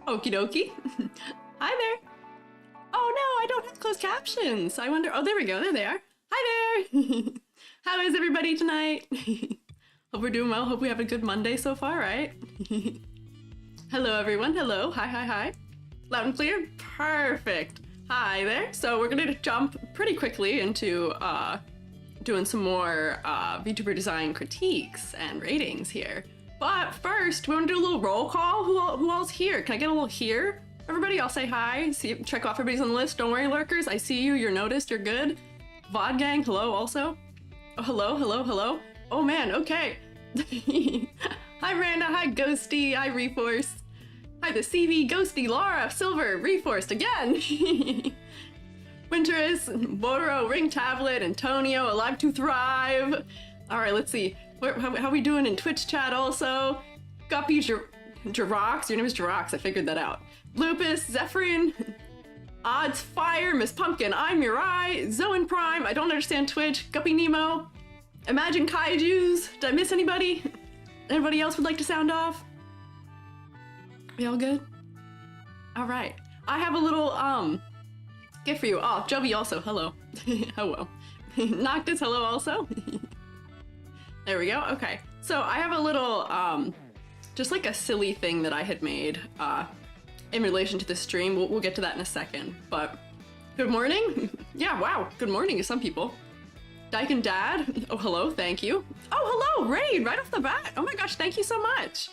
Okie dokie. Hi there. Oh no, I don't have closed captions. I wonder, oh, there we go. There they are. Hi there. How is everybody tonight? Hope we're doing well. Hope we have a good Monday so far, right? Hello, everyone. Hello. Hi, hi, hi. Loud and clear? Perfect. Hi there. So we're going to jump pretty quickly into doing some more VTuber design critiques and ratings here. But first, we want to do a little roll call. Who all's here? Can I get a little here? Everybody, I'll say hi. See, check off everybody's on the list. Don't worry, lurkers. I see you. You're noticed. You're good. VOD gang, hello also. Oh, hello, hello, hello. Oh man, okay. Hi, Miranda. Hi, Ghosty. Hi, Reforce. Hi, the CV, Ghosty, Laura, Silver, Reforced again. Winterus, Boro, Ring Tablet, Antonio, Alive to Thrive. All right, let's see. How we doing in Twitch chat also? Guppy, Jirox, your name is Jirox, I figured that out. Lupus, Zephyrin, Odds Fire, Miss Pumpkin, I'm Mirai, Zoan Prime, I don't understand Twitch, Guppy Nemo, Imagine Kaijus, did I miss anybody? Anybody else would like to sound off? We all good? All right, I have a little gift for you. Oh, Joby also, hello. Hello. Noctis, hello also. There we go, okay. So I have a little, just like a silly thing that I had made in relation to the stream. We'll get to that in a second, but good morning. Yeah, wow, good morning to some people. Dyke and Dad, oh, hello, thank you. Oh, hello, Raid, right off the bat. Oh my gosh, thank you so much.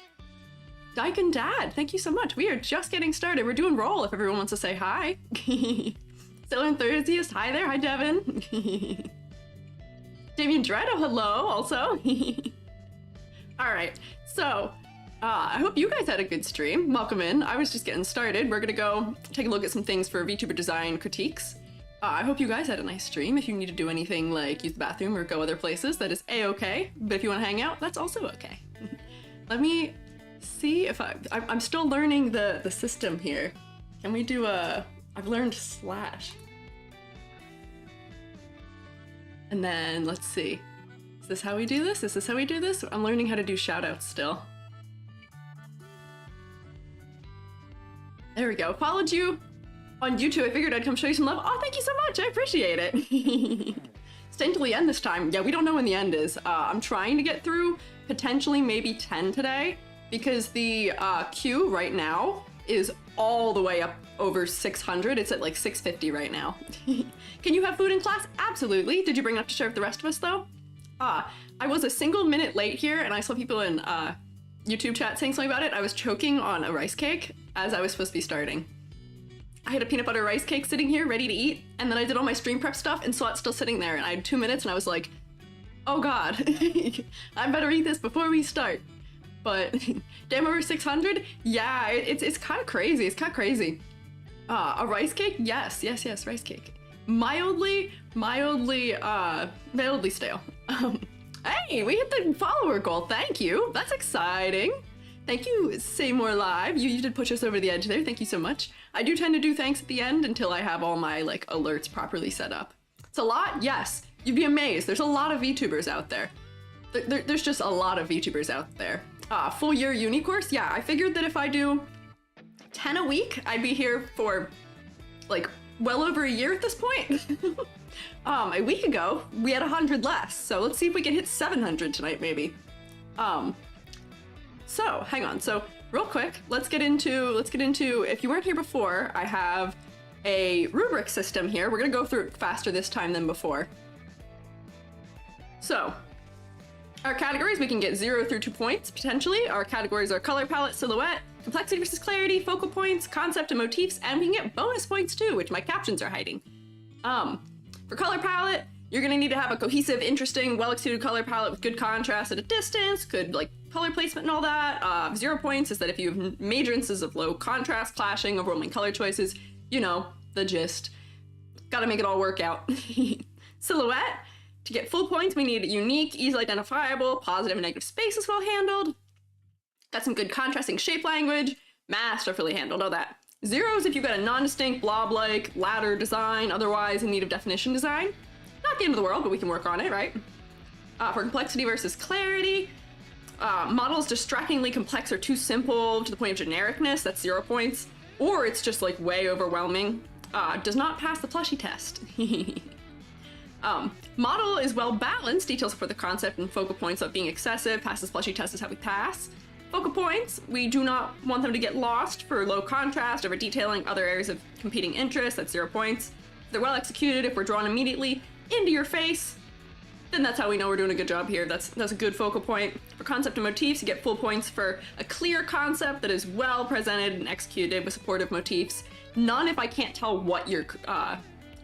Dyke and Dad, thank you so much. We are just getting started. We're doing roll if everyone wants to say hi. Still enthusiast, hi there, hi Devin. Damien Dreddo, hello, also. All right, so I hope you guys had a good stream. Welcome in. I was just getting started. We're gonna go take a look at some things for VTuber design critiques. I hope you guys had a nice stream. If you need to do anything like use the bathroom or go other places, that is a-okay. But if you want to hang out, that's also okay. Let me see if I'm still learning the system here. Can we do I've learned slash. And then let's see. Is this how we do this? Is this how we do this? I'm learning how to do shoutouts still. There we go. Followed you on YouTube. I figured I'd come show you some love. Oh, thank you so much. I appreciate it. Staying till the end this time. Yeah, we don't know when the end is. I'm trying to get through potentially maybe 10 today because the queue right now is all the way up over 600. It's at like 650 right now. Can you have food in class? Absolutely. Did you bring enough to share with the rest of us though? I was a single minute late here and I saw people in YouTube chat saying something about it. I was choking on a rice cake as I was supposed to be starting. I had a peanut butter rice cake sitting here ready to eat and then I did all my stream prep stuff and saw it still sitting there and I had 2 minutes and I was like, oh God, I better eat this before we start. But damn, over 600? Yeah, it's kind of crazy. It's kind of crazy. A rice cake? Yes, yes, yes, rice cake. Mildly stale. Hey, we hit the follower goal. Thank you. That's exciting. Thank you, Say More Live. You did push us over the edge there. Thank you so much. I do tend to do thanks at the end until I have all my like alerts properly set up. It's a lot, yes. You'd be amazed. There's a lot of VTubers out there. There's just a lot of VTubers out there. Full year uni course? Yeah, I figured that if I do 10 a week, I'd be here for like well over a year at this point. A week ago, we had 100 less, so let's see if we can hit 700 tonight, maybe. So, hang on. So, real quick, let's get into, if you weren't here before, I have a rubric system here. We're gonna go through it faster this time than before. So, our categories, we can get 0 through 2 points, potentially. Our categories are color palette, silhouette, complexity versus clarity, focal points, concept and motifs, and we can get bonus points too, which my captions are hiding. For color palette, you're gonna need to have a cohesive, interesting, well-executed color palette with good contrast at a distance, good like color placement and all that. 0 points is that if you have major instances of low contrast, clashing, overwhelming color choices, you know, the gist. Gotta make it all work out. Silhouette, to get full points, we need unique, easily identifiable, positive and negative spaces well handled. Got some good contrasting shape language, math stuff really handled, all that. 0s if you've got a non-distinct, blob-like, ladder design, otherwise in need of definition design. Not the end of the world, but we can work on it, right? For complexity versus clarity, models distractingly complex or too simple to the point of genericness, that's 0 points. Or it's just like way overwhelming. Does not pass the plushie test. Model is well balanced, details for the concept and focal points of being excessive, passes plushie test is how we pass. Focal points, we do not want them to get lost for low contrast, over detailing other areas of competing interest, that's 0 points. If they're well executed, if we're drawn immediately into your face, then that's how we know we're doing a good job here. That's a good focal point. For concept and motifs, you get full points for a clear concept that is well presented and executed with supportive motifs. None if I can't tell what your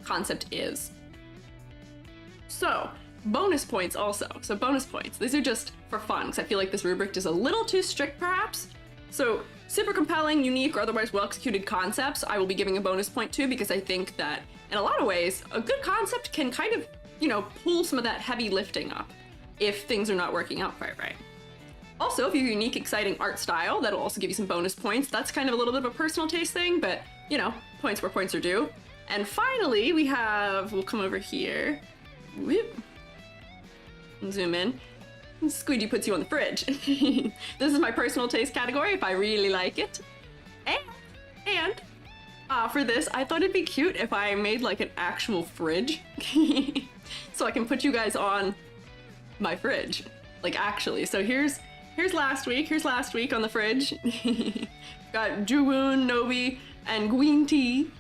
concept is. So, bonus points also. So bonus points, these are just for fun, because I feel like this rubric is a little too strict perhaps. So super compelling, unique, or otherwise well-executed concepts, I will be giving a bonus point to, because I think that in a lot of ways, a good concept can kind of, you know, pull some of that heavy lifting up if things are not working out quite right. Also, if you have a unique, exciting art style, that'll also give you some bonus points. That's kind of a little bit of a personal taste thing, but, you know, points where points are due. And finally, we have, we'll come over here, whoop, and zoom in. Squiiji puts you on the fridge. This is my personal taste category, if I really like it. And for this, I thought it'd be cute if I made like an actual fridge. So I can put you guys on my fridge, like actually. So here's last week on the fridge. Got Juwoon, Nobi, and Gween Tea.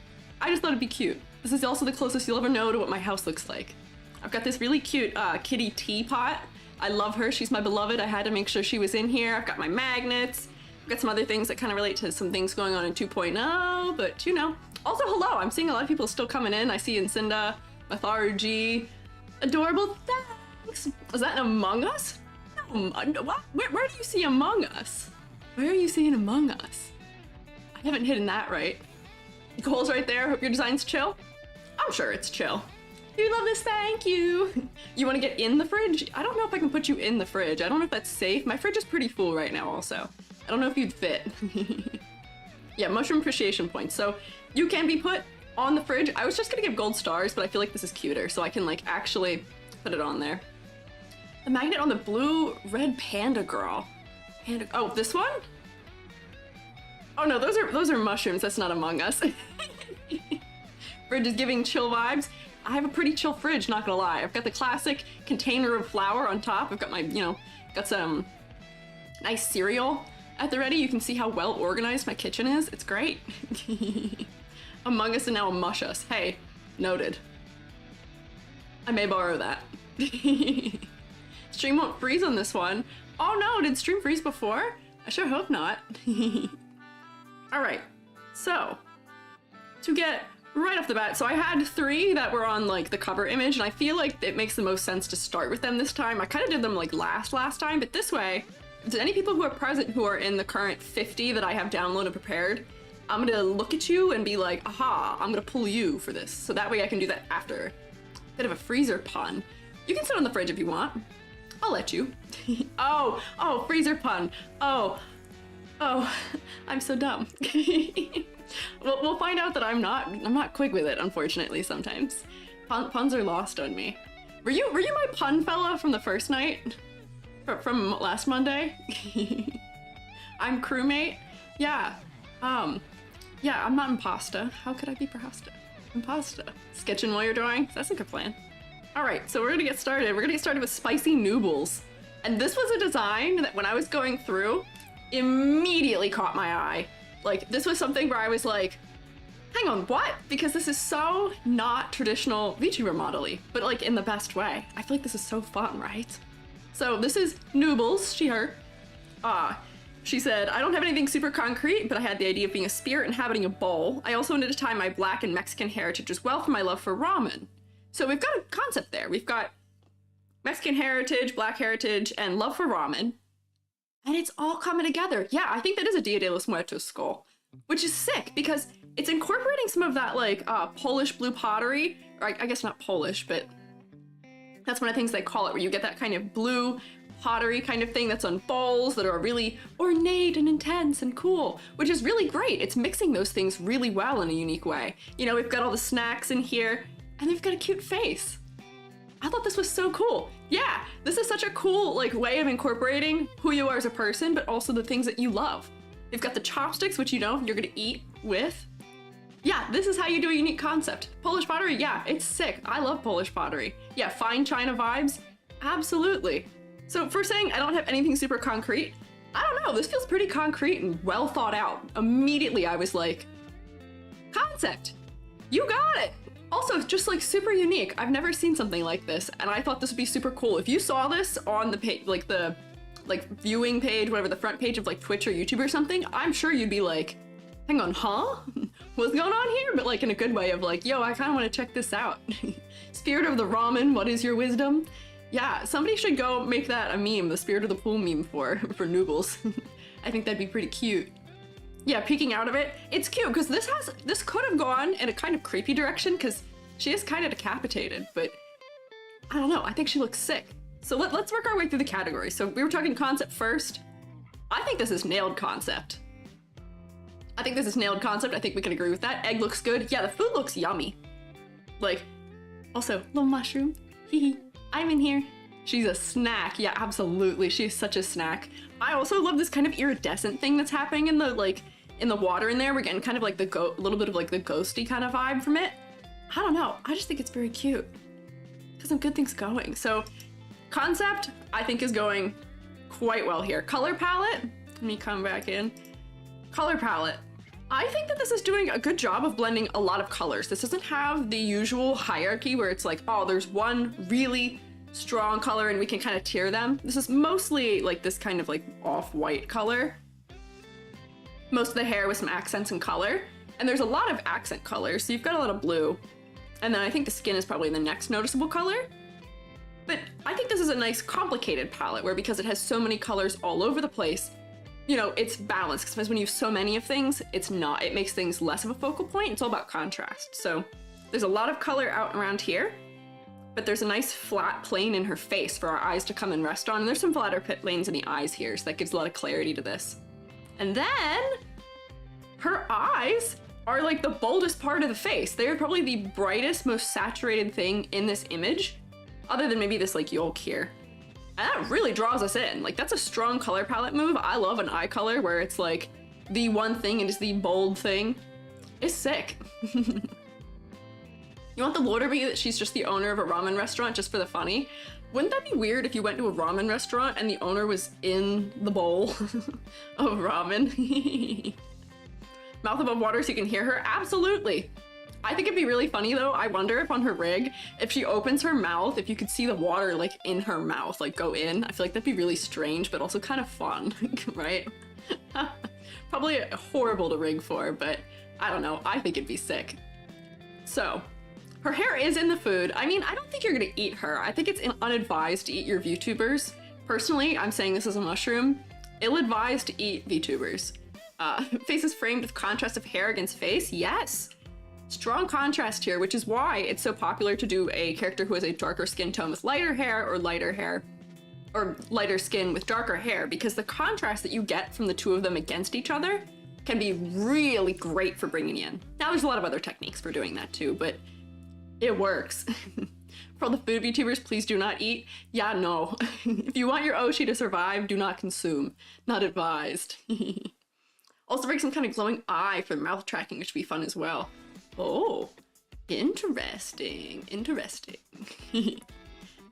I just thought it'd be cute. This is also the closest you'll ever know to what my house looks like. I've got this really cute kitty teapot. I love her, she's my beloved. I had to make sure she was in here. I've got my magnets. I've got some other things that kind of relate to some things going on in 2.0, but you know. Also, hello, I'm seeing a lot of people still coming in. I see Incinda, Matharu G. Adorable, thanks. Is that an Among Us? No, what? Where do you see Among Us? Where are you seeing Among Us? I haven't hidden that right. Nicole's right there, hope your design's chill. I'm sure it's chill. You love this, thank you. You want to get in the fridge? I don't know if I can put you in the fridge. I don't know if that's safe. My fridge is pretty full right now also. I don't know if you'd fit. Yeah, mushroom appreciation points. So you can be put on the fridge. I was just gonna give gold stars, but I feel like this is cuter, so I can like actually put it on there. The magnet on the blue red panda girl. Panda, oh, this one? Oh no, those are mushrooms. That's not Among Us. Fridge is giving chill vibes. I have a pretty chill fridge, not gonna lie. I've got the classic container of flour on top. I've got my, you know, got some nice cereal at the ready. You can see how well organized my kitchen is. It's great. Among Us and now Mush Us. Hey, noted. I may borrow that. Stream won't freeze on this one. Oh no, did stream freeze before? I sure hope not. All right, so to get right off the bat, so I had 3 that were on like the cover image, and I feel like it makes the most sense to start with them this time. I kind of did them like last time, but this way, if there's any people who are present who are in the current 50 that I have downloaded prepared, I'm gonna look at you and be like, aha, I'm gonna pull you for this. So that way I can do that after. Bit of a freezer pun. You can sit on the fridge if you want. I'll let you. Oh, freezer pun. Oh, I'm so dumb. We'll find out that I'm not quick with it, unfortunately, sometimes. Puns are lost on me. Were you my pun fella from the first night? From last Monday? I'm crewmate? Yeah. Yeah, I'm not impasta. How could I be impasta? Sketching while you're drawing? That's a good plan. All right, so we're gonna get started. We're gonna get started with spicy noobles. And this was a design that when I was going through, immediately caught my eye. Like, this was something where I was like, hang on, what? Because this is so not traditional VTuber model-y, but like in the best way. I feel like this is so fun, right? So this is Noobles, her. She said, I don't have anything super concrete, but I had the idea of being a spirit inhabiting a bowl. I also wanted to tie my Black and Mexican heritage as well for my love for ramen. So we've got a concept there. We've got Mexican heritage, Black heritage, and love for ramen. And it's all coming together. Yeah, I think that is a Dia de los Muertos skull, which is sick because it's incorporating some of that like Polish blue pottery, or I guess not Polish, but that's one of the things they call it, where you get that kind of blue pottery kind of thing that's on bowls that are really ornate and intense and cool, which is really great. It's mixing those things really well in a unique way. You know, we've got all the snacks in here, and they've got a cute face. I thought this was so cool. Yeah, this is such a cool like way of incorporating who you are as a person, but also the things that you love. You've got the chopsticks, which you know you're gonna eat with. Yeah, this is how you do a unique concept. Polish pottery, yeah, it's sick. I love Polish pottery. Yeah, fine China vibes, absolutely. So for saying I don't have anything super concrete, I don't know, this feels pretty concrete and well thought out. Immediately I was like, concept, you got it. Also, just like super unique. I've never seen something like this, and I thought this would be super cool. If you saw this on the page, like the viewing page, whatever, the front page of like Twitch or YouTube or something, I'm sure you'd be like, hang on, huh? What's going on here? But like in a good way of like, yo, I kind of want to check this out. Spirit of the ramen, what is your wisdom? Yeah, somebody should go make that a meme, the Spirit of the Pool meme for Noobles. I think that'd be pretty cute. Yeah, peeking out of it, it's cute because this could have gone in a kind of creepy direction because she is kind of decapitated, but I don't know, I think she looks sick. So let's work our way through the categories. So we were talking concept first. I think this is nailed concept. I think we can agree with that. Egg looks good. Yeah, the food looks yummy. Like, also, little mushroom. Hee. I'm in here. She's a snack. Yeah, absolutely. She's such a snack. I also love this kind of iridescent thing that's happening in the water in there. We're getting kind of like a little bit of like the ghosty kind of vibe from it. I don't know. I just think it's very cute. Got some good things going. So concept, I think, is going quite well here. Color palette. Let me come back in. Color palette. I think that this is doing a good job of blending a lot of colors. This doesn't have the usual hierarchy where it's like, oh, there's one really strong color and we can kind of tier them. This is mostly like this kind of like off-white color. Most of the hair with some accents and color. And there's a lot of accent colors, so you've got a lot of blue. And then I think the skin is probably the next noticeable color. But I think this is a nice complicated palette where because it has so many colors all over the place, you know, it's balanced, because when you have so many of things, it makes things less of a focal point. It's all about contrast. So there's a lot of color out around here, but there's a nice flat plane in her face for our eyes to come and rest on. And there's some flatter planes in the eyes here, so that gives a lot of clarity to this. And then her eyes are like the boldest part of the face. They're probably the brightest, most saturated thing in this image, other than maybe this like yolk here. And that really draws us in. Like, that's a strong color palette move. I love an eye color where it's like the one thing and it's the bold thing. It's sick. You want the lore to be that she's just the owner of a ramen restaurant just for the funny? Wouldn't that be weird if you went to a ramen restaurant and the owner was in the bowl of ramen? Mouth above water so you can hear her? Absolutely. I think it'd be really funny though. I wonder if on her rig, if she opens her mouth, if you could see the water like in her mouth, like go in. I feel like that'd be really strange, but also kind of fun, right? Probably horrible to rig for, but I don't know. I think it'd be sick. So her hair is in the food. I mean, I don't think you're gonna eat her. I think it's unadvised to eat your VTubers. Personally, I'm saying this as a mushroom. Ill-advised to eat VTubers. Face is framed with contrast of hair against face. Yes. Strong contrast here, which is why it's so popular to do a character who has a darker skin tone with lighter hair or lighter hair. or lighter skin with darker hair, because the contrast that you get from the two of them against each other can be really great for bringing in. Now there's a lot of other techniques for doing that too, but it works. For all the food VTubers, please do not eat. Yeah, no. If you want your Oshi to survive, do not consume. Not advised. Also bring some kind of glowing eye for mouth tracking, which would be fun as well. Oh, interesting, interesting.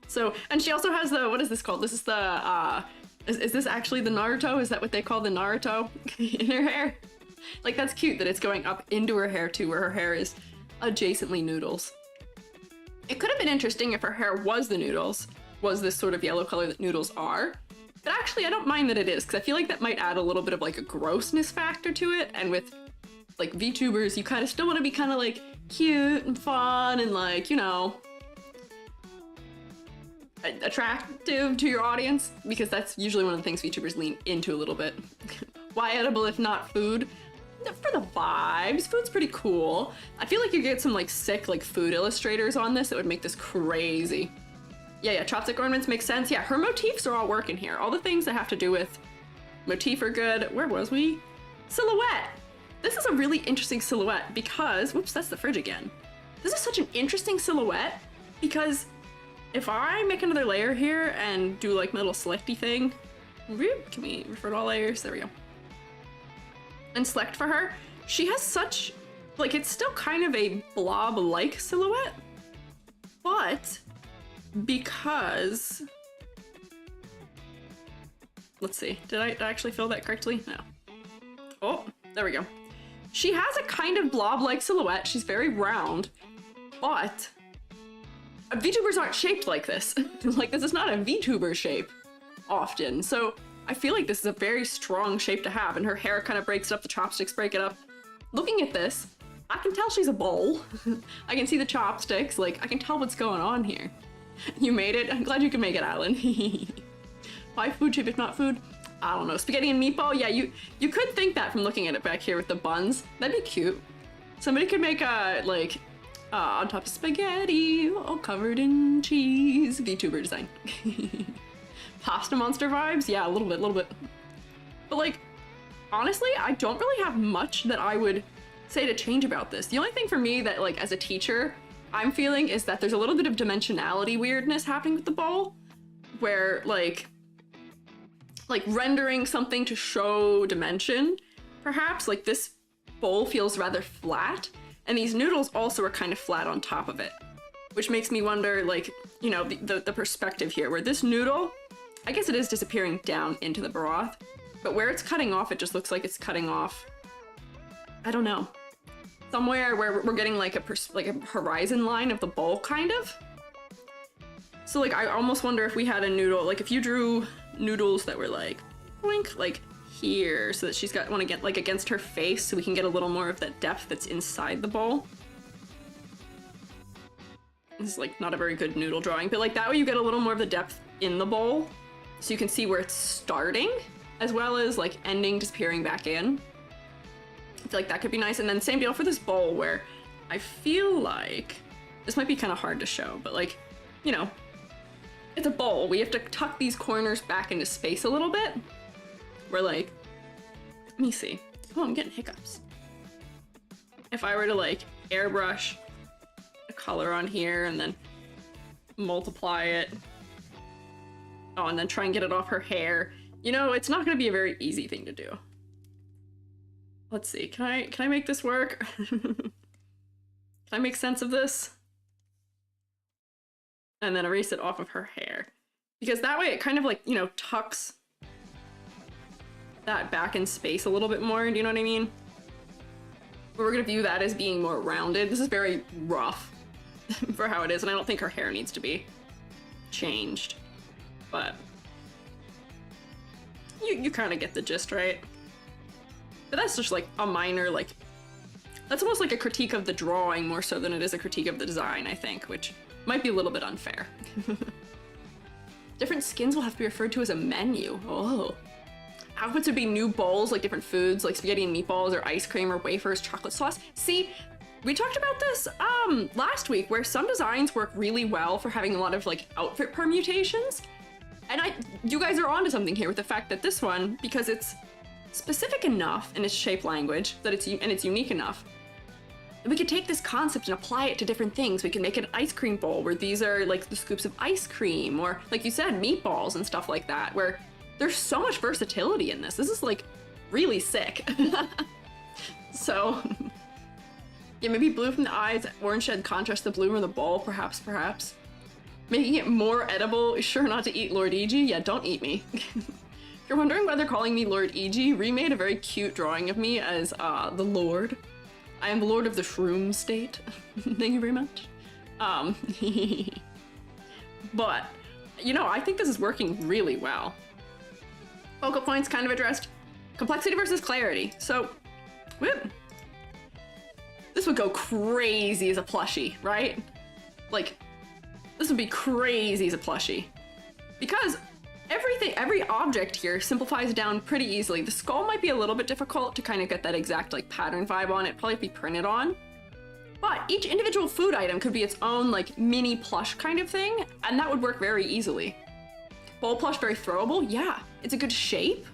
So, and she also has the, what is this called? This is the, is this actually the Naruto? Is that what they call the Naruto in her hair? Like, that's cute that it's going up into her hair too, where her hair is adjacently noodles. It could have been interesting if her hair was the noodles, was this sort of yellow color that noodles are. But actually, I don't mind that it is, because I feel like that might add a little bit of like a grossness factor to it. And with like VTubers, you kind of still want to be kind of like cute and fun and like, you know, attractive to your audience, because that's usually one of the things VTubers lean into a little bit. Why edible if not food? For the vibes, food's pretty cool. I feel like you get some like sick like food illustrators on this that would make this crazy. Yeah, chopstick ornaments make sense. Yeah, her motifs are all working here. All the things that have to do with motif are good. Where was we? Silhouette. This is a really interesting silhouette because, whoops, that's the fridge again. This is such an interesting silhouette because if I make another layer here and do like my little selecty thing, can we refer to all layers? There we go. And select for her, she has such, like, it's still kind of a blob-like silhouette, but because, let's see, did I actually fill that correctly? No. Oh, there we go. She has a kind of blob-like silhouette. She's very round, but VTubers aren't shaped like this. Like, this is not a VTuber shape often. So I feel like this is a very strong shape to have, and her hair kind of breaks it up, the chopsticks break it up. Looking at this, I can tell she's a bowl. I can see the chopsticks, like, I can tell what's going on here. You made it? I'm glad you could make it, Alan. Why food shape if not food? I don't know. Spaghetti and meatball? Yeah, you could think that from looking at it back here with the buns. That'd be cute. Somebody could make a, like, on top of spaghetti, all covered in cheese. VTuber design. Pasta monster vibes? Yeah, a little bit. But like, honestly, I don't really have much that I would say to change about this. The only thing for me that, like, as a teacher, I'm feeling is that there's a little bit of dimensionality weirdness happening with the bowl, where like rendering something to show dimension, perhaps, like this bowl feels rather flat, and these noodles also are kind of flat on top of it, which makes me wonder, like, you know, the perspective here, where this noodle, I guess it is disappearing down into the broth, but where it's cutting off, it just looks like it's cutting off, I don't know, somewhere where we're getting like a horizon line of the bowl, kind of. So like, I almost wonder if we had a noodle, like if you drew noodles that were like, boink, like here, so that she's got one again, like against her face, so we can get a little more of that depth that's inside the bowl. This is like not a very good noodle drawing, but like that way you get a little more of the depth in the bowl, so you can see where it's starting, as well as like ending, disappearing back in. I feel like that could be nice. And then same deal for this bowl, where I feel like this might be kind of hard to show, but like, you know, it's a bowl. We have to tuck these corners back into space a little bit. We're like, let me see. Oh, I'm getting hiccups. If I were to like airbrush a color on here and then multiply it. Oh, and then try and get it off her hair. You know, it's not going to be a very easy thing to do. Let's see. Can I make this work? Can I make sense of this? And then erase it off of her hair. Because that way it kind of like, you know, tucks that back in space a little bit more. Do you know what I mean? But we're gonna view that as being more rounded. This is very rough for how it is, and I don't think her hair needs to be changed. But you kind of get the gist, right? But that's just like a minor, like, that's almost like a critique of the drawing more so than it is a critique of the design, I think, which might be a little bit unfair. Different skins will have to be referred to as a menu. Oh. Outputs would be new bowls, like different foods, like spaghetti and meatballs, or ice cream, or wafers, chocolate sauce. See, we talked about this last week, where some designs work really well for having a lot of like outfit permutations, And you guys are onto something here with the fact that this one, because it's specific enough in its shape language, that it's unique enough, we could take this concept and apply it to different things. We can make an ice cream bowl where these are like the scoops of ice cream, or like you said, meatballs and stuff like that, where there's so much versatility in this. This is like really sick. So, yeah, maybe blue from the eyes, orange shed contrast the blue from the bowl, perhaps. Making it more edible, sure not to eat Lord E.G. Yeah, don't eat me. If you're wondering why they're calling me Lord E.G., remade a very cute drawing of me as the Lord. I am the Lord of the Shroom State. Thank you very much. But, you know, I think this is working really well. Focal points kind of addressed. Complexity versus clarity. So, whoop. This would go crazy as a plushie, right? Like, this would be crazy as a plushie. Because every object here simplifies down pretty easily. The skull might be a little bit difficult to kind of get that exact like pattern vibe on it, probably be printed on. But each individual food item could be its own like mini plush kind of thing, and that would work very easily. Bowl plush, very throwable, yeah. It's a good shape.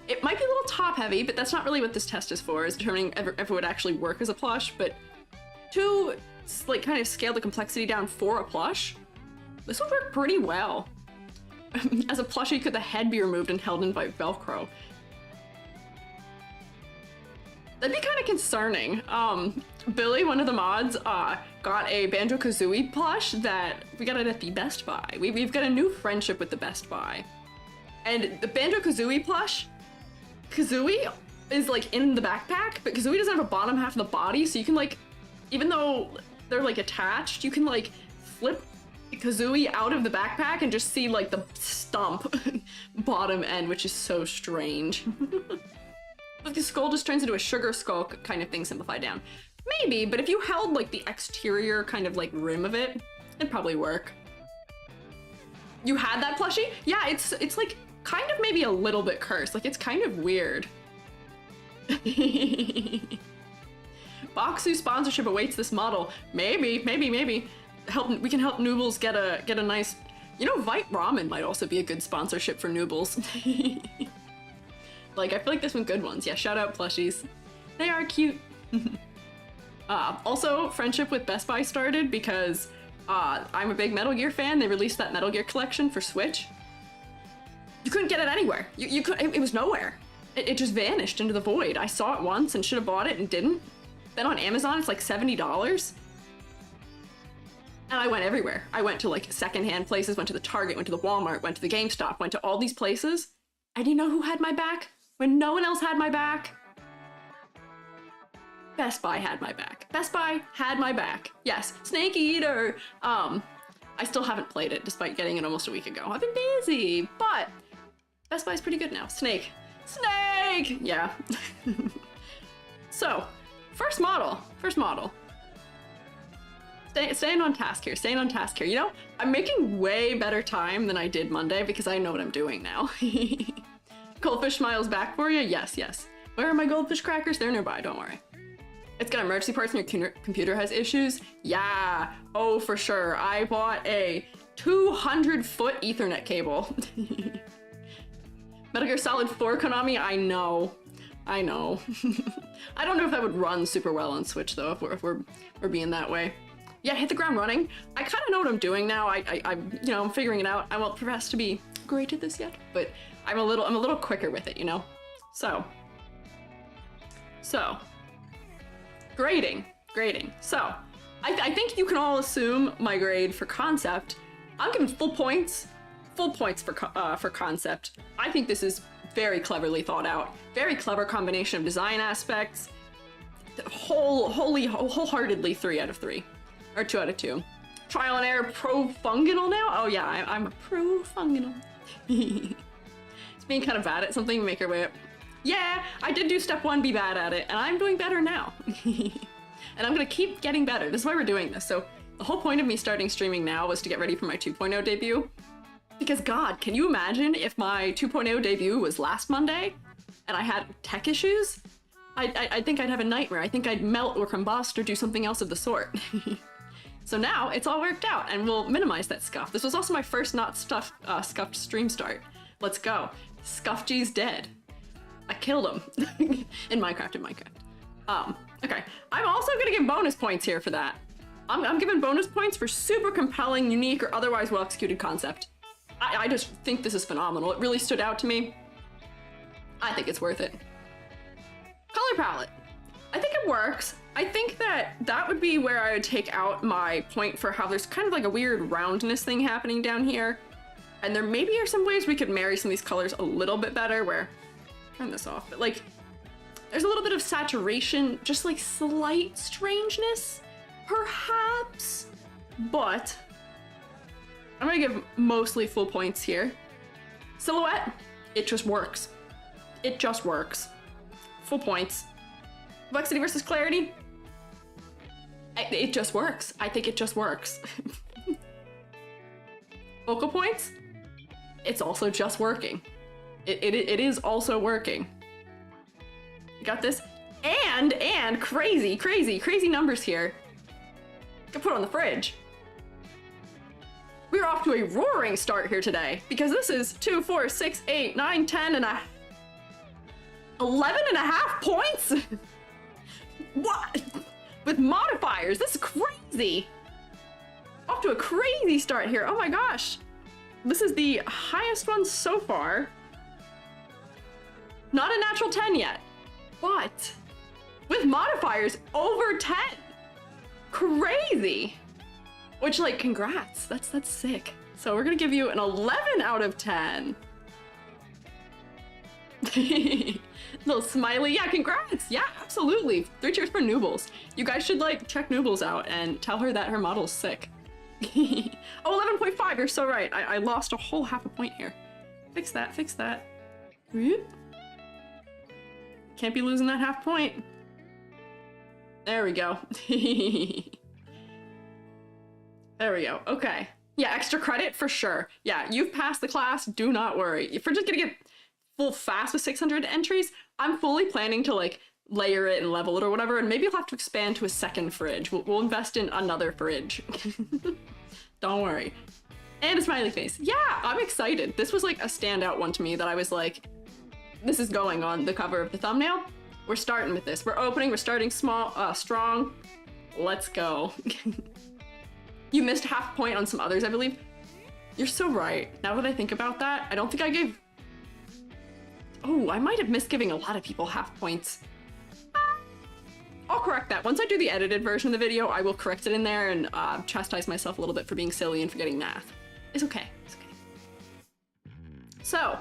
It might be a little top heavy, but that's not really what this test is for, is determining if it would actually work as a plush, but to like kind of scale the complexity down for a plush, this would work pretty well. As a plushie, could the head be removed and held in by Velcro? That'd be kind of concerning. Billy, one of the mods, got a Banjo-Kazooie plush that we got it at the Best Buy. We've got a new friendship with the Best Buy. And the Banjo-Kazooie plush, Kazooie is like in the backpack, but Kazooie doesn't have a bottom half of the body, so you can like, even though they're like attached, you can like flip Kazooie out of the backpack and just see like the stump bottom end, which is so strange. But the skull just turns into a sugar skull kind of thing simplified down. Maybe, but if you held like the exterior kind of like rim of it, it'd probably work. You had that plushie? Yeah, it's like kind of maybe a little bit cursed. Like it's kind of weird. Boxu sponsorship awaits this model. Maybe. We can help Noobles get a nice, you know, Vite Ramen might also be a good sponsorship for Noobles. Like, I feel like there's some good ones. Yeah, shout out plushies. They are cute. Also, friendship with Best Buy started because I'm a big Metal Gear fan. They released that Metal Gear collection for Switch. You couldn't get it anywhere. It was nowhere. It just vanished into the void. I saw it once and should have bought it and didn't. Then on Amazon, it's like $70. And I went everywhere. I went to like secondhand places, went to the Target, went to the Walmart, went to the GameStop, went to all these places. And you know who had my back? When no one else had my back? Best Buy had my back. Best Buy had my back. Yes, Snake Eater. I still haven't played it despite getting it almost a week ago. I've been busy, but Best Buy's pretty good now. Snake. Yeah. So, first model. Staying on task here. You know, I'm making way better time than I did Monday because I know what I'm doing now. Goldfish smiles back for you? Yes. Where are my goldfish crackers? They're nearby, don't worry. It's got emergency parts when your computer has issues? Yeah, oh for sure. I bought a 200-foot Ethernet cable. Metal Gear Solid 4 Konami? I know. I don't know if that would run super well on Switch though, if we're being that way. Yeah, hit the ground running. I kind of know what I'm doing now. I'm figuring it out. I won't profess to be great at this yet, but I'm a little quicker with it, you know? So, grading. So, I think you can all assume my grade for concept. I'm giving full points for concept. I think this is very cleverly thought out. Very clever combination of design aspects. Wholeheartedly 3 out of 3. Or 2 out of 2. Trial and error pro-funginal now? Oh yeah, I'm a pro-funginal. It's being kind of bad at something, make our way up. Yeah, I did do step 1, be bad at it, and I'm doing better now. And I'm gonna keep getting better. This is why we're doing this. So the whole point of me starting streaming now was to get ready for my 2.0 debut. Because God, can you imagine if my 2.0 debut was last Monday and I had tech issues? I think I'd have a nightmare. I think I'd melt or combust or do something else of the sort. So now it's all worked out and we'll minimize that scuff. This was also my first not scuffed stream start. Let's go. Scuffgy's dead. I killed him in Minecraft, okay. I'm also gonna give bonus points here for that. I'm giving bonus points for super compelling, unique, or otherwise well-executed concept. I just think this is phenomenal. It really stood out to me. I think it's worth it. Color palette. I think it works. I think that would be where I would take out my point for how there's kind of like a weird roundness thing happening down here. And there maybe are some ways we could marry some of these colors a little bit better where, turn this off, but like, there's a little bit of saturation, just like slight strangeness, perhaps, but I'm gonna give mostly full points here. Silhouette, it just works. It just works. Full points. Complexity versus clarity, it just works. I think it just works. Focal points, it's also just working. It is also working. You got this? And crazy numbers here. Can put on the fridge. We're off to a roaring start here today because this is 2, 4, 6, 8, 9, 10, and 11 and a half points? What? With modifiers, this is crazy. Off to a crazy start here. Oh my gosh. This is the highest one so far. Not a natural 10 yet, but with modifiers over 10. Crazy. Which, like, congrats. That's sick. So we're gonna give you an 11 out of 10. Little smiley. Yeah, congrats. Yeah, absolutely. 3 cheers for Noobles. You guys should, like, check Noobles out and tell her that her model's sick. Oh, 11.5. You're so right. I lost a whole half a point here. Fix that. Fix that. Can't be losing that half point. There we go. There we go. Okay. Yeah, extra credit for sure. Yeah, you've passed the class. Do not worry. If we're just gonna get full fast with 600 entries, I'm fully planning to like layer it and level it or whatever, and maybe I'll have to expand to a second fridge. We'll invest in another fridge. Don't worry. And a smiley face. Yeah, I'm excited. This was like a standout one to me that I was like, this is going on the cover of the thumbnail. We're starting with this. We're opening, we're starting small, strong. Let's go. You missed half point on some others, I believe. You're so right. Now that I think about that, I don't think I gave... Oh, I might have missed giving a lot of people half points. I'll correct that. Once I do the edited version of the video, I will correct it in there and chastise myself a little bit for being silly and forgetting math. It's okay. It's okay. So,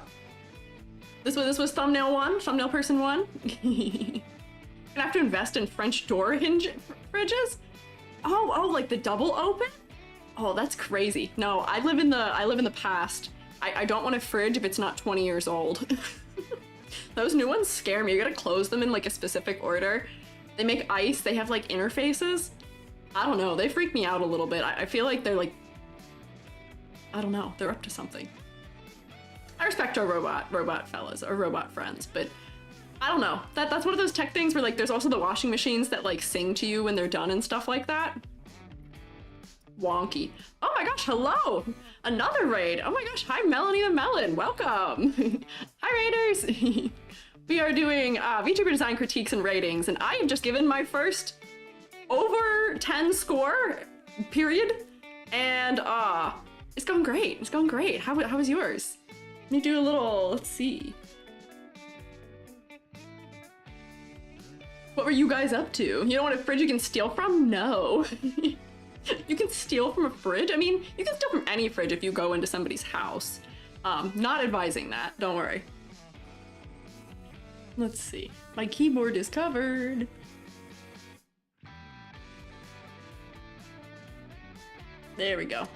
this was thumbnail 1, thumbnail person 1. Gonna have to invest in French door hinge fridges? Oh, like the double open? Oh, that's crazy. No, I live in the past. I don't want a fridge if it's not 20 years old. Those new ones scare me. You gotta close them in like a specific order. They make ice, they have like interfaces. I don't know, they freak me out a little bit. I feel like they're like, I don't know, they're up to something. I respect our robot fellas, or robot friends, but I don't know. That's one of those tech things where like there's also the washing machines that like sing to you when they're done and stuff like that. Wonky. Oh my gosh, hello! Another raid! Oh my gosh, hi Melanie the Melon, welcome! Hi raiders! We are doing VTuber design critiques and ratings, and I have just given my first over 10 score, period, and it's going great, it's going great. How was yours? Let me do a little, let's see. What were you guys up to? You don't want a fridge you can steal from? No. You can steal from a fridge? I mean, you can steal from any fridge if you go into somebody's house. Not advising that, don't worry. Let's see. My keyboard is covered. There we go.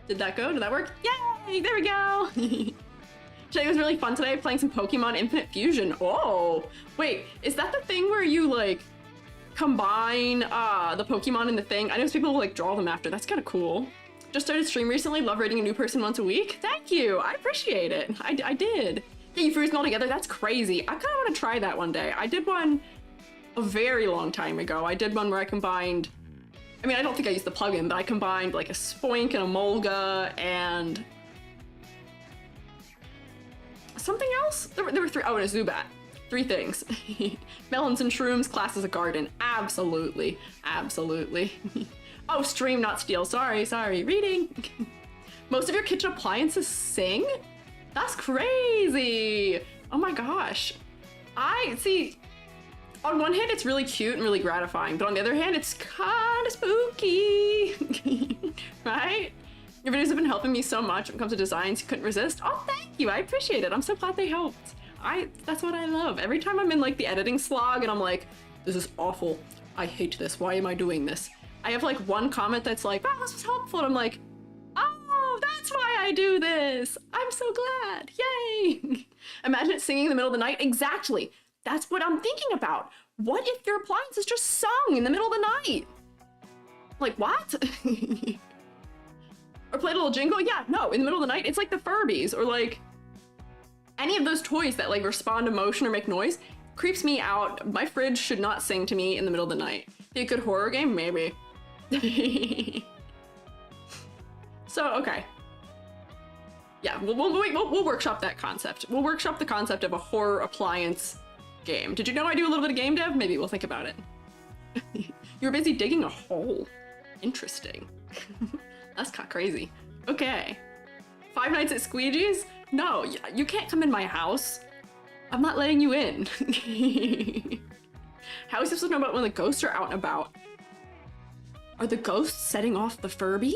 Did that go? Did that work? Yay! There we go! Today was really fun today, playing some Pokemon Infinite Fusion. Oh! Wait, is that the thing where you, like, combine the Pokemon in the thing? I know people will, like, draw them after. That's kind of cool. Just started stream recently. Love rating a new person once a week. Thank you! I appreciate it. I did. Yeah, you freeze them all together? That's crazy. I kind of want to try that one day. I did one a very long time ago. I did one where I combined I mean, I don't think I used the plugin, but I combined like a Spoink and a Mulga and something else? There were three. Oh, and a Zubat. 3 things. Melons and shrooms, class as a garden. Absolutely. Absolutely. Oh, stream, not steal. Sorry. Reading. Most of your kitchen appliances sing? That's crazy. Oh my gosh. I see. On one hand, it's really cute and really gratifying, but on the other hand, it's kind of spooky. Right? Your videos have been helping me so much when it comes to designs. You couldn't resist. Oh, thank you. I appreciate it. I'm so glad they helped. That's what I love. Every time I'm in like the editing slog and I'm like, this is awful. I hate this. Why am I doing this? I have like one comment that's like, wow, this was helpful. And I'm like, oh, that's why I do this. I'm so glad. Yay. Imagine it singing in the middle of the night. Exactly. That's what I'm thinking about. What if your appliance is just sung in the middle of the night? Like what? Or played a little jingle? Yeah, no, in the middle of the night. It's like the Furbies or like any of those toys that like respond to motion or make noise. Creeps me out. My fridge should not sing to me in the middle of the night. Be a good horror game? Maybe. So, okay. Yeah, we'll workshop that concept. We'll workshop the concept of a horror appliance game. Did you know I do a little bit of game dev? Maybe we'll think about it. You were busy digging a hole. Interesting. That's kind of crazy. Okay. 5 nights at Squiiji's? No, you can't come in my house. I'm not letting you in. How is this supposed to know about when the ghosts are out and about? Are the ghosts setting off the Furby?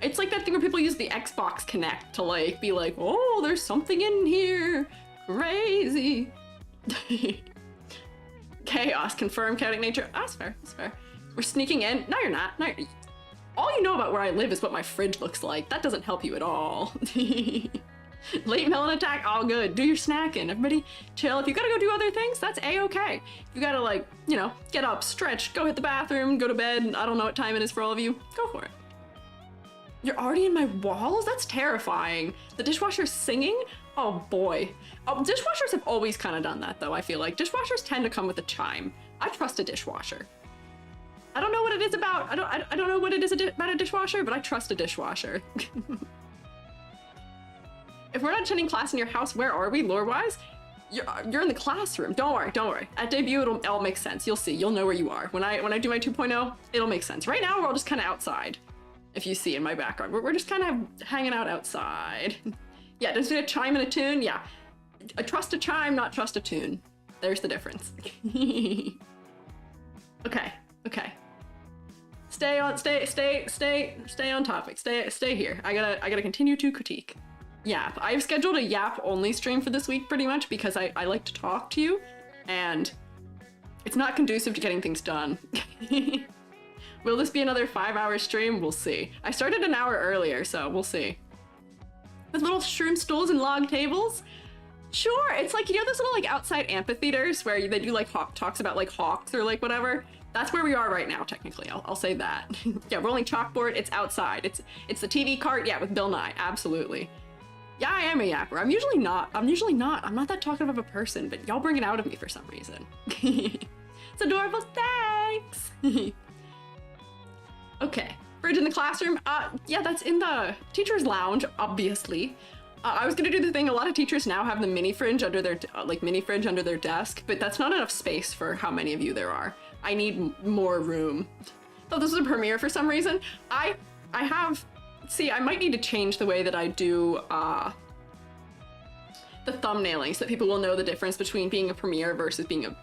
It's like that thing where people use the Xbox Connect to like be like, oh, there's something in here. Crazy. Chaos, confirm, chaotic nature. Ah, that's fair, that's fair. We're sneaking in. No, you're not. No, all you know about where I live is what my fridge looks like. That doesn't help you at all. Late melon attack, all good. Do your snacking. Everybody chill. If you gotta go do other things, that's a-okay. If you gotta like, you know, get up, stretch, go hit the bathroom, go to bed, I don't know what time it is for all of you, go for it. You're already in my walls? That's terrifying. The dishwasher's singing? Oh boy. Oh, dishwashers have always kind of done that though, I feel like. Dishwashers tend to come with a chime. I trust a dishwasher. I don't know what it is about. I don't know what it is about a dishwasher, but I trust a dishwasher. If we're not attending class in your house, where are we, lore-wise? You're in the classroom. Don't worry, don't worry. At debut, it'll all make sense. You'll see. You'll know where you are. When I do my 2.0, it'll make sense. Right now, we're all just kind of outside. If you see in my background, we're just kind of hanging out outside. Yeah, does it a chime and a tune? Yeah. I trust a chime, not trust a tune. There's the difference. Okay, okay. Stay on topic. Stay here. I gotta continue to critique. Yap. I've scheduled a Yap only stream for this week pretty much because I like to talk to you and it's not conducive to getting things done. Will this be another 5-hour stream? We'll see. I started an hour earlier, so we'll see. With little shroom stools and log tables? Sure, it's like, you know those little like outside amphitheaters where they do like talks about like hawks or like whatever? That's where we are right now, technically. I'll say that. Yeah, rolling chalkboard, it's outside. It's the TV cart, yeah, with Bill Nye, absolutely. Yeah, I am a yapper. I'm usually not. I'm not that talkative of a person, but y'all bring it out of me for some reason. It's adorable, thanks! Okay, fridge in the classroom. Yeah, that's in the teacher's lounge, obviously. I was gonna do the thing, a lot of teachers now have the mini fridge under their, under their desk, but that's not enough space for how many of you there are. I need more room. Thought this was a premiere for some reason. I might need to change the way that I do the thumbnailing so that people will know the difference between being a premiere versus being a,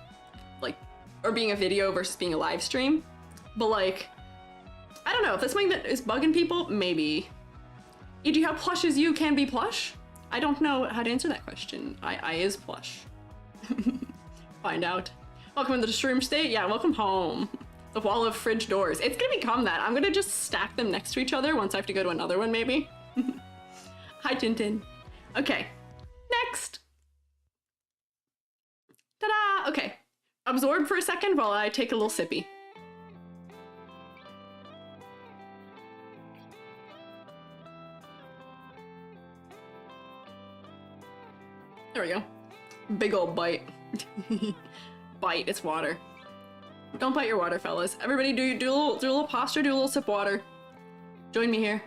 or being a video versus being a live stream. But like, I don't know, if that's something that is bugging people, maybe. E.g. how plush is you can be plush? I don't know how to answer that question. I is plush. Find out. Welcome to the shroom state. Yeah, welcome home. The wall of fridge doors. It's gonna become that. I'm gonna just stack them next to each other once I have to go to another one, maybe. Hi, Tintin. Okay, next. Ta-da! Okay, absorb for a second while I take a little sippy. There we go. Big old bite. Bite, it's water. Don't bite your water, fellas. Everybody do a little posture, do a little sip water. Join me here.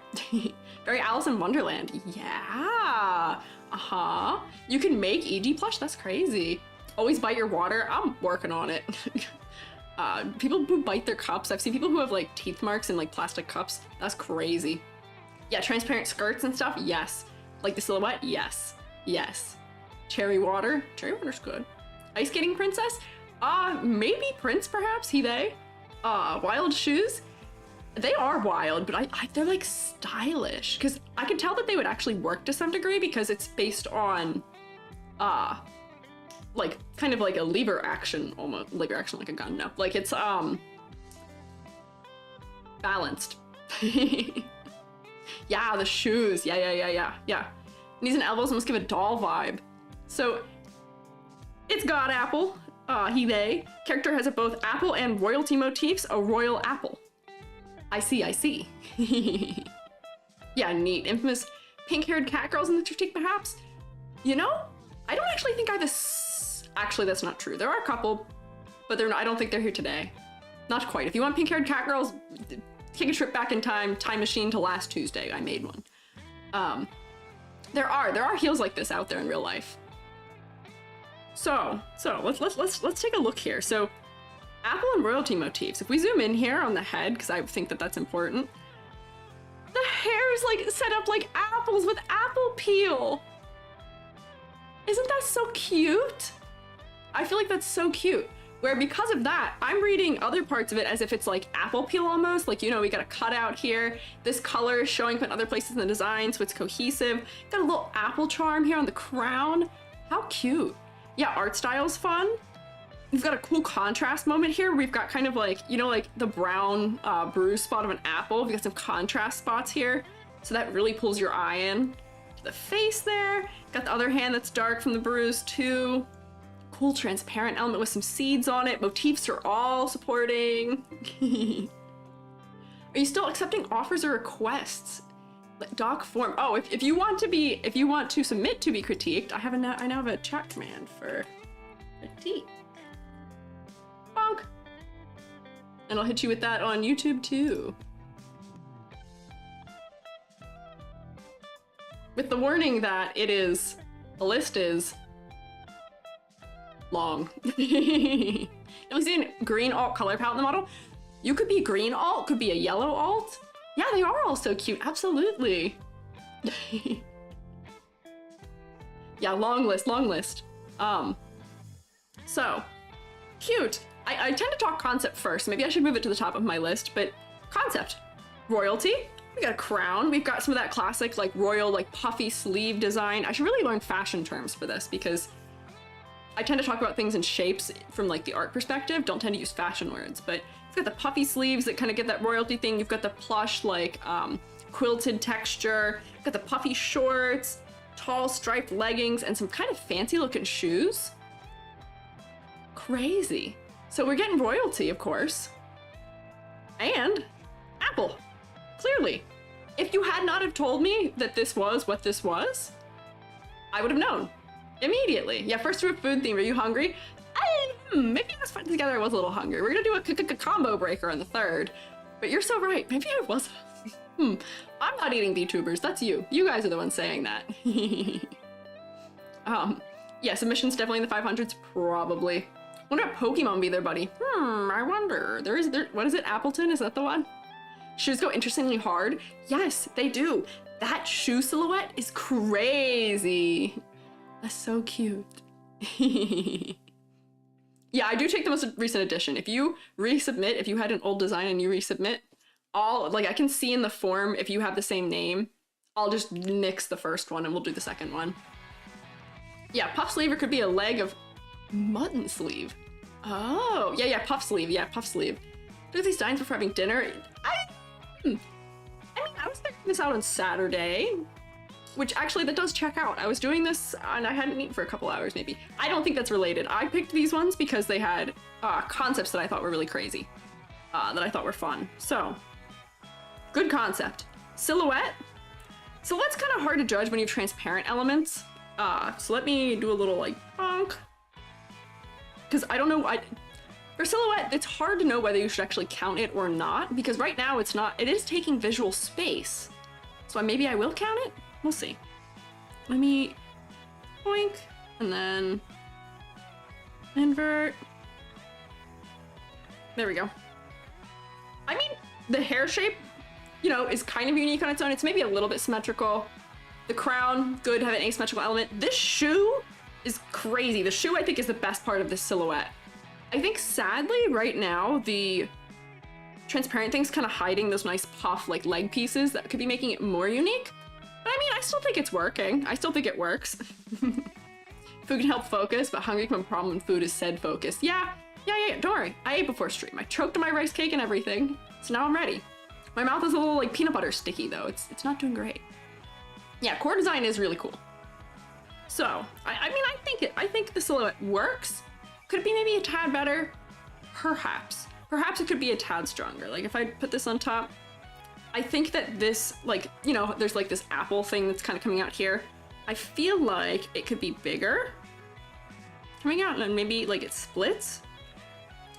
Very Alice in Wonderland. Yeah. Uh-huh. You can make EG plush? That's crazy. Always bite your water? I'm working on it. People who bite their cups. I've seen people who have like teeth marks in like plastic cups. That's crazy. Yeah, transparent skirts and stuff? Yes. Like the silhouette? Yes. Yes. Cherry water? Cherry water's good. Ice skating princess? Maybe prince perhaps? He, they? Wild shoes? They are wild, but they're like stylish. Because I can tell that they would actually work to some degree because it's based on, like, kind of like a lever action, almost. Lever action like a gun, no. Like it's, balanced. Yeah, the shoes. Yeah. Knees and elbows must give a doll vibe. So, it's God Apple. He, they. Character has both apple and royalty motifs, a royal apple. I see. Yeah, neat. Infamous pink-haired cat girls in the critique, perhaps? You know, I don't actually think I have actually, that's not true. There are a couple, but they're not, I don't think they're here today. Not quite. If you want pink-haired cat girls, take a trip back in time machine to last Tuesday. I made one. There are heels like this out there in real life. So let's take a look here. So, apple and royalty motifs. If we zoom in here on the head, because I think that that's important, the hair is like set up like apples with apple peel. Isn't that so cute? I feel like that's so cute. Where because of that, I'm reading other parts of it as if it's like apple peel almost. Like, you know, we got a cutout here. This color is showing up in other places in the design, so it's cohesive. Got a little apple charm here on the crown. How cute. Yeah, art style's fun. We've got a cool contrast moment here. We've got kind of like, you know, like the brown bruise spot of an apple. We've got some contrast spots here. So that really pulls your eye in. The face there. Got the other hand that's dark from the bruise too. Cool transparent element with some seeds on it. Motifs are all supporting. Are you still accepting offers or requests? Doc form. Oh, if you want to submit to be critiqued, I now have a chat command for critique. Bonk. And I'll hit you with that on YouTube too. With the warning that the list is long. Have you seen green alt color palette in the model? You could be green alt, could be a yellow alt. Yeah, they are all so cute, absolutely. Yeah, long list. So, cute. I tend to talk concept first. Maybe I should move it to the top of my list, but concept. Royalty. We got a crown. We've got some of that classic, like, royal, like, puffy sleeve design. I should really learn fashion terms for this because I tend to talk about things in shapes from, like, the art perspective. Don't tend to use fashion words, but it's got the puffy sleeves that kind of get that royalty thing. You've got the plush, like, quilted texture. You've got the puffy shorts, tall striped leggings, and some kind of fancy looking shoes. Crazy. So we're getting royalty, of course. And apple. Clearly. If you had not have told me that this was what this was, I would have known. Immediately. Yeah, first to a food theme. Are you hungry? Maybe let's put together I was a little hungry. We're gonna do a combo breaker on the 3rd. But you're so right. Maybe I was. I'm not eating VTubers. That's you. You guys are the ones saying that. Yeah, submissions definitely in the 500s. Probably. Wonder if Pokemon be there, buddy. I wonder. What is it? Appleton? Is that the one? Shoes go interestingly hard. Yes, they do. That shoe silhouette is crazy. That's so cute. Yeah, I do take the most recent edition. If you resubmit, if you had an old design and you resubmit, I can see in the form if you have the same name, I'll just nix the first one and we'll do the second one. Yeah, puff sleeve, or could be a leg of mutton sleeve. Oh, yeah, puff sleeve. Yeah, puff sleeve. Do these designs before having dinner. I mean, I was checking this out on Saturday, which actually that does check out. I was doing this and I hadn't eaten for a couple hours maybe. I don't think that's related. I picked these ones because they had concepts that I thought were really crazy, that I thought were fun. So, good concept. Silhouette. Silhouette's kind of hard to judge when you have transparent elements. So let me do a little like bonk. Because I don't know, For silhouette, it's hard to know whether you should actually count it or not, because right now it's not, it is taking visual space. So maybe I will count it? We'll see. Let me boink, and then invert. There we go. I mean, the hair shape, you know, is kind of unique on its own. It's maybe a little bit symmetrical. The crown, good to have an asymmetrical element. This shoe is crazy. The shoe, I think, is the best part of this silhouette. I think, sadly, right now, the transparent thing's kind of hiding those nice puff, like, leg pieces that could be making it more unique. But I mean, I still think it's working. I still think it works. Food can help focus, but hungry can be a problem when food is said focus. Yeah, don't worry. I ate before stream. I choked on my rice cake and everything, so now I'm ready. My mouth is a little, like, peanut butter sticky, though. It's not doing great. Yeah, core design is really cool. So, I mean, I think the silhouette works. Could it be maybe a tad better? Perhaps. Perhaps it could be a tad stronger. Like, if I put this on top, I think that this, like, you know, there's like this apple thing that's kind of coming out here. I feel like it could be bigger coming out, and then maybe, like, it splits.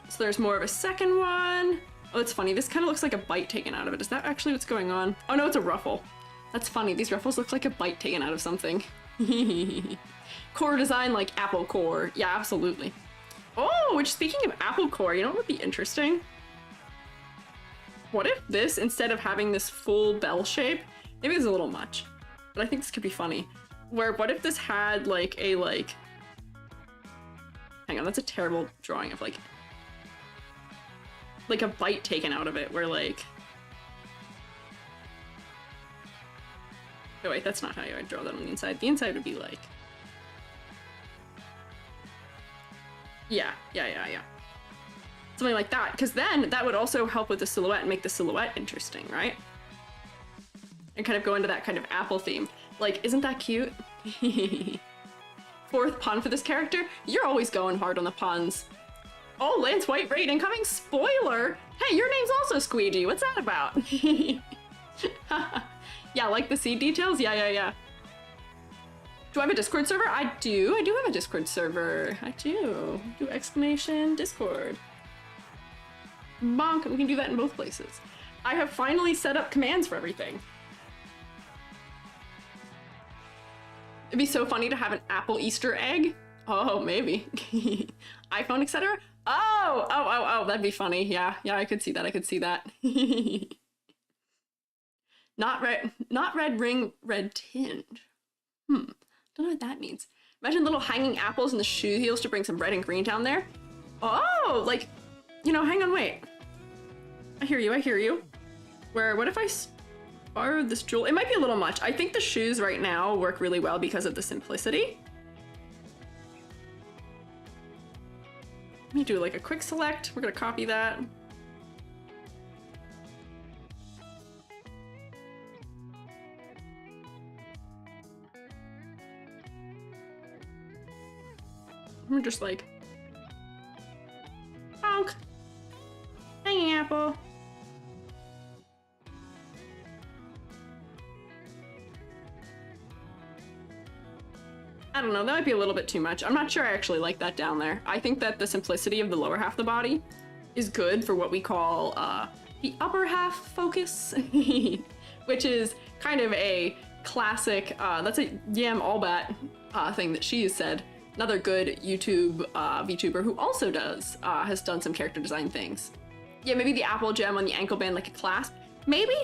So there's more of a second one. Oh, it's funny. This kind of looks like a bite taken out of it. Is that actually what's going on? Oh, no, it's a ruffle. That's funny. These ruffles look like a bite taken out of something. Core design like apple core. Yeah, absolutely. Oh, which, speaking of apple core, you know what would be interesting? What if this, instead of having this full bell shape, maybe it's a little much, but I think this could be funny. What if this had like a, like, hang on, that's a terrible drawing of like a bite taken out of it, where like, oh wait, that's not how I draw that on the inside. The inside would be like, yeah. Something like that, because then that would also help with the silhouette and make the silhouette interesting, right? And kind of go into that kind of apple theme. Like, isn't that cute? Fourth pun for this character? You're always going hard on the puns. Oh, Lance White raid incoming, spoiler! Hey, your name's also Squiiji, what's that about? Yeah, like the seed details? Yeah. Do I have a Discord server? I do have a Discord server. I do. Do exclamation Discord. Bonk, we can do that in both places. I have finally set up commands for everything. It'd be so funny to have an Apple Easter egg. Oh, maybe. iPhone, etc. Oh, that'd be funny. Yeah, I could see that. Not red ring, red tinge. Don't know what that means. Imagine little hanging apples in the shoe heels to bring some red and green down there. Oh, like, you know, hang on, wait. I hear you. What if I borrowed this jewel? It might be a little much. I think the shoes right now work really well because of the simplicity. Let me do like a quick select. We're gonna copy that. We're just like, bonk, hanging apple. I don't know, that might be a little bit too much. I'm not sure I actually like that down there. I think that the simplicity of the lower half of the body is good for what we call the upper half focus, which is kind of a classic, that's a Yam Allbat thing that she has said. Another good YouTube VTuber who also has done some character design things. Yeah, maybe the apple gem on the ankle band, like a clasp, maybe?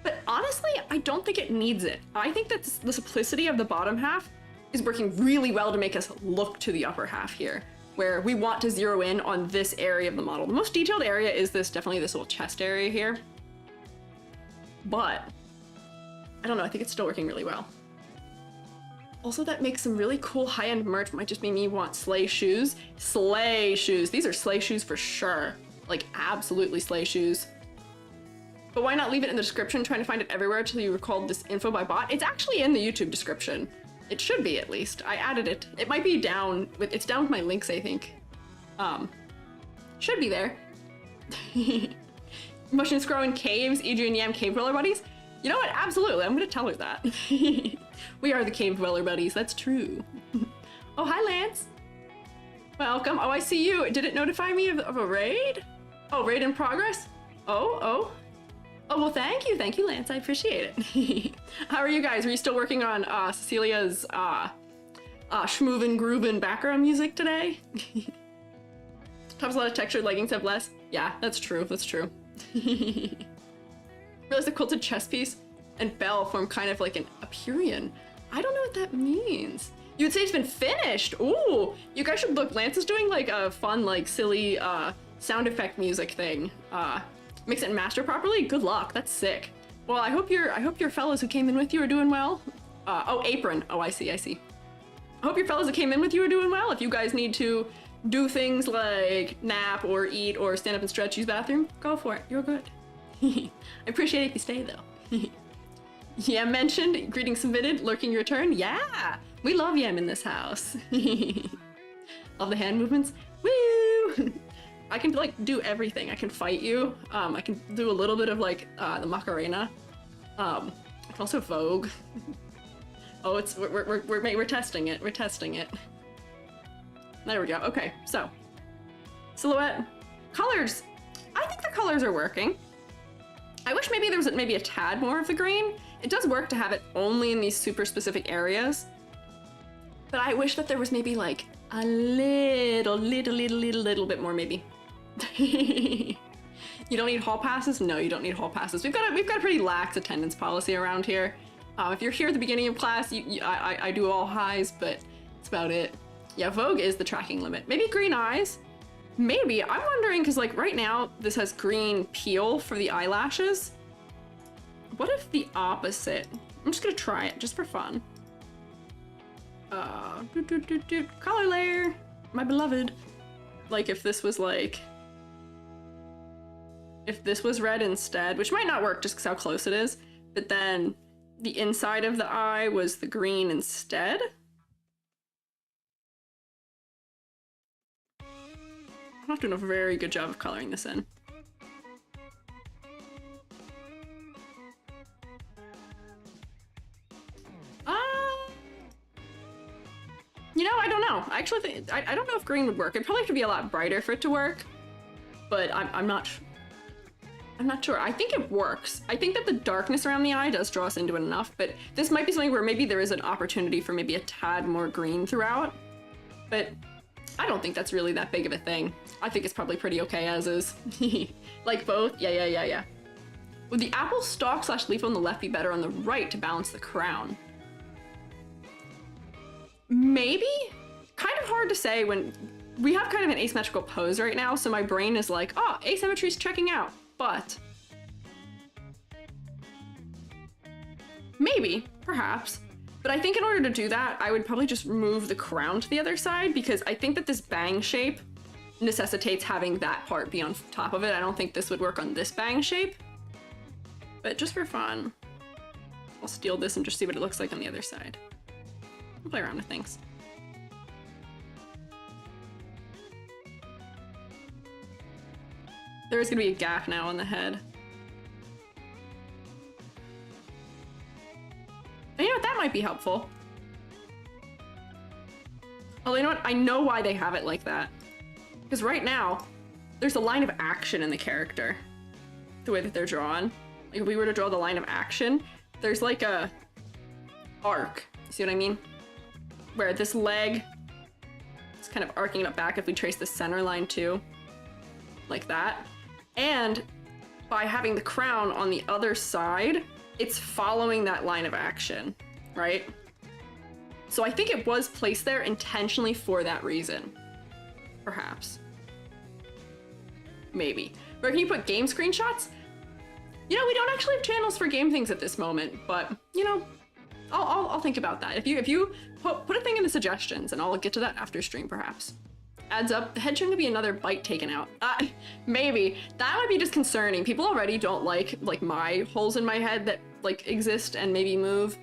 But honestly, I don't think it needs it. I think that the simplicity of the bottom half is working really well to make us look to the upper half here, where we want to zero in on this area of the model. The most detailed area is definitely this little chest area here. But, I don't know, I think it's still working really well. Also, that makes some really cool high-end merch. Might just make me want sleigh shoes. Sleigh shoes. These are sleigh shoes for sure. Like, absolutely sleigh shoes. But why not leave it in the description, trying to find it everywhere until you recalled this info by bot? It's actually in the YouTube description. It should be, at least. I added it. It might be down with, it's down with my links, I think. Should be there. Mushroom Scroll in caves, EG and Yam cave dweller buddies. You know what? Absolutely, I'm gonna tell her that. We are the cave dweller buddies, that's true. Oh, hi, Lance. Welcome. Oh, I see you. Did it notify me of a raid? Oh, raid in progress? Oh, well, thank you. Thank you, Lance. I appreciate it. How are you guys? Are you still working on Cecilia's schmoovin' groovin' background music today? Tops a lot of textured leggings have less. Yeah, that's true. That's true. Realize the quilted chess piece and bell form kind of like an Apurian. I don't know what that means. You would say it's been finished. Ooh, you guys should look. Lance is doing like a fun, like silly sound effect music thing. Mix it and master properly. Good luck. That's sick. Well, I hope your fellows who came in with you are doing well. Oh, apron. Oh, I see. I hope your fellows that came in with you are doing well. If you guys need to do things like nap or eat or stand up and stretch, use bathroom, go for it. You're good. I appreciate it if you stay though. Yam mentioned, greetings submitted, lurking your turn. Yeah, we love Yam in this house. Love the hand movements. Woo! I can like do everything. I can fight you. I can do a little bit of like the Macarena. I can also Vogue. Oh, it's we're testing it. We're testing it. There we go. Okay, so silhouette, colors. I think the colors are working. I wish maybe there was maybe a tad more of the green. It does work to have it only in these super specific areas, but I wish that there was maybe like a little bit more maybe. You don't need hall passes? No, you don't need hall passes. We've got a pretty lax attendance policy around here. If you're here at the beginning of class, I do all highs, but that's about it. Yeah, Vogue is the tracking limit. Maybe green eyes. Maybe. I'm wondering, because like right now, this has green peel for the eyelashes. What if the opposite? I'm just gonna try it, just for fun. Color layer, my beloved. Like if this was like... If this was red instead, which might not work just because how close it is, but then the inside of the eye was the green instead. I'm not doing a very good job of coloring this in. You know, I don't know. I actually think, I don't know if green would work. It'd probably have to be a lot brighter for it to work, but I'm not sure. I think it works. I think that the darkness around the eye does draw us into it enough, but this might be something where maybe there is an opportunity for maybe a tad more green throughout, but I don't think that's really that big of a thing. I think it's probably pretty okay as is. Like both? Yeah. Would the apple stalk / leaf on the left be better on the right to balance the crown? Maybe? Kind of hard to say when we have kind of an asymmetrical pose right now, so my brain is like, oh, asymmetry's checking out, but maybe, perhaps. But I think in order to do that, I would probably just move the crown to the other side, because I think that this bang shape necessitates having that part be on top of it. I don't think this would work on this bang shape, but just for fun, I'll steal this and just see what it looks like on the other side. I'll play around with things. There is gonna be a gap now on the head. And you know what, that might be helpful. Although, you know what, I know why they have it like that. Because right now, there's a line of action in the character. The way that they're drawn. Like if we were to draw the line of action, there's like a arc. See what I mean? Where this leg is kind of arcing it back if we trace the center line too. Like that. And by having the crown on the other side, it's following that line of action, right? So I think it was placed there intentionally for that reason. Perhaps. Maybe. Where can you put game screenshots? You know, we don't actually have channels for game things at this moment, but you know, I'll think about that. If you put a thing in the suggestions, and I'll get to that after stream, perhaps. Adds up. The head shouldn't be another bite taken out. Maybe. That would be disconcerting. People already don't like my holes in my head that like exist and maybe move.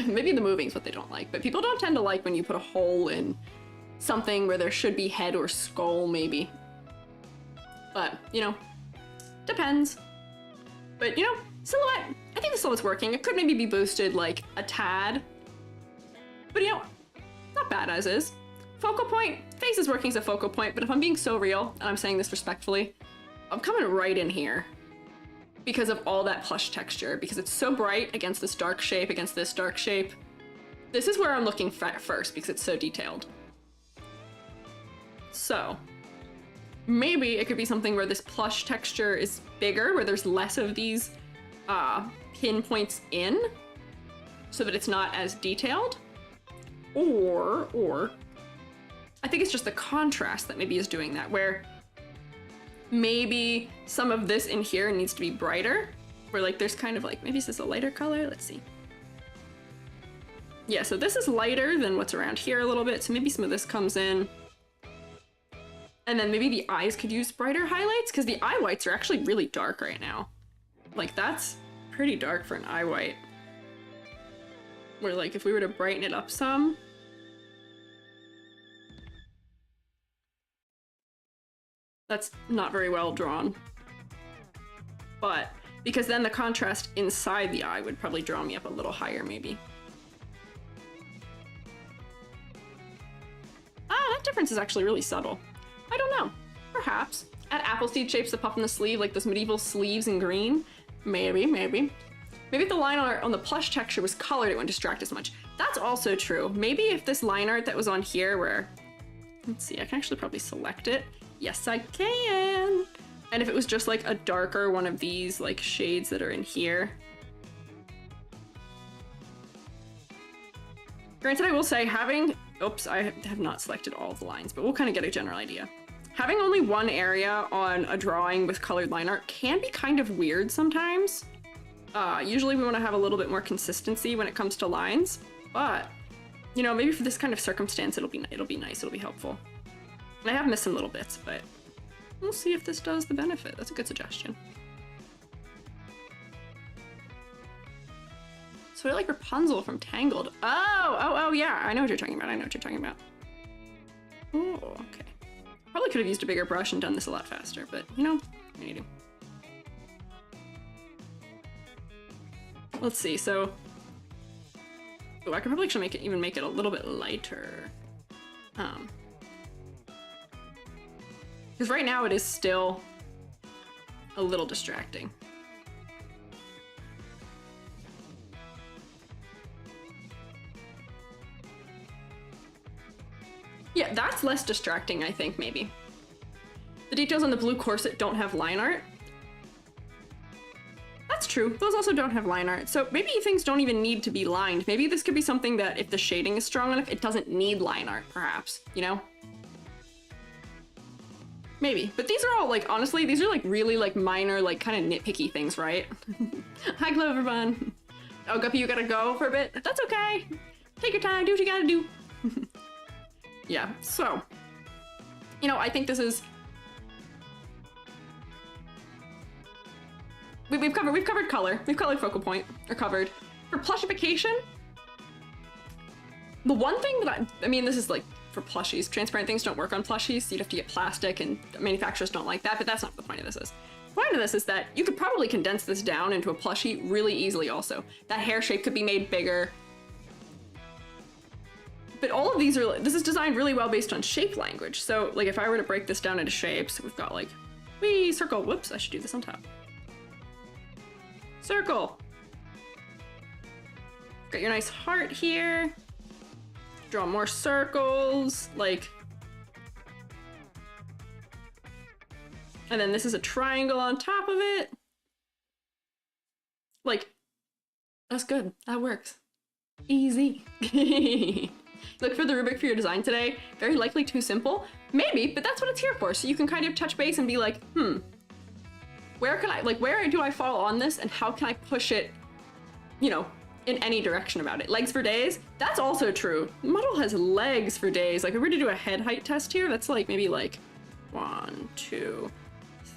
Maybe the moving's what they don't like, but people don't tend to like when you put a hole in something where there should be head or skull, maybe. But, you know, depends. But, you know, silhouette, I think the silhouette's working. It could maybe be boosted like a tad. But, you know, not bad as is. Focal point, face is working as a focal point, but if I'm being so real, and I'm saying this respectfully, I'm coming right in here because of all that plush texture, because it's so bright against this dark shape, against this dark shape. This is where I'm looking first because it's so detailed. So maybe it could be something where this plush texture is bigger, where there's less of these pinpoints in, so that it's not as detailed. Or I think it's just the contrast that maybe is doing that, where maybe some of this in here needs to be brighter, where like there's kind of like, maybe this is a lighter color, let's see. Yeah, so this is lighter than what's around here a little bit, so maybe some of this comes in. And then maybe the eyes could use brighter highlights, because the eye whites are actually really dark right now. Like, that's pretty dark for an eye white. Where like, if we were to brighten it up some, that's not very well drawn. But, because then the contrast inside the eye would probably draw me up a little higher, maybe. Ah, that difference is actually really subtle. I don't know. Perhaps. Add apple seed shapes to puff in the sleeve, like those medieval sleeves in green. Maybe, maybe. Maybe if the line art on the plush texture was colored, it wouldn't distract as much. That's also true. Maybe if this line art that was on here where... Let's see, I can actually probably select it. Yes, I can! And if it was just like a darker one of these like shades that are in here. Granted, I will say having... Oops, I have not selected all of the lines, but we'll kind of get a general idea. Having only one area on a drawing with colored line art can be kind of weird sometimes. Usually we want to have a little bit more consistency when it comes to lines, but you know, maybe for this kind of circumstance, it'll be nice, it'll be helpful. And I have missed some little bits, but we'll see if this does the benefit. That's a good suggestion. So I like Rapunzel from Tangled. Oh, yeah, I know what you're talking about. I know what you're talking about. Oh, okay. Probably could have used a bigger brush and done this a lot faster, but you know, I need to. Let's see, so... Oh, I could probably actually make it a little bit lighter. Because right now it is still a little distracting. Yeah, that's less distracting, I think, maybe. The details on the blue corset don't have line art. That's true. Those also don't have line art. So maybe things don't even need to be lined. Maybe this could be something that if the shading is strong enough, it doesn't need line art, perhaps, you know? Maybe. But these are all, like, honestly, these are, like, really, like, minor, like, kind of nitpicky things, right? Hi, Cloverbun. Oh, Guppy, you gotta go for a bit? That's okay. Take your time, do what you gotta do. Yeah, so, you know, I think this is... We've covered color. We've colored focal point, or covered. For plushification, the one thing that I mean, this is like for plushies. Transparent things don't work on plushies, so you'd have to get plastic, and manufacturers don't like that, but that's not what the point of this is. The point of this is that you could probably condense this down into a plushie really easily also. That hair shape could be made bigger. But all of these are, this is designed really well based on shape language. So like if I were to break this down into shapes, we've got like, wee, circle, whoops, I should do this on top. Circle. Got your nice heart here. Draw more circles, like. And then this is a triangle on top of it. Like, that's good, that works. Easy. Look for the rubric for your design today. Very likely too simple. Maybe, but that's what it's here for. So you can kind of touch base and be like, where can I, like, where do I fall on this and how can I push it, you know, in any direction about it? Legs for days? That's also true. The model has legs for days. Like if we were to do a head height test here, that's like maybe like 1, 2,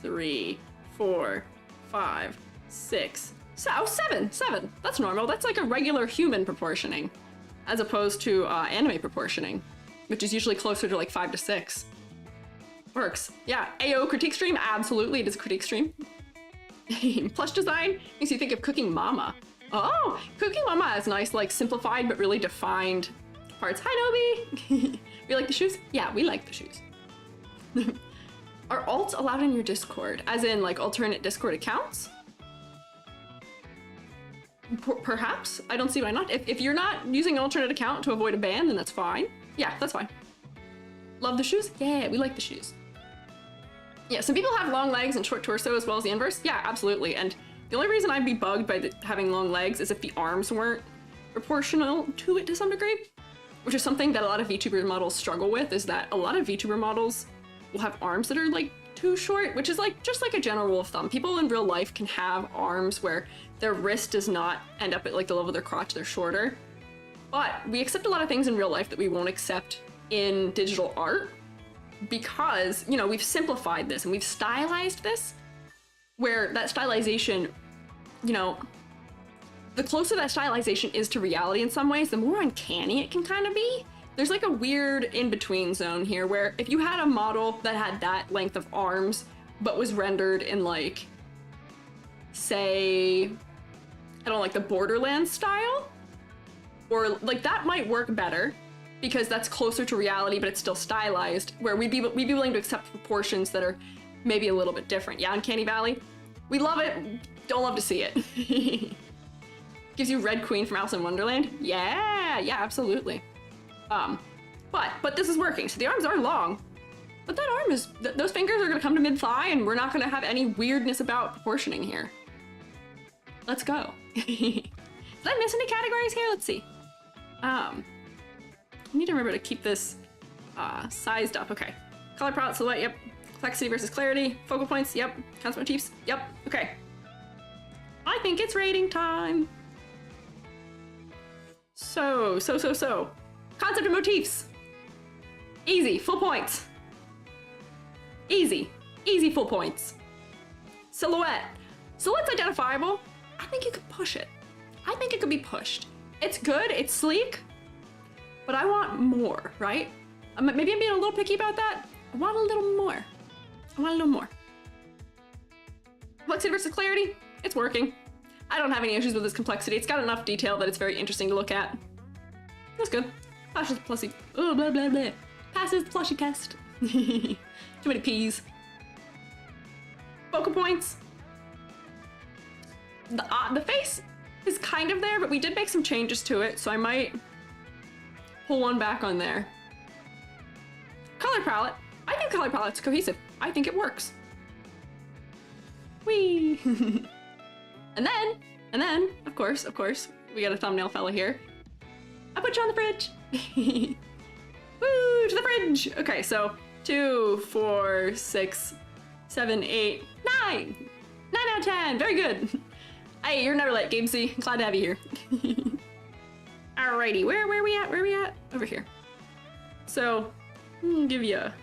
3, 4, 5, 6, 7. That's normal. That's like a regular human proportioning as opposed to anime proportioning, which is usually closer to like 5 to 6. Works. Yeah, AO critique stream? Absolutely, it is a critique stream. Plush design makes you think of Cooking Mama. Oh, Cooking Mama has nice, like, simplified but really defined parts. Hi, Nobi! We We like the shoes? Yeah, we like the shoes. Are alts allowed in your Discord? As in, like, alternate Discord accounts? Perhaps? I don't see why not. If you're not using an alternate account to avoid a ban, then that's fine. Yeah, that's fine. Love the shoes? Yeah, we like the shoes. Yeah, some people have long legs and short torso as well as the inverse. Yeah, absolutely. And the only reason I'd be bugged by having long legs is if the arms weren't proportional to it to some degree, which is something that a lot of VTuber models struggle with, is that a lot of VTuber models will have arms that are like too short, which is like just like a general rule of thumb. People in real life can have arms where their wrist does not end up at like the level of their crotch, they're shorter. But we accept a lot of things in real life that we won't accept in digital art because, you know, we've simplified this and we've stylized this, where that stylization, you know, the closer that stylization is to reality in some ways, the more uncanny it can kind of be. There's like a weird in-between zone here where if you had a model that had that length of arms but was rendered in like, say, I don't know, like the Borderlands style, or like that might work better because that's closer to reality but it's still stylized, where we'd be willing to accept proportions that are maybe a little bit different. Yeah, Uncanny Valley, we love it, don't love to see it. Gives you Red Queen from Alice in Wonderland. Yeah, absolutely. But this is working. So the arms are long, but that arm is, those fingers are gonna come to mid-thigh and we're not gonna have any weirdness about proportioning here. Let's go. Did I miss any categories here? Let's see. I need to remember to keep this sized up. Okay. Color palette, silhouette, yep. Complexity versus clarity. Focal points, yep. Concept motifs, yep. Okay. I think it's rating time. So. Concept and motifs. Easy, full points. Easy, full points. Silhouette. Silhouette's identifiable. I think you could push it. I think it could be pushed. It's good, it's sleek, but I want more, right? Maybe I'm being a little picky about that. I want a little more. Complexity versus clarity, it's working. I don't have any issues with this complexity. It's got enough detail that it's very interesting to look at. That's good. Passes the plushie. Oh, blah, blah, blah. Passes the plushie test. Too many P's. Focal points. The face is kind of there, but we did make some changes to it, so I might pull one back on there. Color palette. I think color palette's cohesive. I think it works. Whee! And then, of course, we got a thumbnail fella here. I put you on the fridge. Woo, to the fridge. Okay, so 2, 4, 6, 7, 8, 9. 9 out of 10, very good. Hey, you're never late, Gamesy. Glad to have you here. Alrighty, where are we at? Over here. So, I'll give you a...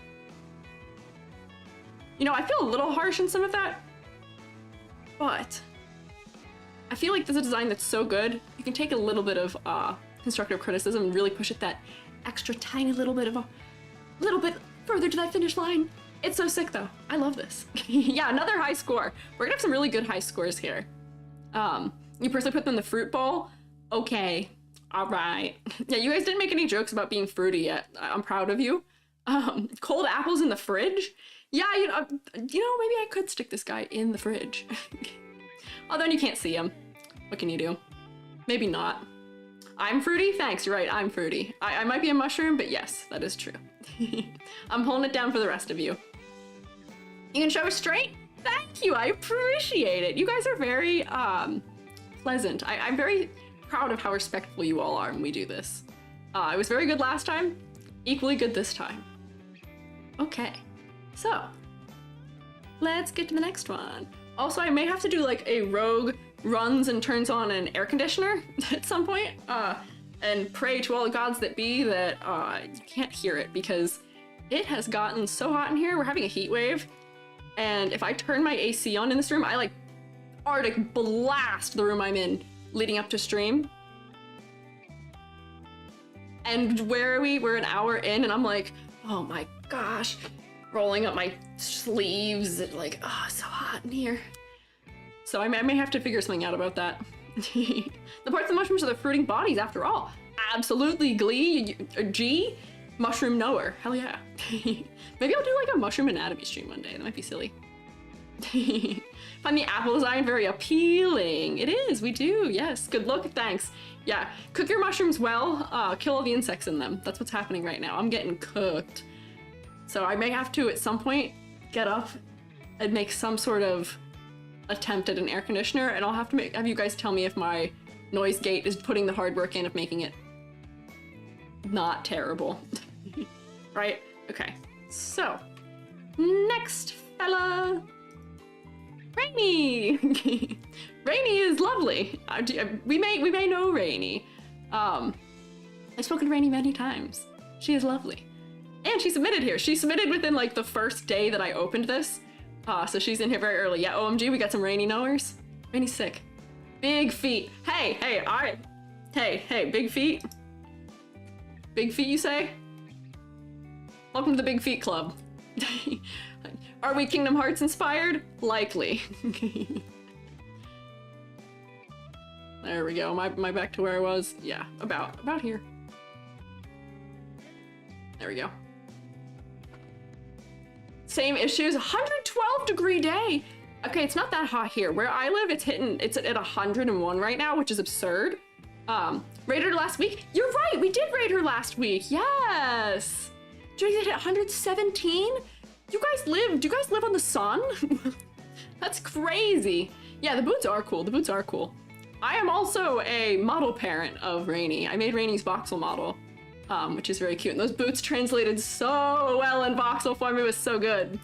You know, I feel a little harsh in some of that, but I feel like this is a design that's so good, you can take a little bit of constructive criticism and really push it that extra tiny little bit further to that finish line. It's so sick though. I love this. Yeah, another high score. We're gonna have some really good high scores here. You personally put them in the fruit bowl? Okay, all right. Yeah, you guys didn't make any jokes about being fruity yet. I'm proud of you. Cold apples in the fridge? Yeah, you know, maybe I could stick this guy in the fridge. Although you can't see him. What can you do? Maybe not. I'm fruity? Thanks, you're right, I'm fruity. I might be a mushroom, but yes, that is true. I'm holding it down for the rest of you. You can show us straight? Thank you, I appreciate it. You guys are very pleasant. I'm very proud of how respectful you all are when we do this. It was very good last time, equally good this time. Okay, so let's get to the next one. Also, I may have to do like a rogue runs and turns on an air conditioner at some point, and pray to all the gods that be that you can't hear it because it has gotten so hot in here. We're having a heat wave, and if I turn my AC on in this room, I like Arctic blast the room I'm in leading up to stream. And where are we? We're an hour in, and I'm like, oh my gosh, rolling up my sleeves, like, oh, it's so hot in here. So I may have to figure something out about that. The parts of the mushrooms are the fruiting bodies after all. Absolutely, G. mushroom knower. Hell yeah. Maybe I'll do like a mushroom anatomy stream one day. That might be silly. Find the apple design very appealing. It is, we do, yes. Good look, thanks. Yeah, cook your mushrooms well, kill all the insects in them. That's what's happening right now. I'm getting cooked. So I may have to, at some point, get up and make some sort of attempt at an air conditioner, and I'll have to have you guys tell me if my noise gate is putting the hard work in of making it not terrible. Right? Okay, so next fella. Rainy! Rainy is lovely. We may know Rainy. I've spoken to Rainy many times. She is lovely. And she submitted here. She submitted within like the first day that I opened this. So she's in here very early. Yeah, OMG, we got some Rainy knowers. Rainy's sick. Big feet. Hey, all right. Hey, big feet. Big feet, you say? Welcome to the Big Feet Club. Are we Kingdom Hearts inspired? Likely. There we go. Am I back to where I was? Yeah, about here. There we go. Same issues. 112-degree day. Okay, it's not that hot here. Where I live, it's at 101 right now, which is absurd. Raided her last week. You're right. We did raid her last week. Yes. Did you hit 117? Do you guys live on the sun? That's crazy. Yeah, the boots are cool. The boots are cool. I am also a model parent of Rainy. I made Rainy's voxel model, which is very cute. And those boots translated so well in voxel form. It was so good.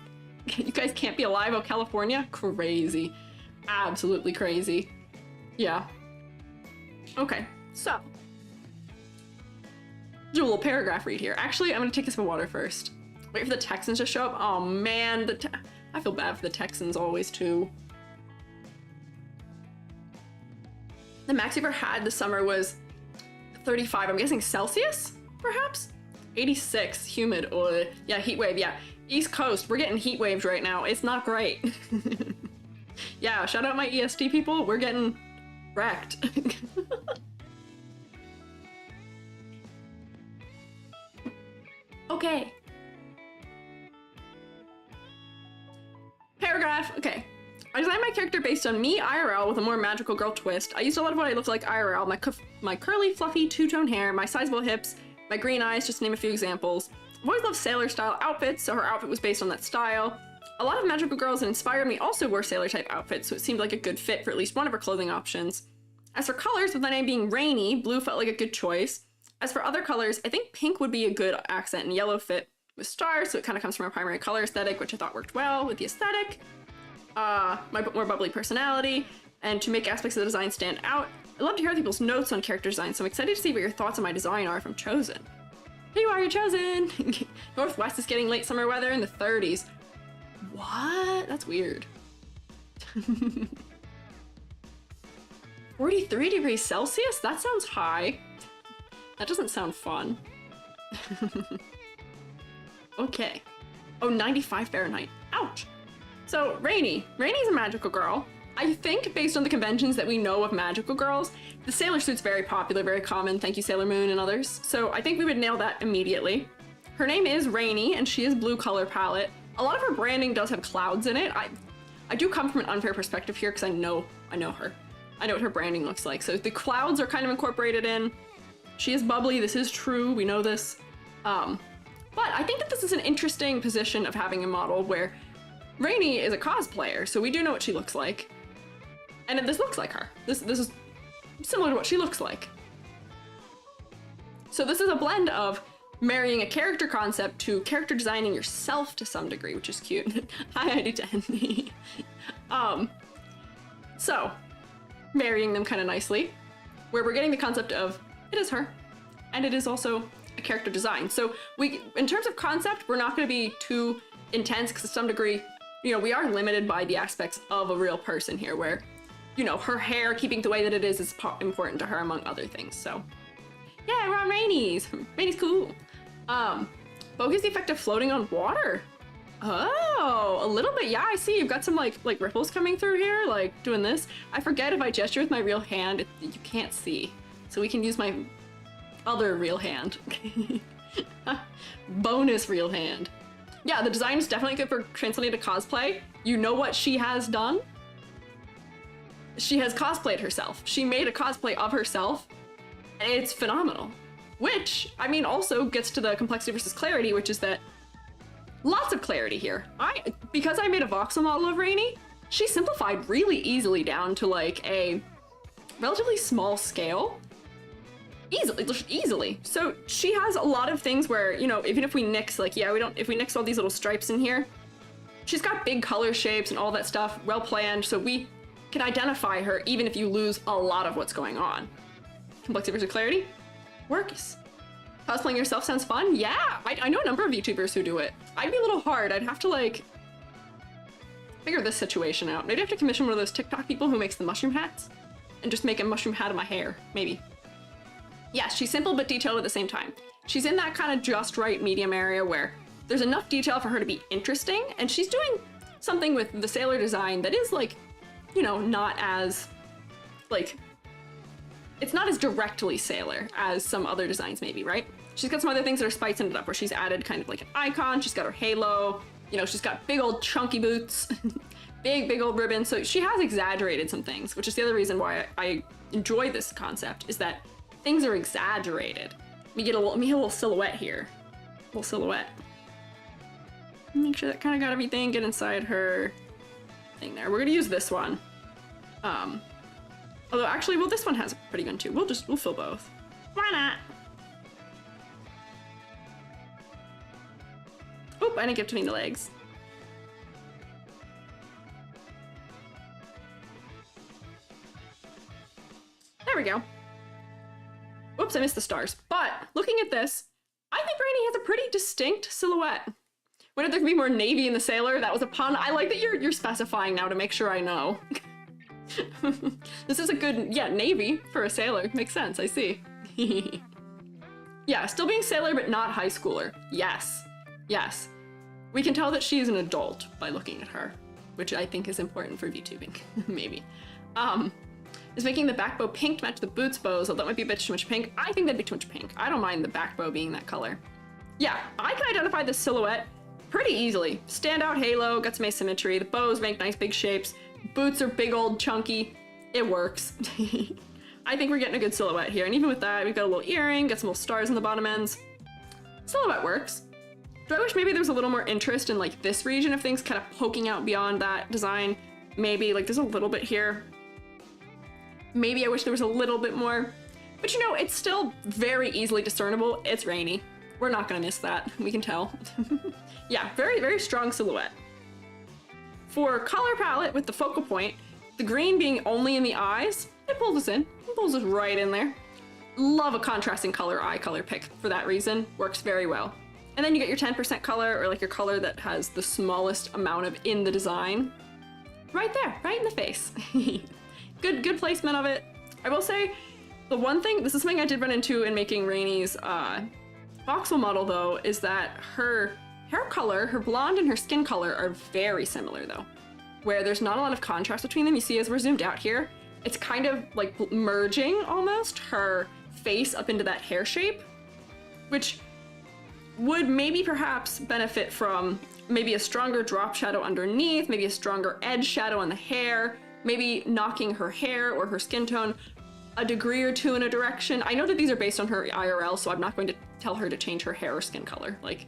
You guys can't be alive, oh California? Crazy. Absolutely crazy. Yeah. Okay, so. Do a little paragraph read here. Actually, I'm gonna take a sip of water first. Wait for the Texans to show up. Oh man, I feel bad for the Texans always too. The max we ever had this summer was 35, I'm guessing Celsius, perhaps? 86, humid, yeah, heat wave, yeah. East Coast, we're getting heat waves right now. It's not great. Yeah, shout out my EST people, we're getting wrecked. Okay. Paragraph, okay. I designed my character based on me, IRL, with a more magical girl twist. I used a lot of what I look like IRL, my curly, fluffy, two-tone hair, my sizable hips, my green eyes, just to name a few examples. I've always loved sailor-style outfits, so her outfit was based on that style. A lot of magical girls that inspired me also wore sailor-type outfits, so it seemed like a good fit for at least one of her clothing options. As for colors, with my name being Rainy, blue felt like a good choice. As for other colors, I think pink would be a good accent, and yellow fit with stars, so it kind of comes from a primary color aesthetic, which I thought worked well with the aesthetic. My more bubbly personality, and to make aspects of the design stand out. I love to hear people's notes on character design, so I'm excited to see what your thoughts on my design are if I'm chosen. Here you are, you're chosen! Northwest is getting late summer weather in the 30s. What? That's weird. 43 degrees Celsius? That sounds high. That doesn't sound fun. Okay. Oh, 95 Fahrenheit. Ouch! So, Rainey's a magical girl. I think, based on the conventions that we know of magical girls, the sailor suit's very popular, very common, thank you Sailor Moon and others. So I think we would nail that immediately. Her name is Rainy, and she is blue color palette. A lot of her branding does have clouds in it. I do come from an unfair perspective here because I know her. I know what her branding looks like. So the clouds are kind of incorporated in. She is bubbly, this is true, we know this. But I think that this is an interesting position of having a model where Rainy is a cosplayer, so we do know what she looks like. And this looks like her. This is similar to what she looks like. So this is a blend of marrying a character concept to character designing yourself to some degree, which is cute. Hi, ID10. So, marrying them kind of nicely, where we're getting the concept of, it is her, and it is also a character design. So in terms of concept, we're not going to be too intense, because to some degree, you know, we are limited by the aspects of a real person here, where, you know, her hair keeping the way that it is important to her, among other things. So, yeah, we're on Rainy's. Rainy's cool. Focus the effect of floating on water. Oh, a little bit. Yeah, I see. You've got some like ripples coming through here, like doing this. I forget if I gesture with my real hand, you can't see. So we can use my other real hand. Bonus real hand. Yeah, the design is definitely good for translating to cosplay. You know what she has done? She has cosplayed herself. She made a cosplay of herself, and it's phenomenal. Which, I mean, also gets to the complexity versus clarity, which is that lots of clarity here. Because I made a voxel model of Rainy, she simplified really easily down to like a relatively small scale. Easily. So she has a lot of things where, you know, even if we nix, like, yeah, if we nix all these little stripes in here, she's got big color shapes and all that stuff, well planned, so we can identify her even if you lose a lot of what's going on. Complexity versus clarity? Works. Cosplaying yourself sounds fun? Yeah, I know a number of YouTubers who do it. I'd be a little hard. I'd have to, like, figure this situation out. Maybe I have to commission one of those TikTok people who makes the mushroom hats and just make a mushroom hat of my hair, maybe. Yes, she's simple but detailed at the same time. She's in that kind of just right medium area where there's enough detail for her to be interesting, and she's doing something with the sailor design that is, like, you know, not as, like, it's not as directly sailor as some other designs maybe, right? She's got some other things that are spicing it up, where she's added kind of like an icon, she's got her halo, you know, she's got big old chunky boots, big old ribbon, so she has exaggerated some things, which is the other reason why I enjoy this concept, is that things are exaggerated. We get a little silhouette here. A little silhouette. Make sure that kind of got everything, get inside her thing there. We're gonna use this one. Although actually, well, this one has a pretty good too. We'll fill both. Why not? Oop, I didn't get between the legs. There we go. Whoops, I missed the stars. But looking at this, I think Rainy has a pretty distinct silhouette. Whether there could be more navy in the sailor, that was a pun. I like that you're specifying now to make sure I know. This is a good, yeah, navy for a sailor. Makes sense, I see. Yeah, still being sailor, but not high schooler. Yes, yes. We can tell that she is an adult by looking at her, which I think is important for VTubing, maybe. Is making the back bow pink to match the boots bows, although that might be a bit too much pink. I think that'd be too much pink. I don't mind the back bow being that color. Yeah, I can identify this silhouette pretty easily. Standout halo, got some asymmetry, the bows make nice big shapes, boots are big old chunky. It works. I think we're getting a good silhouette here, and even with that, we've got a little earring, got some little stars on the bottom ends. Silhouette works. Do I wish maybe there was a little more interest in like this region of things kind of poking out beyond that design? Maybe, like there's a little bit here. Maybe I wish there was a little bit more, but you know, it's still very easily discernible. It's Rainy. We're not gonna miss that, we can tell. Yeah, very strong silhouette. For color palette with the focal point, the green being only in the eyes, it pulls us in. It pulls us right in there. Love a contrasting color eye color pick for that reason. Works very well. And then you get your 10% color, or like your color that has the smallest amount of in the design. Right there, right in the face. Good placement of it. I will say, the one thing, this is something I did run into in making Rainy's voxel model though, is that her hair color, her blonde and her skin color are very similar though. Where there's not a lot of contrast between them. You see as we're zoomed out here, it's kind of like merging almost her face up into that hair shape, which would maybe perhaps benefit from maybe a stronger drop shadow underneath, maybe a stronger edge shadow on the hair, maybe knocking her hair or her skin tone a degree or two in a direction. I know that these are based on her IRL, so I'm not going to tell her to change her hair or skin color. Like,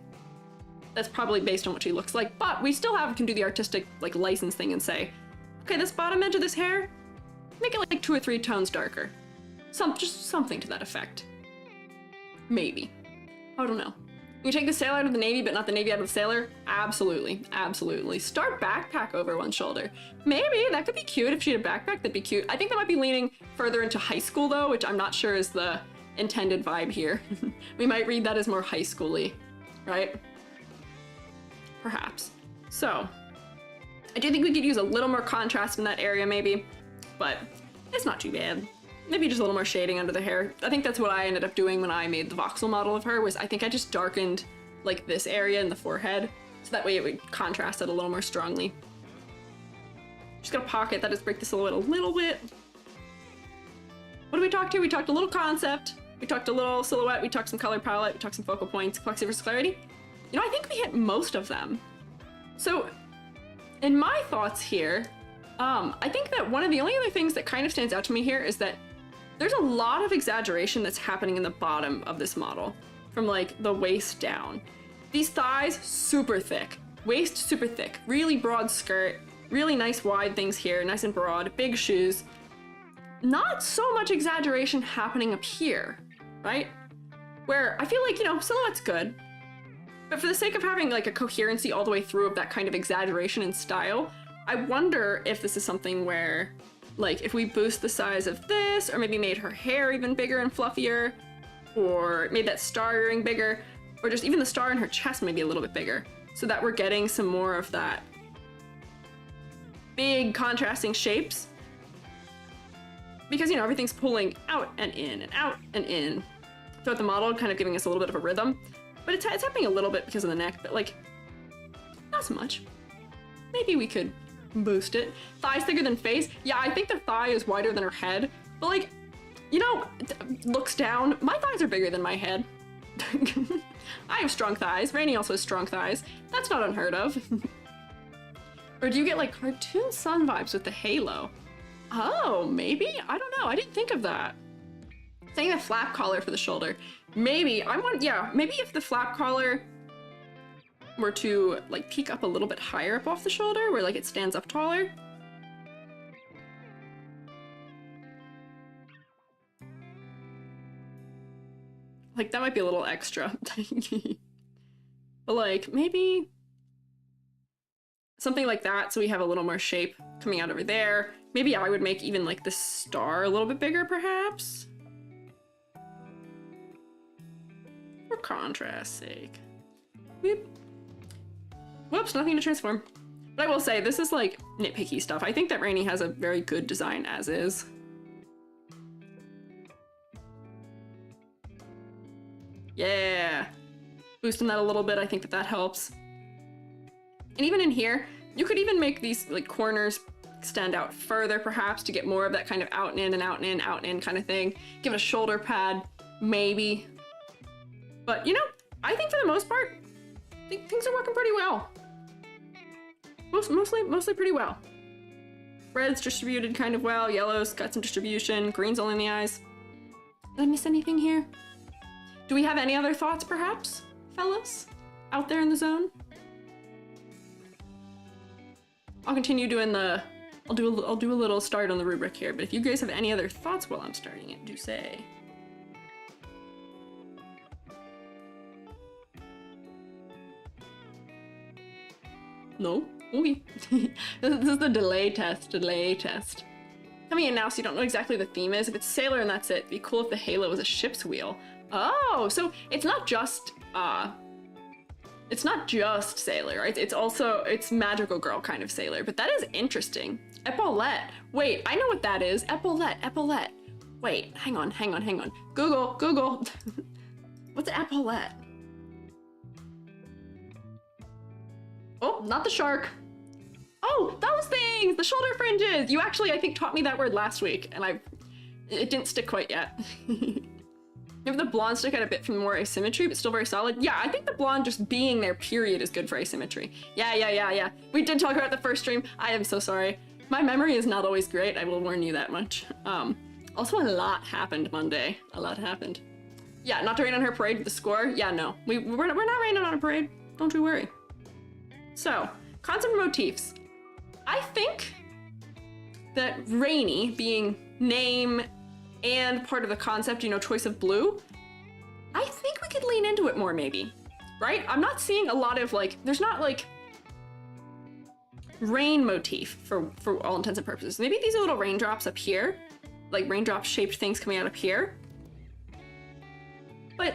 that's probably based on what she looks like, but we still can do the artistic like license thing and say, okay, this bottom edge of this hair, make it like 2 or 3 tones darker. Just something to that effect. Maybe. I don't know. You take the sailor out of the navy, but not the navy out of the sailor? Absolutely, absolutely. Start backpack over one shoulder. Maybe, that could be cute. If she had a backpack, that'd be cute. I think that might be leaning further into high school though, which I'm not sure is the intended vibe here. We might read that as more high school-y, right? Perhaps. So, I do think we could use a little more contrast in that area maybe, but it's not too bad. Maybe just a little more shading under the hair. I think that's what I ended up doing when I made the voxel model of her, was I think I just darkened like this area in the forehead, so that way it would contrast it a little more strongly. Just got a pocket, that does break the silhouette a little bit. What did we talk to? We talked a little concept, We talked a little silhouette, we talked some color palette, we talked some focal points, complexity versus clarity. You know, I think we hit most of them. So, in my thoughts here, I think that one of the only other things that kind of stands out to me here is that there's a lot of exaggeration that's happening in the bottom of this model, from like the waist down. These thighs, super thick. Waist, super thick. Really broad skirt, really nice wide things here, nice and broad, big shoes. Not so much exaggeration happening up here, right? Where I feel like, you know, silhouette's good, but for the sake of having like a coherency all the way through of that kind of exaggeration in style, I wonder if this is something where, like, if we boost the size of this, or maybe made her hair even bigger and fluffier, or made that star earring bigger, or just even the star in her chest maybe a little bit bigger, so that we're getting some more of that big contrasting shapes. Because, you know, everything's pulling out and in and out and in throughout the model, kind of giving us a little bit of a rhythm. But it's happening a little bit because of the neck, but like, not so much. Maybe we could boost it. Thighs thicker than face. Yeah, I think the thigh is wider than her head, but like, you know, looks down, my thighs are bigger than my head. I have strong thighs. Rainy also has strong thighs. That's not unheard of. Or do you get like cartoon sun vibes with the halo? Oh, maybe? I don't know. I didn't think of that. Saying the flap collar for the shoulder. Maybe. Maybe if the flap collar were to like peek up a little bit higher up off the shoulder, where like it stands up taller. Like that might be a little extra. But like maybe something like that, so we have a little more shape coming out over there. Maybe I would make even like the star a little bit bigger, perhaps. For contrast's sake. Whoop. Whoops, nothing to transform. But I will say, this is like nitpicky stuff. I think that Rainy has a very good design as is. Yeah. Boosting that a little bit, I think that that helps. And even in here, you could even make these like corners extend out further, perhaps, to get more of that kind of out and in and out and in, out and in kind of thing. Give it a shoulder pad, maybe. But, you know, I think for the most part, I think things are working pretty well. Mostly pretty well. Red's distributed kind of well, yellow's got some distribution, green's only in the eyes. Did I miss anything here? Do we have any other thoughts, perhaps, fellas, out there in the zone? I'll continue doing the, I'll do a little start on the rubric here, but if you guys have any other thoughts while I'm starting it, do say. No? Okay. This is the delay test. Coming in now, so you don't know exactly the theme is. If it's sailor and that's it, it'd be cool if the halo was a ship's wheel. Oh, so it's not just sailor, right? It's also, it's magical girl kind of sailor, but that is interesting. Epaulette. Wait, I know what that is. Epaulette. Wait, hang on. Google. What's an epaulette? Oh, not the shark. Oh, those things, the shoulder fringes. You actually, I think, taught me that word last week, and it didn't stick quite yet. Maybe the blonde stick had a bit from more asymmetry, but still very solid. Yeah, I think the blonde just being there, period, is good for asymmetry. Yeah. We did talk about the first stream. I am so sorry. My memory is not always great, I will warn you that much. Also, a lot happened Monday. A lot happened. Yeah, not to rain on her parade with the score. Yeah, no. We're not raining on a parade. Don't you worry. So, concept motifs. I think that Rainy being name and part of the concept, you know, choice of blue, I think we could lean into it more maybe, right? I'm not seeing a lot of like, there's not like rain motif for all intents and purposes. Maybe these are little raindrops up here, like raindrop shaped things coming out up here. But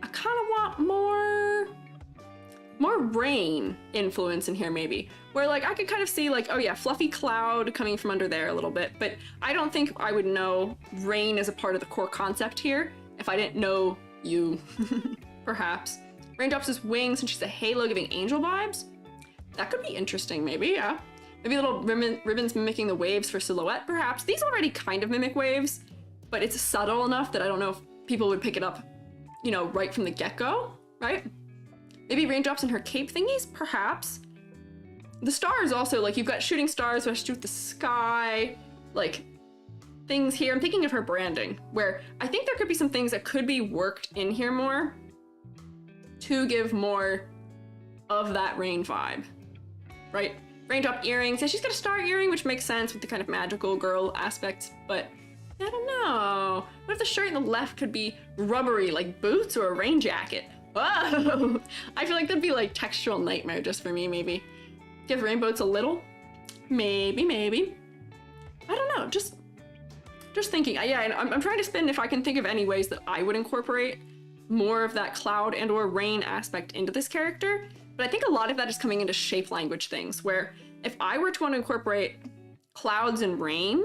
I kind of want more rain influence in here maybe, where like I could kind of see like, oh yeah, fluffy cloud coming from under there a little bit, but I don't think I would know rain as a part of the core concept here if I didn't know you. Perhaps. Raindrops is wings and she's a halo giving angel vibes. That could be interesting maybe, yeah. Maybe little ribbons mimicking the waves for silhouette perhaps. These already kind of mimic waves, but it's subtle enough that I don't know if people would pick it up, you know, right from the get-go, right? Maybe raindrops in her cape thingies, perhaps. The stars also, like, you've got shooting stars which shoot the sky, like, things here. I'm thinking of her branding, where I think there could be some things that could be worked in here more to give more of that rain vibe, right? Raindrop earrings. Yeah, she's got a star earring, which makes sense with the kind of magical girl aspect, but I don't know. What if the shirt on the left could be rubbery, like boots or a rain jacket? Whoa! I feel like that'd be like textural nightmare just for me, maybe. Give rainbows a little? Maybe, maybe. I don't know, just thinking. Yeah, I'm trying to spin if I can think of any ways that I would incorporate more of that cloud and or rain aspect into this character. But I think a lot of that is coming into shape language things, where if I were to want to incorporate clouds and rain,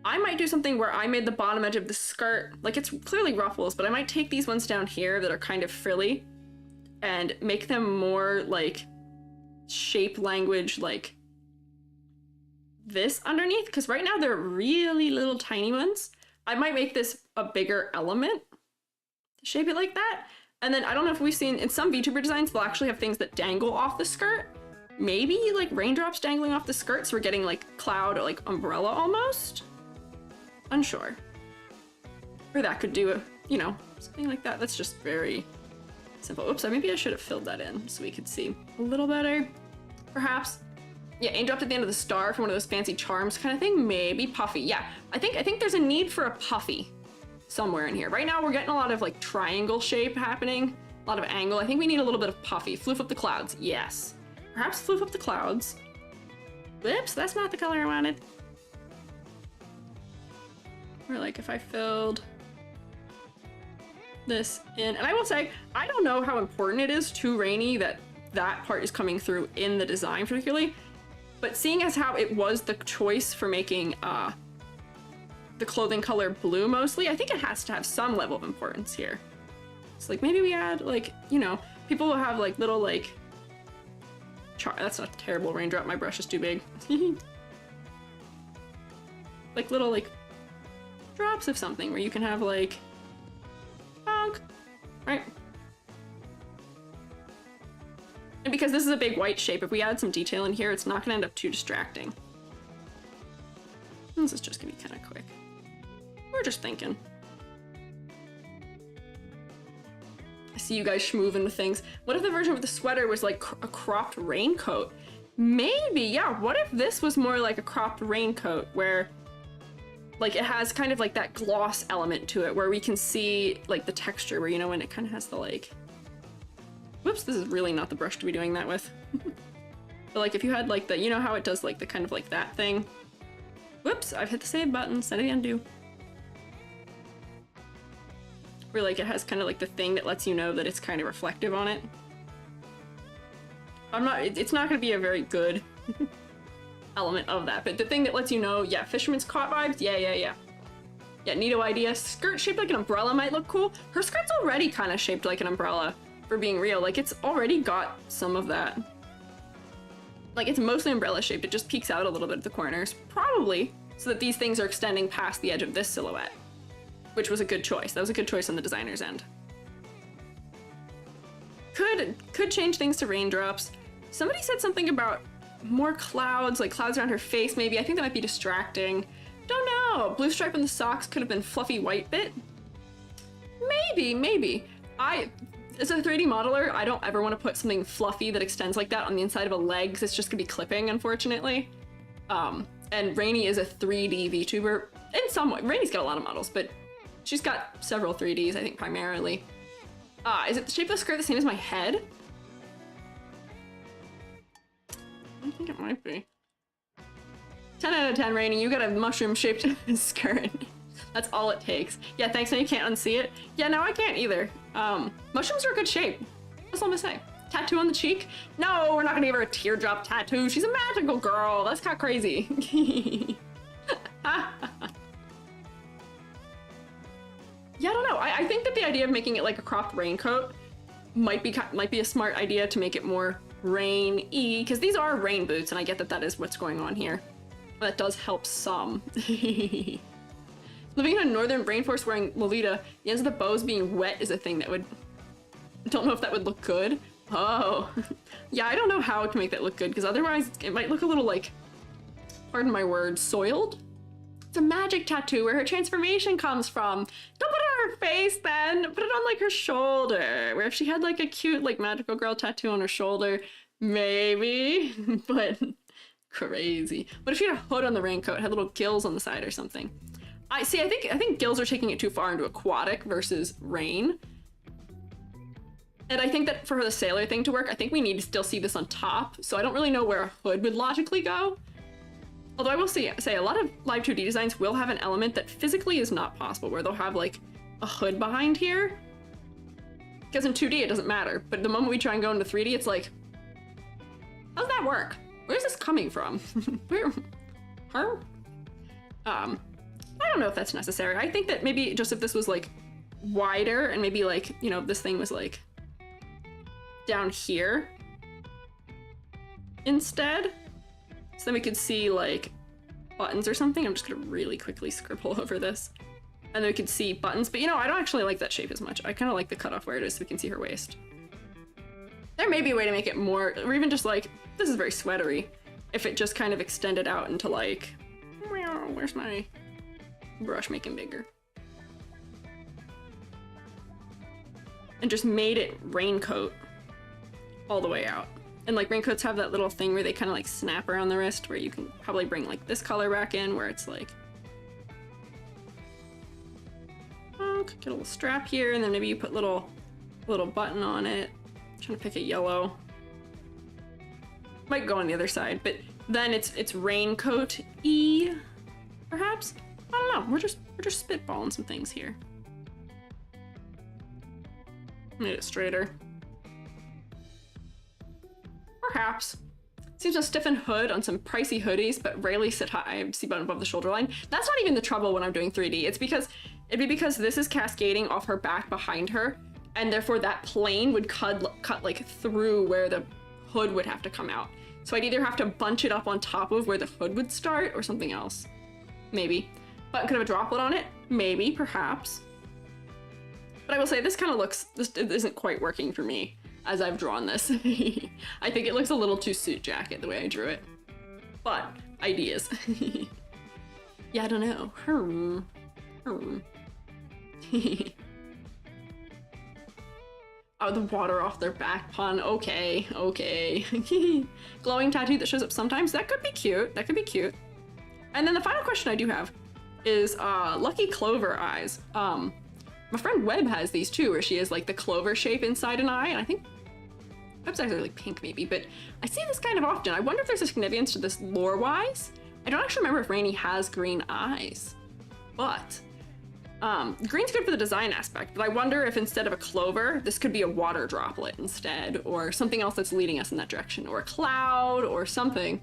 I might do something where I made the bottom edge of the skirt, like it's clearly ruffles, but I might take these ones down here that are kind of frilly and make them more like shape language, like this underneath, because right now they're really little tiny ones. I might make this a bigger element to shape it like that. And then I don't know if we've seen in some VTuber designs, they'll actually have things that dangle off the skirt. Maybe like raindrops dangling off the skirt, so we're getting like cloud or like umbrella almost. Unsure. Or that could do a, you know, something like that. That's just very simple. Oops, maybe I should have filled that in so we could see a little better. Perhaps. Yeah, aim dropped at the end of the star for one of those fancy charms kind of thing. Maybe puffy. Yeah, I think there's a need for a puffy somewhere in here. Right now we're getting a lot of like triangle shape happening, a lot of angle. I think we need a little bit of puffy. Floof up the clouds. Yes. Perhaps floof up the clouds. Whoops, that's not the color I wanted. Or like if I filled this in, and I will say, I don't know how important it is to Rainy that that part is coming through in the design particularly, but seeing as how it was the choice for making the clothing color blue mostly, I think it has to have some level of importance here. So like maybe we add like, you know, people will have like little like, that's not a terrible raindrop, my brush is too big. Like little like drops of something where you can have like, bonk, right? And because this is a big white shape, if we add some detail in here, it's not gonna end up too distracting. This is just gonna be kind of quick. We're just thinking. I see you guys schmooving with things. What if the version with the sweater was like a cropped raincoat? Maybe, yeah. What if this was more like a cropped raincoat where like it has kind of like that gloss element to it where we can see like the texture where, you know, when it kind of has the like, whoops, this is really not the brush to be doing that with. But like if you had like the, you know how it does like the kind of like that thing. Whoops, I've hit the save button, set it undo. Where like it has kind of like the thing that lets you know that it's kind of reflective on it. It's not gonna be a very good element of that, but the thing that lets you know, yeah, fisherman's caught vibes, yeah. Yeah, neato idea. Skirt shaped like an umbrella might look cool. Her skirt's already kind of shaped like an umbrella, for being real. Like it's already got some of that. Like it's mostly umbrella shaped, it just peeks out a little bit at the corners. Probably so that these things are extending past the edge of this silhouette, which was a good choice. That was a good choice on the designer's end. Could change things to raindrops. Somebody said something about more clouds, like clouds around her face maybe. I think that might be distracting. Don't know. Blue stripe on the socks could have been fluffy white bit. Maybe. As a 3D modeler, I don't ever want to put something fluffy that extends like that on the inside of a leg, because it's just gonna be clipping, unfortunately. And Rainy is a 3D VTuber in some way. Rainy's got a lot of models, but she's got several 3Ds, I think, primarily. Is it the shape of the skirt the same as my head? I think it might be. 10 out of 10, Rainy. You got a mushroom-shaped skirt. That's all it takes. Yeah, thanks. Now you can't unsee it. Yeah, no, I can't either. Mushrooms are a good shape. That's all I'm gonna say. Tattoo on the cheek? No, we're not gonna give her a teardrop tattoo. She's a magical girl. That's kind of crazy. Yeah, I don't know. I think that the idea of making it like a cropped raincoat might be a smart idea to make it more rain-y, because these are rain boots, and I get that that is what's going on here. That does help some. Living in a northern rainforest wearing Lolita, the ends of the bows being wet is a thing that would... Don't know if that would look good. Oh. Yeah, I don't know how to make that look good, because otherwise it might look a little like, pardon my word, soiled. It's a magic tattoo where her transformation comes from. Don't put it on her face then, put it on like her shoulder, where if she had like a cute like magical girl tattoo on her shoulder, maybe, but crazy. But if she had a hood on the raincoat, had little gills on the side or something. I think gills are taking it too far into aquatic versus rain. And I think that for the sailor thing to work, I think we need to still see this on top. So I don't really know where a hood would logically go. Although I will say a lot of live 2D designs will have an element that physically is not possible, where they'll have like a hood behind here. Because in 2D it doesn't matter, but the moment we try and go into 3D, it's like, how's that work? Where's this coming from? Where? Huh? I don't know if that's necessary. I think that maybe just if this was like wider and maybe like, you know, this thing was like down here instead. So then we could see like buttons or something. I'm just gonna really quickly scribble over this. And then we could see buttons, but you know, I don't actually like that shape as much. I kind of like the cutoff where it is so we can see her waist. There may be a way to make it more, or even just like, this is very sweatery. If it just kind of extended out into like, where's my brush, making bigger. And just made it raincoat all the way out. And like raincoats have that little thing where they kind of like snap around the wrist, where you can probably bring like this color back in where it's like, oh, get a little strap here, and then maybe you put little button on it. I'm trying to pick a yellow. Might go on the other side, but then it's raincoat-y, perhaps? I don't know, we're just spitballing some things here. Made it straighter. Perhaps. Seems a stiffened hood on some pricey hoodies, but rarely sit high. See button above the shoulder line. That's not even the trouble when I'm doing 3D. It'd be because this is cascading off her back behind her, and therefore that plane would cut like through where the hood would have to come out. So I'd either have to bunch it up on top of where the hood would start or something else. Maybe. Button could have a droplet on it? Maybe, perhaps. But I will say this kind of looks, this isn't quite working for me as I've drawn this. I think it looks a little too suit jacket the way I drew it. But, ideas. Yeah, I don't know. Oh, the water off their back pun. Okay, okay. Glowing tattoo that shows up sometimes. That could be cute. That could be cute. And then the final question I do have is lucky clover eyes. My friend Webb has these too, where she has like the clover shape inside an eye, and I think Webb's actually like pink maybe, but I see this kind of often. I wonder if there's a significance to this lore-wise. I don't actually remember if Rainy has green eyes, but green's good for the design aspect, but I wonder if instead of a clover, this could be a water droplet instead, or something else that's leading us in that direction, or a cloud, or something.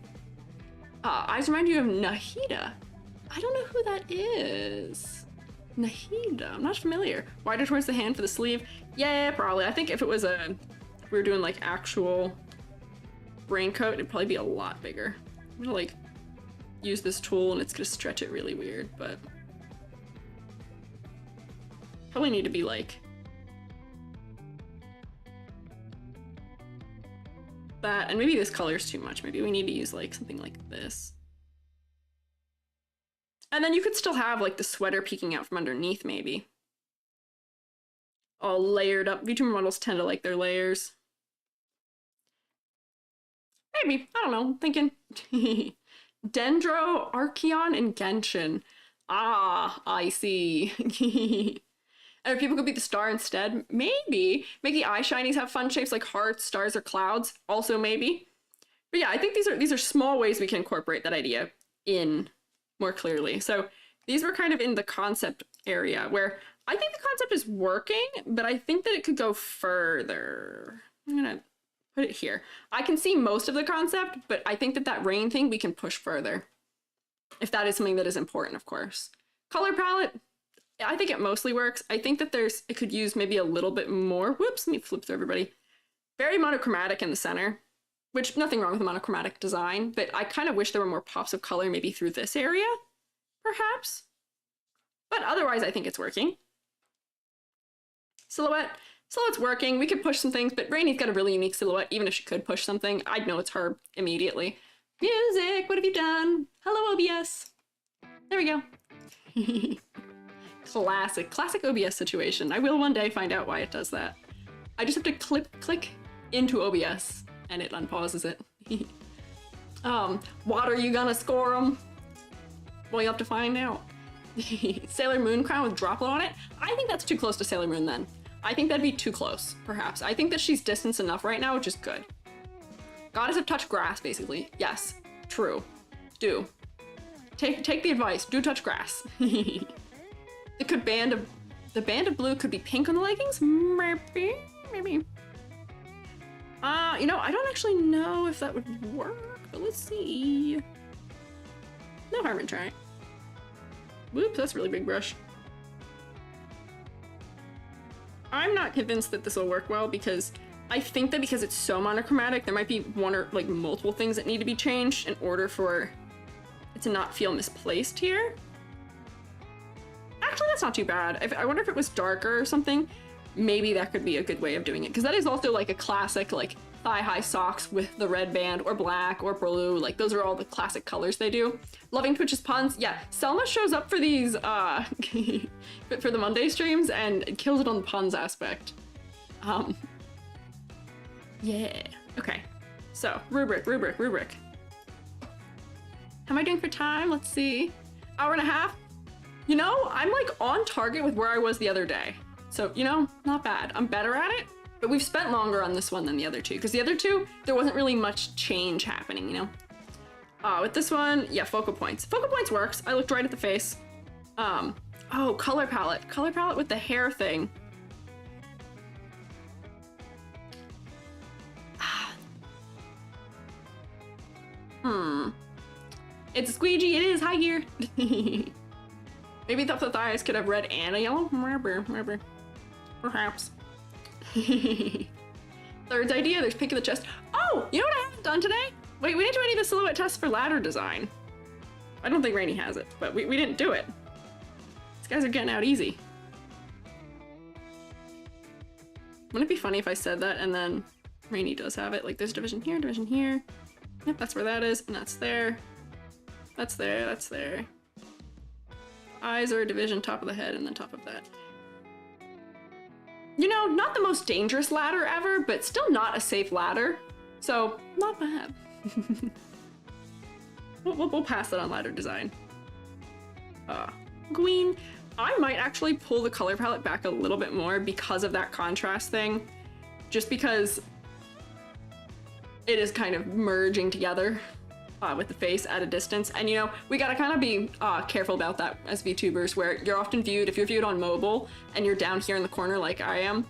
Eyes remind you of Nahida. I don't know who that is. Nahida, I'm not familiar. Wider towards the hand for the sleeve. Yeah, probably. I think if it was if we were doing like actual raincoat, it'd probably be a lot bigger. I'm gonna like use this tool and it's gonna stretch it really weird, but probably need to be like that, and maybe this color's too much. Maybe we need to use like something like this. And then you could still have like the sweater peeking out from underneath, maybe. All layered up. VTuber models tend to like their layers. Maybe, I don't know, I'm thinking. Dendro, Archeon, and Genshin. Ah, I see. And if people could be the star instead, maybe. Make the eye shinies have fun shapes like hearts, stars, or clouds. Also maybe. But yeah, I think these are small ways we can incorporate that idea in more clearly. So these were kind of in the concept area where I think the concept is working, but I think that it could go further. I'm gonna put it here. I can see most of the concept, but I think that that rain thing we can push further. If that is something that is important, of course. Color palette, I think it mostly works. I think that it could use maybe a little bit more. Whoops, let me flip through everybody. Very monochromatic in the center, which nothing wrong with monochromatic design, but I kind of wish there were more pops of color maybe through this area, perhaps. But otherwise, I think it's working. Silhouette's working. We could push some things, but Rainy's got a really unique silhouette. Even if she could push something, I'd know it's her immediately. Music, what have you done? Hello, OBS. There we go. Classic OBS situation. I will one day find out why it does that. I just have to click into OBS and it unpauses it. What are you gonna score them? Well, you'll have to find out. Sailor Moon crown with droplet on it? I think that's too close to Sailor Moon then. I think that'd be too close, perhaps. I think that she's distanced enough right now, which is good. Goddess of touch grass, basically. Yes, true. Do. Take the advice. Do touch grass. The band of blue could be pink on the leggings? Maybe. You know, I don't actually know if that would work, but let's see. No harm in trying. Whoops, that's a really big brush. I'm not convinced that this will work well because I think that because it's so monochromatic, there might be one or like multiple things that need to be changed in order for it to not feel misplaced here. Actually, that's not too bad. I wonder if it was darker or something. Maybe that could be a good way of doing it because that is also like a classic like thigh-high socks with the red band or black or blue. Like those are all the classic colors they do. Loving Twitch's puns. Yeah, Selma shows up for these for the Monday streams and kills it on the puns aspect. Yeah. Okay. So, rubric. How am I doing for time? Let's see. Hour and a half. You know, I'm like on target with where I was the other day. So, you know, not bad. I'm better at it, but we've spent longer on this one than the other two because the other two, there wasn't really much change happening, you know? With this one, yeah, focal points. Focal points works. I looked right at the face. Oh, color palette. Color palette with the hair thing. It's a Squiiji, it is high gear. Maybe the thighs could have red and a yellow. Maybe. Perhaps. Third idea, there's pink in the chest. Oh, you know what I haven't done today? Wait, we didn't do any of the silhouette tests for ladder design. I don't think Rainy has it, but we didn't do it. These guys are getting out easy. Wouldn't it be funny if I said that and then Rainy does have it? Like there's division here, division here. Yep, that's where that is, and that's there. That's there, that's there. Eyes are a division, top of the head, and then top of that. You know, not the most dangerous ladder ever, but still not a safe ladder. So, not bad. we'll pass it on ladder design. Green. I might actually pull the color palette back a little bit more because of that contrast thing. Just because it is kind of merging together with the face at a distance. And you know, we gotta kind of be careful about that as VTubers, where you're often viewed, if you're viewed on mobile and you're down here in the corner like I am,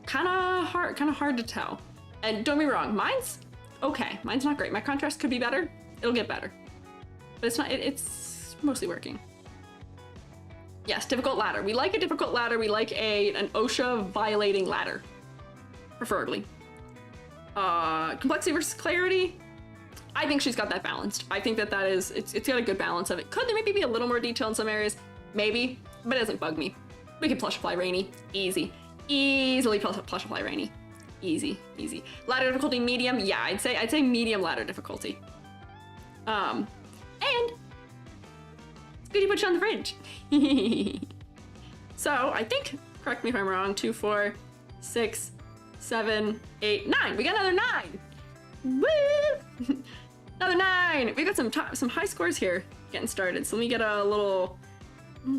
kind of hard to tell. And don't be wrong, mine's okay. Mine's not great. My contrast could be better. It'll get better. But it's not, it's mostly working. Yes, difficult ladder. We like a difficult ladder. We like an OSHA violating ladder, preferably. Complexity versus clarity. I think she's got that balanced. I think that is, it's got a good balance of it. Could there maybe be a little more detail in some areas? Maybe, but it doesn't bug me. We can plush apply Rainy. Easy. Easily plush apply Rainy. Easy. Ladder difficulty medium. Yeah, I'd say medium ladder difficulty. And it's good you put you on the fridge. So I think, correct me if I'm wrong, 2, 4, 6, 7, 8, 9. We got another 9. Woo! Another 9. We got some high scores here getting started. So let me get a little.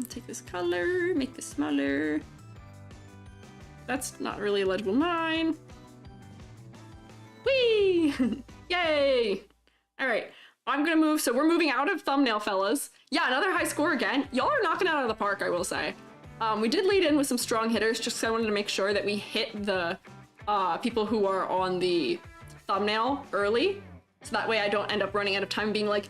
Take this color, make this smaller. That's not really a legible 9. Whee! Yay! All right, I'm gonna move. So we're moving out of thumbnail, fellas. Yeah, another high score again. Y'all are knocking it out of the park, I will say. We did lead in with some strong hitters, just because I wanted to make sure that we hit the people who are on the thumbnail early, so that way I don't end up running out of time being like,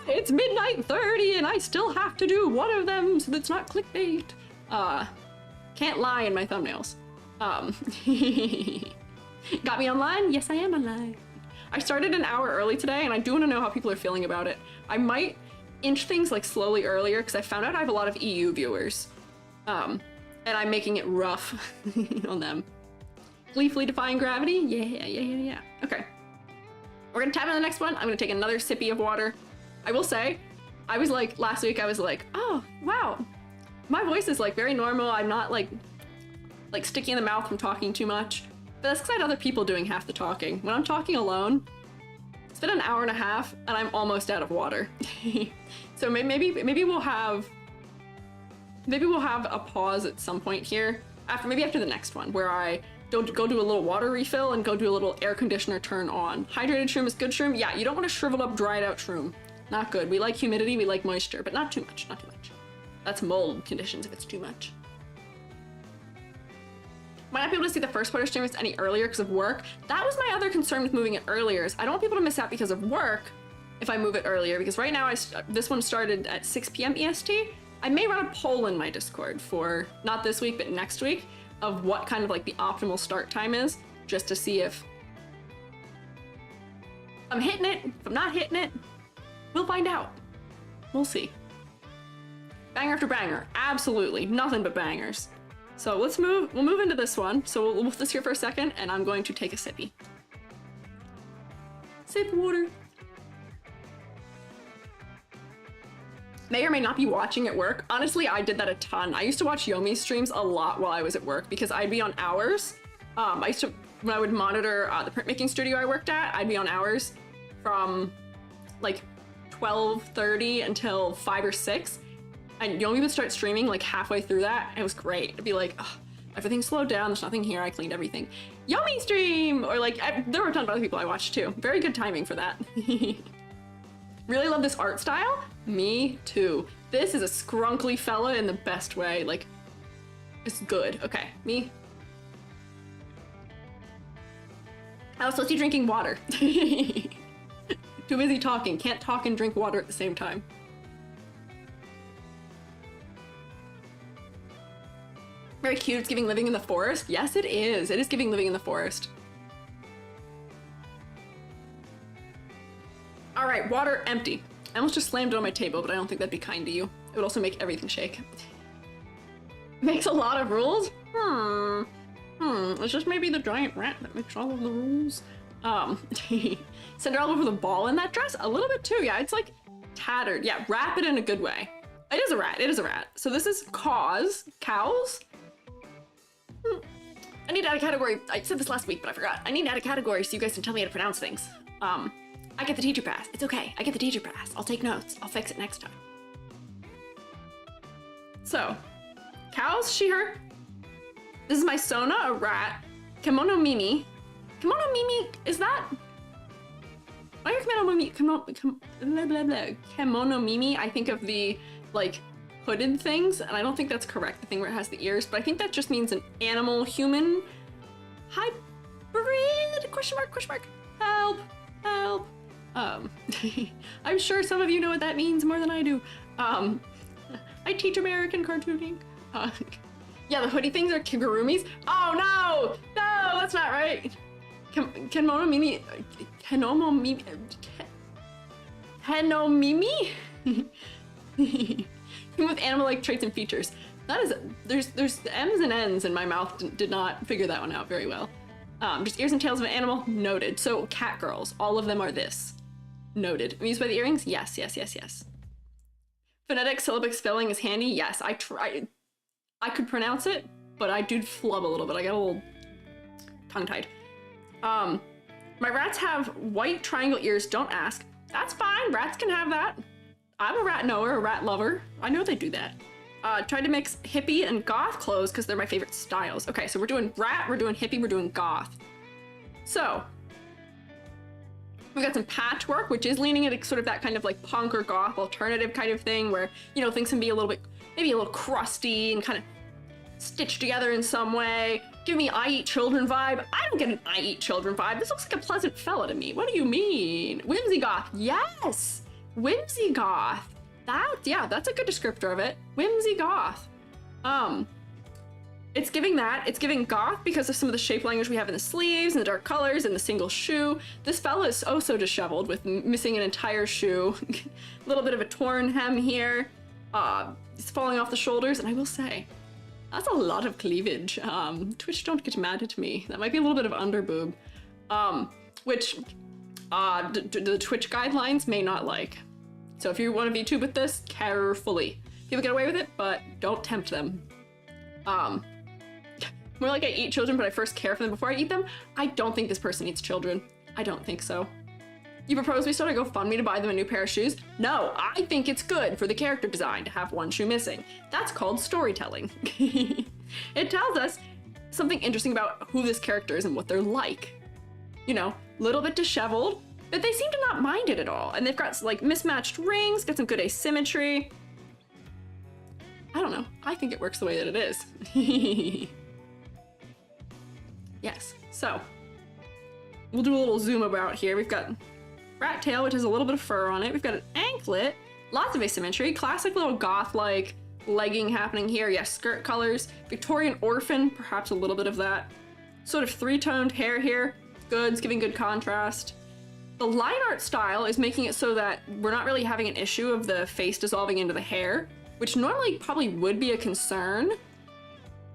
it's midnight 30 and I still have to do one of them so that's not clickbait. Can't lie in my thumbnails. Got me online? Yes, I am online. I started an hour early today and I do want to know how people are feeling about it. I might inch things like slowly earlier because I found out I have a lot of EU viewers. And I'm making it rough on them. Gleefully defying gravity? Yeah. Okay. We're gonna tap on the next one. I'm gonna take another sippy of water. I will say, I was like, last week I was like, oh, wow. My voice is like very normal. I'm not like sticky in the mouth from talking too much. But that's because I had other people doing half the talking. When I'm talking alone, it's been an hour and a half and I'm almost out of water. So maybe we'll have a pause at some point here maybe after the next one where I don't go do a little water refill and go do a little air conditioner turn on. Hydrated shroom is good shroom. Yeah, you don't want to shrivel up, dried out shroom. Not good. We like humidity, we like moisture, but not too much, not too much. That's mold conditions if it's too much. Might not be able to see the first part of streams any earlier because of work. That was my other concern with moving it earlier. Is I don't want people to miss out because of work if I move it earlier, because right now this one started at 6 p.m. EST. I may run a poll in my Discord for, not this week, but next week, of what kind of like the optimal start time is, just to see if I'm hitting it, if I'm not hitting it, we'll find out. We'll see. Banger after banger, absolutely, nothing but bangers. So we'll move into this one. So we'll move this here for a second, and I'm going to take a sippy. Sip water. May or may not be watching at work. Honestly, I did that a ton. I used to watch Yomi's streams a lot while I was at work because I'd be on hours. When I would monitor the printmaking studio I worked at, I'd be on hours from like 12:30 until 5 or 6. And Yomi would start streaming like halfway through that. And it was great. It'd be like, oh, everything slowed down. There's nothing here. I cleaned everything. Yomi stream! Or like, there were a ton of other people I watched too. Very good timing for that. Really love this art style. Me too. This is a scrunkly fella in the best way. Like, it's good. Okay, me. I was supposed to be drinking water. Too busy talking. Can't talk and drink water at the same time. Very cute. It's giving living in the forest. Yes, it is. It is giving living in the forest. All right, water empty. I almost just slammed it on my table, but I don't think that'd be kind to you. It would also make everything shake. Makes a lot of rules? It's just maybe the giant rat that makes all of the rules. Cinderella with a ball in that dress? A little bit too, yeah. It's like tattered. Yeah, wrap it in a good way. It is a rat, it is a rat. So this is cows. I need to add a category. I said this last week, but I forgot. I need to add a category so you guys can tell me how to pronounce things. I get the teacher pass. It's okay. I get the teacher pass. I'll take notes. I'll fix it next time. So, cows, she, her. This is my Sona, a rat. Kimono Mimi. Kimono Mimi, is that? Why are Kimono Mimi? Kimono Mimi, I think of the, like, hooded things, and I don't think that's correct, the thing where it has the ears, but I think that just means an animal-human hybrid? Question mark? Help. I'm sure some of you know what that means more than I do. I teach American cartooning. Yeah, the hoodie things are kigurumis. Oh no, that's not right. Kenomimi. With animal-like traits and features. That is, there's M's and N's in my mouth. Did not figure that one out very well. Just ears and tails of an animal. Noted. So cat girls, all of them are this. Noted. Amused by the earrings? Yes. Phonetic syllabic spelling is handy. Yes, I could pronounce it, but I do flub a little bit. I got a little tongue-tied. My rats have white triangle ears. Don't ask. That's fine. Rats can have that. I'm a rat knower, a rat lover. I know they do that. Tried to mix hippie and goth clothes because they're my favorite styles. Okay, so we're doing rat, we're doing hippie, we're doing goth. So, we got some patchwork, which is leaning into sort of that kind of like punk or goth alternative kind of thing where, you know, things can be a little bit, maybe a little crusty and kind of stitched together in some way. Give me I Eat Children vibe. I don't get an I Eat Children vibe. This looks like a pleasant fella to me. What do you mean? Whimsy goth, yes! Whimsy goth. That's a good descriptor of it. Whimsy goth. It's giving that. It's giving goth because of some of the shape language we have in the sleeves and the dark colors and the single shoe. This fella is oh so disheveled with missing an entire shoe. A little bit of a torn hem here. It's falling off the shoulders, and I will say, that's a lot of cleavage. Twitch, don't get mad at me. That might be a little bit of underboob, which the Twitch guidelines may not like. So if you want to VTube with this, carefully. People get away with it, but don't tempt them. More like I eat children, but I first care for them before I eat them. I don't think this person eats children. I don't think so. You propose we start a GoFundMe to buy them a new pair of shoes? No, I think it's good for the character design to have one shoe missing. That's called storytelling. It tells us something interesting about who this character is and what they're like. You know, a little bit disheveled, but they seem to not mind it at all. And they've got like mismatched rings, got some good asymmetry. I don't know. I think it works the way that it is. Yes, so we'll do a little zoom about here. We've got rat tail, which has a little bit of fur on it. We've got an anklet, lots of asymmetry, classic little goth-like legging happening here. Yes, skirt colors, Victorian orphan, perhaps a little bit of that. Sort of three-toned hair here, good, it's giving good contrast. The line art style is making it so that we're not really having an issue of the face dissolving into the hair, which normally probably would be a concern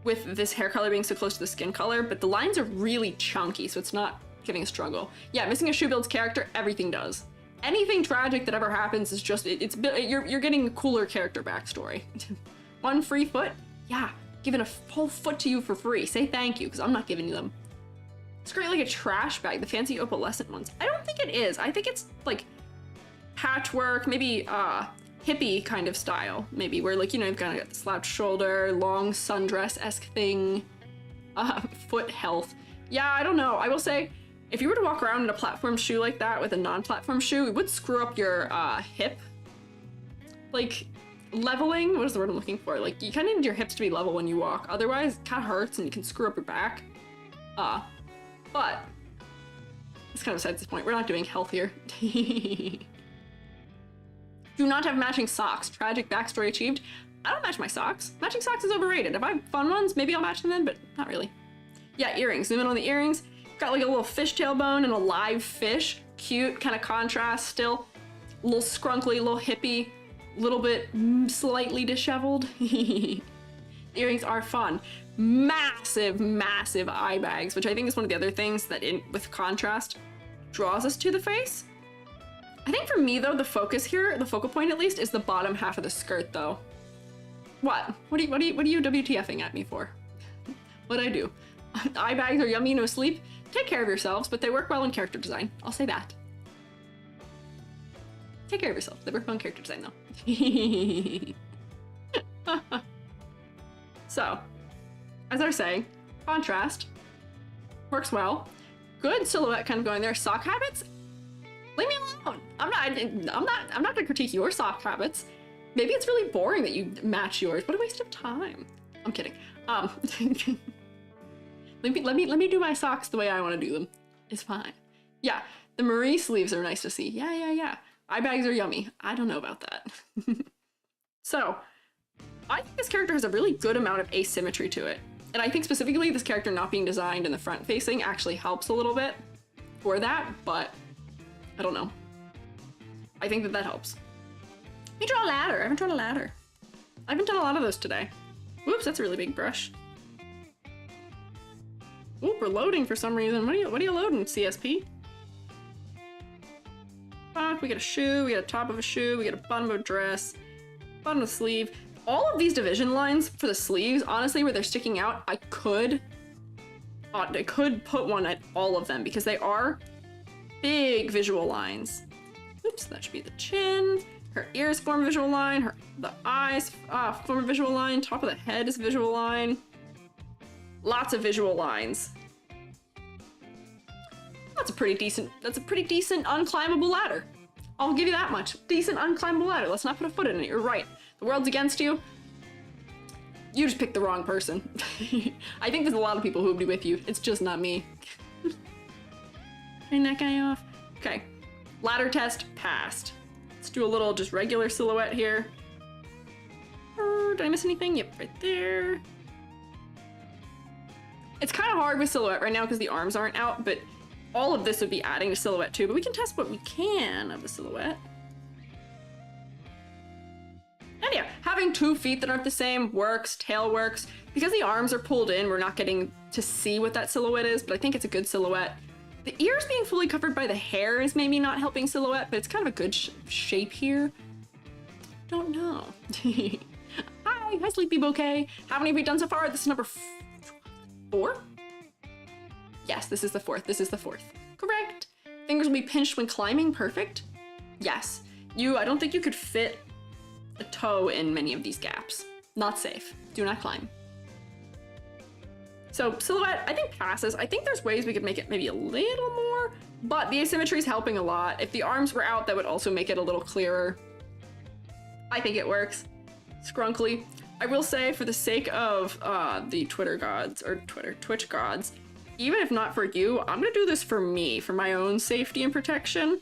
with this hair color being so close to the skin color, but the lines are really chunky, so it's not giving a struggle. Yeah, missing a shoe builds character, everything does. Anything tragic that ever happens is just, you're getting a cooler character backstory. One free foot? Yeah, giving a whole foot to you for free. Say thank you, because I'm not giving you them. It's great like a trash bag, the fancy opalescent ones. I don't think it is. I think it's like patchwork, maybe hippie kind of style, maybe, where like, you know, you've kind of got the slouched shoulder, long sundress-esque thing, foot health. Yeah, I don't know. I will say, if you were to walk around in a platform shoe like that with a non-platform shoe, it would screw up your hip, like, leveling. What is the word I'm looking for? Like, you kind of need your hips to be level when you walk. Otherwise, it kind of hurts and you can screw up your back. But it's kind of besides the point. We're not doing health here. Do not have matching socks. Tragic backstory achieved. I don't match my socks. Matching socks is overrated. If I have fun ones, maybe I'll match them then, but not really. Yeah, earrings. Zoom in on the earrings. Got like a little fishtail bone and a live fish. Cute, kind of contrast still. A little scrunkly, a little hippie, a little bit slightly disheveled. Earrings are fun. Massive, massive eye bags, which I think is one of the other things that with contrast draws us to the face. I think for me though, the focus here, the focal point at least, is the bottom half of the skirt though. What? What are you WTFing at me for? What'd I do? Eye bags are yummy, no sleep. Take care of yourselves, but they work well in character design. I'll say that. Take care of yourself. They work well in character design though. So, as I was saying, contrast works well. Good silhouette kind of going there. Sock habits? Leave me alone. I'm not gonna critique your sock habits. Maybe it's really boring that you match yours. What a waste of time. I'm kidding. Let me do my socks the way I want to do them. It's fine. Yeah, the Marie sleeves are nice to see. Yeah. Eye bags are yummy. I don't know about that. So, I think this character has a really good amount of asymmetry to it. And I think specifically this character not being designed in the front facing actually helps a little bit for that, but I don't know. I think that helps. Let me draw a ladder. I haven't drawn a ladder. I haven't done a lot of those today. Whoops, that's a really big brush. Oop, we're loading for some reason. What are you loading, CSP? Fuck, we got a shoe, we got a top of a shoe, we got a bottom of a dress, bottom of the sleeve. All of these division lines for the sleeves, honestly, where they're sticking out, I could put one at all of them because they are big visual lines. Oops, that should be the chin. Her ears form a visual line. The eyes form a visual line. Top of the head is a visual line. Lots of visual lines. That's a pretty decent unclimbable ladder. I'll give you that much. Decent unclimbable ladder. Let's not put a foot in it. You're right. The world's against you. You just picked the wrong person. I think there's a lot of people who would be with you. It's just not me. Turn that guy off. Okay. Ladder test passed. Let's do a little just regular silhouette here. Did I miss anything? Yep, right there. It's kind of hard with silhouette right now because the arms aren't out, but all of this would be adding to silhouette too, but we can test what we can of the silhouette. And yeah, having 2 feet that aren't the same works, tail works. Because the arms are pulled in, we're not getting to see what that silhouette is, but I think it's a good silhouette. The ears being fully covered by the hair is maybe not helping silhouette, but it's kind of a good shape here. Don't know. Hi, Sleepy Bouquet. How many have we done so far? This is number 4? Yes, this is the 4th. This is the 4th. Correct. Fingers will be pinched when climbing. Perfect. Yes. I don't think you could fit a toe in many of these gaps. Not safe. Do not climb. So silhouette, I think passes. I think there's ways we could make it maybe a little more, but the asymmetry is helping a lot. If the arms were out, that would also make it a little clearer. I think it works. Scrunkly. I will say, for the sake of the Twitch gods, even if not for you, I'm gonna do this for me, for my own safety and protection.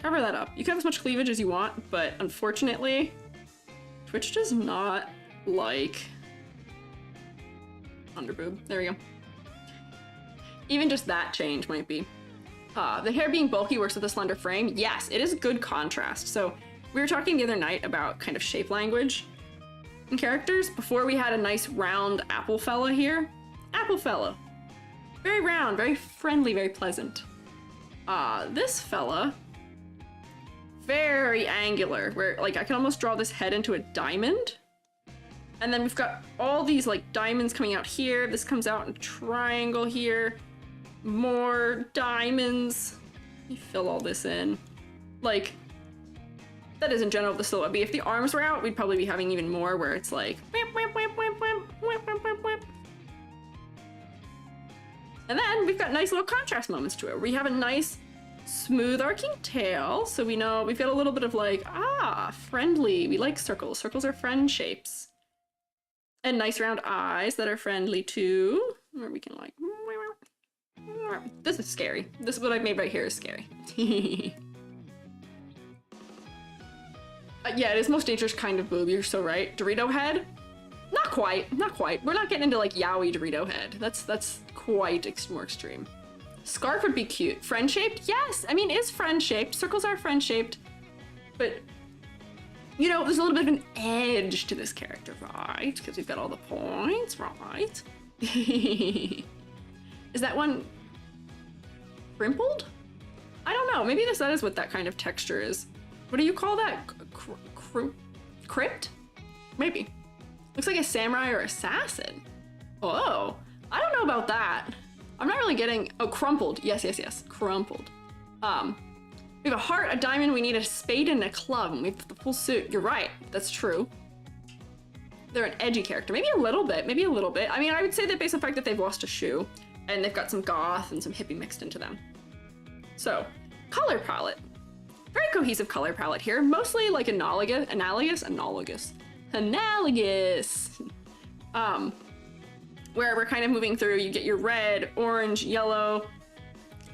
Cover that up. You can have as much cleavage as you want, but unfortunately, Twitch does not like underboob. There we go. Even just that change might be. The hair being bulky works with a slender frame. Yes, it is good contrast. So we were talking the other night about kind of shape language in characters. Before we had a nice round apple fella here. Apple fella. Very round, very friendly, very pleasant. This fella, very angular, where like I can almost draw this head into a diamond. And then we've got all these like diamonds coming out here. This comes out in a triangle here. More diamonds. Let me fill all this in. Like, that is in general what the silhouette would be. If the arms were out, we'd probably be having even more where it's like whip, whip, whip, whip, whip, whip, whip, whip, whip. And then we've got nice little contrast moments to it. We have a nice smooth arcing tail, so we know we've got a little bit of like, friendly. We like circles. Circles are friend shapes. And nice round eyes that are friendly too. Or we can like, this is scary. This is what I've made right here is scary. Yeah, it is most dangerous kind of boob. You're so right. Dorito head? Not quite. Not quite. We're not getting into like yaoi Dorito head. That's quite more extreme. Scarf would be cute. Friend shaped? Yes. I mean, it's friend shaped. Circles are friend shaped. But you know, there's a little bit of an edge to this character, right? Because we've got all the points, right? Is that one crimpled? I don't know. Maybe that is what that kind of texture is. What do you call that? Crypt? Maybe. Looks like a samurai or assassin. Oh, I don't know about that. I'm not really getting... Oh, crumpled. Yes, yes, yes. Crumpled. We have a heart, a diamond, we need a spade and a club, and we have the full suit. You're right. That's true. They're an edgy character. Maybe a little bit. Maybe a little bit. I mean, I would say that based on the fact that they've lost a shoe, and they've got some goth and some hippie mixed into them. So, color palette. Very cohesive color palette here. Mostly like analogous. Where we're kind of moving through, you get your red, orange, yellow.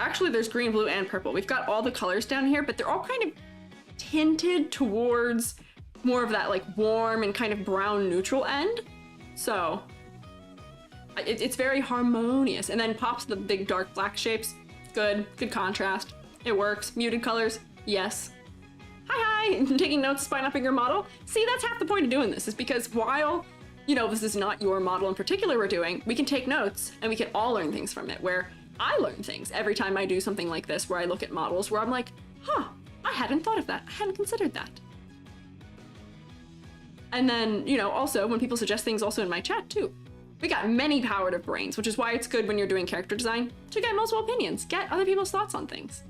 Actually, there's green, blue, and purple. We've got all the colors down here, but they're all kind of tinted towards more of that like warm and kind of brown neutral end. So it's very harmonious. And then pops the big dark black shapes. Good contrast. It works. Muted colors, yes. Hi, I'm taking notes, spine upping your model. See, that's half the point of doing this, is because while, you know, this is not your model in particular we're doing, we can take notes and we can all learn things from it, where I learn things every time I do something like this, where I look at models where I'm like, huh, I hadn't thought of that. I hadn't considered that. And then, you know, also when people suggest things also in my chat too, we got many powered of brains, which is why it's good when you're doing character design to get multiple opinions, get other people's thoughts on things.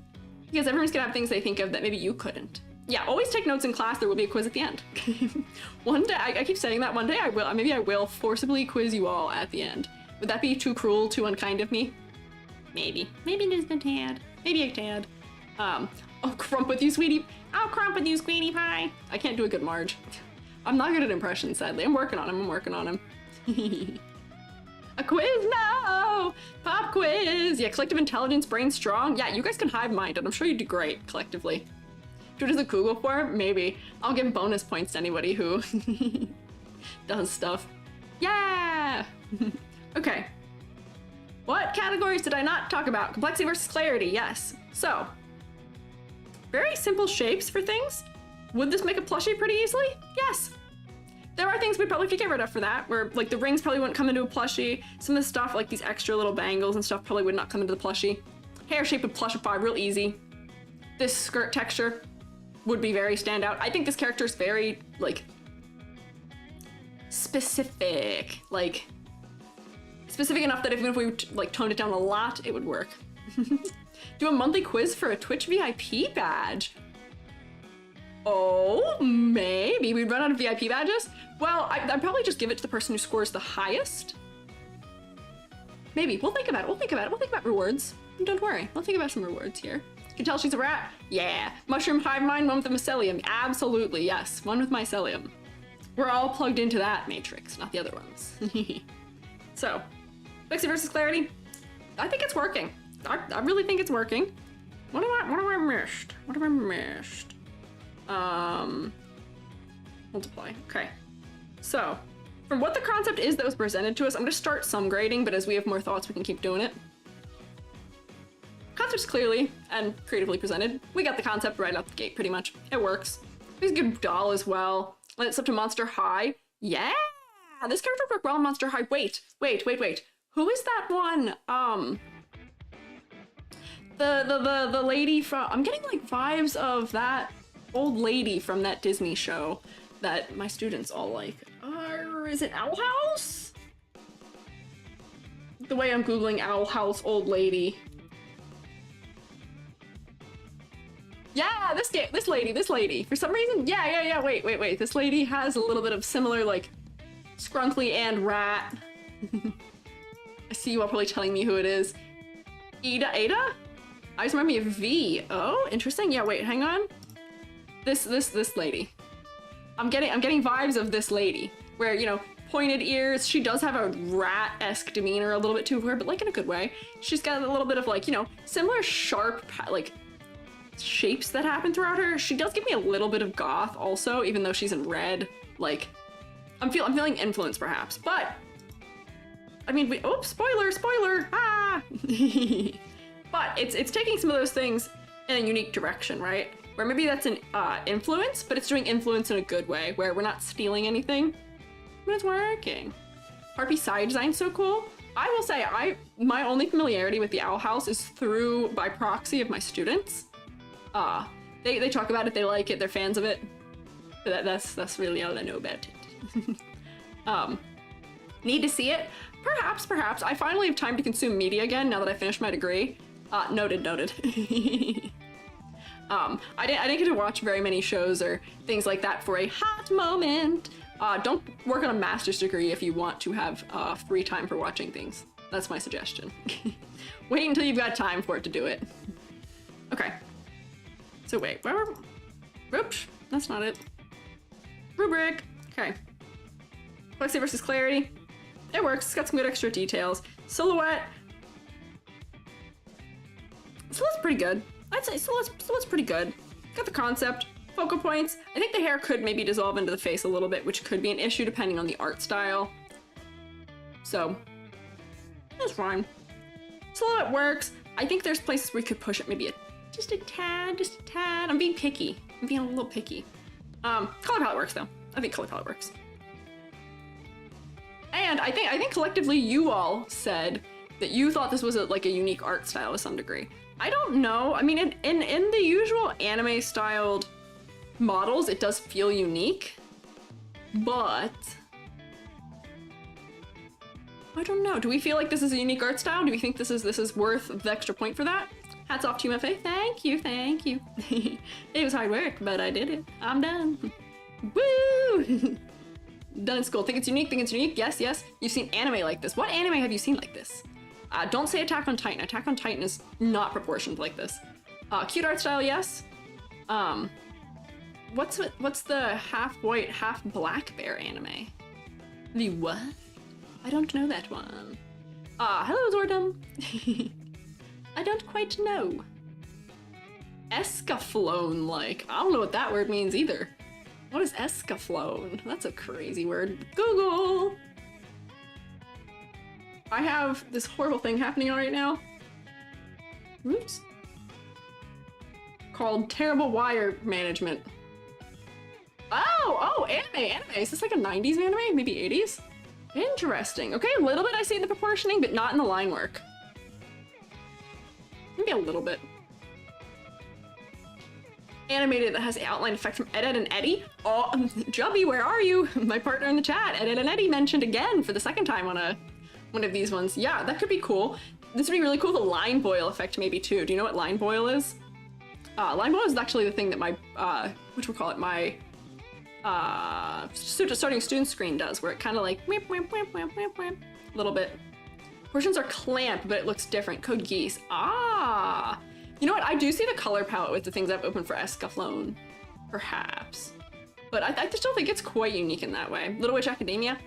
Because everyone's gonna have things they think of that maybe you couldn't. Yeah, always take notes in class. There will be a quiz at the end. One day, I keep saying that, one day I will, maybe I will forcibly quiz you all at the end. Would that be too cruel, too unkind of me? Maybe. Maybe just a tad. Maybe a tad. I'll crump with you, sweetie. I'll crump with you, sweetie pie. I can't do a good Marge. I'm not good at impressions, sadly. I'm working on him. I'm working on him. A quiz? No! Pop quiz! Yeah, collective intelligence, brain strong. Yeah, you guys can hive mind, and I'm sure you do great collectively. Do it as a Google form? Maybe. I'll give bonus points to anybody who does stuff. Yeah! Okay. What categories did I not talk about? Complexity versus clarity, yes. So, very simple shapes for things. Would this make a plushie pretty easily? Yes. There are things we'd probably have to get rid of for that, where like the rings probably wouldn't come into a plushie. Some of the stuff, like these extra little bangles and stuff, probably would not come into the plushie. Hair shape would plushify real easy. This skirt texture would be very standout. I think this character is very, like, specific. Like, specific enough that even if we, like, toned it down a lot, it would work. Do a monthly quiz for a Twitch VIP badge. Oh, maybe. We'd run out of VIP badges? Well, I'd probably just give it to the person who scores the highest. Maybe. We'll think about it. We'll think about it. We'll think about rewards. Don't worry. We'll think about some rewards here. You can tell she's a rat? Yeah. Mushroom, hive mind, one with the mycelium. Absolutely, yes. One with mycelium. We're all plugged into that matrix, not the other ones. So, complexity versus clarity. I think it's working. I really think it's working. What have I missed? What have I missed? Multiply. Okay. So, from what the concept is that was presented to us, I'm gonna start some grading, but as we have more thoughts, we can keep doing it. Concept's clearly and creatively presented. We got the concept right out the gate, pretty much. It works. He's a good doll as well. Let it up to Monster High. Yeah! This character would work well in Monster High. Wait. Who is that one? The lady from... I'm getting, like, vibes of that old lady from that Disney show that my students all like. Is it Owl House? The way I'm Googling Owl House old lady. Yeah, this lady. For some reason, yeah, wait. This lady has a little bit of similar, like, scrunkly and rat. I see you all probably telling me who it is. Ada? I just remember me of V. Oh, interesting. Yeah, wait, hang on. This lady. I'm getting vibes of this lady, where, you know, pointed ears. She does have a rat-esque demeanor a little bit to her, but like in a good way. She's got a little bit of, like, you know, similar sharp, like, shapes that happen throughout her. She does give me a little bit of goth also, even though she's in red. Like, I'm feeling influence perhaps, but I mean, oops, spoiler, ah! But it's taking some of those things in a unique direction, right? Where maybe that's an influence, but it's doing influence in a good way, where we're not stealing anything, but it's working. Harpy side design's so cool. I will say, my only familiarity with the Owl House is through, by proxy, of my students. They talk about it, they like it, they're fans of it. But that's really all I know about it. Need to see it? Perhaps. I finally have time to consume media again now that I finished my degree. Noted. I didn't get to watch very many shows or things like that for a hot moment. Don't work on a master's degree if you want to have free time for watching things. That's my suggestion. Wait until you've got time for it to do it. Okay. So wait, oops, that's not it. Rubric, okay. Complexity versus clarity. It works, it's got some good extra details. Silhouette. Silhouette's pretty good. I'd say silhouette's pretty good. Got the concept, focal points. I think the hair could maybe dissolve into the face a little bit, which could be an issue depending on the art style. So, that's fine. Silhouette works. I think there's places where you could push it maybe just a tad. I'm being picky. I'm being a little picky. Color palette works though. I think color palette works. And I think collectively you all said that you thought this was like a unique art style to some degree. I don't know. I mean, in the usual anime styled models, it does feel unique, but I don't know. Do we feel like this is a unique art style? Do we think this is worth the extra point for that? Hats off to you, MFA. Thank you. It was hard work, but I did it. I'm done. Woo! Done in school. Think it's unique? Yes. You've seen anime like this. What anime have you seen like this? Don't say Attack on Titan. Attack on Titan is not proportioned like this. Cute art style, yes. What's the half white, half black bear anime? The what? I don't know that one. Hello, Zordum. I don't quite know. Escaflowne, like. I don't know what that word means either. What is escaflowne? That's a crazy word. Google! I have this horrible thing happening right now. Oops. Called terrible wire management. Oh, anime. Is this like a 90s anime? Maybe 80s? Interesting. Okay, a little bit I see in the proportioning, but not in the line work. Maybe a little bit. Animated that has the outline effect from Ed and Eddie. Oh, Jubby, where are you? My partner in the chat, Ed and Eddie, mentioned again for the second time on one of these ones. Yeah, that could be cool. This would be really cool, the line boil effect maybe too. Do you know what line boil is? Line boil is actually the thing that my, my starting student screen does, where it kind of like, a little bit. Portions are clamped, but it looks different. Code geese. Ah! You know what? I do see the color palette with the things I've opened for Escaflowne. Perhaps. But I still think it's quite unique in that way. Little Witch Academia?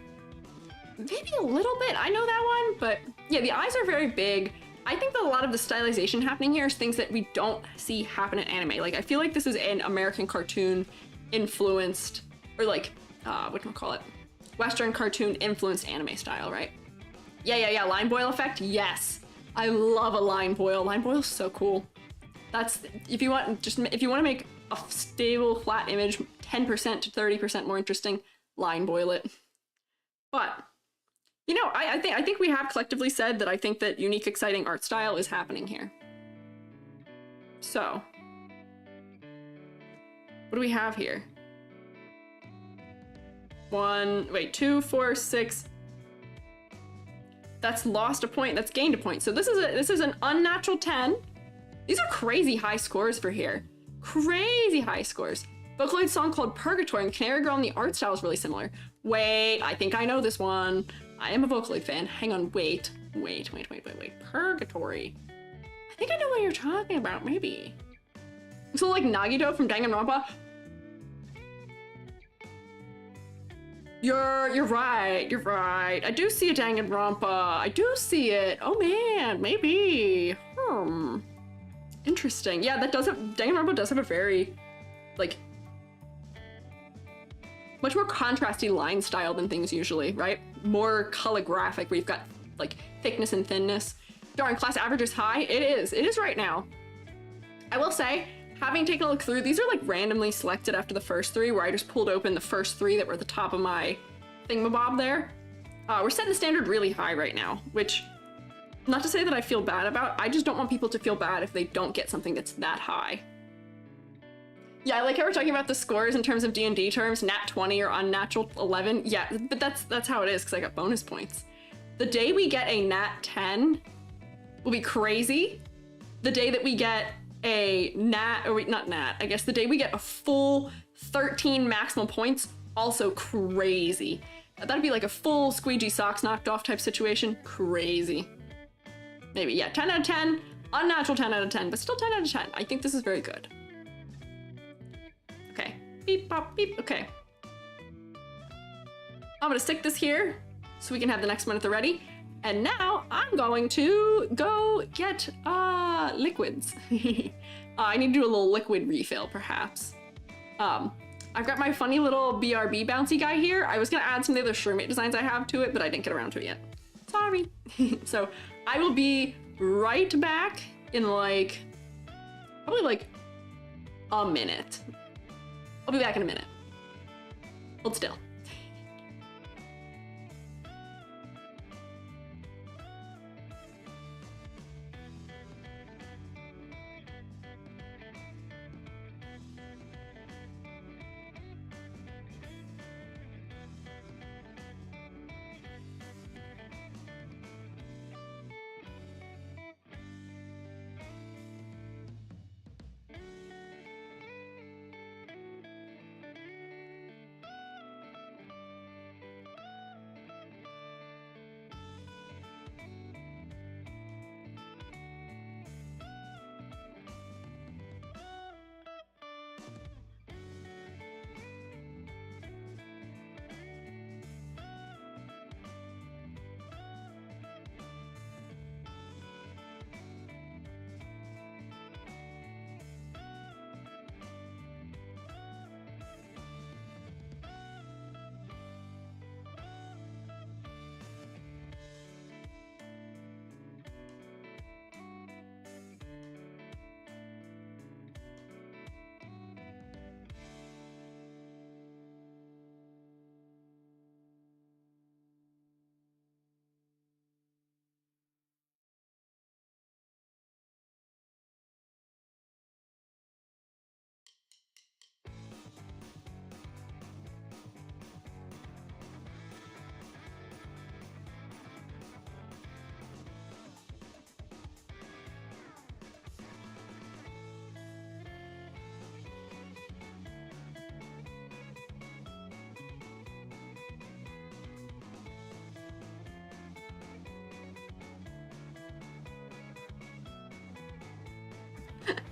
Maybe a little bit. I know that one, but yeah, the eyes are very big. I think that a lot of the stylization happening here is things that we don't see happen in anime. Like, I feel like this is an American cartoon influenced, or like, whatchamacallit? Western cartoon influenced anime style, right? Yeah, line boil effect, yes. I love a line boil. Line boil is so cool. That's, if you want to make a stable, flat image 10% to 30% more interesting, line boil it. But, you know, I think we have collectively said that I think that unique, exciting art style is happening here. So, what do we have here? 2, 4, 6. That's lost a point, that's gained a point. So this is an unnatural 10. These are crazy high scores for here. Crazy high scores. Vocaloid song called Purgatory, and Canary Girl and the art style is really similar. Wait, I think I know this one. I am a Vocaloid fan. Hang on, wait. Purgatory. I think I know what you're talking about, maybe. So like Nagito from Danganronpa. You're right. I do see a Danganronpa. I do see it. Oh man, maybe. Interesting. Yeah, Danganronpa does have a very, like, much more contrasty line style than things usually, right? More calligraphic, where you've got, like, thickness and thinness. Darn, class average is high. It is right now. I will say, having taken a look through, these are like randomly selected after the first 3, where I just pulled open the first 3 that were at the top of my thingamabob there. We're setting the standard really high right now, which, not to say that I feel bad about, I just don't want people to feel bad if they don't get something that's that high. Yeah, I like how we're talking about the scores in terms of D&D terms, nat 20 or unnatural 11. Yeah, but that's how it is, because I got bonus points. The day we get a nat 10 will be crazy. The day that we get a I guess the day we get a full 13 maximal points, also crazy. That'd be like a full Squiiji socks knocked off type situation. Crazy. Maybe, yeah, 10 out of 10, unnatural 10 out of 10, but still 10 out of 10. I think this is very good. Okay, beep, pop, beep, okay. I'm gonna stick this here so we can have the next one at the ready. And now I'm going to go get liquids. I need to do a little liquid refill, perhaps. I've got my funny little BRB bouncy guy here. I was gonna add some of the other SHROOMATE designs I have to it, but I didn't get around to it yet. Sorry. So I will be right back in like, probably like a minute. I'll be back in a minute. Hold still.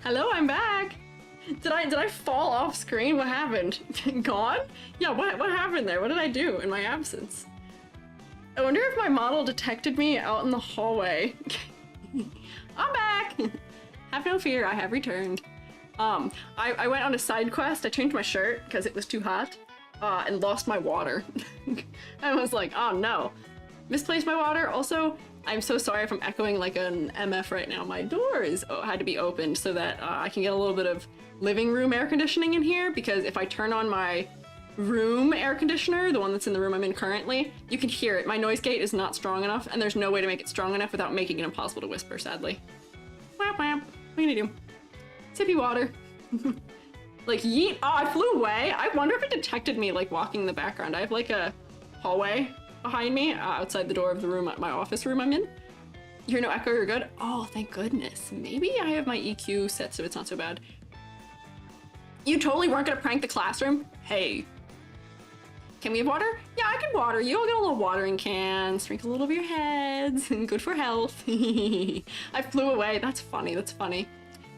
Hello, I'm back. Did I fall off screen? What happened? Gone? Yeah, what happened there? What did I do in my absence? I wonder if my model detected me out in the hallway. I'm back! Have no fear, I have returned. I went on a side quest. I changed my shirt because it was too hot, and lost my water. I was like, oh no. Misplaced my water. Also, I'm so sorry if I'm echoing like an MF right now. My door had to be opened so that I can get a little bit of living room air conditioning in here, because if I turn on my room air conditioner, the one that's in the room I'm in currently, you can hear it. My noise gate is not strong enough, and there's no way to make it strong enough without making it impossible to whisper, sadly. Whap whap. What are you gonna do? Sippy water. Like, yeet. Oh, I flew away. I wonder if it detected me, like, walking in the background. I have, like, a hallway behind me, outside the door of the room, my office room I'm in. You hear no echo, you're good? Oh, thank goodness. Maybe I have my EQ set so it's not so bad. You totally weren't gonna prank the classroom? Hey. Can we have water? Yeah, I can water you. I'll get a little watering can, sprinkle a little over your heads, good for health. I flew away. That's funny, that's funny.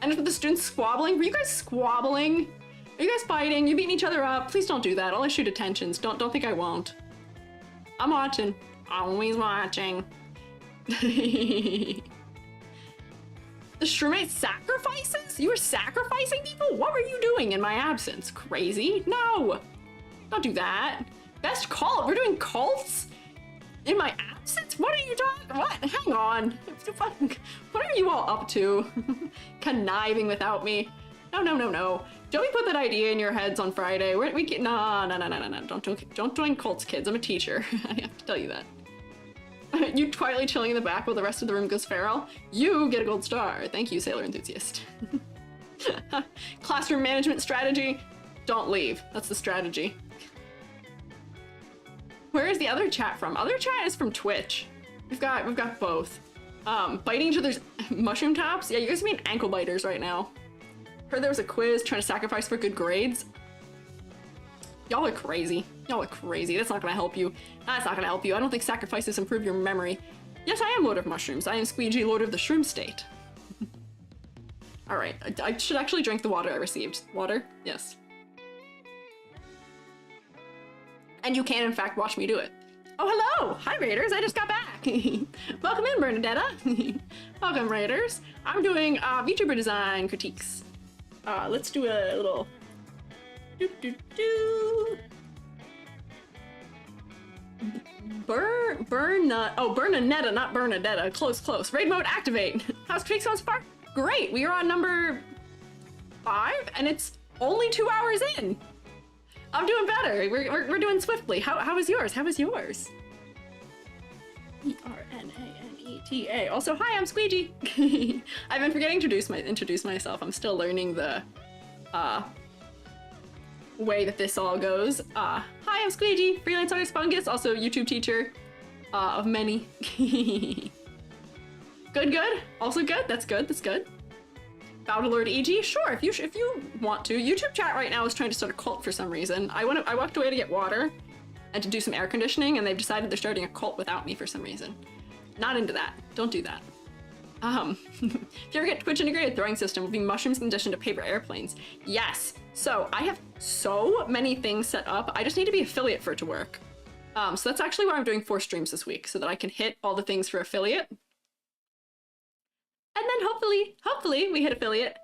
And with the students squabbling, were you guys squabbling? Are you guys fighting? You beating each other up? Please don't do that. I'll issue detentions. Don't think I won't. I'm watching. Always watching. The SHROOMATE sacrifices? You were sacrificing people? What were you doing in my absence? Crazy? No! Don't do that. Best cult? We're doing cults? In my absence? What are you talking? What? Hang on. What are you all up to? Conniving without me? No. Joey put that idea in your heads on Friday. We can, no. Don't join cults, kids. I'm a teacher. I have to tell you that. You quietly chilling in the back while the rest of the room goes feral. You get a gold star. Thank you, Sailor Enthusiast. Classroom management strategy. Don't leave. That's the strategy. Where is the other chat from? Other chat is from Twitch. We've got both. Biting each other's mushroom tops. Yeah, you guys are being ankle biters right now. Heard there was a quiz trying to sacrifice for good grades. Y'all are crazy. Y'all are crazy. That's not gonna help you. That's not gonna help you. I don't think sacrifices improve your memory. Yes, I am Lord of Mushrooms. I am Squiiji, Lord of the Shroom State. Alright, I should actually drink the water I received. Water? Yes. And you can, in fact, watch me do it. Oh, hello! Hi, Raiders! I just got back! Welcome in, Bernadetta! Welcome, Raiders! I'm doing VTuber design critiques. Let's do a little... Bernadetta, not Bernadetta. Close. Raid mode activate. How's critiques going so far? Great! We are on number 5, and it's only 2 hours in! I'm doing better. We're doing swiftly. How is yours? How is yours? E-R-N-A-N-E-T-A. Also, hi, I'm Squiiji. I've been forgetting to introduce myself. I'm still learning the way that this all goes. Hi, I'm Squiiji, freelance artist fungus, also YouTube teacher of many. Good. Also good. That's good. Bow to Lord EG? Sure, if you want to. YouTube chat right now is trying to start a cult for some reason. I walked away to get water and to do some air conditioning, and they've decided they're starting a cult without me for some reason. Not into that. Don't do that. If you ever get Twitch integrated throwing system, will be mushrooms in addition to paper airplanes. Yes. So I have so many things set up. I just need to be affiliate for it to work. So that's actually why I'm doing 4 streams this week, so that I can hit all the things for affiliate. And then hopefully we hit affiliate.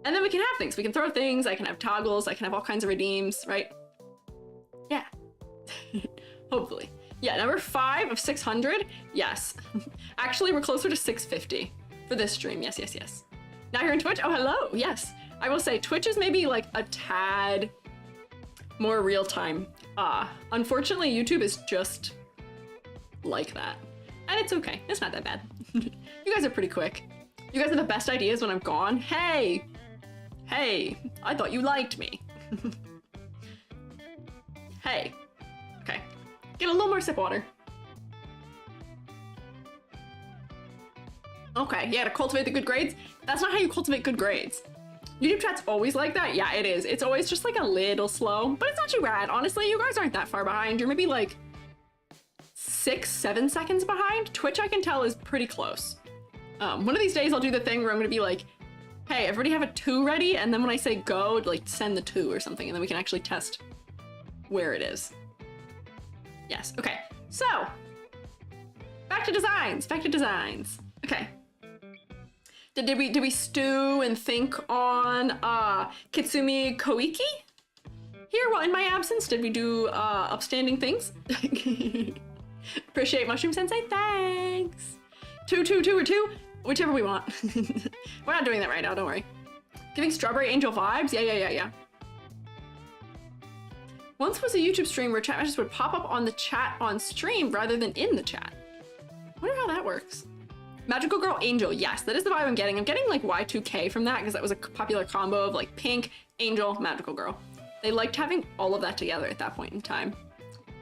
And then we can have things. We can throw things, I can have toggles, I can have all kinds of redeems, right? Yeah. Hopefully. Yeah, number 5 of 600, yes. Actually, we're closer to 650 for this stream, yes. Now you're in Twitch? Oh, hello, yes. I will say, Twitch is maybe like a tad more real time. Unfortunately, YouTube is just like that. And it's okay, it's not that bad. You guys are pretty quick. You guys have the best ideas when I'm gone. Hey, I thought you liked me. Hey, okay. Get a little more sip water. Okay, yeah, to cultivate the good grades. That's not how you cultivate good grades. YouTube chat's always like that. Yeah, it is. It's always just like a little slow, but it's not too bad. Honestly, you guys aren't that far behind. You're maybe like 6-7 seconds behind. Twitch, I can tell, is pretty close. One of these days I'll do the thing where I'm gonna be like hey, everybody have a 2 ready, and then when I say go, like send the 2 or something, and then we can actually test where it is. Yes, okay. So, back to designs, Okay. Did we stew and think on Kitsumi Koiki? Here, well, in my absence, did we do upstanding things? Appreciate Mushroom Sensei, thanks! 2, 2, 2, or 2? Whichever we want. We're not doing that right now, don't worry. Giving Strawberry Angel vibes? Yeah. Once was a YouTube stream where chat messages would pop up on the chat on stream rather than in the chat. I wonder how that works. Magical Girl Angel, yes, that is the vibe I'm getting. I'm getting like Y2K from that because that was a popular combo of like Pink, Angel, Magical Girl. They liked having all of that together at that point in time.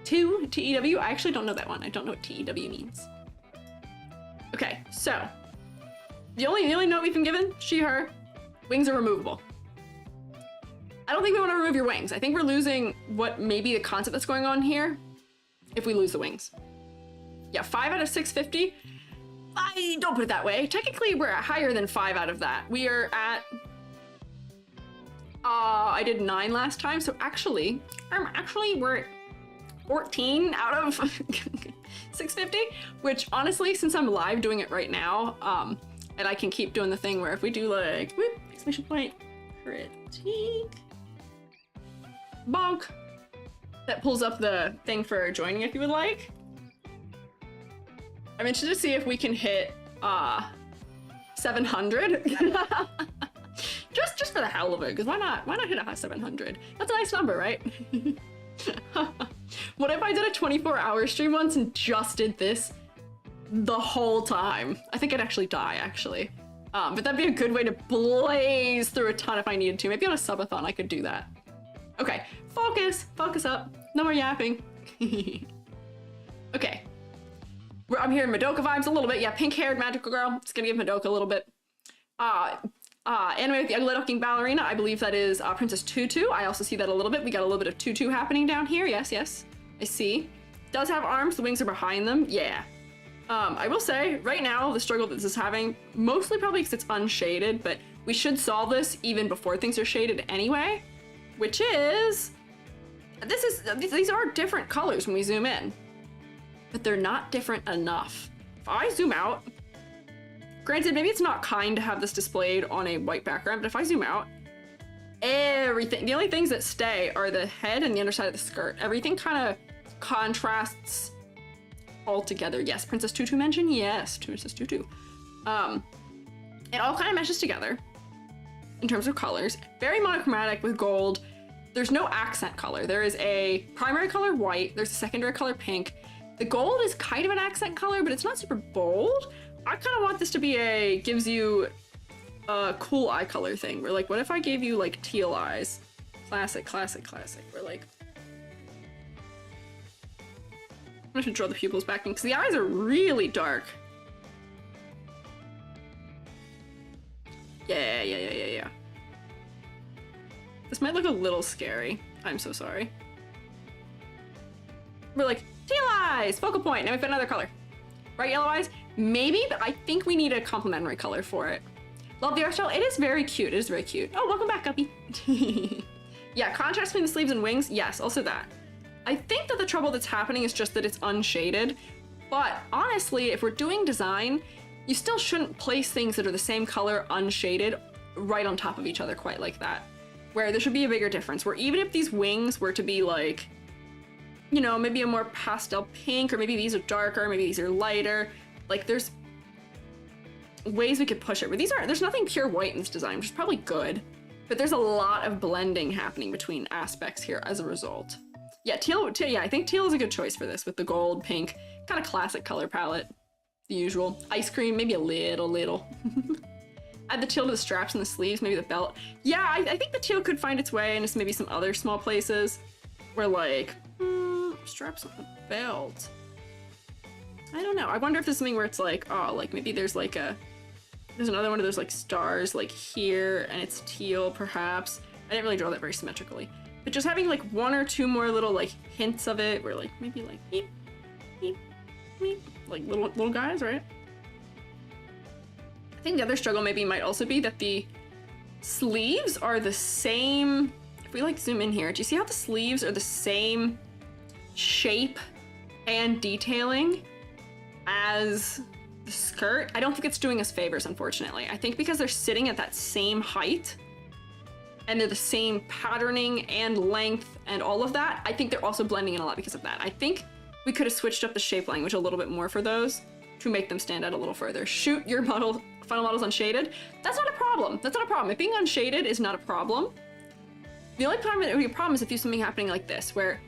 2, TEW, I actually don't know that one. I don't know what TEW means. Okay, so the only note we've been given, she, her, wings are removable. I don't think we want to remove your wings. I think we're losing what may be the concept that's going on here if we lose the wings. Yeah, 5 out of 650. Don't put it that way. Technically, we're higher than 5 out of that. We are at, I did 9 last time, so actually we're at 14 out of 650, which honestly, since I'm live doing it right now, and I can keep doing the thing where if we do like, whoop, exclamation point, critique, bonk, that pulls up the thing for joining if you would like. I'm interested to see if we can hit 700. just for the hell of it, because why not hit a 700? That's a nice number, right? What if I did a 24-hour stream once and just did this the whole time? I think I'd actually die, actually. But that'd be a good way to blaze through a ton if I needed to. Maybe on a subathon I could do that. Okay, focus up. No more yapping. Okay. I'm hearing Madoka vibes a little bit. Yeah, pink-haired magical girl. It's gonna give Madoka a little bit. Anime with the ugly-looking ballerina. I believe that is Princess Tutu. I also see that a little bit. We got a little bit of Tutu happening down here. Yes. I see. Does have arms. The wings are behind them. Yeah. I will say, right now, the struggle that this is having, mostly probably because it's unshaded, but we should solve this even before things are shaded anyway, which is, these are different colors when we zoom in, but they're not different enough. If I zoom out, granted, maybe it's not kind to have this displayed on a white background, but if I zoom out, everything, the only things that stay are the head and the underside of the skirt. Everything kind of contrasts all together. Yes, Princess Tutu mentioned, yes, Princess Tutu. It all kind of meshes together in terms of colors. Very monochromatic with gold. There's no accent color. There is a primary color white, there's a secondary color pink. The gold is kind of an accent color, but it's not super bold. I kind of want this to be gives you a cool eye color thing. Where like, what if I gave you like teal eyes? Classic. We're like, I'm gonna draw the pupils back in because the eyes are really dark. Yeah. This might look a little scary. I'm so sorry. We're like, teal eyes, focal point. Now we put another color. Bright yellow eyes, maybe, but I think we need a complementary color for it. Love the art style. It is very cute. Oh, welcome back, Guppy. Yeah, contrast between the sleeves and wings. Yes, also that. I think that the trouble that's happening is just that it's unshaded. But honestly, if we're doing design, you still shouldn't place things that are the same color unshaded right on top of each other quite like that. Where there should be a bigger difference, where even if these wings were to be like, you know, maybe a more pastel pink, or maybe these are darker, maybe these are lighter. Like there's ways we could push it, but there's nothing pure white in this design, which is probably good, but there's a lot of blending happening between aspects here as a result. Yeah, teal, yeah, I think teal is a good choice for this with the gold, pink, kind of classic color palette. The usual. Ice cream, maybe a little. Add the teal to the straps and the sleeves, maybe the belt. Yeah, I think the teal could find its way into maybe some other small places where like, straps on the belt. I don't know. I wonder if there's something where it's like, oh, like maybe there's like there's another one of those like stars like here and it's teal perhaps. I didn't really draw that very symmetrically. But just having like one or two more little like hints of it where like maybe like beep, beep, beep, like little guys, right? I think the other struggle maybe might also be that the sleeves are the same. If we like zoom in here, do you see how the sleeves are the same shape and detailing as the skirt? I don't think it's doing us favors, unfortunately. I think because they're sitting at that same height and they're the same patterning and length and all of that, I think they're also blending in a lot because of that. I think we could have switched up the shape language a little bit more for those to make them stand out a little further. Shoot your final models unshaded. That's not a problem. That's not a problem. If being unshaded is not a problem. The only time it would be a problem is if you have something happening like this, where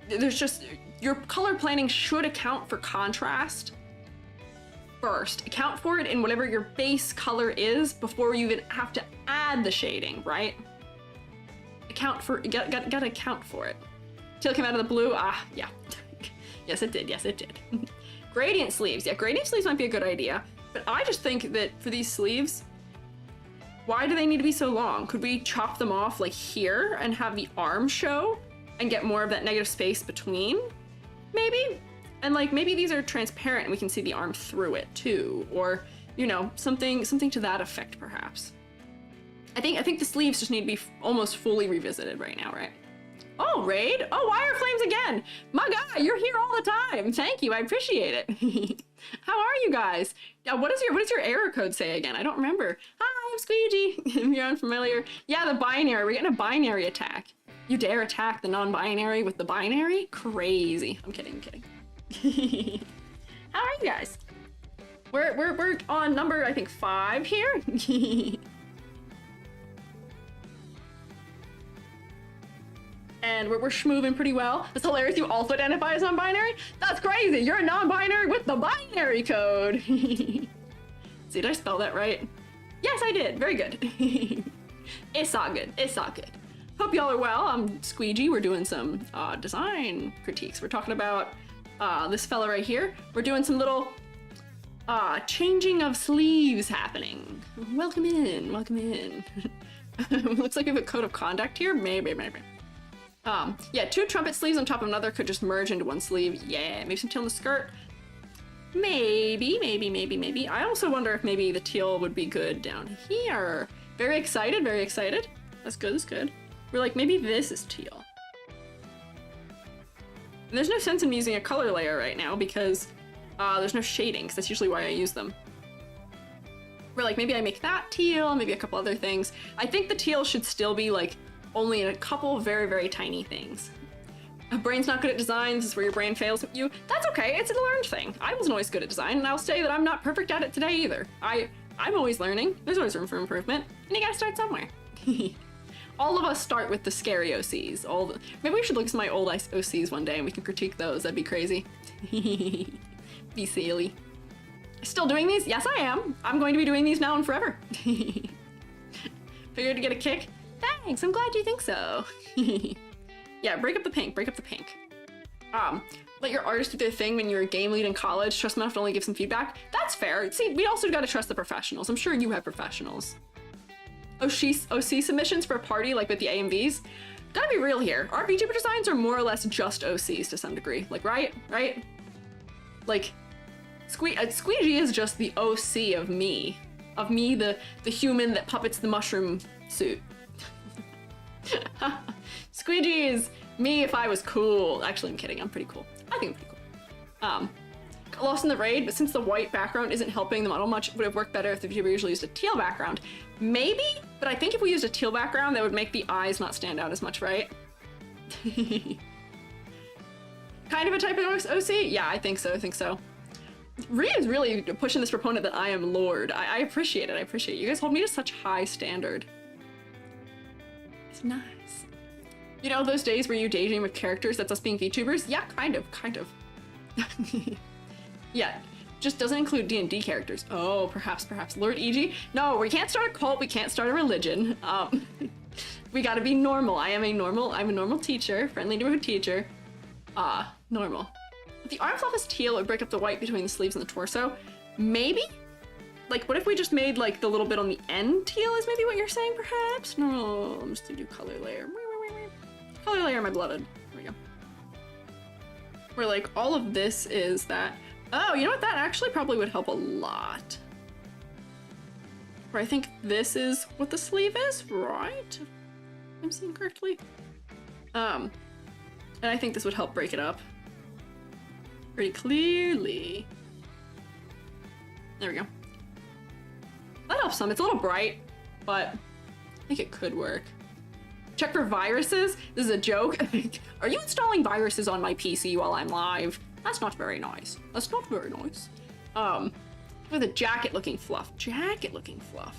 there's just, your color planning should account for contrast first. Account for it in whatever your base color is before you even have to add the shading, right? Gotta account for it. Teal came out of the blue, yeah. Yes, it did, yes, it did. Gradient sleeves, yeah, gradient sleeves might be a good idea, but I just think that for these sleeves, why do they need to be so long? Could we chop them off like here and have the arm show and get more of that negative space between? Maybe? And like, maybe these are transparent and we can see the arm through it too, or, you know, something to that effect perhaps. I think the sleeves just need to be almost fully revisited right now, right? Oh, Raid! Oh, Wire Flames again! My guy, you're here all the time! Thank you, I appreciate it. How are you guys? Yeah, what does your error code say again? I don't remember. Hi, I'm Squiiji! If you're unfamiliar. Yeah, the binary, we're getting a binary attack. You dare attack the non-binary with the binary? Crazy. I'm kidding, I'm kidding. How are you guys? We're on number, I think, 5 here. And we're schmoving pretty well. It's hilarious you also identify as non-binary. That's crazy. You're a non-binary with the binary code. See, did I spell that right? Yes, I did. Very good. It's all good. It's all good. Hope y'all are well. I'm Squiiji. We're doing some design critiques. We're talking about this fella right here. We're doing some little changing of sleeves happening. Welcome in. Welcome in. Looks like we have a code of conduct here. Maybe. Yeah, 2 trumpet sleeves on top of another could just merge into one sleeve. Yeah, maybe some teal in the skirt. Maybe. I also wonder if maybe the teal would be good down here. Very excited, very excited. That's good, that's good. We're like, maybe this is teal. And there's no sense in me using a color layer right now because there's no shading, because that's usually why I use them. We're like, maybe I make that teal, maybe a couple other things. I think the teal should still be like only in a couple very, very tiny things. A brain's not good at design, this is where your brain fails you. That's okay, it's a learned thing. I wasn't always good at design, and I'll say that I'm not perfect at it today either. I'm always learning. There's always room for improvement, and you gotta start somewhere. All of us start with the scary OCs. Maybe we should look at my old OCs one day and we can critique those. That'd be crazy. Be silly. Still doing these? Yes, I am. I'm going to be doing these now and forever. Figured to get a kick? Thanks, I'm glad you think so. Yeah, break up the pink, break up the pink. Let your artist do their thing when you're a game lead in college. Trust them enough to only give some feedback. That's fair. See, we also gotta trust the professionals. I'm sure you have professionals. OC submissions for a party, like with the AMVs. Gotta be real here. Our VTuber designs are more or less just OCs to some degree. Like, right? Like, Squiiji is just the OC of me. Of me, the human that puppets the mushroom suit. Squiiji is me if I was cool. Actually, I'm kidding. I'm pretty cool. I think I'm pretty cool. Got lost in the raid, but since the white background isn't helping the model much, it would have worked better if the VTuber usually used a teal background. Maybe, but I think if we used a teal background, that would make the eyes not stand out as much, right? Kind of a type of OC? Yeah, I think so. I think so. Rhea is really pushing this proponent that I am Lord. I appreciate it. I appreciate it. You guys hold me to such high standard. It's nice. You know those days where you daydream with characters, that's us being VTubers? Yeah, kind of. Yeah, just doesn't include D&D characters. Oh, perhaps. Lord EG? No, we can't start a cult, we can't start a religion. We gotta be normal. I'm a normal teacher, friendly neighborhood teacher. Normal. If the arm fluff is teal, it would break up the white between the sleeves and the torso. Maybe? Like, what if we just made, like, the little bit on the end teal is maybe what you're saying, perhaps? No, I'm just gonna do color layer. Color layer, my beloved. There we go. Where, like, all of this is that... Oh, you know what? That actually probably would help a lot. Where I think this is what the sleeve is, right? If I'm seeing correctly. And I think this would help break it up pretty clearly. There we go. That helps some. It's a little bright, but I think it could work. Check for viruses. This is a joke. Are you installing viruses on my PC while I'm live? That's not very nice. That's not very nice. With a jacket-looking fluff. Jacket-looking fluff.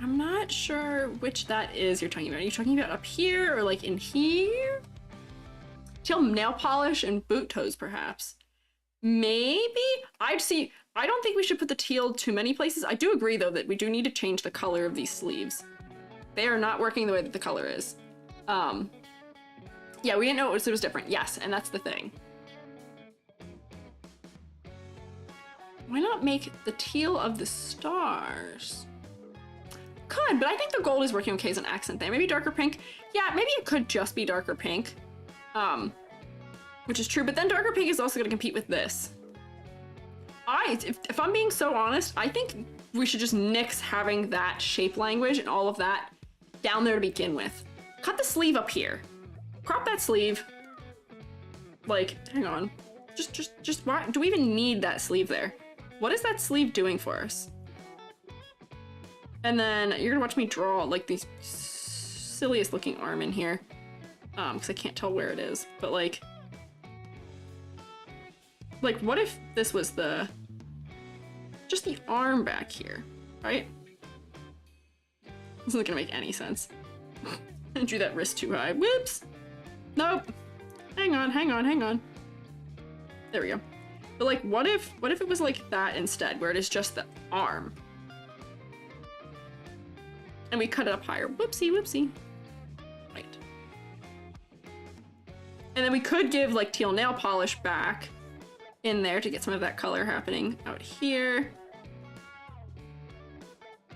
I'm not sure which that is you're talking about. Are you talking about up here or like in here? Tail nail polish and boot toes, perhaps. Maybe? I don't think we should put the teal too many places. I do agree, though, that we do need to change the color of these sleeves. They are not working the way that the color is. Yeah, we didn't know it was different. Yes, and that's the thing. Why not make the teal of the stars? Could, but I think the gold is working okay as an accent there. Maybe darker pink. Yeah, maybe it could just be darker pink. Which is true, but then darker pink is also going to compete with this. If I'm being so honest, I think we should just nix having that shape language and all of that down there to begin with. Cut the sleeve up here. Crop that sleeve. Like, hang on. Just why do we even need that sleeve there? What is that sleeve doing for us? And then you're gonna watch me draw like the silliest looking arm in here. Because I can't tell where it is, but like what if this was just the arm back here, right? This isn't gonna make any sense. I drew that wrist too high. Whoops! Nope. Hang on. There we go. But like, what if it was like that instead, where it is just the arm? And we cut it up higher. Whoopsie. Right. And then we could give like teal nail polish back in there to get some of that color happening out here.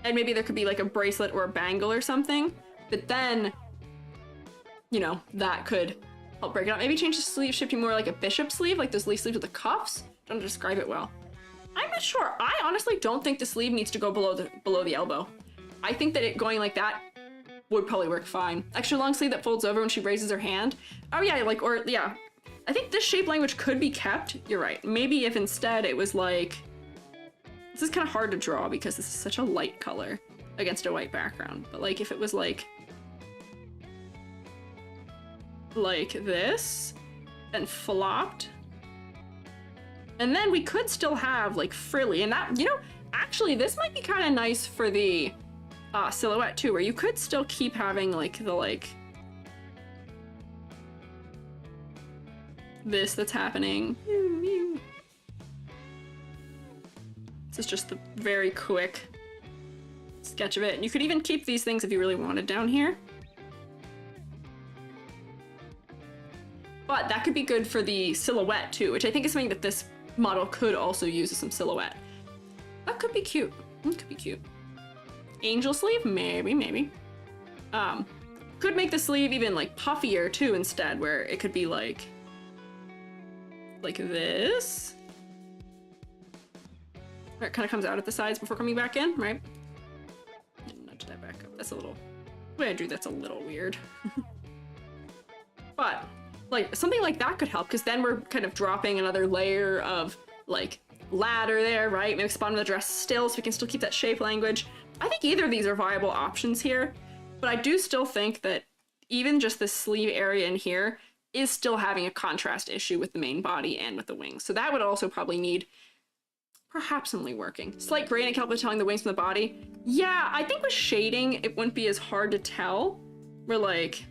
And maybe there could be like a bracelet or a bangle or something. But then, you know, that could help break it up. Maybe change the sleeve shape to more like a bishop sleeve, like those sleeves with the cuffs. Don't describe it well. I'm not sure. I honestly don't think the sleeve needs to go below the elbow. I think that it going like that would probably work fine. Extra long sleeve that folds over when she raises her hand. Oh yeah, like, or yeah. I think this shape language could be kept. You're right. Maybe if instead it was like, this is kind of hard to draw because this is such a light color against a white background. But like if it was like this and flopped, and then we could still have like frilly, and that, you know, actually this might be kind of nice for the silhouette too, where you could still keep having like the this that's happening. This is just the very quick sketch of it. And you could even keep these things if you really wanted down here. But that could be good for the silhouette too, which I think is something that this model could also use as some silhouette. That could be cute. It could be cute. Angel sleeve? Maybe. Could make the sleeve even like puffier too instead, where it could be like this. Where it kind of comes out at the sides before coming back in, right? Nudge that back up. That's a little, the way I drew that's a little weird. But like something like that could help, because then we're kind of dropping another layer of like ladder there, right? Maybe bottom of the dress still, so we can still keep that shape language. I think either of these are viable options here, but I do still think that even just this sleeve area in here is still having a contrast issue with the main body and with the wings. So that would also probably need perhaps some reworking. Slight gradient can help with telling the wings from the body. Yeah, I think with shading, it wouldn't be as hard to tell. We're like,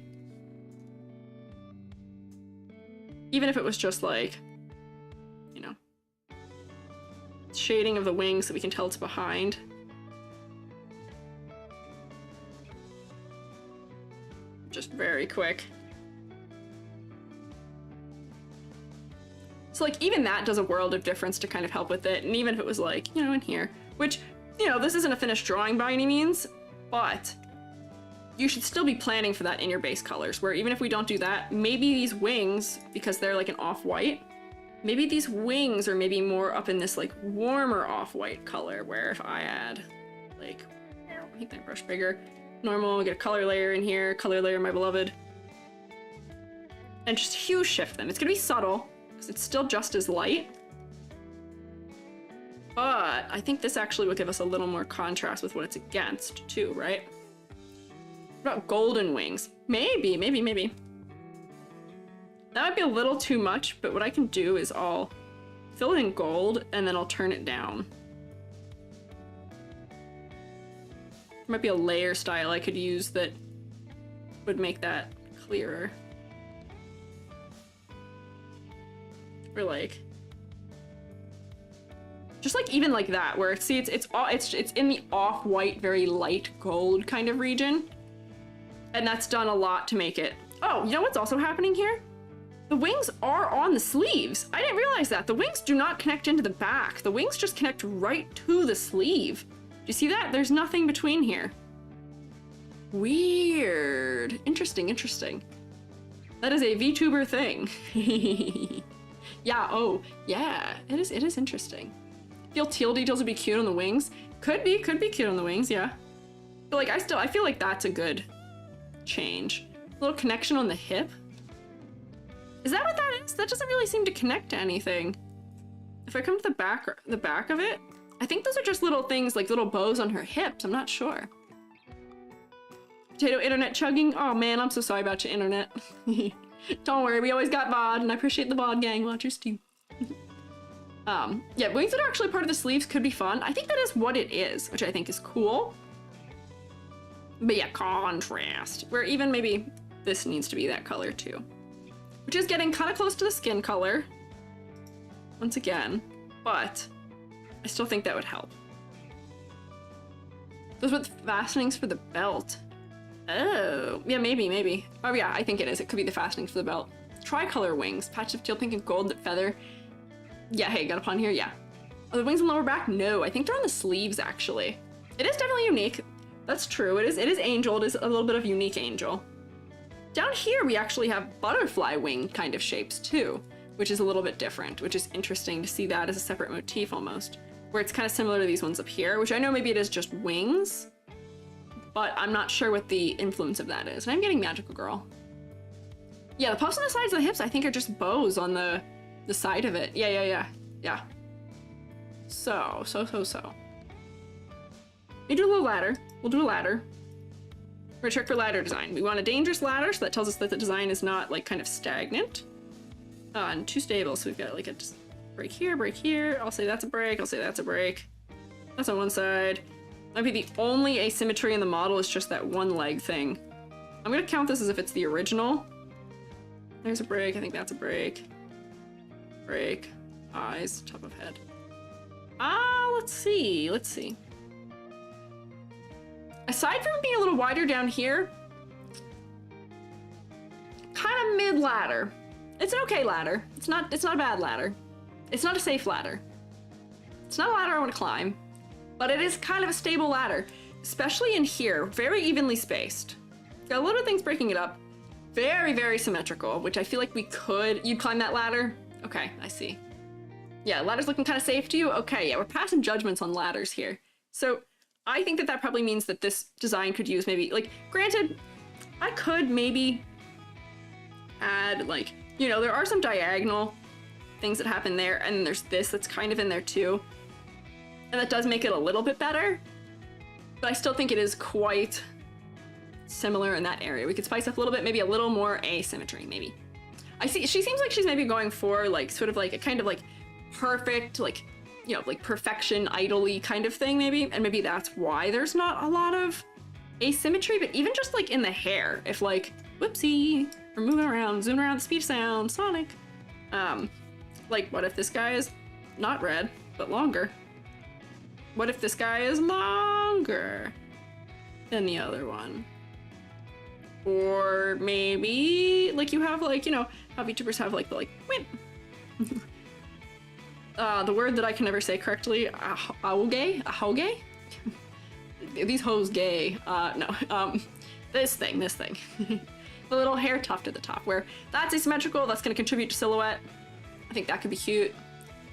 even if it was just like, you know, shading of the wings so we can tell it's behind. Just very quick. So like even that does a world of difference to kind of help with it. And even if it was like, you know, in here, which, you know, this isn't a finished drawing by any means, but you should still be planning for that in your base colors, where even if we don't do that, maybe these wings, because they're like an off-white, maybe these wings are maybe more up in this like warmer off-white color, where if I add like make that brush bigger. Normal, get a color layer in here, color layer, my beloved. And just hue shift them. It's gonna be subtle, because it's still just as light. But I think this actually will give us a little more contrast with what it's against, too, right? What about golden wings? Maybe, maybe, maybe. That might be a little too much, but what I can do is I'll fill it in gold, and then I'll turn it down. There might be a layer style I could use that would make that clearer. Or like, just like even like that, where see it's in the off-white, very light gold kind of region, and that's done a lot to make it. Oh, you know what's also happening here? The wings are on the sleeves. I didn't realize that. The wings do not connect into the back. The wings just connect right to the sleeve. Do you see that? There's nothing between here. Weird. Interesting, interesting. That is a VTuber thing. Yeah, oh, yeah, it is interesting. Feel teal details would be cute on the wings. Could be cute on the wings, yeah. But like, I feel like that's a good change. A little connection on the hip. Is that what that is? That doesn't really seem to connect to anything. If I come to the back of it, I think those are just little things, like little bows on her hips. I'm not sure. Potato internet chugging. Oh man, I'm so sorry about your internet. Don't worry, we always got VOD, and I appreciate the VOD gang watchers too. Yeah, wings that are actually part of the sleeves could be fun. I think that is what it is, which I think is cool. But yeah, contrast. Where even maybe this needs to be that color too. Which is getting kind of close to the skin color. Once again, but I still think that would help. Those were the fastenings for the belt. Oh, yeah, maybe. Oh yeah, I think it is. It could be the fastenings for the belt. Tricolor wings, patch of teal, pink, and gold that feather. Yeah, hey, got a pun here, yeah. Are the wings on the lower back? No, I think they're on the sleeves, actually. It is definitely unique. That's true, it is angel, it is a little bit of unique angel. Down here, we actually have butterfly wing kind of shapes too, which is a little bit different, which is interesting to see that as a separate motif almost, where it's kind of similar to these ones up here, which I know maybe it is just wings, but I'm not sure what the influence of that is. And I'm getting magical girl. Yeah, the puffs on the sides of the hips, I think are just bows on the side of it. Yeah. So. We do a little ladder. We'll do a ladder. We're gonna check for ladder design. We want a dangerous ladder, so that tells us that the design is not like kind of stagnant. And too stable, so we've got like a break here. I'll say that's a break, I'll say that's a break. That's on one side. Might be the only asymmetry in the model is just that one leg thing. I'm gonna count this as if it's the original. There's a break, I think that's a break. Break, eyes, top of head. Let's see. Aside from being a little wider down here, kind of mid ladder. It's an okay ladder. It's not a bad ladder. It's not a safe ladder. It's not a ladder I want to climb, but it is kind of a stable ladder, especially in here, very evenly spaced. Got a little things breaking it up. Very, very symmetrical, which I feel like you'd climb that ladder? Okay, I see. Yeah, ladder's looking kind of safe to you? Okay, yeah, we're passing judgments on ladders here. So I think that probably means that this design could use maybe, like, granted, I could maybe add, like, you know, there are some diagonal things that happen there, and there's this that's kind of in there too. And that does make it a little bit better, but I still think it is quite similar in that area. We could spice up a little bit, maybe a little more asymmetry, maybe. I see, she seems like she's maybe going for, like, sort of like a kind of, like, perfect, like, you know, like perfection, idol-y kind of thing, maybe. And maybe that's why there's not a lot of asymmetry, but even just, like, in the hair, if, like, whoopsie, we're moving around, zooming around the speed of sound, Sonic. Like, what if this guy is not red, but longer? What if this guy is longer than the other one? Or maybe, like, you have, like, you know, how VTubers have, like, the, like, whip. The word that I can never say correctly, ahoge? These hoes gay. No, this thing. The little hair tuft at the top, where that's asymmetrical, that's gonna contribute to silhouette. I think that could be cute.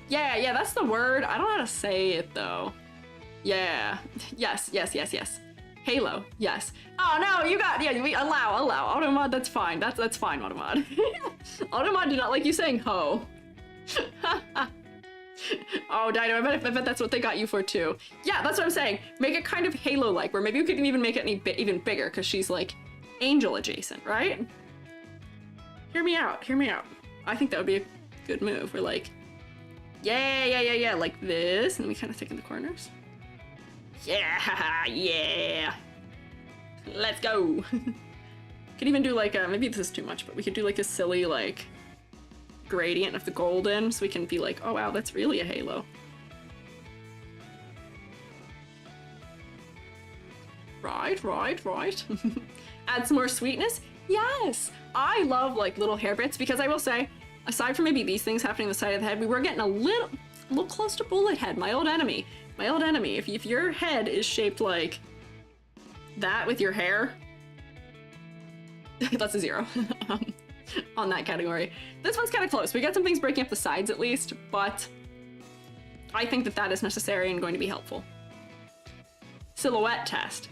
Yeah, that's the word. I don't know how to say it, though. Yeah, yes. Halo, yes. Oh no, you got, yeah, we allow. Automod, that's fine. That's fine, Automod. Automod did not like you saying ho. Oh, Dino, I bet that's what they got you for too. Yeah, that's what I'm saying. Make it kind of Halo-like, where maybe we could even make it even bigger, because she's like angel adjacent, right? Hear me out, hear me out. I think that would be a good move. We're like, yeah, like this, and we kind of thicken the corners. Yeah, let's go. Could even do like maybe this is too much, but we could do like a silly like gradient of the golden, so we can be like, oh wow, that's really a halo. Right. Add some more sweetness. Yes, I love like little hair bits, because I will say, aside from maybe these things happening on the side of the head, we were getting a little close to bullet head, my old enemy. If your head is shaped like that with your hair, that's a 0 on that category. This one's kind of close. We got some things breaking up the sides at least, but I think that is necessary and going to be helpful. Silhouette test.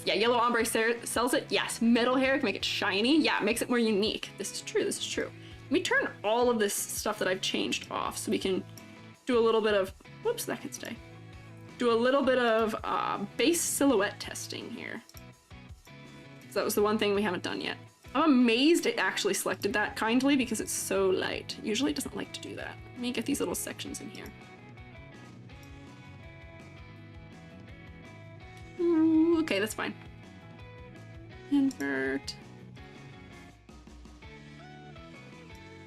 Yeah, yellow ombre sells it. Yes, metal hair can make it shiny. Yeah, it makes it more unique. This is true. Let me turn all of this stuff that I've changed off so we can do a little bit of, whoops, that can stay. Do a little bit of base silhouette testing here. So that was the one thing we haven't done yet. I'm amazed it actually selected that kindly, because it's so light. Usually it doesn't like to do that. Let me get these little sections in here. Ooh, okay, that's fine. Invert.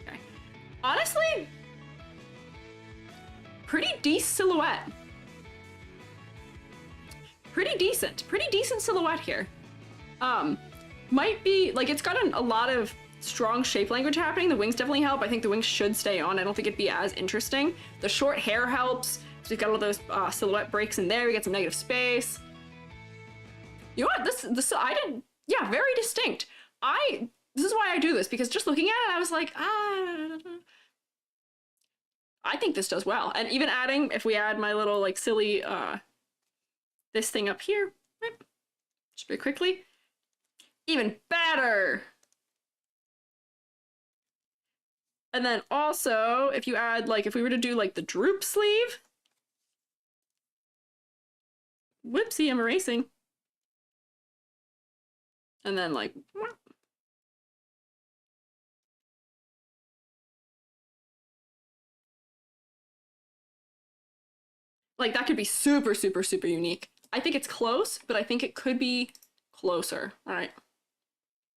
Okay. Honestly, pretty decent silhouette. Pretty decent silhouette here. Might be, like, it's got a lot of strong shape language happening. The wings definitely help. I think the wings should stay on. I don't think it'd be as interesting. The short hair helps. So we've got all those silhouette breaks in there. We got some negative space. You know what? This I didn't, yeah, very distinct. This is why I do this, because just looking at it, I was like, I think this does well. And even adding, if we add my little, like, silly, this thing up here, just very quickly, even better. And then also, if you add, like, if we were to do, like, the droop sleeve, whoopsie, I'm erasing. And then, like, that could be super unique. I think it's close, but I think it could be closer. All right,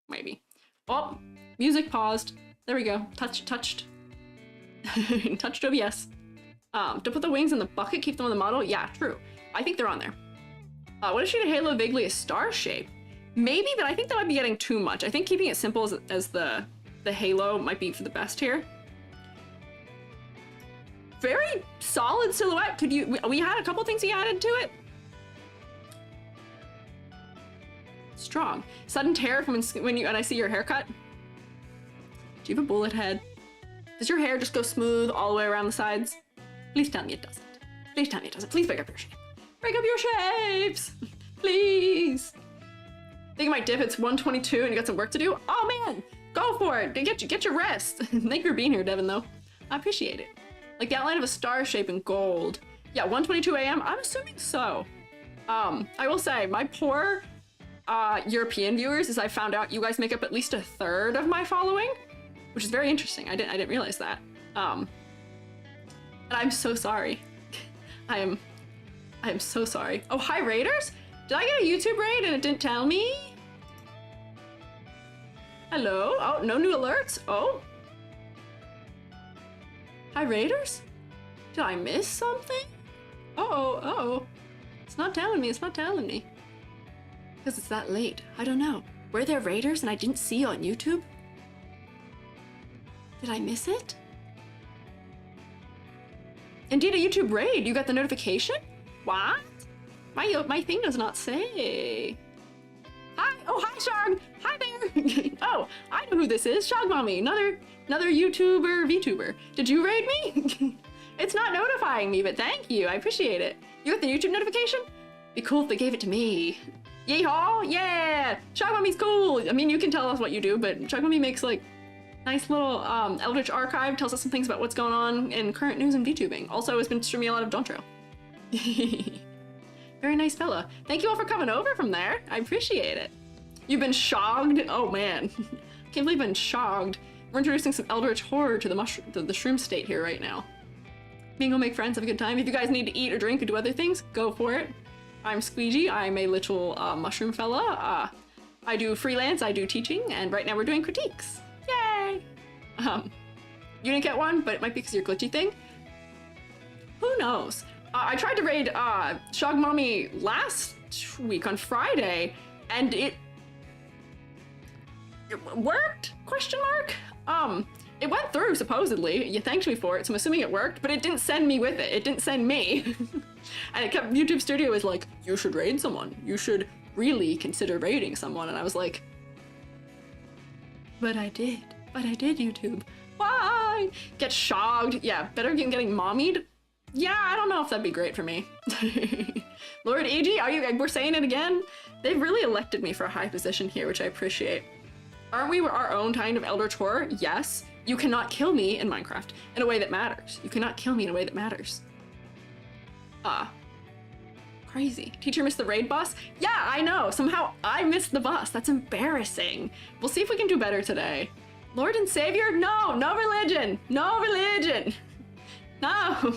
maybe. Oh, music paused. There we go. Touched. Touched OBS. To put the wings in the bucket, keep them on the model. Yeah, true. I think they're on there. What if she did Halo vaguely a star shape? Maybe, but I think that might be getting too much. I think keeping it simple as the halo might be for the best here. Very solid silhouette. We had a couple things he added to it. Strong. Sudden terror from when I see your haircut. Do you have a bullet head? Does your hair just go smooth all the way around the sides? Please tell me it doesn't. Please tell me it doesn't. Please break up your shape. Break up your shapes! Please! I think it might dip. It's 1:22 and you got some work to do. Oh man! Go for it! Get your rest! Thank you for being here, Devin, though. I appreciate it. Like the outline of a star shape in gold. Yeah, 1:22 a.m.? I'm assuming so. I will say, my poor European viewers, as I found out, you guys make up at least a third of my following, which is very interesting. I didn't realize that. And I'm so sorry. I am so sorry. Oh, hi Raiders? Did I get a YouTube raid and it didn't tell me? Hello? Oh, no new alerts? Oh. Hi Raiders? Did I miss something? Uh-oh. It's not telling me, Because it's that late. I don't know. Were there Raiders and I didn't see you on YouTube? Did I miss it? Indeed, a YouTube raid. You got the notification? What? My thing does not say. Hi! Oh, hi, Shog! Hi there! Oh, I know who this is. Shog Mommy, another YouTuber, Vtuber. Did you raid me? It's not notifying me, but thank you. I appreciate it. You got the YouTube notification? Be cool if they gave it to me. Yeehaw! Yeah! Shock Mummy's cool! I mean, you can tell us what you do, but Shock Mummy makes like nice little Eldritch archive, tells us some things about what's going on in current news and VTubing. Also has been streaming a lot of Don't Trail. Very nice fella. Thank you all for coming over from there. I appreciate it. You've been shogged? Oh man. Can't believe I've been shogged. We're introducing some Eldritch horror to the shroom state here right now. Mingle, make friends, have a good time. If you guys need to eat or drink or do other things, go for it. I'm Squiiji. I'm a literal mushroom fella. I do freelance, I do teaching, and right now we're doing critiques. Yay! You didn't get one, but it might be because of your glitchy thing. Who knows? I tried to raid Shog Mommy last week on Friday, and it worked? Question mark? It went through, supposedly. You thanked me for it, so I'm assuming it worked, but it didn't send me with it. It didn't send me. And it kept, YouTube Studio was like, you should raid someone. You should really consider raiding someone. And I was like, but I did, YouTube. Why? Get shogged. Yeah, better than getting mommied. Yeah, I don't know if that'd be great for me. Lord EG, we're saying it again? They've really elected me for a high position here, which I appreciate. Aren't we our own kind of Eldritch horror? Yes. You cannot kill me in Minecraft in a way that matters. You cannot kill me in a way that matters. Crazy. Teacher missed the raid bus? Yeah, I know. Somehow I missed the bus. That's embarrassing. We'll see if we can do better today. Lord and Savior? No, no religion. No religion. No.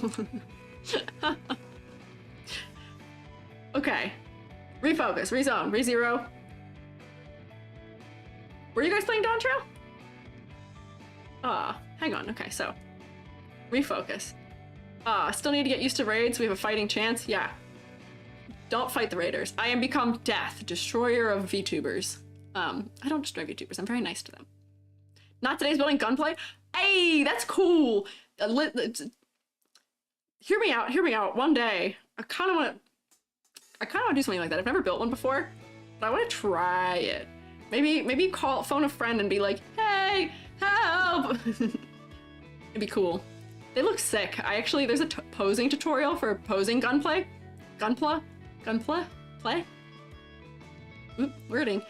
Okay. Refocus, rezone, rezero. Were you guys playing Dawn Trail? Hang on. Okay, so refocus. Still need to get used to raids. We have a fighting chance. Yeah. Don't fight the raiders. I am become death, destroyer of VTubers. I don't destroy VTubers. I'm very nice to them. Not today's building gunplay. Hey, that's cool. Hear me out. Hear me out. One day, I kind of want to do something like that. I've never built one before, but I want to try it. Maybe phone a friend and be like, hey, help. It'd be cool. They look sick. There's a posing tutorial for posing gunplay. Play? Oop, wording.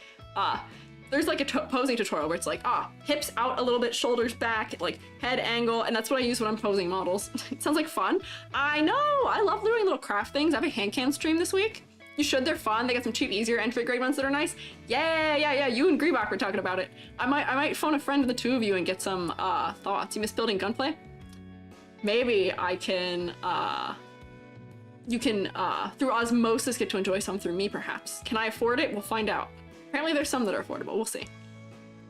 There's like a posing tutorial where it's like, hips out a little bit, shoulders back, like head angle, and that's what I use when I'm posing models. It sounds like fun. I know, I love doing little craft things. I have a hand cam stream this week. You should, they're fun. They got some cheap, easier entry grade ones that are nice. Yeah, you and Greebach were talking about it. I might phone a friend of the two of you and get some thoughts. You miss building gunplay? Maybe I can, you can, through osmosis, get to enjoy some through me, perhaps. Can I afford it? We'll find out. Apparently there's some that are affordable, we'll see.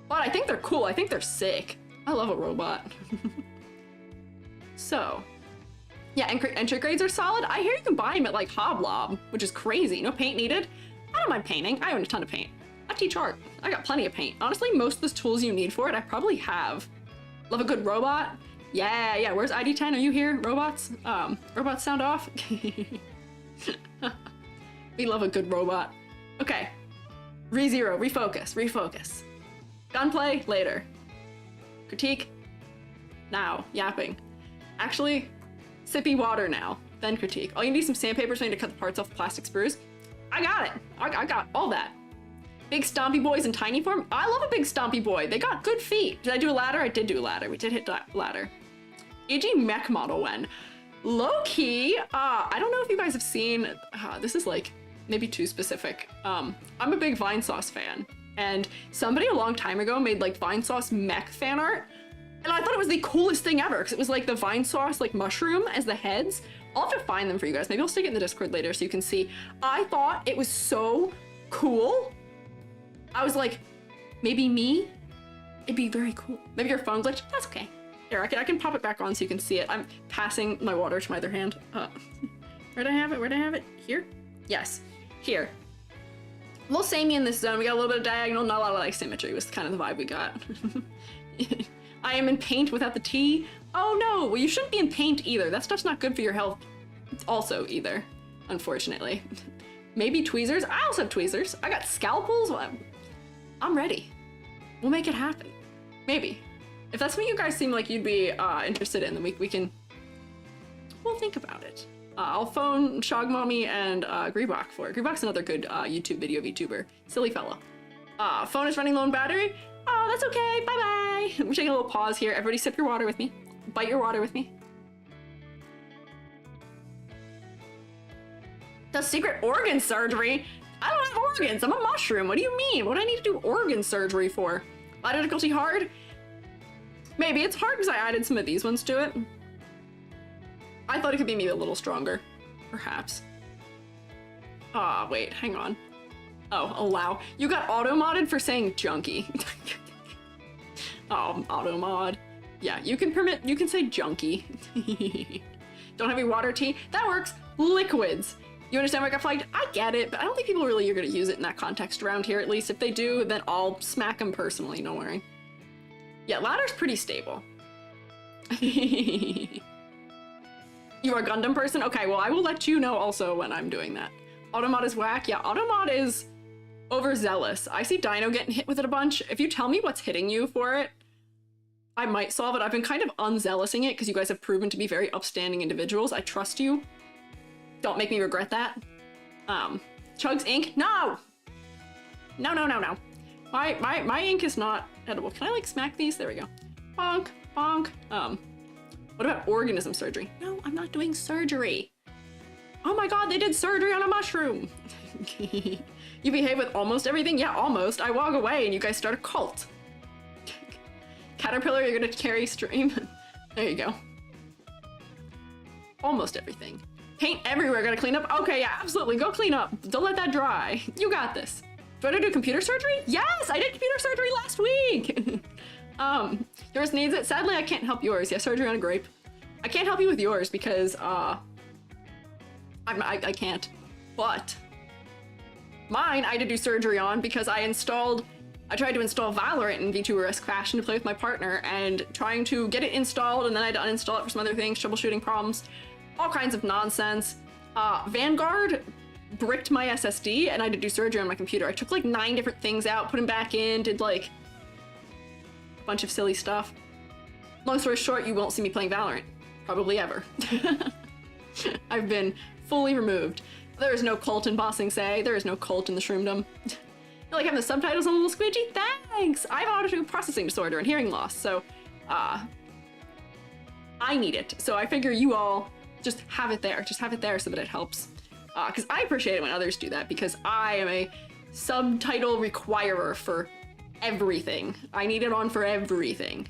But I think they're cool, I think they're sick. I love a robot. So, yeah, entry grades are solid. I hear you can buy them at like Hoblob, which is crazy. No paint needed. I don't mind painting, I own a ton of paint. I teach art, I got plenty of paint. Honestly, most of the tools you need for it, I probably have. Love a good robot. Yeah, where's ID10? Are you here? Robots? Robots sound off? We love a good robot. Okay. Rezero, refocus. Gunplay, later. Critique, now. Yapping. Actually, sippy water now, then critique. Oh, you need some sandpaper so you need to cut the parts off the plastic sprues? I got it. I got all that. Big stompy boys in tiny form? I love a big stompy boy. They got good feet. Did I do a ladder? I did do a ladder. We did hit ladder. EG mech model when? Low key, I don't know if you guys have seen, this is like maybe too specific. I'm a big Vine Sauce fan, and somebody a long time ago made like Vine Sauce mech fan art, and I thought it was the coolest thing ever because it was like the Vine Sauce like mushroom as the heads. I'll have to find them for you guys. Maybe I'll stick it in the Discord later so you can see. I thought it was so cool. I was like, maybe me? It'd be very cool. Maybe your phone glitched? That's okay. Here, I can pop it back on so you can see it. I'm passing my water to my other hand. Where'd I have it? Here? Yes, here. A little samey in this zone. We got a little bit of diagonal, not a lot of like symmetry was kind of the vibe we got. I am in paint without the T. Oh no, well you shouldn't be in paint either. That stuff's not good for your health also either, unfortunately. Maybe tweezers. I also have tweezers. I got scalpels. I'm ready. We'll make it happen. Maybe. If that's what you guys seem like you'd be interested in, then we'll think about it. I'll phone Shogmommy and Greebok for it. Greebok's another good YouTube video VTuber. Silly fella. Phone is running low on battery. Oh, that's okay. Bye-bye. I'm taking a little pause here. Everybody sip your water with me. Bite your water with me. The secret organ surgery? I don't have organs. I'm a mushroom. What do you mean? What do I need to do organ surgery for? Light difficulty hard? Maybe it's hard because I added some of these ones to it. I thought it could be maybe a little stronger. Perhaps. Wait, hang on. Oh, allow. You got auto-modded for saying junkie. Oh, auto-mod. Yeah, you can say junkie. Don't have any water tea? That works. Liquids. You understand where I got flagged? I get it, but I don't think people really are gonna use it in that context around here, at least. If they do, then I'll smack them personally, don't worry. Yeah, ladder's pretty stable. You are a Gundam person? Okay, well, I will let you know also when I'm doing that. Automod is whack? Yeah, Automod is overzealous. I see Dino getting hit with it a bunch. If you tell me what's hitting you for it, I might solve it. I've been kind of unzealousing it because you guys have proven to be very upstanding individuals. I trust you. Don't make me regret that. Chugs ink? No! No, no, no, no. My ink is not edible. Can I like smack these? There we go. Bonk, bonk. What about organism surgery? No, I'm not doing surgery. Oh my god, they did surgery on a mushroom. You behave with almost everything? Yeah, almost. I walk away and you guys start a cult. Caterpillar, you're gonna carry stream. There you go. Almost everything. Paint everywhere, gotta clean up. Okay, yeah, absolutely, go clean up. Don't let that dry. You got this. Do I do computer surgery? Yes, I did computer surgery last week. Yours needs it. Sadly, I can't help yours. Yeah, surgery on a grape. I can't help you with yours because, I can't. But mine, I had to do surgery on because I tried to install Valorant in Vtuber-esque fashion to play with my partner, and trying to get it installed, and then I had to uninstall it for some other things, troubleshooting problems, all kinds of nonsense. Vanguard bricked my SSD, and I had to do surgery on my computer. I took like 9 different things out, put them back in, did like a bunch of silly stuff. Long story short, you won't see me playing Valorant. Probably ever. I've been fully removed. There is no cult in Bossing Say. There is no cult in the Shroomdom. You like having the subtitles on a little squidgy? Thanks! I have audio processing disorder and hearing loss, so I need it. So I figure you all just have it there. Just have it there so that it helps. Because I appreciate it when others do that, because I am a subtitle requirer for everything. I need it on for everything.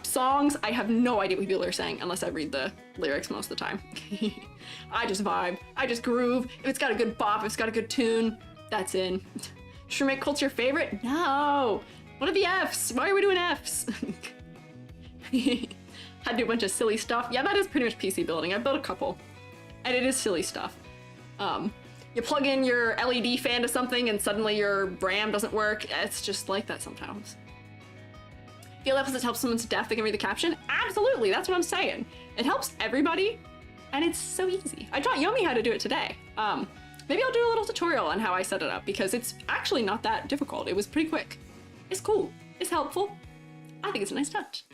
Songs, I have no idea what people are saying unless I read the lyrics most of the time. I just vibe. I just groove. If it's got a good bop, if it's got a good tune, that's in. SHROOMATE cult's your favorite? No! What are the Fs? Why are we doing Fs? Had to do a bunch of silly stuff. Yeah, that is pretty much PC building. I built a couple. And it is silly stuff. You plug in your LED fan to something and suddenly your RAM doesn't work. It's just like that sometimes. Feel episodes help someone's deaf, they can read the caption? Absolutely, that's what I'm saying. It helps everybody, and it's so easy. I taught Yomi how to do it today. Maybe I'll do a little tutorial on how I set it up, because it's actually not that difficult. It was pretty quick. It's cool. It's helpful. I think it's a nice touch.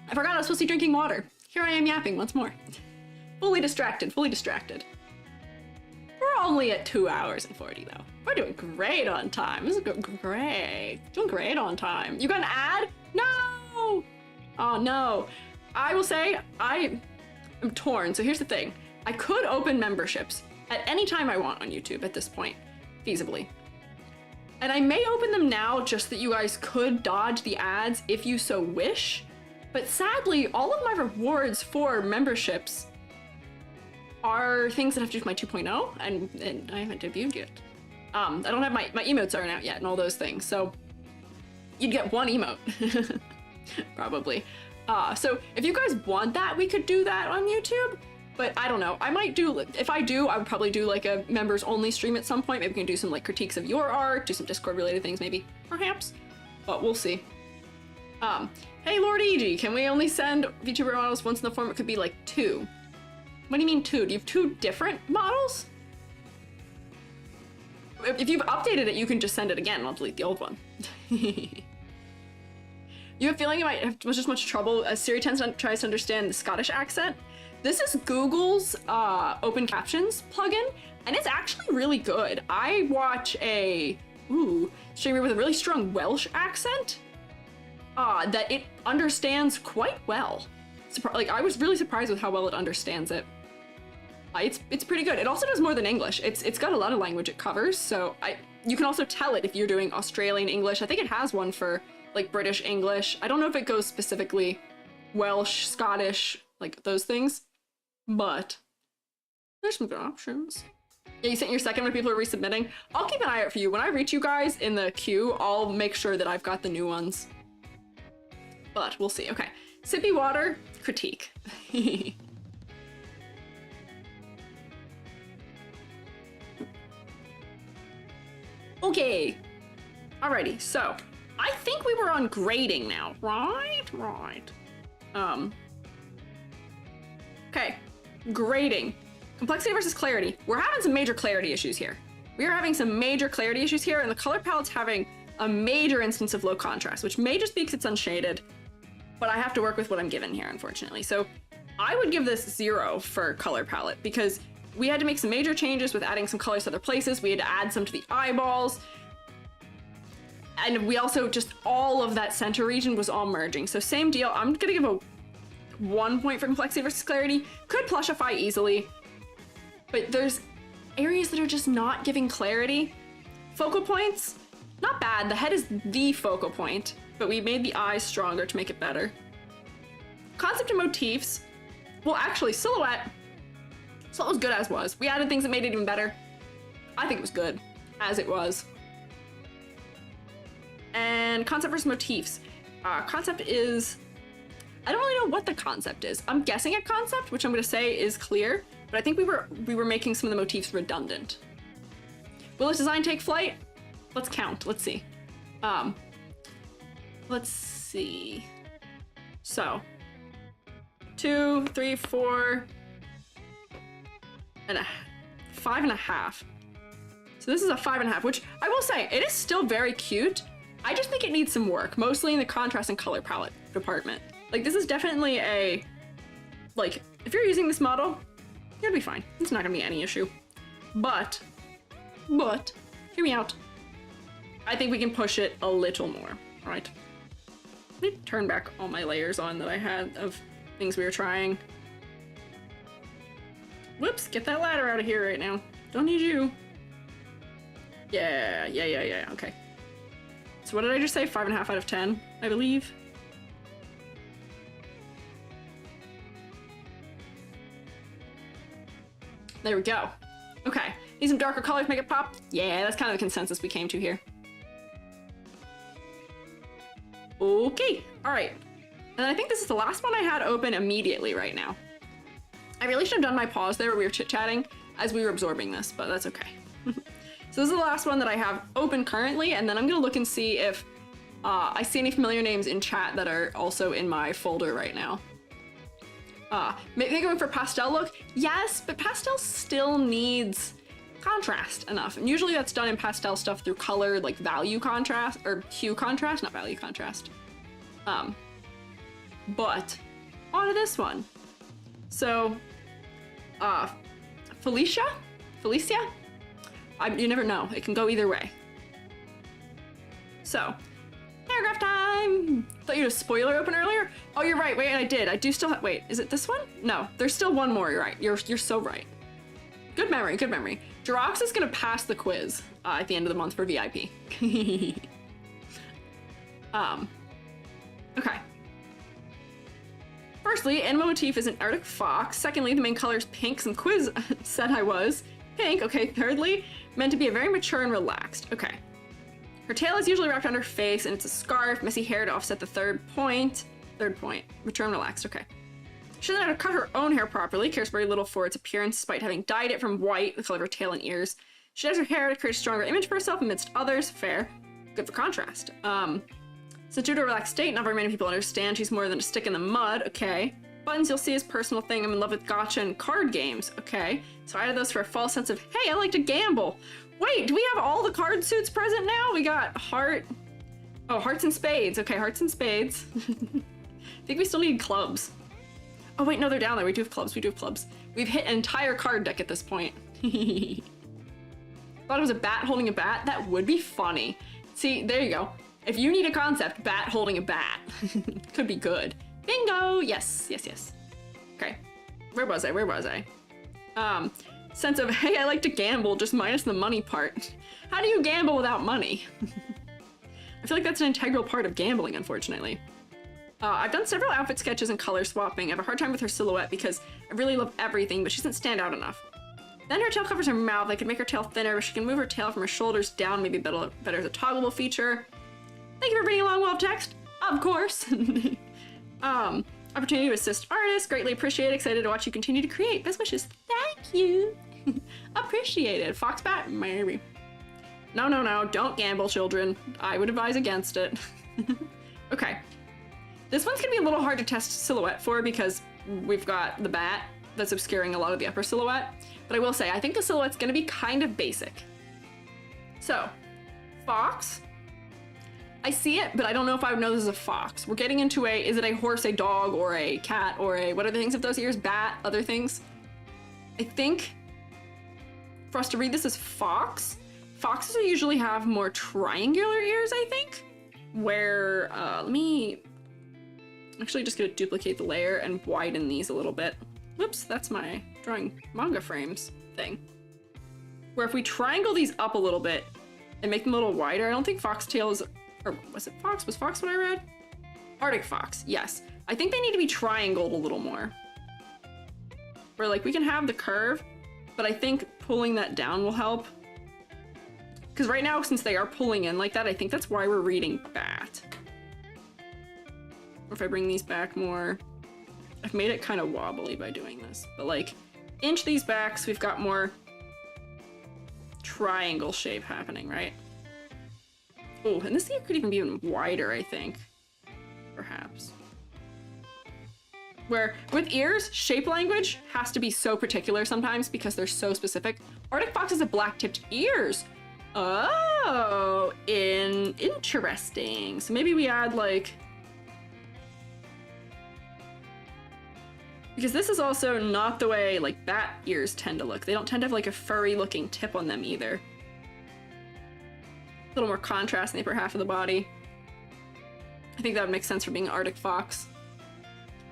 I forgot I was supposed to be drinking water. Here I am yapping once more. Fully distracted, fully distracted. We're only at 2 hours and 40 though. We're doing great on time. This is great. Doing great on time. You got an ad? No! Oh no. I will say, I am torn. So here's the thing. I could open memberships at any time I want on YouTube at this point, feasibly. And I may open them now just that you guys could dodge the ads if you so wish. But sadly, all of my rewards for memberships are things that have to do with my 2.0, and I haven't debuted yet. I don't have my emotes aren't out yet and all those things, so you'd get one emote, probably. So if you guys want that, we could do that on YouTube, but I don't know. I might do, if I do, I would probably do like a members only stream at some point. Maybe we can do some like critiques of your art, do some Discord related things maybe, perhaps, but we'll see. Hey Lord EG, can we only send VTuber models once in the form? It could be like 2. What do you mean 2? Do you have 2 different models? If you've updated it, you can just send it again and I'll delete the old one. You have a feeling it might have just much trouble as Siri tries to understand the Scottish accent. This is Google's open captions plugin, and it's actually really good. I watch a streamer with a really strong Welsh accent that it understands quite well. Like, I was really surprised with how well it understands it. It's pretty good. It also does more than English. It's got a lot of language it covers, so you can also tell it if you're doing Australian English. I think it has one for like British English. I don't know if it goes specifically Welsh, Scottish, like those things, but there's some good options. Yeah, you sent your second when people are resubmitting. I'll keep an eye out for you. When I reach you guys in the queue, I'll make sure that I've got the new ones. But we'll see. Okay. Sippy water, critique. Okay. Alrighty, so I think we were on grading now, right? Right. Okay, grading. Complexity versus clarity. We're having some major clarity issues here. We are having some major clarity issues here, and the color palette's having a major instance of low contrast, which may just be because it's unshaded, but I have to work with what I'm given here, unfortunately. So I would give this 0 for color palette, because we had to make some major changes with adding some colors to other places. We had to add some to the eyeballs. And we also just, all of that center region was all merging. So same deal. I'm gonna give a 1 point for complexity versus clarity. Could plushify easily, but there's areas that are just not giving clarity. Focal points, not bad. The head is the focal point, but we made the eyes stronger to make it better. Concept and motifs. Well, actually, silhouette. So it was good as was. We added things that made it even better. I think it was good as it was. And concept versus motifs. Concept is, I don't really know what the concept is. I'm guessing a concept, which I'm going to say is clear, but I think we were making some of the motifs redundant. Will this design take flight? Let's count. Let's see. Let's see. So 2, 3, 4, and 5.5. So this is a 5.5, which I will say, it is still very cute. I just think it needs some work, mostly in the contrast and color palette department. Like, this is definitely a, like, if you're using this model, you'll be fine. It's not gonna be any issue. But, hear me out. I think we can push it a little more, right? Let me turn back all my layers on that I had of things we were trying. Whoops, get that ladder out of here right now. Don't need you. Yeah, okay. So what did I just say? 5.5 out of 10, I believe. There we go. Okay, need some darker colors, make it pop? Yeah, that's kind of the consensus we came to here. Okay, all right. And I think this is the last one I had open immediately right now. I really should have done my pause there where we were chit-chatting as we were absorbing this, but that's okay. So this is the last one that I have open currently, and then I'm gonna look and see if I see any familiar names in chat that are also in my folder right now. Maybe going for pastel look? Yes, but pastel still needs contrast enough. And usually that's done in pastel stuff through color, like value contrast, or hue contrast, not value contrast. But on to this one. So, Felicia? You never know. It can go either way. So, paragraph time! Thought you had a spoiler open earlier? Oh, you're right. Wait, I did. I do still have. Wait, is it this one? No, there's still one more. You're right. You're so right. Good memory. Good memory. Jirox is gonna pass the quiz at the end of the month for VIP. Okay. Firstly, animal motif is an Arctic fox. Secondly, the main color is pink. Some quiz said I was pink. Okay. Thirdly, meant to be a very mature and relaxed. Okay. Her tail is usually wrapped around her face, and it's a scarf, messy hair to offset the third point. Mature and relaxed. Okay. She doesn't know how to cut her own hair properly. Cares very little for its appearance, despite having dyed it from white, the color of her tail and ears. She does her hair to create a stronger image for herself amidst others. Fair. Good for contrast. So due to a relaxed state, not very many people understand she's more than a stick in the mud. Okay. Buttons you'll see is personal thing. I'm in love with gotcha and card games. Okay. So I added those for a false sense of, hey, I like to gamble. Wait, do we have all the card suits present now? We got heart, Oh, hearts and spades. Okay, hearts and spades. I think we still need clubs. Oh wait, no, they're down there. We do have clubs, we do have clubs. We've hit an entire card deck at this point. Thought it was a bat holding a bat. That would be funny. See, there you go. If you need a concept, bat holding a bat. Could be good. Bingo! Yes, yes, yes. Okay. Where was I? Where was I? Sense of, hey, I like to gamble, just minus the money part. How do you gamble without money? I feel like that's an integral part of gambling, unfortunately. I've done several outfit sketches and color swapping. I have a hard time with her silhouette because I really love everything, but she doesn't stand out enough. Then her tail covers her mouth. I could make her tail thinner, but she can move her tail from her shoulders down, maybe better as a toggleable feature. Thank you for reading along while text. Of course. Opportunity to assist artists. Greatly appreciate it. Excited to watch you continue to create. Best wishes. Thank you. Appreciated. Foxbat? Maybe. No, no, no. Don't gamble, children. I would advise against it. Okay. This one's gonna be a little hard to test silhouette for because we've got the bat that's obscuring a lot of the upper silhouette. But I will say, I think the silhouette's gonna be kind of basic. So, fox. I see it, but I don't know if I would know this is a fox. We're getting into is it a horse, a dog, or a cat, or what are the things of those ears? Bat, other things? I think for us to read this as fox, foxes usually have more triangular ears, I think. Where, let me actually just gonna duplicate the layer and widen these a little bit. Whoops, that's my drawing manga frames thing. Where if we triangle these up a little bit and make them a little wider, I don't think foxtails, or was it fox? Was fox what I read? Arctic fox, yes. I think they need to be triangled a little more. Where like we can have the curve, but I think pulling that down will help. Because right now, since they are pulling in like that, I think that's why we're reading bat. Or if I bring these back more, I've made it kind of wobbly by doing this, but like inch these back so we've got more triangle shape happening, right? Oh, and this ear could even be even wider, I think. Perhaps. Where with ears, shape language has to be so particular sometimes because they're so specific. Arctic foxes have black-tipped ears. Oh, interesting. So maybe we add like, because this is also not the way like bat ears tend to look. They don't tend to have like a furry looking tip on them either. A little more contrast in the upper half of the body. I think that would make sense for being an Arctic fox.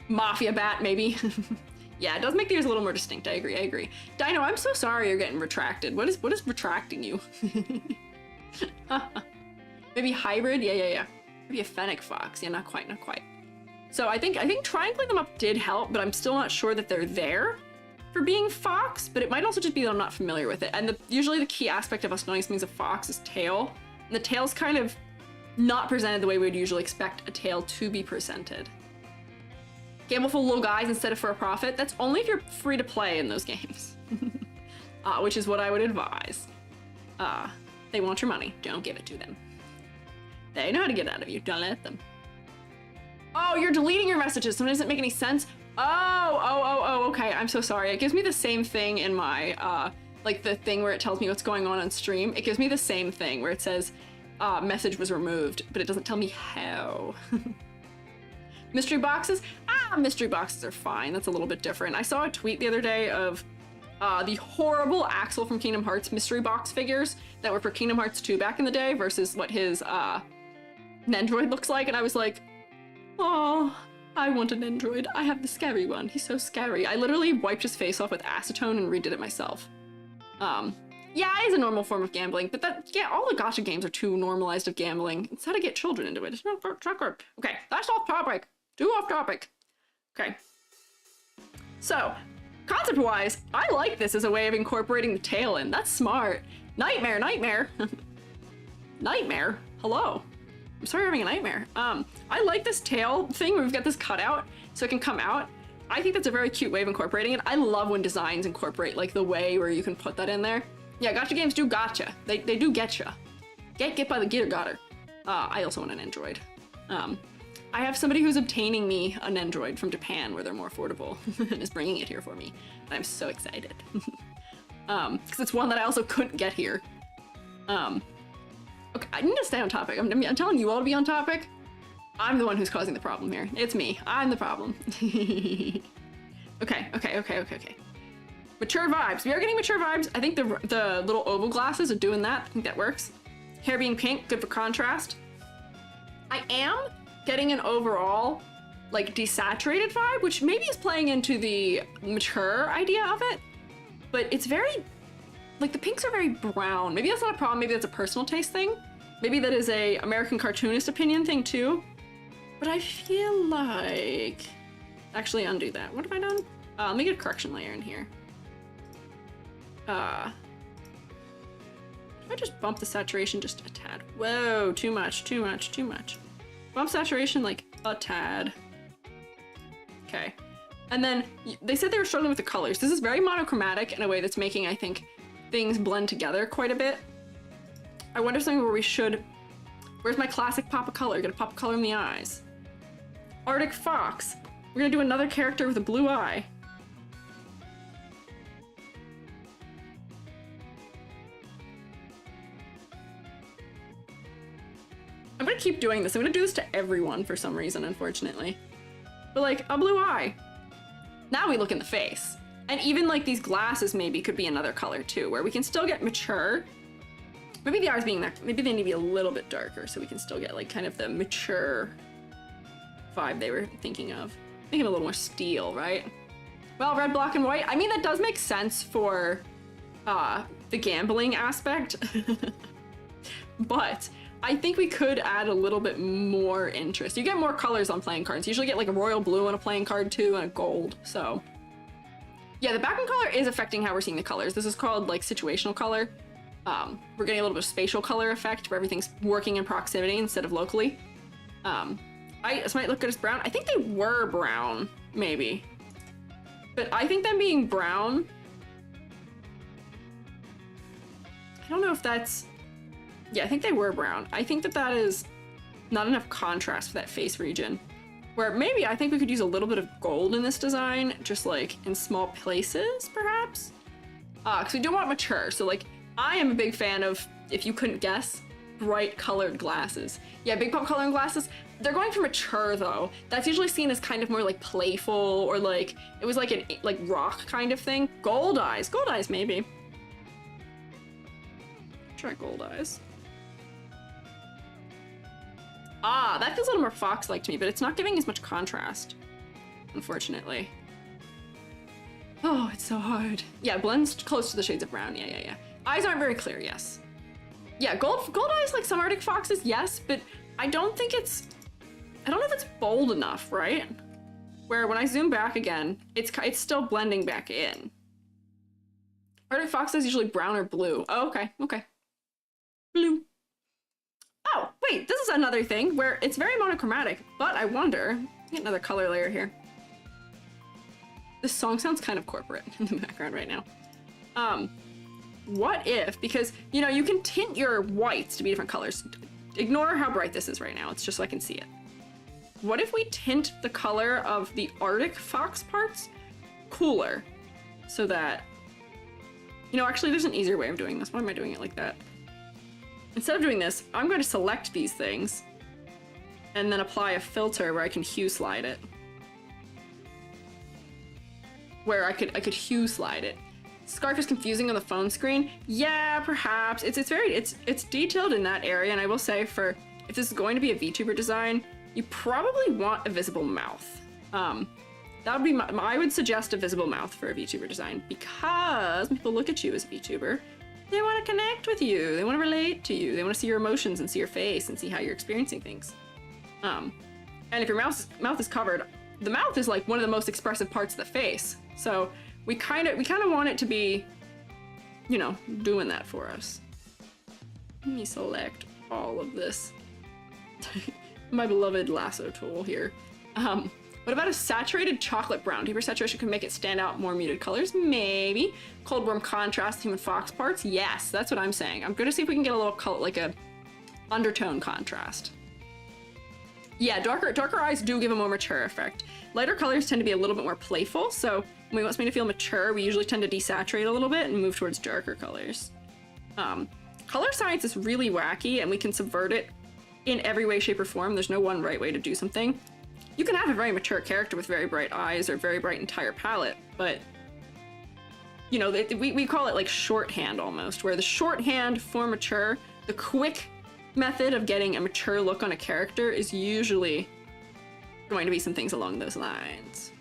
Mafia bat, maybe. Yeah, it does make the ears a little more distinct. I agree, I agree. Dino, I'm so sorry you're getting retracted. What is retracting you? Maybe hybrid? Yeah. Maybe a fennec fox. Yeah, not quite, not quite. So I think triangling them up did help, but I'm still not sure that they're there for being fox, but it might also just be that I'm not familiar with it. And usually the key aspect of us knowing something's a fox is tail. And the tail's kind of not presented the way we would usually expect a tail to be presented. Gamble for little guys instead of for a profit. That's only if you're free to play in those games. Which is what I would advise. They want your money. Don't give it to them. They know how to get out of you. Don't let them. Oh, you're deleting your messages. Something doesn't make any sense. Oh, okay. I'm so sorry. It gives me the same thing in my, like the thing where it tells me what's going on stream. It gives me the same thing where it says, message was removed, but it doesn't tell me how. Mystery boxes? Mystery boxes are fine. That's a little bit different. I saw a tweet the other day of the horrible Axel from Kingdom Hearts mystery box figures that were for Kingdom Hearts 2 back in the day versus what his Nendroid looks like, and I was like, oh, I want an Nendroid. I have the scary one. He's so scary. I literally wiped his face off with acetone and redid it myself. Yeah, it is a normal form of gambling, but all the gacha games are too normalized of gambling. It's how to get children into it. It's not tracker. Okay, that's off topic. Too off topic. Okay. So, concept-wise, I like this as a way of incorporating the tail in. That's smart. Nightmare. Nightmare? Hello. I'm sorry you're having a nightmare. I like this tail thing where we've got this cutout so it can come out. I think that's a very cute way of incorporating it. I love when designs incorporate like the way where you can put that in there. Yeah, gacha games do gotcha. They do getcha. Get by the getter gotter. I also want an Android. I have somebody who's obtaining me an Android from Japan where they're more affordable and is bringing it here for me. And I'm so excited. Because it's one that I also couldn't get here. Okay, I need to stay on topic. I'm telling you all to be on topic. I'm the one who's causing the problem here. It's me. I'm the problem. Okay. Mature vibes. We are getting mature vibes. I think the little oval glasses are doing that. I think that works. Hair being pink, good for contrast. I am getting an overall, like, desaturated vibe, which maybe is playing into the mature idea of it. But it's very, like, the pinks are very brown. Maybe that's not a problem. Maybe that's a personal taste thing. Maybe that is a American cartoonist opinion thing, too. But I feel like... Actually, undo that. What have I done? Let me get a correction layer in here. I just bump the saturation just a tad. Whoa, too much. Bump saturation like a tad. Okay. And then they said they were struggling with the colors. This is very monochromatic in a way that's making, I think, things blend together quite a bit. I wonder something where we should... Where's my classic pop of color? Gonna pop of color in the eyes. Arctic Fox. We're gonna do another character with a blue eye. I'm gonna keep doing this. I'm gonna do this to everyone for some reason, unfortunately. But like, a blue eye. Now we look in the face. And even like these glasses maybe could be another color too, where we can still get mature. Maybe the eyes being that, maybe they need to be a little bit darker so we can still get like kind of the mature vibe they were thinking of. Make it a little more steel, right? Well, red, black, and white. I mean, that does make sense for the gambling aspect. But I think we could add a little bit more interest. You get more colors on playing cards. You usually get like a royal blue on a playing card too, and a gold, so. Yeah, the background color is affecting how we're seeing the colors. This is called like situational color. We're getting a little bit of spatial color effect where everything's working in proximity instead of locally. This might look good as brown. I think they were brown, maybe. But I think them being brown, I don't know if that's, yeah, I think they were brown. I think that is not enough contrast for that face region. Where maybe I think we could use a little bit of gold in this design, just like in small places, perhaps? Because we don't want mature, so like, I am a big fan of, if you couldn't guess, bright colored glasses. Yeah, big pop coloring glasses. They're going for mature though. That's usually seen as kind of more like playful or like, it was like an like rock kind of thing. Gold eyes maybe. Try gold eyes. Ah, that feels a little more fox-like to me, but it's not giving as much contrast, unfortunately. Oh, it's so hard. Yeah, blends close to the shades of brown. Yeah. Eyes aren't very clear, yes. Yeah, gold eyes like some Arctic foxes, yes, but I don't know if it's bold enough, right? Where when I zoom back again, it's still blending back in. Arctic fox is usually brown or blue. Oh, okay. Blue. Oh, wait, this is another thing where it's very monochromatic, but I wonder, get another color layer here. This song sounds kind of corporate in the background right now. What if, because, you know, you can tint your whites to be different colors. Ignore how bright this is right now, it's just so I can see it. What if we tint the color of the Arctic fox parts cooler? So that, you know, actually there's an easier way of doing this. Why am I doing it like that? Instead of doing this, I'm going to select these things and then apply a filter where I can hue slide it. Where I could hue slide it. Scarf is confusing on the phone screen. Yeah, perhaps. It's detailed in that area, and I will say if this is going to be a VTuber design, you probably want a visible mouth. That would be I would suggest a visible mouth for a VTuber design, because when people look at you as a VTuber, they want to connect with you, they want to relate to you, they want to see your emotions and see your face and see how you're experiencing things. And if your mouth is covered, the mouth is like one of the most expressive parts of the face. So we kind of want it to be, you know, doing that for us. Let me select all of this. My beloved lasso tool here. What about a saturated chocolate brown? Deeper saturation can make it stand out more muted colors? Maybe. Cold warm contrast, human fox parts? Yes, that's what I'm saying. I'm gonna see if we can get a little color, like a undertone contrast. Yeah, darker eyes do give a more mature effect. Lighter colors tend to be a little bit more playful, so when we want something to feel mature, we usually tend to desaturate a little bit and move towards darker colors. color science is really wacky and we can subvert it in every way, shape, or form. There's no one right way to do something. You can have a very mature character with very bright eyes or very bright entire palette, but you know, we call it like shorthand almost, where the shorthand for mature, the quick method of getting a mature look on a character is usually going to be some things along those lines.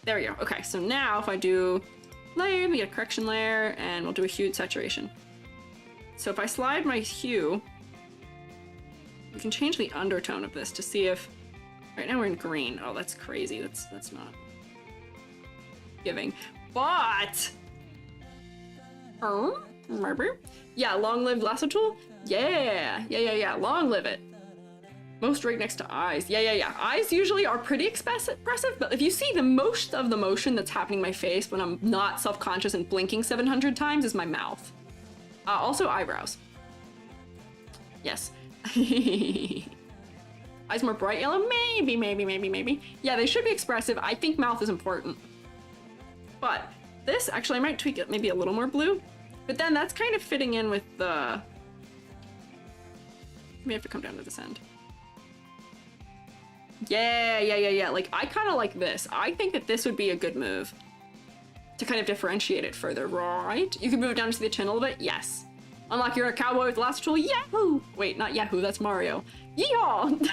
There we go. Okay, so now if I do layer, we get a correction layer, and we'll do a hue and saturation. So if I slide my hue, we can change the undertone of this to see if, right now we're in green. Oh, that's crazy. That's not giving. But, yeah, long live lasso tool. Yeah. Long live it. Most right next to eyes. Yeah. Eyes usually are pretty expressive, but if you see the most of the motion that's happening in my face when I'm not self-conscious and blinking 700 times is my mouth. Also eyebrows. Yes. Eyes more bright yellow? Maybe. Yeah, they should be expressive. I think mouth is important. But this, actually, I might tweak it maybe a little more blue. But then that's kind of fitting in with the... May have to come down to this end. Yeah. Like, I kind of like this. I think that this would be a good move to kind of differentiate it further, right? You can move it down to the chin a little bit. Yes. Unlock your cowboy with the lasso tool. Yahoo! Wait, not Yahoo. That's Mario. Yeehaw!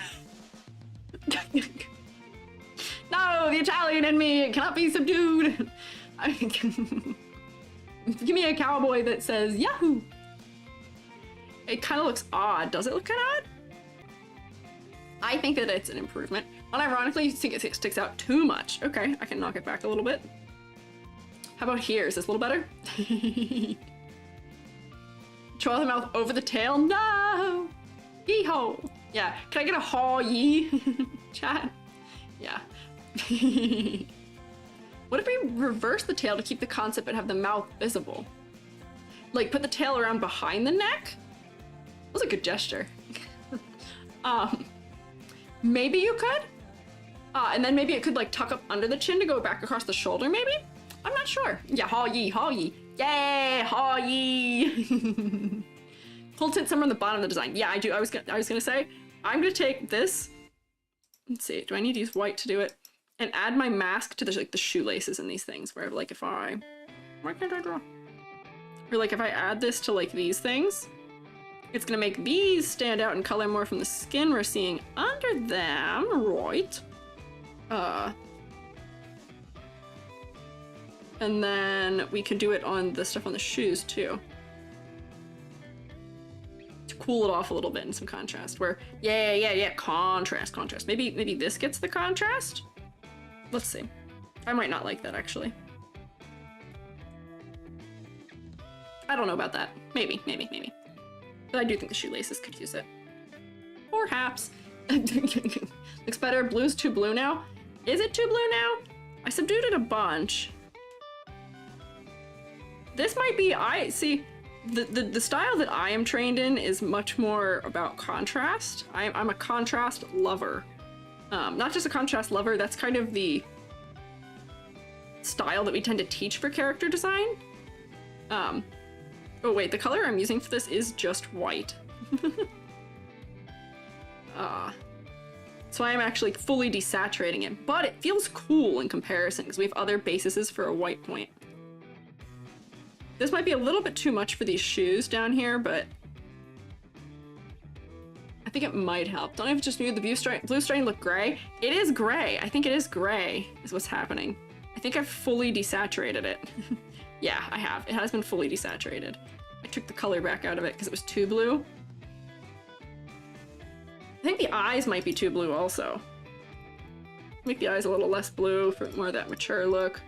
No, the Italian in me cannot be subdued. Give me a cowboy that says Yahoo! It kind of looks odd. Does it look kind of odd? I think that it's an improvement. Unironically, you think it sticks out too much. Okay, I can knock it back a little bit. How about here? Is this a little better? Draw the mouth over the tail? No! Yee-ho! Yeah, can I get a haw-yee? Chat? Yeah. What if we reverse the tail to keep the concept but have the mouth visible? Like, put the tail around behind the neck? That was a good gesture. Maybe you could? And then maybe it could, like, tuck up under the chin to go back across the shoulder, maybe? I'm not sure. Yeah, haw-yee. Yay, haw-yee! Full tint somewhere on the bottom of the design. Yeah, I do. I was gonna say, I'm gonna take this. Let's see, do I need to use white to do it? And add my mask to the, like, the shoelaces in these things, where, like, if I... Why can't I draw? Or, like, if I add this to, like, these things, it's gonna make these stand out in color more from the skin we're seeing under them, right? And then we could do it on the stuff on the shoes, too. To cool it off a little bit in some contrast, where, yeah, contrast. Maybe this gets the contrast? Let's see. I might not like that, actually. I don't know about that. Maybe. But I do think the shoelaces could use it. Perhaps. Looks better. Blue's too blue now. Is it too blue now? I subdued it a bunch. This might be, see, the style that I am trained in is much more about contrast. I'm a contrast lover. Not just a contrast lover, that's kind of the style that we tend to teach for character design. Oh wait, the color I'm using for this is just white. So I am actually fully desaturating it, but it feels cool in comparison because we have other bases for a white point. This might be a little bit too much for these shoes down here, but I think it might help. Don't I have just made the blue string look gray? It is gray. I think it is gray is what's happening. I think I've fully desaturated it. Yeah, I have. It has been fully desaturated. I took the color back out of it because it was too blue. I think the eyes might be too blue also. Make the eyes a little less blue for more of that mature look.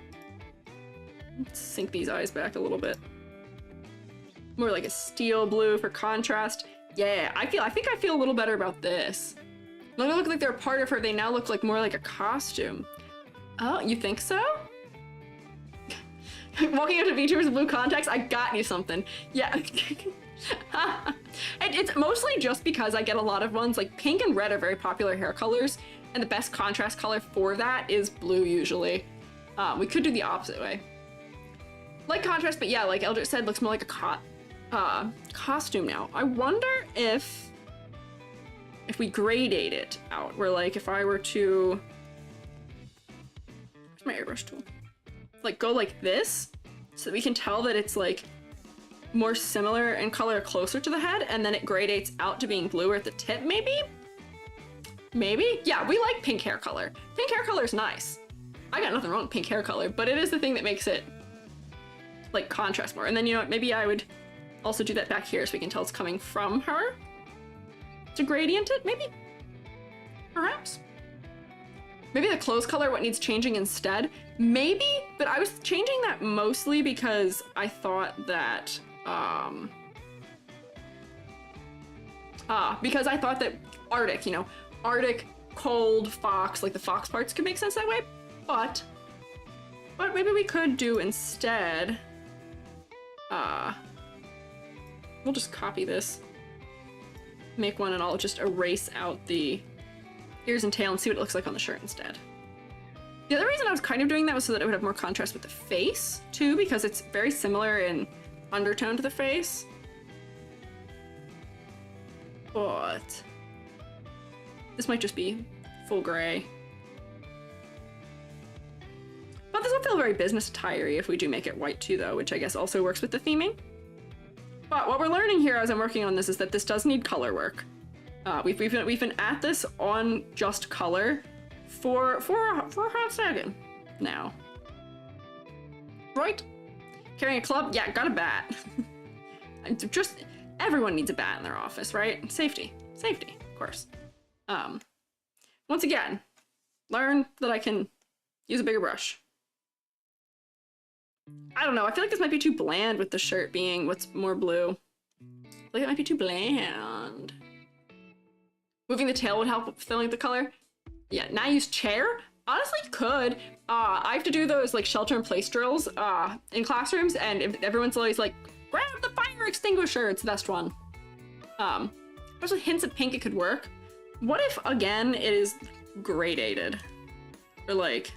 Let's sink these eyes back a little bit. More like a steel blue for contrast. Yeah, I think I feel a little better about this. They don't look like they're a part of her, they now look like more like a costume. Oh, you think so? Walking into Vtubers with blue contacts, I got you something. Yeah. It's mostly just because I get a lot of ones, like pink and red are very popular hair colors, and the best contrast color for that is blue usually. We could do the opposite way. Like contrast, but yeah, like Eldritch said, looks more like a costume now. I wonder if we gradate it out, where like if I were to, where's my airbrush tool? Like go like this, so that we can tell that it's like more similar in color closer to the head, and then it gradates out to being bluer at the tip, maybe? Maybe? Yeah, we like pink hair color. Pink hair color is nice. I got nothing wrong with pink hair color, but it is the thing that makes it like contrast more. And then, you know what, maybe I would also do that back here so we can tell it's coming from her. To gradient it, maybe? Perhaps? Maybe the clothes color, what needs changing instead? Maybe, but I was changing that mostly because I thought that, because I thought that Arctic, you know, Arctic, cold, fox, like the fox parts could make sense that way, but maybe we could do instead, we'll just copy this, make one, and I'll just erase out the ears and tail and see what it looks like on the shirt instead. The other reason I was kind of doing that was so that it would have more contrast with the face, too, because it's very similar in undertone to the face. But this might just be full gray. But this will feel very business attire-y if we do make it white too, though, which I guess also works with the theming. But what we're learning here as I'm working on this is that this does need color work. We've been at this on just color for a hot second now. Right? Carrying a club? Yeah, got a bat. Just everyone needs a bat in their office, right? Safety, of course. Once again, learn that I can use a bigger brush. I don't know, I feel like this might be too bland with the shirt being what's more blue. I feel like it might be too bland. Moving the tail would help filling the color. Yeah, now use chair? Honestly, could. I have to do those like shelter in place drills in classrooms, and if everyone's always like, grab the fire extinguisher, it's the best one. Especially hints of pink, it could work. What if, again, it is gradated? Or like...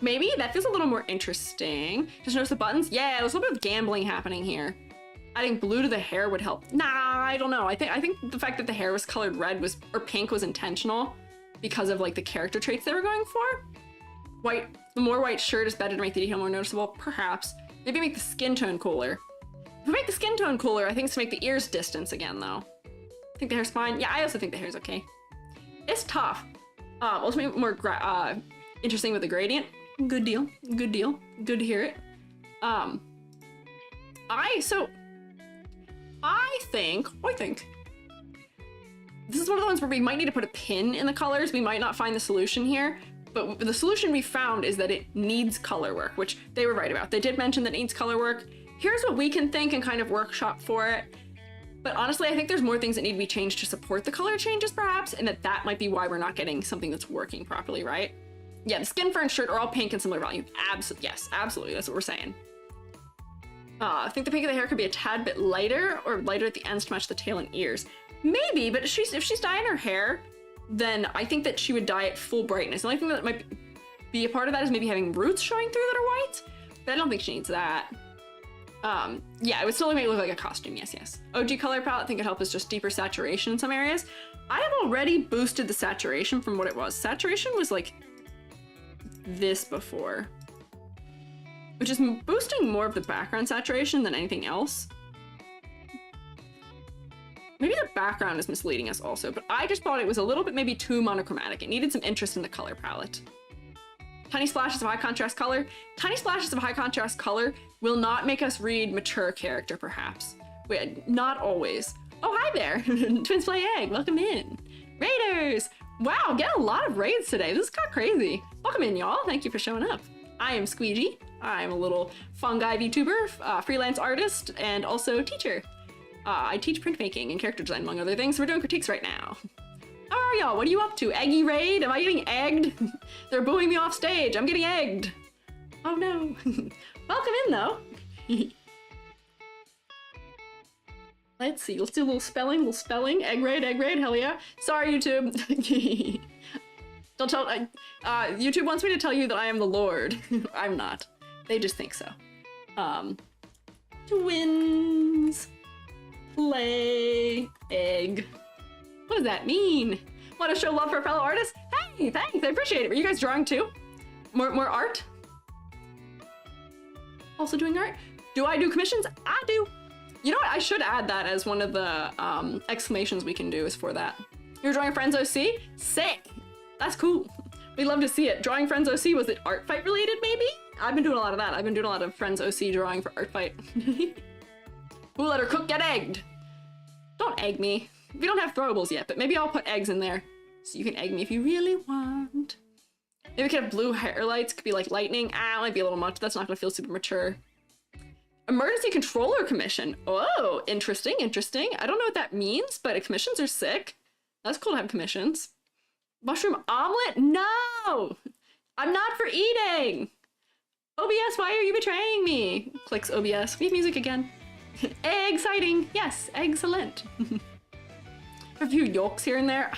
Maybe that feels a little more interesting. Just notice the buttons? Yeah, there's a little bit of gambling happening here. Adding blue to the hair would help. Nah, I don't know. I think the fact that the hair was colored red was, or pink, was intentional because of like the character traits they were going for. White, the more white shirt is better to make the detail more noticeable, perhaps. Maybe make the skin tone cooler. If we make the skin tone cooler, I think it's to make the ears distance again though. I think the hair's fine. Yeah, I also think the hair's okay. It's tough. Also make it more interesting with the gradient. Good deal, good deal. Good to hear it. I think this is one of the ones where we might need to put a pin in the colors. We might not find the solution here, but the solution we found is that it needs color work, which they were right about. They did mention that it needs color work. Here's what we can think and kind of workshop for it. But honestly, I think there's more things that need to be changed to support the color changes, perhaps, and that might be why we're not getting something that's working properly, right? Yeah, the skin, fur, and shirt are all pink and similar value. Yes, absolutely, that's what we're saying. I think the pink of the hair could be a tad bit lighter, or lighter at the ends to match the tail and ears. Maybe, but if she's dyeing her hair, then I think that she would dye it full brightness. The only thing that might be a part of that is maybe having roots showing through that are white, but I don't think she needs that. Yeah, it would still make it look like a costume, yes. OG color palette, I think it helps us just deeper saturation in some areas. I have already boosted the saturation from what it was. Saturation was like this before, which is boosting more of the background saturation than anything else. Maybe the background is misleading us also, but I just thought it was a little bit maybe too monochromatic. It needed some interest in the color palette. Tiny splashes of high contrast color. Tiny splashes of high contrast color will not make us read mature character, perhaps. Wait, not always. Oh, hi there. Twins Play Egg, welcome in. Raiders! Wow, getting a lot of raids today. This is kind of crazy. Welcome in, y'all. Thank you for showing up. I am Squiiji. I'm a little fungi VTuber, freelance artist, and also teacher. I teach printmaking and character design, among other things. So we're doing critiques right now. How are y'all? What are you up to? Eggy raid? Am I getting egged? They're booing me off stage. I'm getting egged. Oh no. Welcome in, though. Let's see. Let's do a little spelling. Egg raid, hell yeah. Sorry, YouTube. Don't tell, YouTube wants me to tell you that I am the Lord. I'm not. They just think so. Twins. Play. Egg. What does that mean? Want to show love for a fellow artist? Hey, thanks, I appreciate it. Were you guys drawing too? More art? Also doing art? Do I do commissions? I do. You know what? I should add that as one of the exclamations we can do is for that. You're drawing Friends OC? Sick. That's cool. We'd love to see it. Drawing Friends OC, was it art fight related maybe? I've been doing a lot of that. I've been doing a lot of Friends OC drawing for art fight. Ooh, let her cook get egged. Don't egg me. We don't have throwables yet, but maybe I'll put eggs in there. So you can egg me if you really want. Maybe we could have blue highlights, could be like lightning. Ah, it might be a little much. That's not gonna feel super mature. Emergency controller commission. Oh, interesting, interesting. I don't know what that means, but commissions are sick. That's cool to have commissions. Mushroom omelet? No! I'm not for eating! OBS, why are you betraying me? Clicks OBS. We have music again. Exciting! Yes, excellent. A few yolks here and there.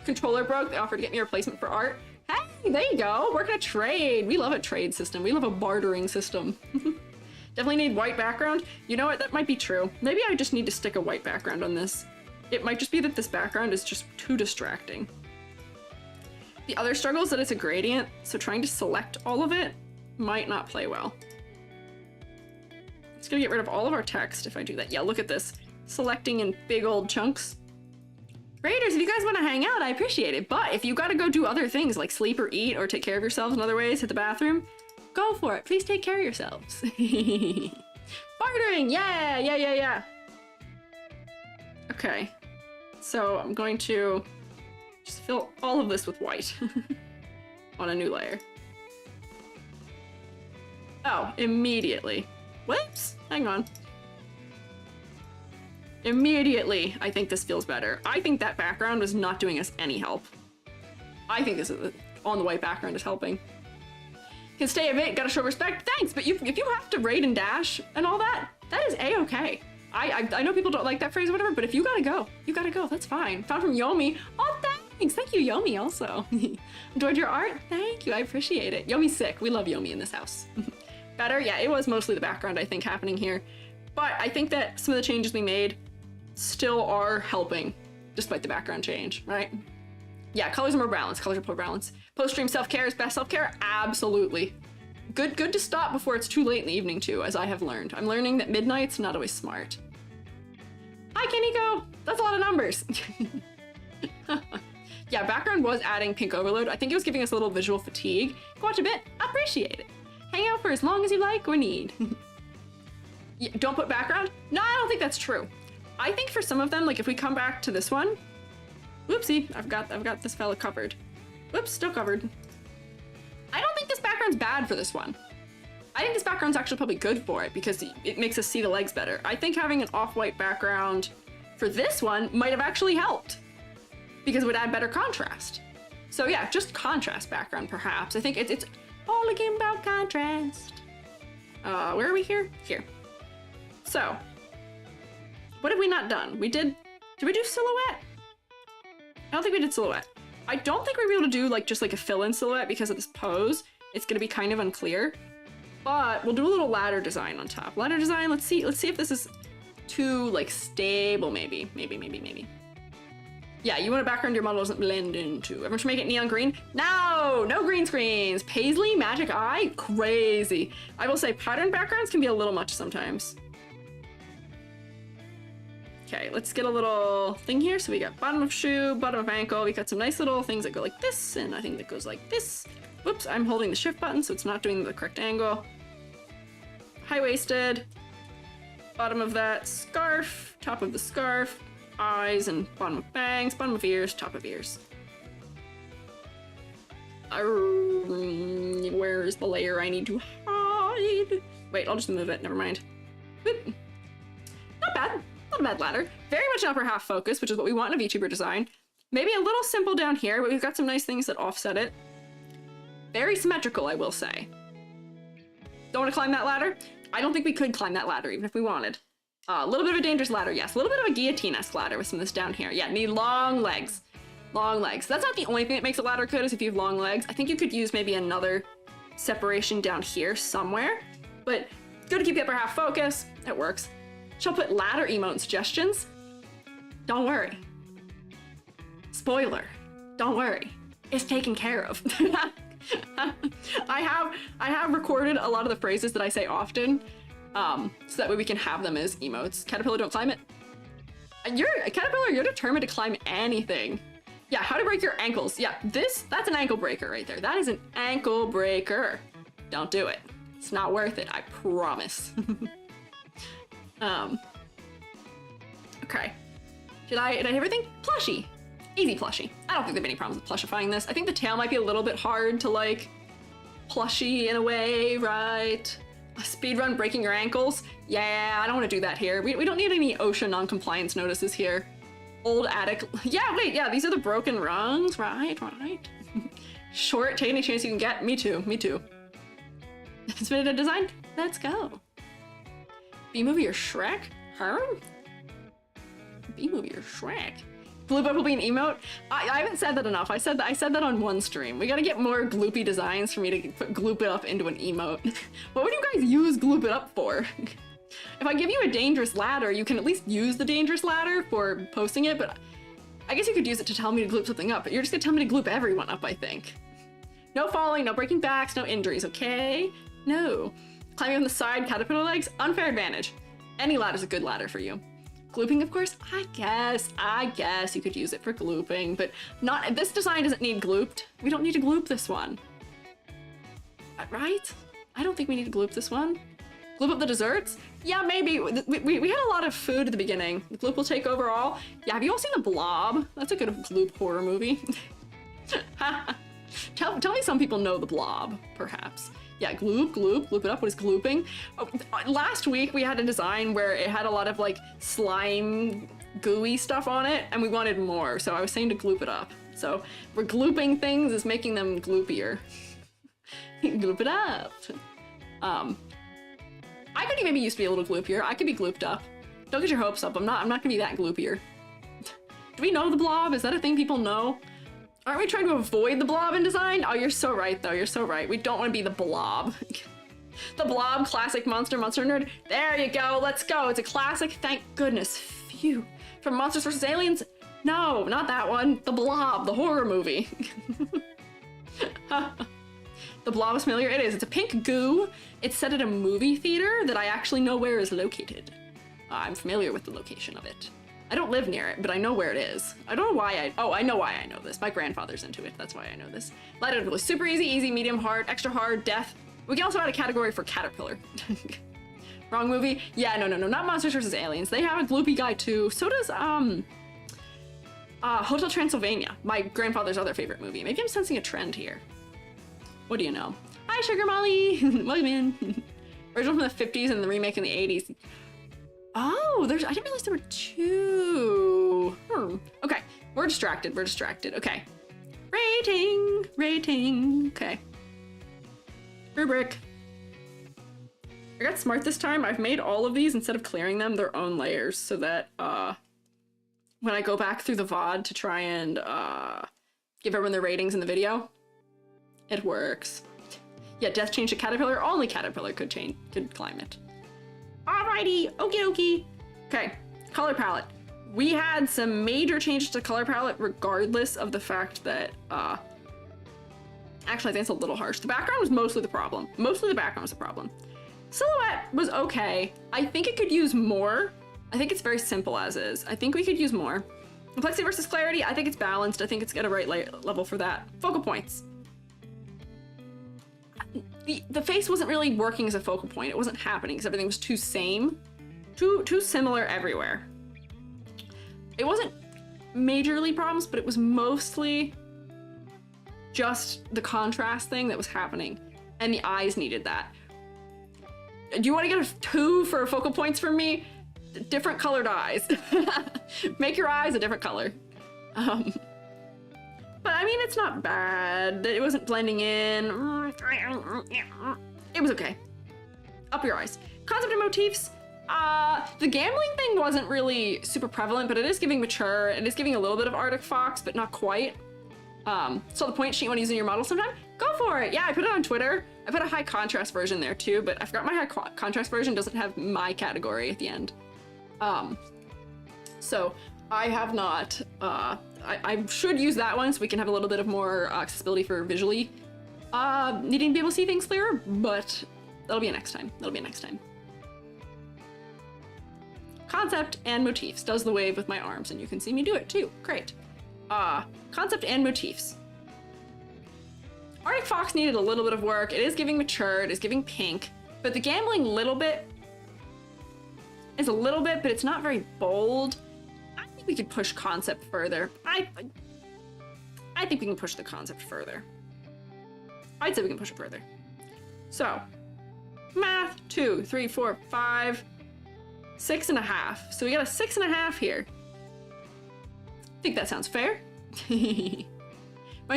Controller broke. They offered to get me a replacement for art. Hey, there you go. We're gonna trade. We love a trade system. We love a bartering system. Definitely need white background. You know what? That might be true. Maybe I just need to stick a white background on this. It might just be that this background is just too distracting. The other struggle is that it's a gradient, so trying to select all of it might not play well. It's gonna get rid of all of our text if I do that. Yeah, look at this. Selecting in big old chunks. Raiders, if you guys want to hang out, I appreciate it. But if you gotta go do other things like sleep or eat or take care of yourselves in other ways, hit the bathroom, go for it. Please take care of yourselves. Bartering, yeah. Okay, so I'm going to just fill all of this with white on a new layer. Oh, immediately. Whoops, hang on. Immediately, I think this feels better. I think that background was not doing us any help. I think this is on the white background is helping. Can stay a bit, gotta show respect. Thanks, but if you have to raid and dash and all that, that is a-okay. I know people don't like that phrase or whatever, but if you gotta go, you gotta go. That's fine. Found from Yomi. Oh, thanks. Thank you, Yomi, also. Enjoyed your art? Thank you. I appreciate it. Yomi's sick. We love Yomi in this house. Better? Yeah, it was mostly the background, I think, happening here. But I think that some of the changes we made still are helping, despite the background change, right? Yeah, colors are more balanced. Colors are more balanced. Post-stream self-care is best self-care? Absolutely. Good to stop before it's too late in the evening, too, as I have learned. I'm learning that midnight's not always smart. Hi, Kiniko! That's a lot of numbers. Yeah, background was adding pink overload. I think it was giving us a little visual fatigue. Go watch a bit. Appreciate it. Hang out for as long as you like or need. Yeah, don't put background? No, I don't think that's true. I think for some of them, like if we come back to this one, whoopsie, I've got this fella covered. Whoops, still covered. I don't think this background's bad for this one. I think this background's actually probably good for it because it makes us see the legs better. I think having an off-white background for this one might have actually helped because it would add better contrast. So yeah, just contrast background perhaps. I think it's all again about contrast. Where are we here? Here. So, what have we not done? Did we do silhouette? I don't think we did silhouette. I don't think we're able to do just like a fill-in silhouette because of this pose. It's gonna be kind of unclear, but we'll do a little ladder design on top. Ladder design, let's see if this is too stable, maybe. Yeah, you want a background your model doesn't blend into. Everyone should make it neon green. No green screens. Paisley, Magic Eye, crazy. I will say pattern backgrounds can be a little much sometimes. Okay, let's get a little thing here. So we got bottom of shoe, bottom of ankle. We got some nice little things that go like this, and I think that goes like this. Whoops, I'm holding the shift button, so it's not doing the correct angle. High-waisted, bottom of that scarf, top of the scarf, eyes and bottom of bangs, bottom of ears, top of ears. Where is the layer I need to hide? Wait, I'll just move it, never mind. Whoop. Not bad. Not a bad ladder. Very much upper half focus, which is what we want in a VTuber design. Maybe a little simple down here, but we've got some nice things that offset it. Very symmetrical, I will say. Don't want to climb that ladder? I don't think we could climb that ladder, even if we wanted. A little bit of a dangerous ladder, yes. A little bit of a guillotine-esque ladder with some of this down here. Yeah, need long legs. Long legs. That's not the only thing that makes a ladder good is if you have long legs. I think you could use maybe another separation down here somewhere, but good to keep the upper half focus. It works. She'll put ladder emote and suggestions. Don't worry. Spoiler. Don't worry. It's taken care of. I have recorded a lot of the phrases that I say often, so that way we can have them as emotes. Caterpillar, don't climb it. Caterpillar, you're determined to climb anything. Yeah, how to break your ankles. Yeah, that's an ankle breaker right there. That is an ankle breaker. Don't do it. It's not worth it, I promise. Okay. Did I hit everything? Plushie. Easy plushie. I don't think they have any problems with plushifying this. I think the tail might be a little bit hard to like plushie in a way, right? A speedrun breaking your ankles? Yeah, I don't want to do that here. We don't need any OSHA non-compliance notices here. Old attic. Yeah, wait, yeah, these are the broken rungs. Right. Short, take any chance you can get. Me too. Submitted a design? Let's go. B-movie or Shrek? Her? B-movie or Shrek? Gloop up will be an emote? I haven't said that enough. I said that on one stream. We gotta get more gloopy designs for me to put gloop it up into an emote. What would you guys use gloop it up for? If I give you a dangerous ladder, you can at least use the dangerous ladder for posting it, but I guess you could use it to tell me to gloop something up, but you're just gonna tell me to gloop everyone up, I think. No falling, no breaking backs, no injuries, okay? No. Climbing on the side, caterpillar legs, unfair advantage. Any ladder's a good ladder for you. Glooping, of course, I guess you could use it for glooping, but not, this design doesn't need glooped. We don't need to gloop this one. Right? I don't think we need to gloop this one. Gloop up the desserts? Yeah, maybe. We had a lot of food at the beginning. The gloop will take over all. Yeah, have you all seen The Blob? That's a good gloop horror movie. Tell me some people know The Blob, perhaps. Yeah, gloop it up. What is glooping? Oh, last week we had a design where it had a lot of like slime, gooey stuff on it, and we wanted more, so I was saying to gloop it up. So we're glooping things is making them gloopier. Gloop it up. I could maybe used to be a little gloopier. I could be glooped up. Don't get your hopes up. I'm not gonna be that gloopier. Do we know The Blob? Is that a thing people know? Aren't we trying to avoid the blob in design? Oh, you're so right, though. You're so right. We don't want to be the blob. The Blob, classic monster nerd. There you go. Let's go. It's a classic. Thank goodness. Phew. From Monsters vs. Aliens? No, not that one. The Blob, the horror movie. The Blob is familiar. It is. It's a pink goo. It's set at a movie theater that I actually know where is located. I'm familiar with the location of it. I don't live near it, but I know where it is. I don't know why I know why I know this. My grandfather's into it, that's why I know this. Light edible, super easy, medium hard, extra hard, death. We can also add a category for caterpillar. Wrong movie? Yeah, no, not Monsters vs. Aliens. They have a gloopy guy too. So does, Hotel Transylvania, my grandfather's other favorite movie. Maybe I'm sensing a trend here. What do you know? Hi, Sugar Molly! Welcome in. Original from the 50s and the remake in the 80s. Oh, I didn't realize there were two. Okay, we're distracted. Okay. Rating. Okay. Rubric. I got smart this time. I've made all of these, instead of clearing them, their own layers, so that when I go back through the VOD to try and give everyone their ratings in the video, it works. Yeah, death changed to caterpillar. Only caterpillar could climb it. Alrighty, okie dokie. Okay, color palette. We had some major changes to color palette regardless of the fact that, actually I think it's a little harsh. The background was mostly the problem. Mostly the background was the problem. Silhouette was okay. I think it could use more. I think it's very simple as is. I think we could use more. Complexity versus clarity, I think it's balanced. I think it's got a right level for that. Focal points. The face wasn't really working as a focal point. It wasn't happening because everything was too similar everywhere. It wasn't majorly problems, but it was mostly just the contrast thing that was happening, and the eyes needed that. Do you want to get a 2 for focal points from me? Different colored eyes. Make your eyes a different color. But I mean, it's not bad. It wasn't blending in. It was okay. Up your eyes. Concept and motifs. The gambling thing wasn't really super prevalent, but it is giving mature. It is giving a little bit of Arctic Fox, but not quite. So the point sheet you want to use in your model sometime, go for it. Yeah, I put it on Twitter. I put a high contrast version there too, but I forgot my high contrast version doesn't have my category at the end. So I have not, I should use that one so we can have a little bit of more accessibility for visually needing to be able to see things clearer, but that'll be a next time. That'll be a next time. Concept and motifs does the wave with my arms, and you can see me do it too. Great. Concept and motifs. Arctic Fox needed a little bit of work. It is giving mature, it is giving pink, but the gambling little bit is a little bit, but it's not very bold. I think we could push concept further. I think we can push the concept further. I'd say we can push it further. So, math, 2, 3, 4, 5, 6.5. So we got a 6.5 here. I think that sounds fair. Reminds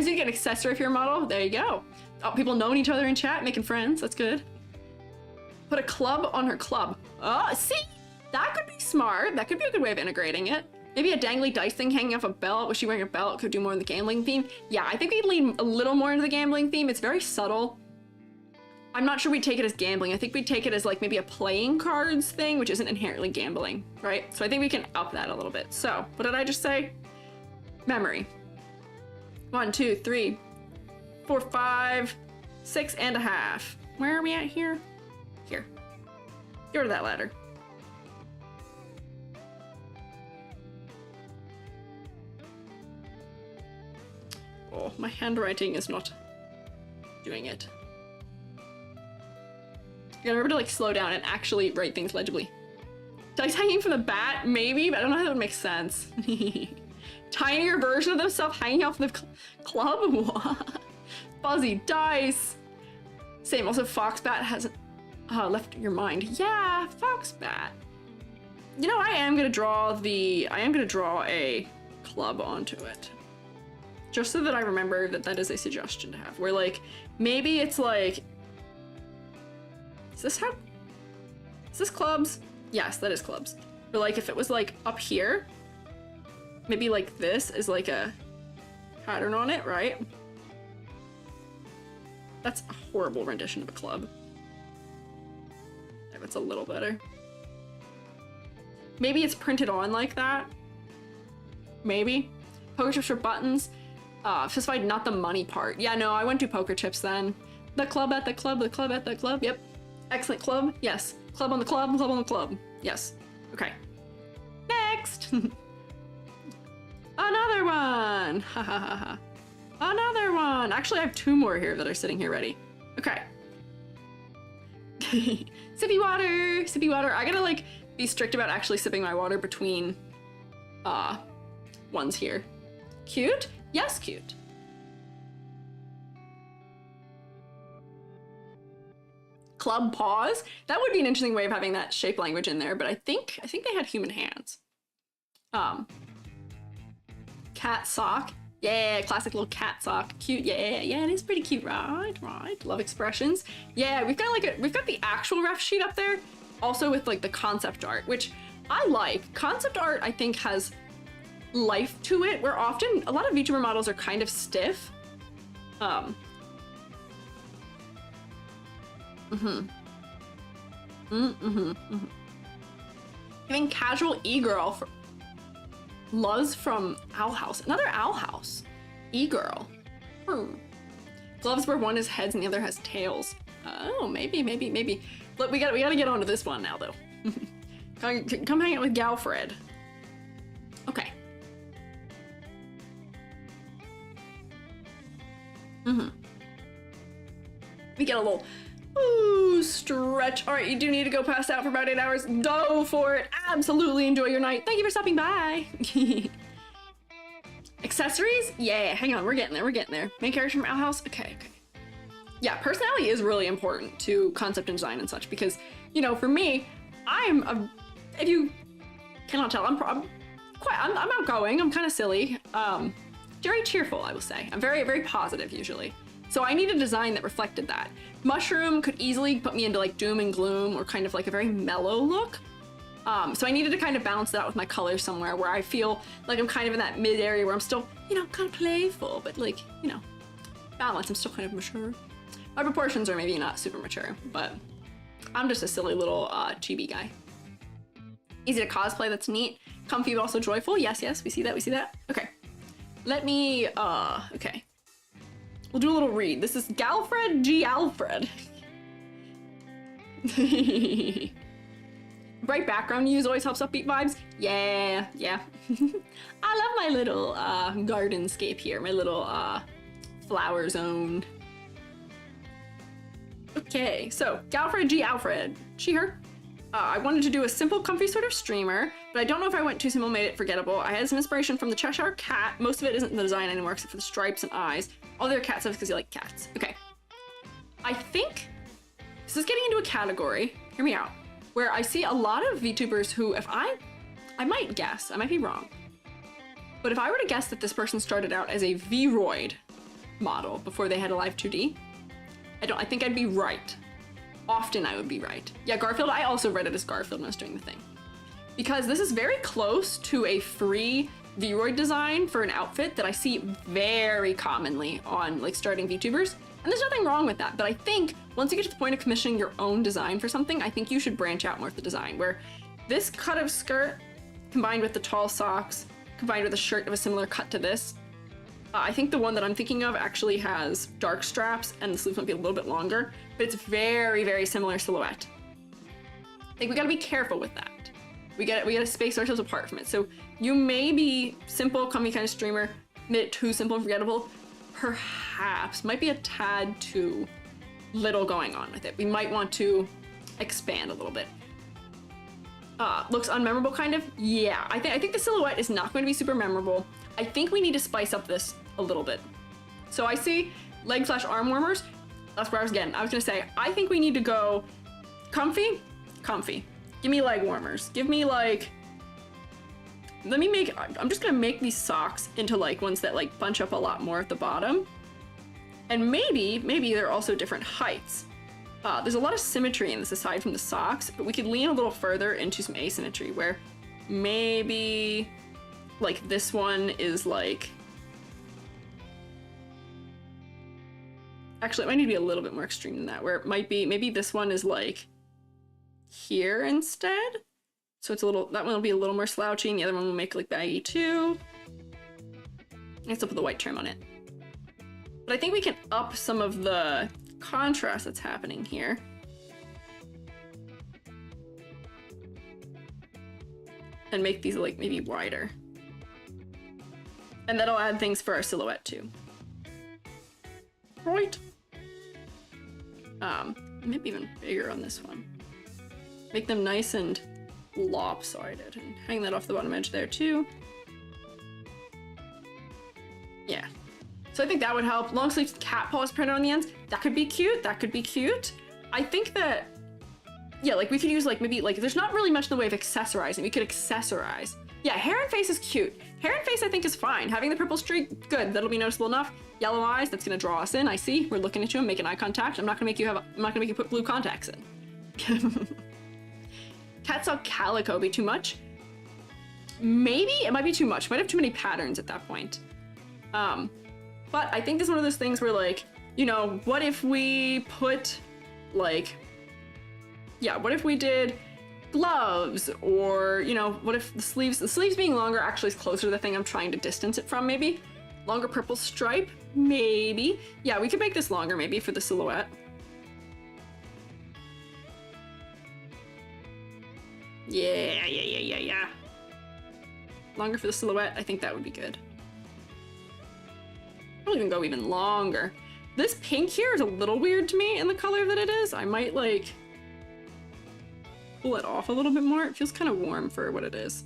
you to get an accessory for your model. There you go. Oh, people knowing each other in chat, making friends. That's good. Put a club on her club. Oh, see? That could be smart. That could be a good way of integrating it. Maybe a dangly dice thing hanging off a belt. Was she wearing a belt? Could do more in the gambling theme. Yeah, I think we'd lean a little more into the gambling theme. It's very subtle. I'm not sure we'd take it as gambling. I think we'd take it as like maybe a playing cards thing, which isn't inherently gambling, right? So I think we can up that a little bit. So what did I just say? Memory. 1, 2, 3, 4, 5, 6.5. Where are we at here? Here. Get rid of that ladder. Oh, my handwriting is not doing it. You gotta remember to like slow down and actually write things legibly. Dice hanging from the bat? Maybe, but I don't know how that would make sense. Tinier version of themselves hanging off the club? What? Fuzzy dice. Same, also Foxbat hasn't left your mind. Yeah, Foxbat. You know, I am gonna draw a club onto it. Just so that I remember that that is a suggestion to have. Where like, maybe it's like, is this clubs? Yes, that is clubs. But like if it was like up here, maybe like this is like a pattern on it, right? That's a horrible rendition of a club. If it's a little better. Maybe it's printed on like that. Maybe. Poker chips for buttons. Specified not the money part. Yeah, no, I went to poker chips then. The club at the club, the club at the club. Yep. Excellent club. Yes. Club on the club, club on the club. Yes. Okay. Next. Another one. Ha ha ha ha. Another one. Actually, I have 2 more here that are sitting here ready. Okay. Sippy water. Sippy water. I gotta like be strict about actually sipping my water between ones here. Cute? Yes, cute. Club paws. That would be an interesting way of having that shape language in there, but I think they had human hands. Cat sock. Yeah, classic little cat sock. Cute. Yeah, yeah, it is pretty cute. Right, right. Love expressions. Yeah, we've got the actual ref sheet up there, also with like the concept art, which I like. Concept art, I think, has life to it, where often a lot of VTuber models are kind of stiff. Giving casual e-girl for Luz from Owl House. Another Owl House. E-girl. Gloves where one has heads and the other has tails. Oh, maybe. Look, we gotta get onto this one now, though. Come hang out with Galfred. Okay. We get a little stretch. All right, you do need to go pass out for about 8 hours. Go for it. Absolutely enjoy your night. Thank you for stopping by. Accessories? Yeah, hang on. We're getting there. Main character from Owl House? Okay. Yeah, personality is really important to concept and design and such because, you know, for me, if you cannot tell, I'm outgoing. I'm kind of silly. Very cheerful, I will say. I'm very, very positive usually. So I need a design that reflected that. Mushroom could easily put me into like doom and gloom or kind of like a very mellow look. So I needed to kind of balance that out with my colors somewhere where I feel like I'm kind of in that mid area where I'm still, you know, kind of playful, but like, you know, balance. I'm still kind of mature. My proportions are maybe not super mature, but I'm just a silly little chibi guy. Easy to cosplay, that's neat. Comfy but also joyful. Yes, yes, we see that, we see that. Okay. Let me, okay. We'll do a little read. This is Galfred G. Alfred. Bright background use always helps upbeat vibes. Yeah, yeah. I love my little gardenscape here, my little flower zone. Okay, so Galfred G. Alfred, she, her. I wanted to do a simple, comfy sort of streamer, but I don't know if I went too simple, made it forgettable. I had some inspiration from the Cheshire Cat. Most of it isn't in the design anymore, except for the stripes and eyes. All their cat stuff because you like cats. Okay. I think this is getting into a category, hear me out, where I see a lot of VTubers who, if I might guess, I might be wrong, but if I were to guess that this person started out as a Vroid model before they had a live 2D, I think I'd be right. Often I would be right. Yeah, Garfield, I also read it as Garfield when I was doing the thing. Because this is very close to a free Vroid design for an outfit that I see very commonly on like starting VTubers. And there's nothing wrong with that, but I think once you get to the point of commissioning your own design for something, I think you should branch out more with the design, where this cut of skirt combined with the tall socks, combined with a shirt of a similar cut to this, I think the one that I'm thinking of actually has dark straps and the sleeves might be a little bit longer, but it's very, very similar silhouette. I think we gotta be careful with that. We gotta space ourselves apart from it. So you may be simple, comfy kind of streamer, made it too simple and forgettable. Perhaps, might be a tad too little going on with it. We might want to expand a little bit. Looks unmemorable kind of? Yeah, I think the silhouette is not going to be super memorable. I think we need to spice up this a little bit. So I see leg/arm warmers. That's where I was getting. I was gonna say, I think we need to go comfy, comfy. Give me leg warmers. Give me like, I'm just gonna make these socks into like ones that like bunch up a lot more at the bottom. And maybe they're also different heights. There's a lot of symmetry in this aside from the socks, but we could lean a little further into some asymmetry where maybe like this one is like, actually it might need to be a little bit more extreme than that, where it might be, maybe this one is like here instead. So it's a little, that one will be a little more slouchy and the other one will make like baggy too. I still put the white trim on it. But I think we can up some of the contrast that's happening here. And make these like maybe wider. And that'll add things for our silhouette too. Right. Maybe even bigger on this one. Make them nice and lopsided and hang that off the bottom edge there too. Yeah. So I think that would help. Long sleeves cat paws printed on the ends. That could be cute. That could be cute. I think that, yeah, like we could use like maybe like, there's not really much in the way of accessorizing. We could accessorize. Yeah, hair and face is cute. Hair and face I think is fine. Having the purple streak, good. That'll be noticeable enough. Yellow eyes, that's gonna draw us in. I see. We're looking at you. I'm making eye contact. I'm not gonna make you put blue contacts in. Catsup calico be too much? Maybe it might be too much. Might have too many patterns at that point. But I think this is one of those things where like, you know, what if we put like, yeah, what if we did gloves, or, you know, what if the sleeves being longer actually is closer to the thing I'm trying to distance it from, maybe? Longer purple stripe, maybe. Yeah, we could make this longer maybe for the silhouette. Yeah. Longer for the silhouette, I think that would be good. I'll even go even longer. This pink here is a little weird to me in the color that it is. I might like pull it off a little bit more. It feels kind of warm for what it is.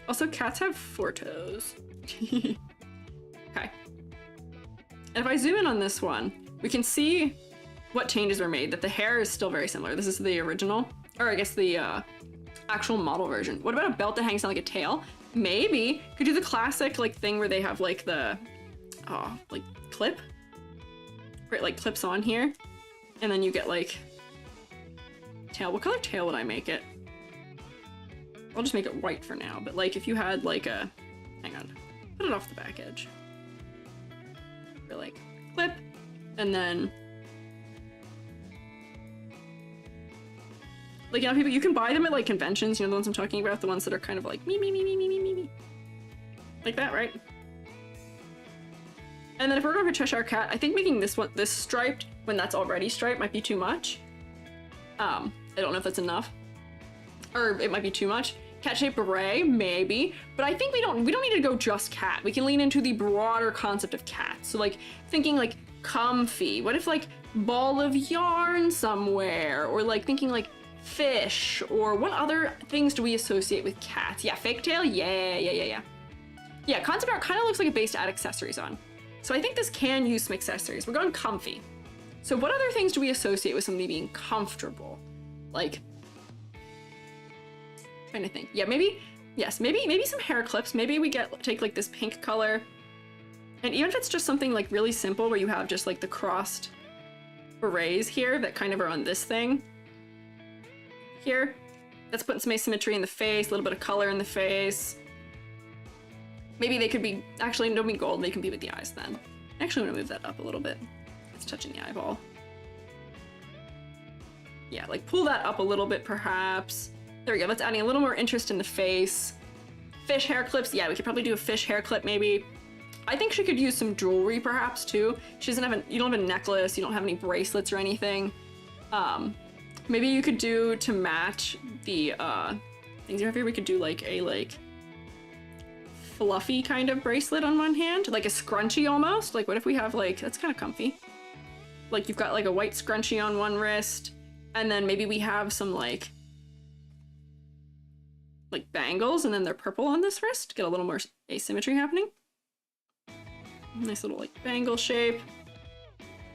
Also, cats have 4 toes. Okay. And if I zoom in on this one, we can see what changes were made, that the hair is still very similar. This is the original, or I guess the actual model version. What about a belt that hangs down like a tail? Maybe. Could do the classic like thing where they have like the, like clip, where it like clips on here. And then you get like tail. What color tail would I make it? I'll just make it white for now, but like if you had like a, hang on, put it off the back edge. Or like clip, and then like, you know, people, you can buy them at like conventions, you know, the ones I'm talking about, the ones that are kind of like me. Like that, right? And then if we're going for Cheshire Cat, I think making this one, this striped, when that's already striped, might be too much. I don't know if that's enough. Or it might be too much. Cat-shaped beret, maybe. But I think we don't need to go just cat. We can lean into the broader concept of cat. So like, thinking like comfy. What if like ball of yarn somewhere? Or like thinking like fish, or what other things do we associate with cats? Yeah, fake tail, yeah. Yeah, concept art kind of looks like a base to add accessories on. So I think this can use some accessories. We're going comfy. So what other things do we associate with somebody being comfortable? Like, trying to think. Yeah, maybe, yes, maybe some hair clips. Maybe we take like this pink color. And even if it's just something like really simple where you have just like the crossed berets here that kind of are on this thing. Here, that's putting some asymmetry in the face, a little bit of color in the face. Maybe they could be, actually, don't be gold, they can be with the eyes then. I actually want to move that up a little bit. It's touching the eyeball. Yeah, like pull that up a little bit perhaps. There we go, that's adding a little more interest in the face. Fish hair clips, yeah, we could probably do a fish hair clip maybe. I think she could use some jewelry perhaps too. She doesn't have you don't have a necklace, you don't have any bracelets or anything. Maybe you could do, to match the things you have here, we could do like a fluffy kind of bracelet on one hand, like a scrunchie almost. Like what if we have like, that's kind of comfy. Like you've got like a white scrunchie on one wrist, and then maybe we have some like bangles, and then they're purple on this wrist. Get a little more asymmetry happening. Nice little like bangle shape.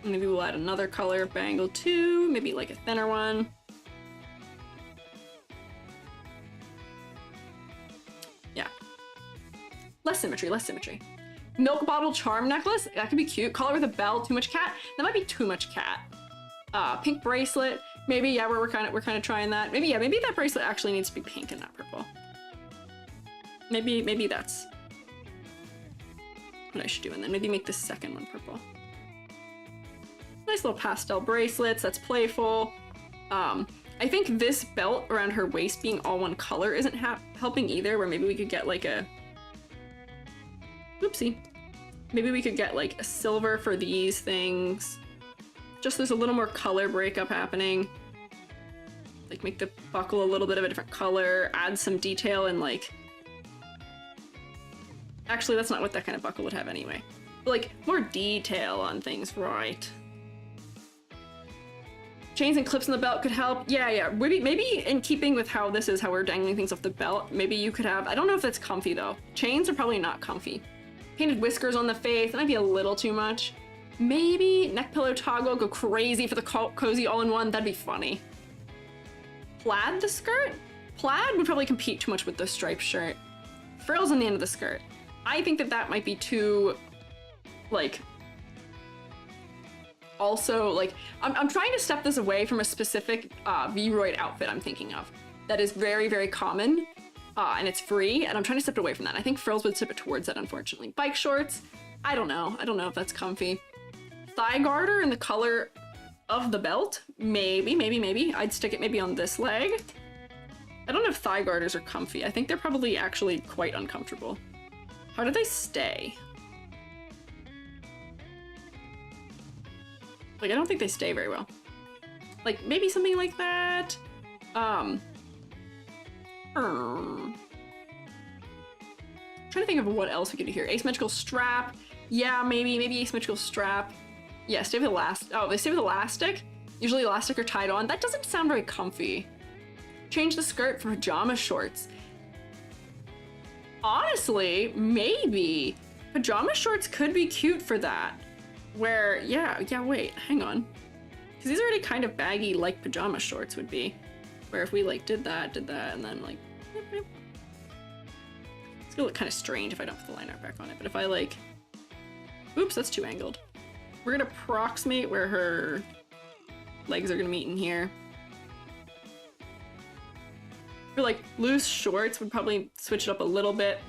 Maybe we'll add another color bangle too, maybe like a thinner one. Yeah. Less symmetry, less symmetry. Milk bottle charm necklace, that could be cute. Collar with a bell, too much cat. That might be too much cat. Pink bracelet, maybe, yeah, we're kind of trying that. Maybe, yeah, maybe that bracelet actually needs to be pink and not purple. Maybe that's what I should do, and then maybe make the second one purple. Nice little pastel bracelets, that's playful. I think this belt around her waist being all one color isn't helping either, where maybe we could get like a, oopsie. Maybe we could get like a silver for these things. Just there's a little more color breakup happening. Like make the buckle a little bit of a different color, add some detail and like, actually that's not what that kind of buckle would have anyway. But like more detail on things, right? Chains and clips in the belt could help. Yeah. Maybe in keeping with how this is, how we're dangling things off the belt, maybe you could have, I don't know if that's comfy though. Chains are probably not comfy. Painted whiskers on the face, that might be a little too much. Maybe neck pillow toggle, go crazy for the cozy all-in-one, that'd be funny. Plaid the skirt? Plaid would probably compete too much with the striped shirt. Frills on the end of the skirt. I think that might be too, like, also, like, I'm trying to step this away from a specific V-Roid outfit I'm thinking of that is very, very common, and it's free, and I'm trying to step away from that. I think frills would step it towards that, unfortunately. Bike shorts, I don't know if that's comfy. Thigh garter in the color of the belt, maybe. I'd stick it maybe on this leg. I don't know if thigh garters are comfy. I think they're probably actually quite uncomfortable. How do they stay? Like, I don't think they stay very well. Like, maybe something like that. Trying to think of what else we could do here. Asymmetrical strap. Yeah, maybe asymmetrical strap. Yeah, stay with elastic. Oh, they stay with elastic? Usually elastic are tied on. That doesn't sound very comfy. Change the skirt for pajama shorts. Honestly, maybe. Pajama shorts could be cute for that. Where, yeah, wait, hang on. Because these are already kind of baggy like pajama shorts would be. Where if we like did that, and then like, it's gonna look kind of strange if I don't put the line art back on it. But if I like, oops, that's too angled. We're gonna approximate where her legs are gonna meet in here. For like loose shorts, would probably switch it up a little bit.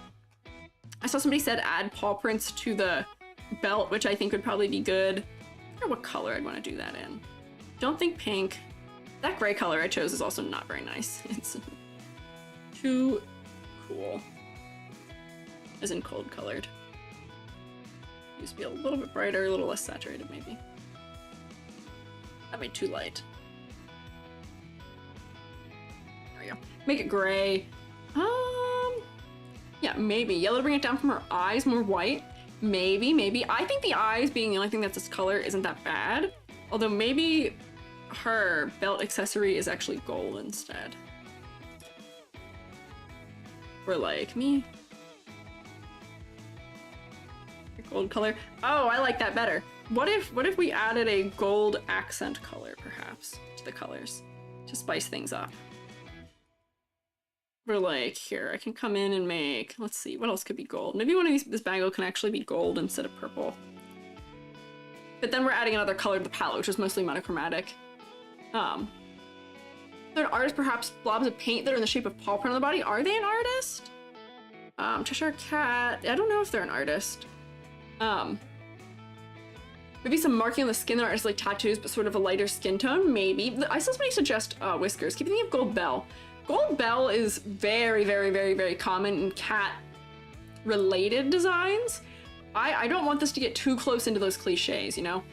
I saw somebody said add paw prints to the belt, which I think would probably be good. I wonder what color I'd want to do that in. Don't think pink. That gray color I chose is also not very nice. It's too cool. As in cold colored. Used to be a little bit brighter, a little less saturated maybe. That made too light. There we go. Make it gray. Yeah, maybe. Yellow to bring it down from her eyes, more white. Maybe. I think the eyes being the only thing that's this color isn't that bad. Although maybe her belt accessory is actually gold instead. For like me. Gold color. Oh, I like that better. What if we added a gold accent color perhaps to the colors to spice things up? We're like, here, I can come in and make, let's see, what else could be gold? Maybe one of this bangle can actually be gold instead of purple. But then we're adding another color to the palette, which is mostly monochromatic. They're an artist, perhaps blobs of paint that are in the shape of paw print on the body. Are they an artist? Cheshire Cat, I don't know if they're an artist. Maybe some marking on the skin that aren't like tattoos, but sort of a lighter skin tone, maybe. I saw somebody suggest whiskers. Keep thinking of Gold Bell. Gold Bell is very common in cat-related designs. I don't want this to get too close into those cliches, you know?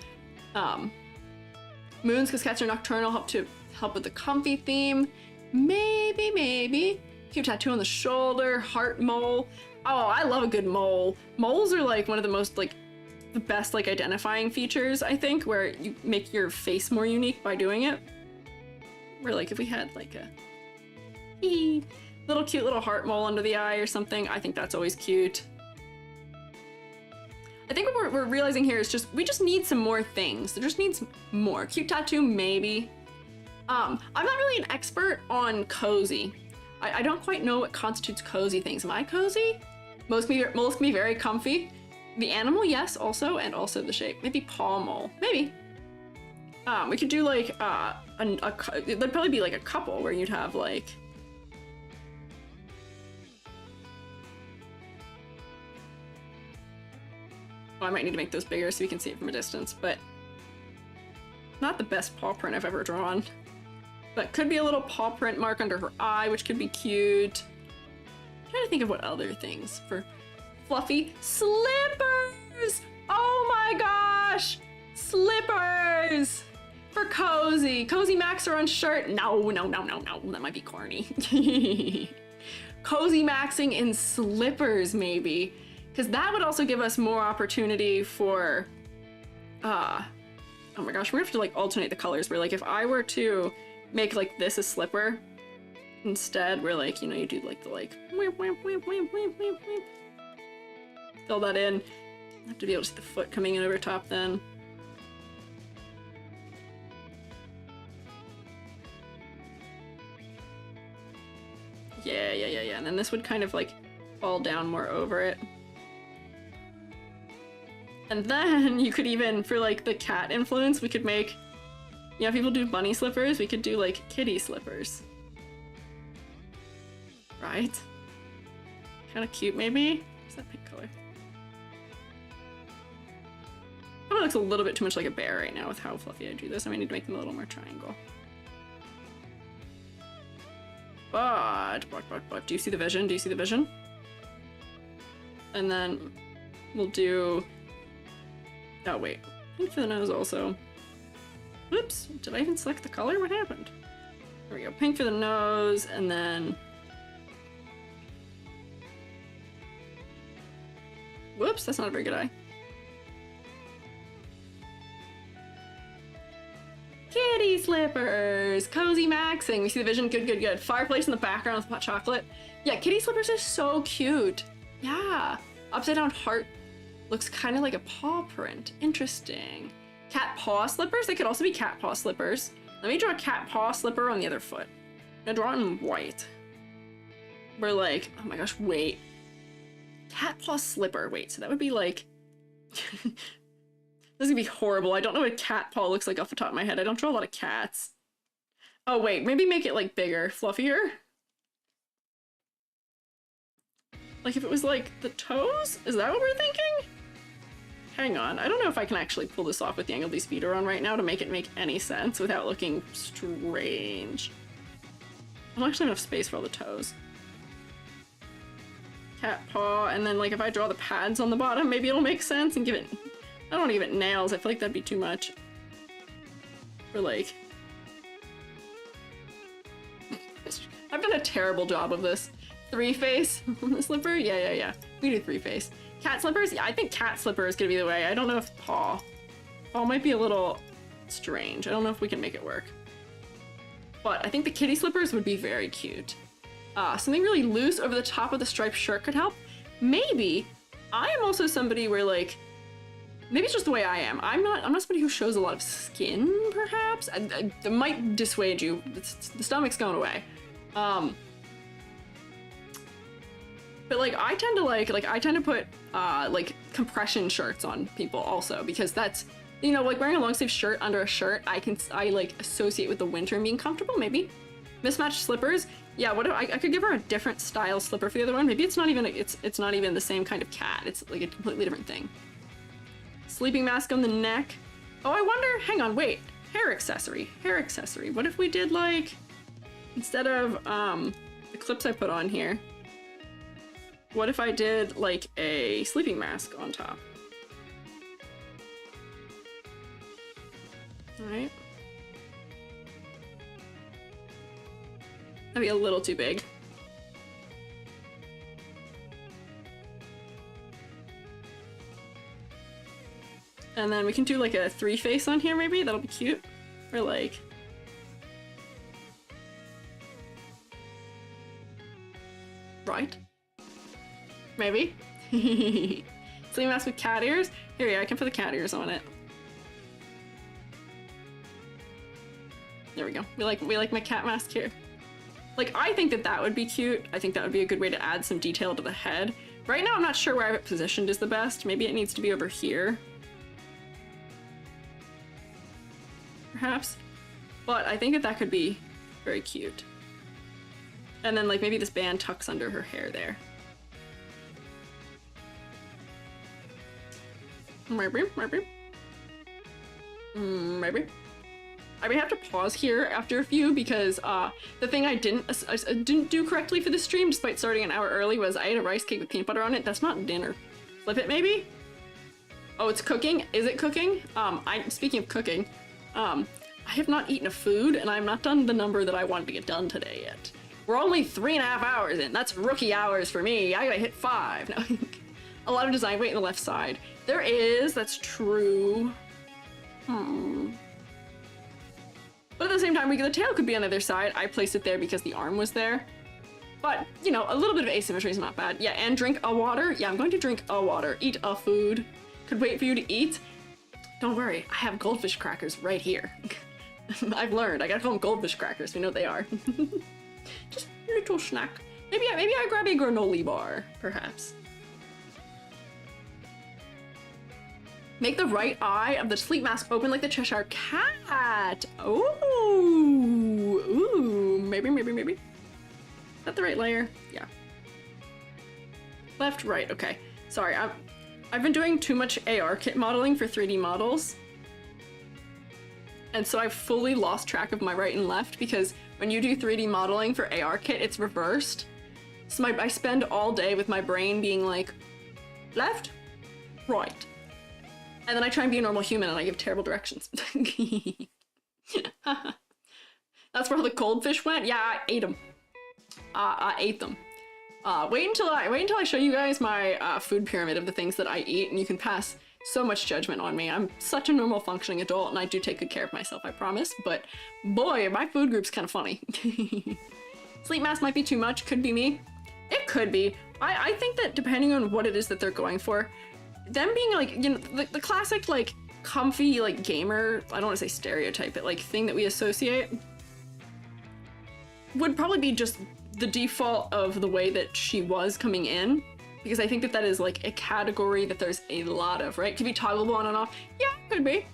Moons, because cats are nocturnal, help with the comfy theme. Maybe. Cute tattoo on the shoulder, heart mole. Oh, I love a good mole. Moles are like one of the most like the best like identifying features, I think, where you make your face more unique by doing it. Where like if we had like a little cute little heart mole under the eye or something, I think that's always cute. I think what we're realizing here is we just need some more things. There just needs more. Cute tattoo, maybe. I'm not really an expert on cozy. I don't quite know what constitutes cozy things. Am I cozy? Most can be very comfy. The animal, yes, also, and also the shape. Maybe paw mole, maybe. We could do like there'd probably be like a couple where you'd have like. Oh, I might need to make those bigger so you can see it from a distance, but not the best paw print I've ever drawn. But could be a little paw print mark under her eye, which could be cute. I'm trying to think of what other things for fluffy slippers. Oh my gosh, slippers for cozy. Cozy maxer on shirt. No, that might be corny. Cozy maxing in slippers, maybe. Because that would also give us more opportunity for, oh my gosh, we're gonna have to like alternate the colors where like if I were to make like this a slipper instead, where like, you know, you do like the like, fill that in. I have to be able to see the foot coming in over top then. Yeah, and then this would kind of like fall down more over it. And then you could even, for like the cat influence, we could make, you know, people do bunny slippers, we could do like kitty slippers. Right? Kind of cute, maybe? What's that pink color? Probably looks a little bit too much like a bear right now with how fluffy I drew this. I might need to make them a little more triangle. But, do you see the vision? Do you see the vision? And then we'll do, oh wait, pink for the nose also. Whoops, did I even select the color? What happened? There we go, pink for the nose, and then, whoops, that's not a very good eye. Kitty slippers, cozy maxing. We see the vision, good. Fireplace in the background with hot chocolate. Yeah, kitty slippers are so cute. Yeah, upside down heart looks kind of like a paw print. Interesting. Cat paw slippers, they could also be cat paw slippers. Let me draw a cat paw slipper on the other foot. I'm gonna draw it in white. We're like, oh my gosh, wait. Cat paw slipper, wait, so that would be like, this is gonna be horrible. I don't know what a cat paw looks like off the top of my head. I don't draw a lot of cats. Oh wait, maybe make it like bigger, fluffier. Like if it was like the toes? Is that what we're thinking? Hang on, I don't know if I can actually pull this off with the angle these feet are on right now to make it make any sense without looking strange. I don't actually have enough space for all the toes. Cat paw, and then like if I draw the pads on the bottom, maybe it'll make sense and give it... I don't want to give it nails, I feel like that'd be too much. Or like... I've done a terrible job of this. 3-face on the slipper? Yeah. We do 3-face. Cat slippers? Yeah, I think cat slipper is gonna be the way. I don't know if paw. Paw might be a little strange. I don't know if we can make it work. But I think the kitty slippers would be very cute. Something really loose over the top of the striped shirt could help. Maybe I am also somebody where like, maybe it's just the way I am. I'm not somebody who shows a lot of skin, perhaps. That might dissuade you. The stomach's going away. But like I tend to put like compression shirts on people also, because that's, you know, like wearing a long sleeve shirt under a shirt, I like associate with the winter and being comfortable. Maybe mismatched slippers. Yeah, what if I could give her a different style slipper for the other one? Maybe it's not even it's not even the same kind of cat. It's like a completely different thing. Sleeping mask on the neck. Oh, I wonder. Hang on, wait. Hair accessory. What if we did like, instead of the clips I put on here, what if I did like a sleeping mask on top? All right. That'd be a little too big. And then we can do like a 3-face on here maybe, that'll be cute. Or like... Right? Maybe? Sleeping mask with cat ears? Here we go, I can put the cat ears on it. There we go. We like my cat mask here. Like, I think that would be cute. I think that would be a good way to add some detail to the head. Right now, I'm not sure where I have it positioned is the best. Maybe it needs to be over here. Perhaps. But I think that could be very cute. And then, like, maybe this band tucks under her hair there. Maybe. I may have to pause here after a few because the thing I didn't do correctly for the stream, despite starting an hour early, was I ate a rice cake with peanut butter on it. That's not dinner. Flip it, maybe? Oh, it's cooking? Is it cooking? Speaking of cooking, I have not eaten a food, and I'm not done the number that I wanted to get done today yet. We're only 3.5 hours in. That's rookie hours for me. I gotta hit 5. No. A lot of design weight in the left side. There is, that's true. But at the same time, the tail could be on the other side. I placed it there because the arm was there. But, you know, a little bit of asymmetry is not bad. Yeah, and drink a water. Yeah, I'm going to drink a water. Eat a food. Could wait for you to eat. Don't worry, I have goldfish crackers right here. I've learned. I gotta call them goldfish crackers. We know what they are. Just a little snack. Maybe I grab a granola bar, perhaps. Make the right eye of the sleep mask open like the Cheshire Cat. Ooh, maybe. Is that the right layer? Yeah. Left, right, okay. Sorry, I've been doing too much AR kit modeling for 3D models. And so I've fully lost track of my right and left because when you do 3D modeling for AR kit, it's reversed. So I spend all day with my brain being like, left, right. And then I try and be a normal human and I give terrible directions. That's where all the goldfish went? Yeah, I ate them. I ate them. Wait until I show you guys my food pyramid of the things that I eat, and you can pass so much judgment on me. I'm such a normal functioning adult and I do take good care of myself, I promise. But boy, my food group's kind of funny. Sleep mask might be too much, could be me. It could be. I think that depending on what it is that they're going for, them being like, you know, the classic like comfy like gamer, I don't want to say stereotype, but like thing that we associate would probably be just the default of the way that she was coming in, because I think that is like a category that there's a lot of, right? Could be toggleable on and off. Yeah, could be.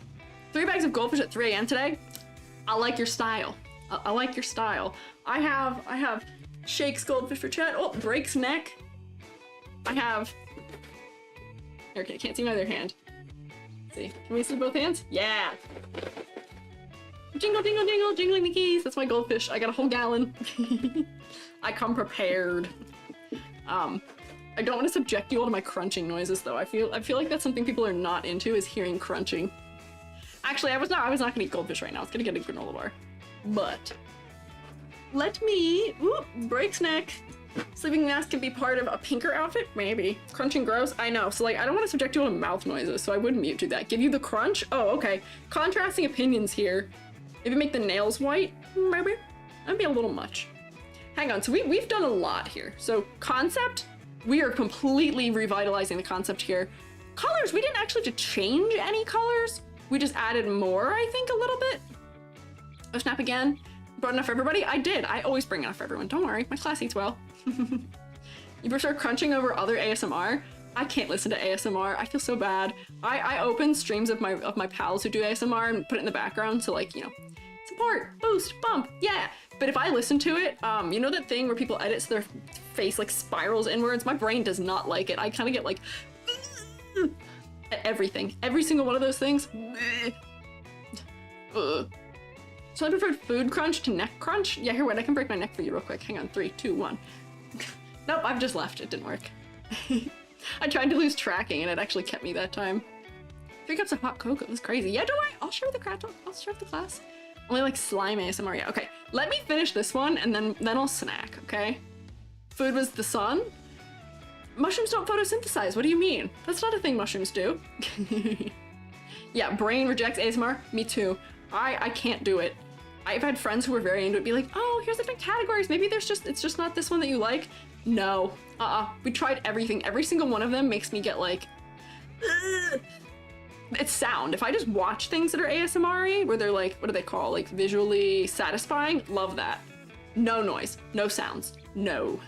3 bags of goldfish at 3 a.m. today. I like your style. I like your style. I have Shake's goldfish for chat. Oh, Break's neck. I have... Okay, can't see my other hand. Let's see, can we see both hands? Yeah! Jingle, jingle, jingle, jingling the keys. That's my goldfish. I got a whole gallon. I come prepared. I don't want to subject you all to my crunching noises though. I feel like that's something people are not into, is hearing crunching. Actually, I was not gonna eat goldfish right now. I was gonna get a granola bar. But let me break snack. Sleeping mask can be part of a pinker outfit? Maybe. Crunching gross? I know. So like I don't want to subject you all to mouth noises, so I wouldn't mute do that. Give you the crunch? Oh, okay. Contrasting opinions here. Maybe make the nails white? Maybe. That'd be a little much. Hang on, so we've done a lot here. So concept, we are completely revitalizing the concept here. Colors, we didn't actually have to change any colors. We just added more, I think, a little bit. Oh, snap again. Brought enough for everybody? I did. I always bring enough for everyone. Don't worry, my class eats well. You prefer crunching over other ASMR? I can't listen to ASMR. I feel so bad. I open streams of my pals who do ASMR and put it in the background, so like, you know, support, boost, bump, yeah. But if I listen to it, you know that thing where people edit so their face like spirals inwards? My brain does not like it. I kind of get like at everything. Every single one of those things. So I preferred food crunch to neck crunch. Yeah, here, wait, I can break my neck for you real quick. Hang on, 3, 2, 1. Nope, I've just left. It didn't work. I tried to lose tracking and it actually kept me that time. 3 cups of hot cocoa. It was crazy. Yeah, don't worry. I'll share the crap. I'll share the class. Only like slime ASMR. Yeah, okay. Let me finish this one and then I'll snack, okay? Food was the sun. Mushrooms don't photosynthesize. What do you mean? That's not a thing mushrooms do. Yeah, brain rejects ASMR. Me too. I can't do it. I've had friends who were very into it be like, oh, here's different categories. Maybe it's just not this one that you like. No. We tried everything. Every single one of them makes me get like, ugh. It's sound. If I just watch things that are ASMR-y, where they're like, what do they call? Like visually satisfying? Love that. No noise. No sounds. No.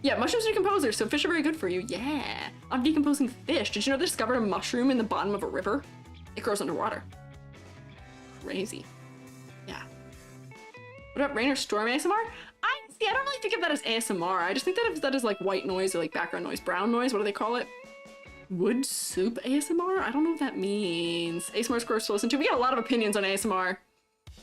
Yeah, mushrooms are decomposers, so fish are very good for you. Yeah. I'm decomposing fish. Did you know they discovered a mushroom in the bottom of a river? It grows underwater. Crazy. Yeah. What about rain or storm ASMR? I don't really think of that as ASMR. I just think that that is like white noise or like background noise. Brown noise, what do they call it? Wood soup ASMR? I don't know what that means. ASMR is gross to listen to. We got a lot of opinions on ASMR.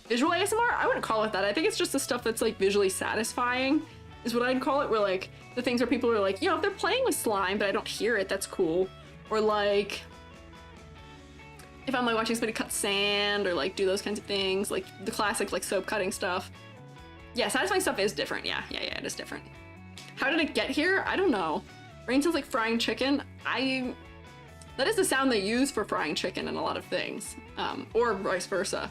Visual ASMR? I wouldn't call it that. I think it's just the stuff that's like visually satisfying is what I'd call it. Where like the things where people are like, you know, if they're playing with slime but I don't hear it, that's cool. Or like if I'm like watching somebody cut sand or like do those kinds of things, like the classic like soap cutting stuff. Yeah, satisfying stuff is different. Yeah, it is different. How did it get here? I don't know. Rain sounds like frying chicken. That is the sound they use for frying chicken in a lot of things, or vice versa.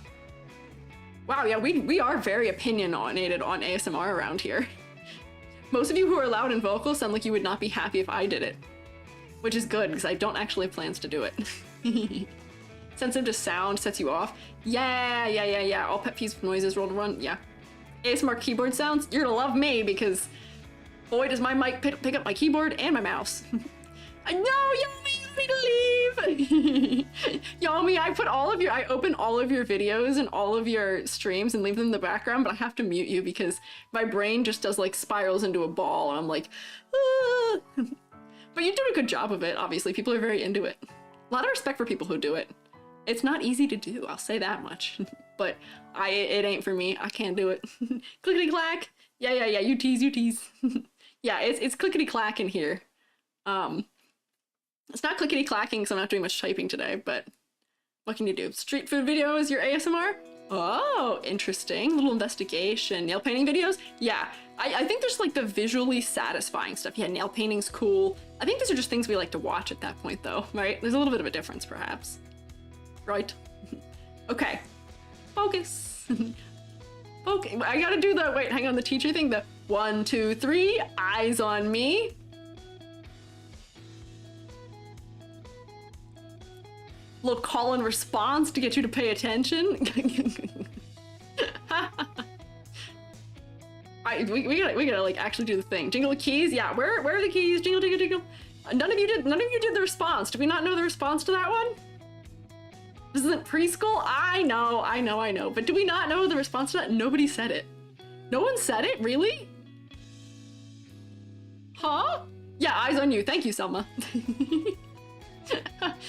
Wow, yeah, we are very opinionated on ASMR around here. Most of you who are loud and vocal sound like you would not be happy if I did it, which is good because I don't actually have plans to do it. Sensitive to sound sets you off. Yeah. All pet peeves, noises, roll to run. Yeah. ASMR keyboard sounds. You're gonna love me because boy does my mic pick up my keyboard and my mouse. I know, Yomi, you need to leave. Yomi, I open all of your videos and all of your streams and leave them in the background, but I have to mute you because my brain just does like spirals into a ball and I'm like, ah. But you do a good job of it, obviously. People are very into it. A lot of respect for people who do it. It's not easy to do, I'll say that much. But it ain't for me. I can't do it. Clickety clack. Yeah. You tease. Yeah, it's clickety clack in here. It's not clickety clacking because I'm not doing much typing today, but what can you do? Street food video is your ASMR? Oh, interesting. Little investigation. Nail painting videos? Yeah, I think there's like the visually satisfying stuff. Yeah, nail painting's cool. I think these are just things we like to watch at that point though, right? There's a little bit of a difference perhaps. Right? Okay. Focus. Okay, I gotta do the, wait, hang on, the teacher thing, the 1, 2, 3, eyes on me. Little call and response to get you to pay attention. We gotta like actually do the thing. Jingle the keys, yeah, where are the keys? Jingle, jingle, jingle. None of you did the response. Do we not know the response to that one? This isn't preschool? I know. But do we not know the response to that? Nobody said it. No one said it? Really? Huh? Yeah, eyes on you. Thank you, Selma.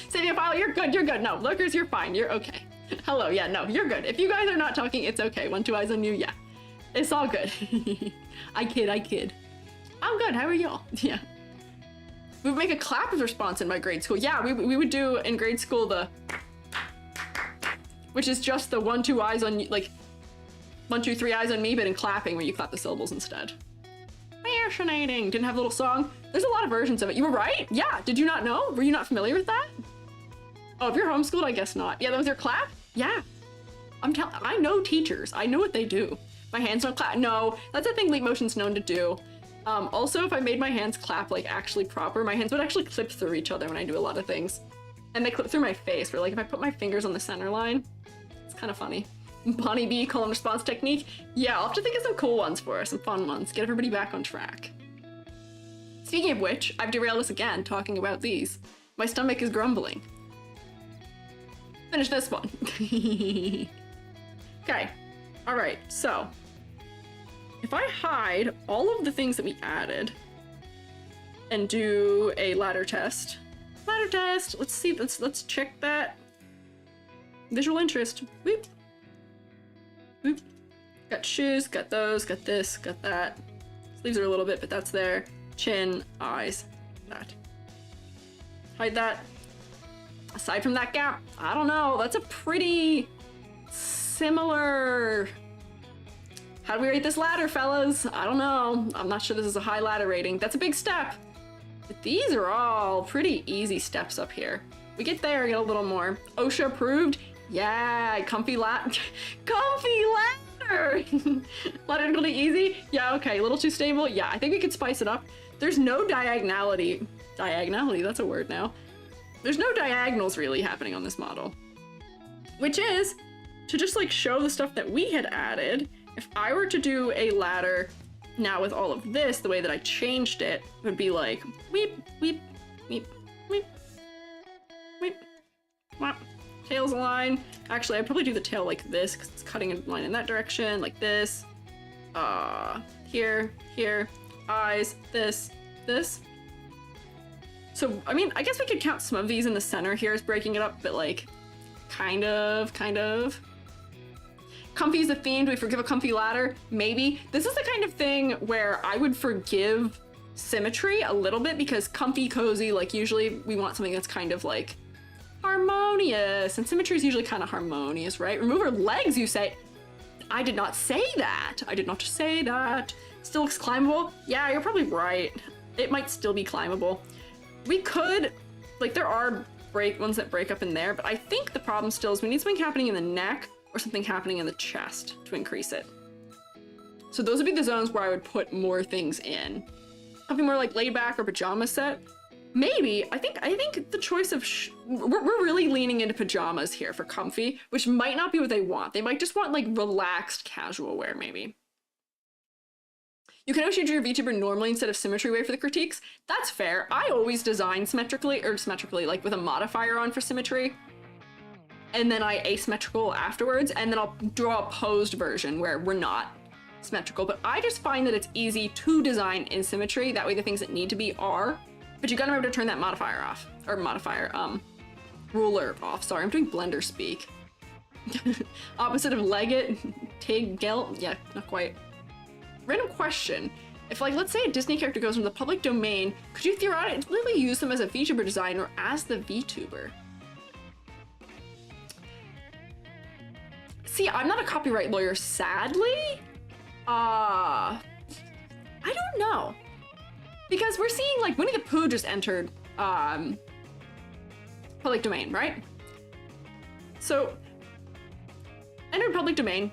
Saving a file, you're good, you're good. No, lurkers, you're fine, you're okay. Hello, yeah, no, you're good. If you guys are not talking, it's okay. 1, 2 eyes on you, yeah. It's all good. I kid. I'm good, how are y'all? Yeah. We would make a clap as response in my grade school. Yeah, we would do in grade school the, which is just the 1, 2 eyes on you, like 1, 2, 3 eyes on me, but in clapping where you clap the syllables instead. Fascinating. Didn't have a little song. There's a lot of versions of it. You were right? Yeah. Did you not know? Were you not familiar with that? Oh, if you're homeschooled, I guess not. Yeah, that was your clap? Yeah. I know teachers. I know what they do. My hands don't clap. No, that's a thing Leap Motion's known to do. Also, if I made my hands clap like actually proper, my hands would actually clip through each other when I do a lot of things. And they clip through my face, where like if I put my fingers on the center line, it's kind of funny. Bonnie B, call and response technique. Yeah, I'll have to think of some cool ones for us, some fun ones. Get everybody back on track. Speaking of which, I've derailed us again talking about these. My stomach is grumbling. Finish this one. Okay, all right, so if I hide all of the things that we added and do a ladder test, let's see, let's check that. Visual interest, whoop. Whoop. Got shoes, got those, got this, got that. Sleeves are a little bit, but that's there. Chin, eyes, that. Hide that. Aside from that gap, I don't know, that's a pretty similar... How do we rate this ladder, fellas? I don't know. I'm not sure this is a high ladder rating. That's a big step. But these are all pretty easy steps up here. We get there, get a little more. OSHA approved? Yeah, comfy ladder. Ladder equal to easy? Yeah, okay, a little too stable? Yeah, I think we could spice it up. There's no diagonality. Diagonality, that's a word now. There's no diagonals really happening on this model. Which is, to just like show the stuff that we had added, if I were to do a ladder now with all of this, the way that I changed it, would be like, weep, weep, weep, weep, weep, wop. Tails align. Actually, I'd probably do the tail like this because it's cutting a line in that direction, like this. Here, here, eyes, this. So, I mean, I guess we could count some of these in the center here as breaking it up, but like, kind of. Comfy is the theme. Do we forgive a comfy ladder? Maybe. This is the kind of thing where I would forgive symmetry a little bit because comfy, cozy, like usually we want something that's kind of like harmonious, and symmetry is usually kind of harmonious, right? Remove her legs, you say. I did not say that. I did not say that. Still looks climbable? Yeah, you're probably right. It might still be climbable. We could, like there are ones that break up in there, but I think the problem still is we need something happening in the neck or something happening in the chest to increase it. So those would be the zones where I would put more things in. Something more like laid back or pajama set. Maybe, I think the choice of, we're really leaning into pajamas here for comfy, which might not be what they want. They might just want like relaxed casual wear maybe. You can always use your VTuber normally instead of symmetry way for the critiques. That's fair. I always design symmetrically like with a modifier on for symmetry. And then I asymmetrical afterwards, and then I'll draw a posed version where we're not symmetrical. But I just find that it's easy to design in symmetry. That way the things that need to be are. But you gotta remember to turn that modifier off. Or modifier, ruler off. Sorry, I'm doing Blender speak. Opposite of Leggett, Tig, Gelt. Yeah, not quite. Random question. If, like, let's say a Disney character goes into the public domain, could you theoretically use them as a VTuber design or as the VTuber? See, I'm not a copyright lawyer, sadly. I don't know. Because we're seeing, like, Winnie the Pooh just entered public domain, right? So, entered public domain.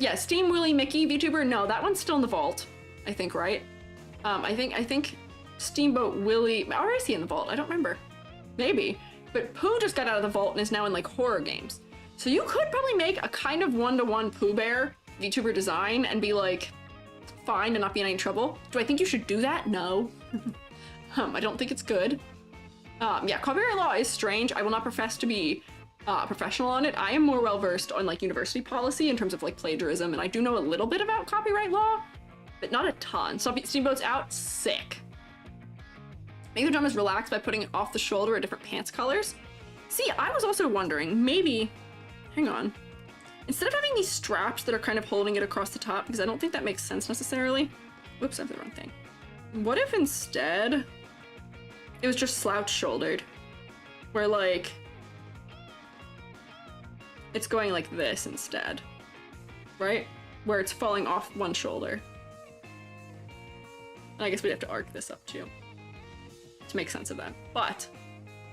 Yeah, Steam Willy Mickey VTuber, no, that one's still in the vault, I think, right? I think Steamboat Willie, or is he in the vault? I don't remember. Maybe. But Pooh just got out of the vault and is now in, like, horror games. So you could probably make a kind of one-to-one Pooh Bear VTuber design and be, like, fine and not be in any trouble. Do I think you should do that? No. I don't think it's good. Yeah, copyright law is strange. I will not profess to be professional on it. I am more well-versed on like university policy in terms of like plagiarism, and I do know a little bit about copyright law, but not a ton. So Steamboat's out, sick. Make the pajamas relaxed by putting it off the shoulder at different pants colors. See, I was also wondering, maybe, hang on. Instead of having these straps that are kind of holding it across the top, because I don't think that makes sense necessarily. Whoops, I have the wrong thing. What if instead it was just slouch shouldered? Where like, it's going like this instead, right? Where it's falling off one shoulder. And I guess we'd have to arc this up too to make sense of that. But,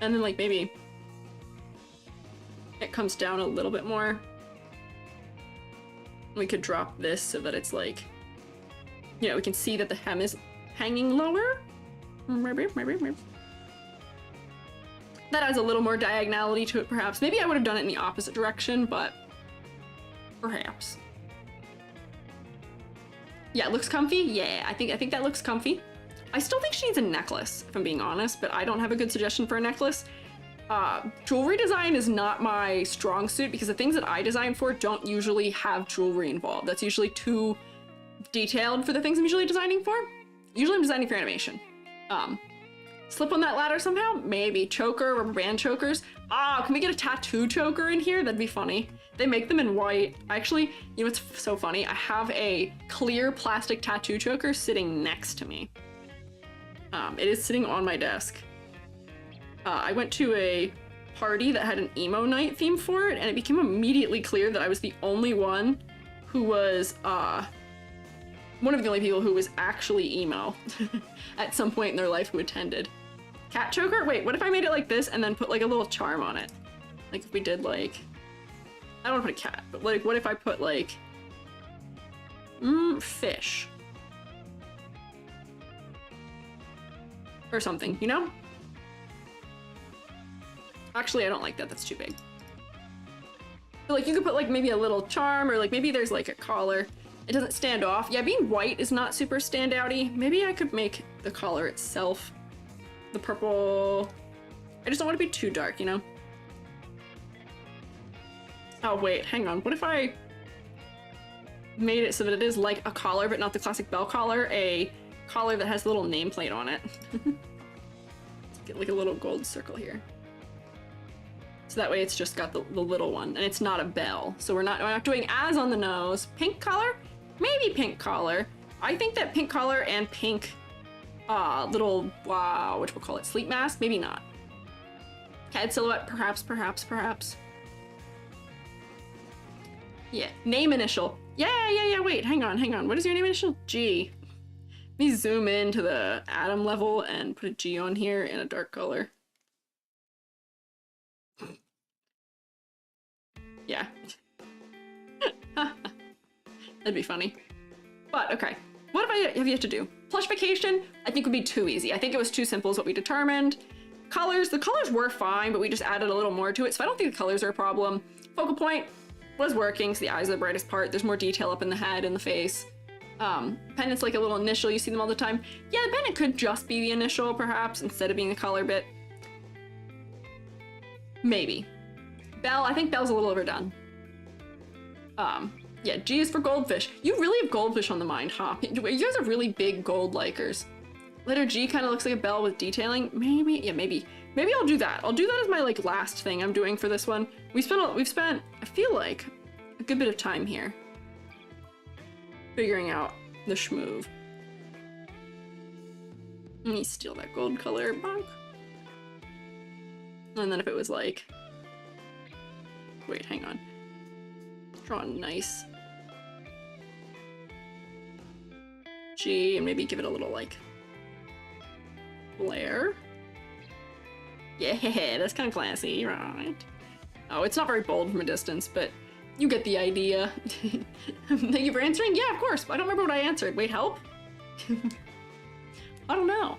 and then like maybe it comes down a little bit more. We could drop this so that it's like, you know, we can see that the hem is hanging lower. Maybe. That adds a little more diagonality to it, perhaps. Maybe I would have done it in the opposite direction, but perhaps. Yeah, it looks comfy. Yeah, I think that looks comfy. I still think she needs a necklace, if I'm being honest, but I don't have a good suggestion for a necklace. Jewelry design is not my strong suit because the things that I design for don't usually have jewelry involved. That's usually too detailed for the things I'm usually designing for. Usually I'm designing for animation. Slip on that ladder somehow? Maybe. Choker, rubber band chokers. Ah, can we get a tattoo choker in here? That'd be funny. They make them in white. Actually, you know what's so funny? I have a clear plastic tattoo choker sitting next to me. It is sitting on my desk. I went to a party that had an emo night theme for it, and it became immediately clear that I was the only one who was, one of the only people who was actually emo at some point in their life who attended. Cat choker? Wait, what if I made it like this and then put like a little charm on it? Like if we did like, I don't want to put a cat, but like what if I put like, fish? Or something, you know? Actually, I don't like that, that's too big. So like you could put like maybe a little charm or like maybe there's like a collar. It doesn't stand off. Yeah, being white is not super standouty. Maybe I could make the collar itself the purple. I just don't want to be too dark, you know? Oh wait, hang on. What if I made it so that it is like a collar, but not the classic bell collar, a collar that has a little nameplate on it. Get like a little gold circle here. So that way it's just got the little one, and it's not a bell. So we're not doing as on the nose. Pink collar? Maybe pink collar. I think that pink collar and pink little, wow, what we'll call it, sleep mask? Maybe not. Head silhouette, perhaps. Yeah, name initial. Yeah, wait, hang on. What is your name initial? G. Let me zoom in to the atom level and put a G on here in a dark color. Yeah. That'd be funny. But okay, what have yet to do? Plushification, I think would be too easy. I think it was too simple is what we determined. Colors, the colors were fine, but we just added a little more to it, so I don't think the colors are a problem. Focal point was working, so the eyes are the brightest part. There's more detail up in the head and the face. Pendant's like a little initial, you see them all the time. Yeah, the pendant could just be the initial, perhaps, instead of being the color bit. Maybe. Bell, I think Bell's a little overdone. Yeah, G is for goldfish. You really have goldfish on the mind, huh? You guys are really big gold likers. Letter G kind of looks like a bell with detailing. Maybe, yeah, maybe I'll do that. I'll do that as my like last thing I'm doing for this one. We've spent, I feel like, a good bit of time here figuring out the schmoove. Let me steal that gold color, bonk. And then if it was like, wait, hang on. Draw a nice G and maybe give it a little like flare. Yeah, that's kind of classy, right? Oh, it's not very bold from a distance, but you get the idea. Thank you for answering. Yeah, of course. I don't remember what I answered. Wait, help? I don't know.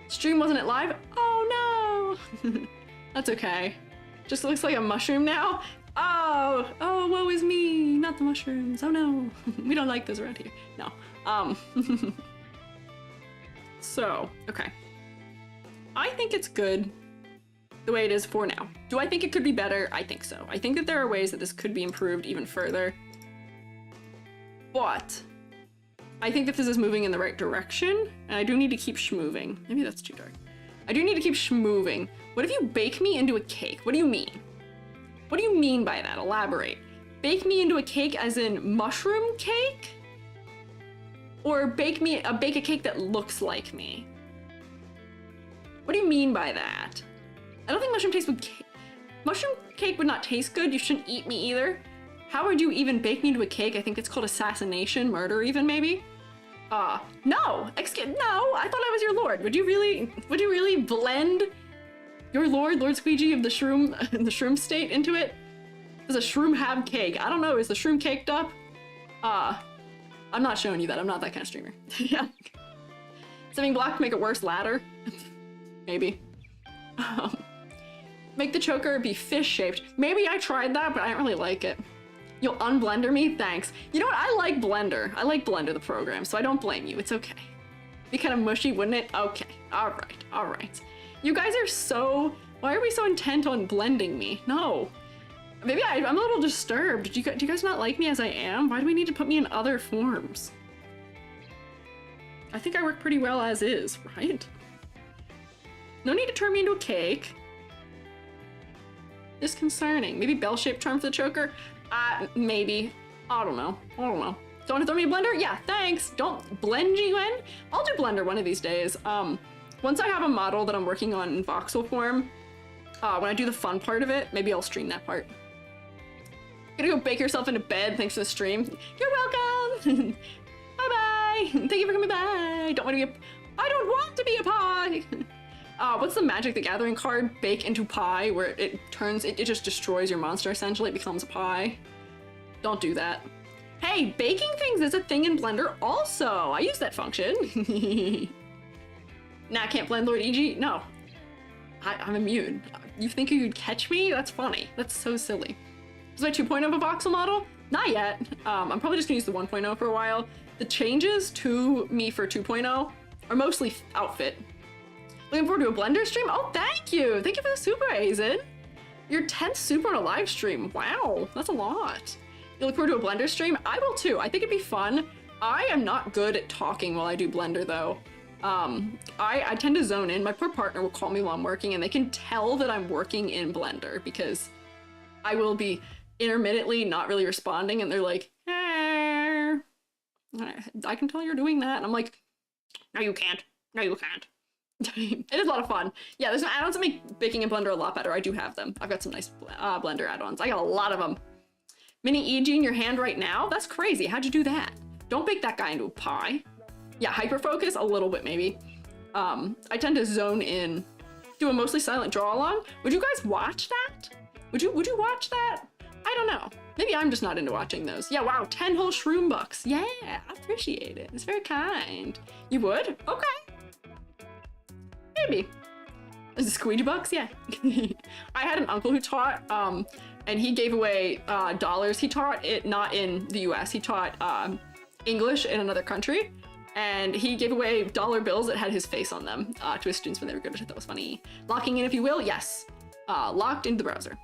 Stream wasn't it live? Oh no! That's okay. Just looks like a mushroom now. Oh, woe is me, not the mushrooms. Oh no, we don't like those around here. No. So, okay. I think it's good the way it is for now. Do I think it could be better? I think so. I think that there are ways that this could be improved even further. But I think that this is moving in the right direction, and I do need to keep schmoving. Maybe that's too dark. I do need to keep schmoving. What if you bake me into a cake? What do you mean? What do you mean by that? Elaborate. Bake me into a cake as in mushroom cake? Or bake a cake that looks like me? What do you mean by that? I don't think mushroom cake would not taste good. You shouldn't eat me either. How would you even bake me into a cake? I think it's called assassination, murder even maybe. No, no, I thought I was your lord. Would you really blend your Lord Squiiji of the shroom state into it? Does a shroom have cake? I don't know, is the shroom caked up? I'm not showing you that, I'm not that kind of streamer. Yeah. Something black to make it worse, ladder? Maybe. Make the choker be fish-shaped. Maybe I tried that, but I don't really like it. You'll unblender me? Thanks. You know what? I like Blender. I like Blender, the program, so I don't blame you. It's okay. Be kind of mushy, wouldn't it? Okay. All right. All right. You guys are so... Why are we so intent on blending me? No. Maybe I'm a little disturbed. Do you guys not like me as I am? Why do we need to put me in other forms? I think I work pretty well as is, right? No need to turn me into a cake. Disconcerting. Maybe bell-shaped charm for the choker? Maybe. I don't know. Don't want to throw me a blender? Yeah, thanks. Don't blend you in. I'll do Blender one of these days. Once I have a model that I'm working on in voxel form, when I do the fun part of it, maybe I'll stream that part. Gonna go bake yourself into bed. Thanks for the stream. You're welcome. Bye-bye. Thank you for coming by. Don't want to be I don't want to be a pie. What's the Magic the Gathering card? Bake into pie, where it just destroys your monster, essentially. It becomes a pie. Don't do that. Hey, baking things is a thing in Blender also. I use that function. Nah, I can't blend Lord EG? No. I'm immune. You think you could catch me? That's funny. That's so silly. Is my 2.0 of a voxel model? Not yet. I'm probably just gonna use the 1.0 for a while. The changes to me for 2.0 are mostly outfit. Looking forward to a Blender stream? Oh, thank you! Thank you for the super, Aizen! Your 10th super on a live stream. Wow, that's a lot. You look forward to a Blender stream? I will too. I think it'd be fun. I am not good at talking while I do Blender though. I tend to zone in. My poor partner will call me while I'm working and they can tell that I'm working in Blender because I will be intermittently not really responding and they're like, I can tell you're doing that. And I'm like, no, you can't. No, you can't. It is a lot of fun. Yeah, there's some add-ons that make baking in Blender a lot better. I do have them. I've got some nice Blender add-ons. I got a lot of them. Mini EG in your hand right now? That's crazy. How'd you do that? Don't bake that guy into a pie. Yeah, hyper-focus a little bit maybe. I tend to zone in. Do a mostly silent draw-along. Would you guys watch that? Would you watch that? I don't know. Maybe I'm just not into watching those. Yeah, wow, 10 whole shroom bucks. Yeah, I appreciate it. It's very kind. You would? Okay. Maybe. Is it Squiiji bucks? Yeah. I had an uncle who taught, and he gave away dollars. He taught it not in the US. He taught English in another country. And he gave away dollar bills that had his face on them to his students when they were good. I thought that was funny. Locking in, if you will, yes. Locked into the browser.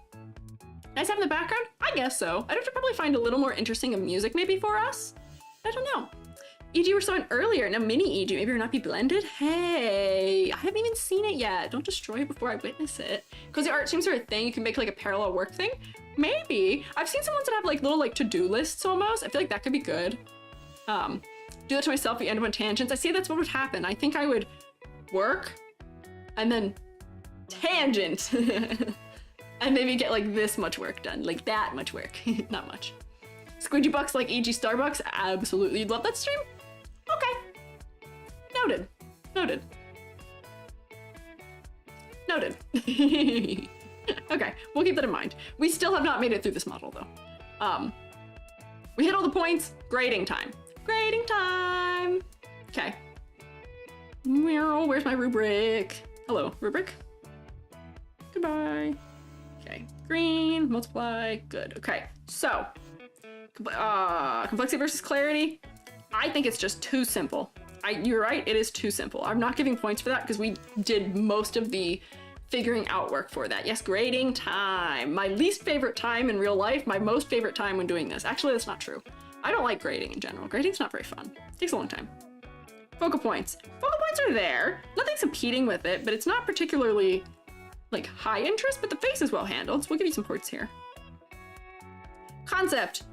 Nice having the background? I guess so. I'd have to probably find a little more interesting of music maybe for us. I don't know. EG were showing earlier. Now mini EG, maybe or not be blended? Hey, I haven't even seen it yet. Don't destroy it before I witness it. Because the art streams are a thing. You can make like a parallel work thing. Maybe. I've seen some ones that have like little like to-do lists almost. I feel like that could be good. Do that to myself, we end up on tangents. I see that's what would happen. I think I would work and then tangent and maybe get like this much work done, like that much work, not much. Squiiji bucks like EG Starbucks? Absolutely. You'd love that stream? Okay. Noted. Noted. Noted. Okay, we'll keep that in mind. We still have not made it through this model though. We hit all the points, grading time. Grading time! Okay. Where's my rubric? Hello, rubric. Goodbye. Okay, green, multiply, good. Okay, so, complexity versus clarity. I think it's just too simple. You're right, it is too simple. I'm not giving points for that because we did most of the figuring out work for that. Yes, grading time. My least favorite time in real life, my most favorite time when doing this. Actually, that's not true. I don't like grading in general. Grading's not very fun. It takes a long time. Focal points. Focal points are there. Nothing's competing with it, but it's not particularly like high interest, but the face is well handled, so we'll give you some points here. Concept.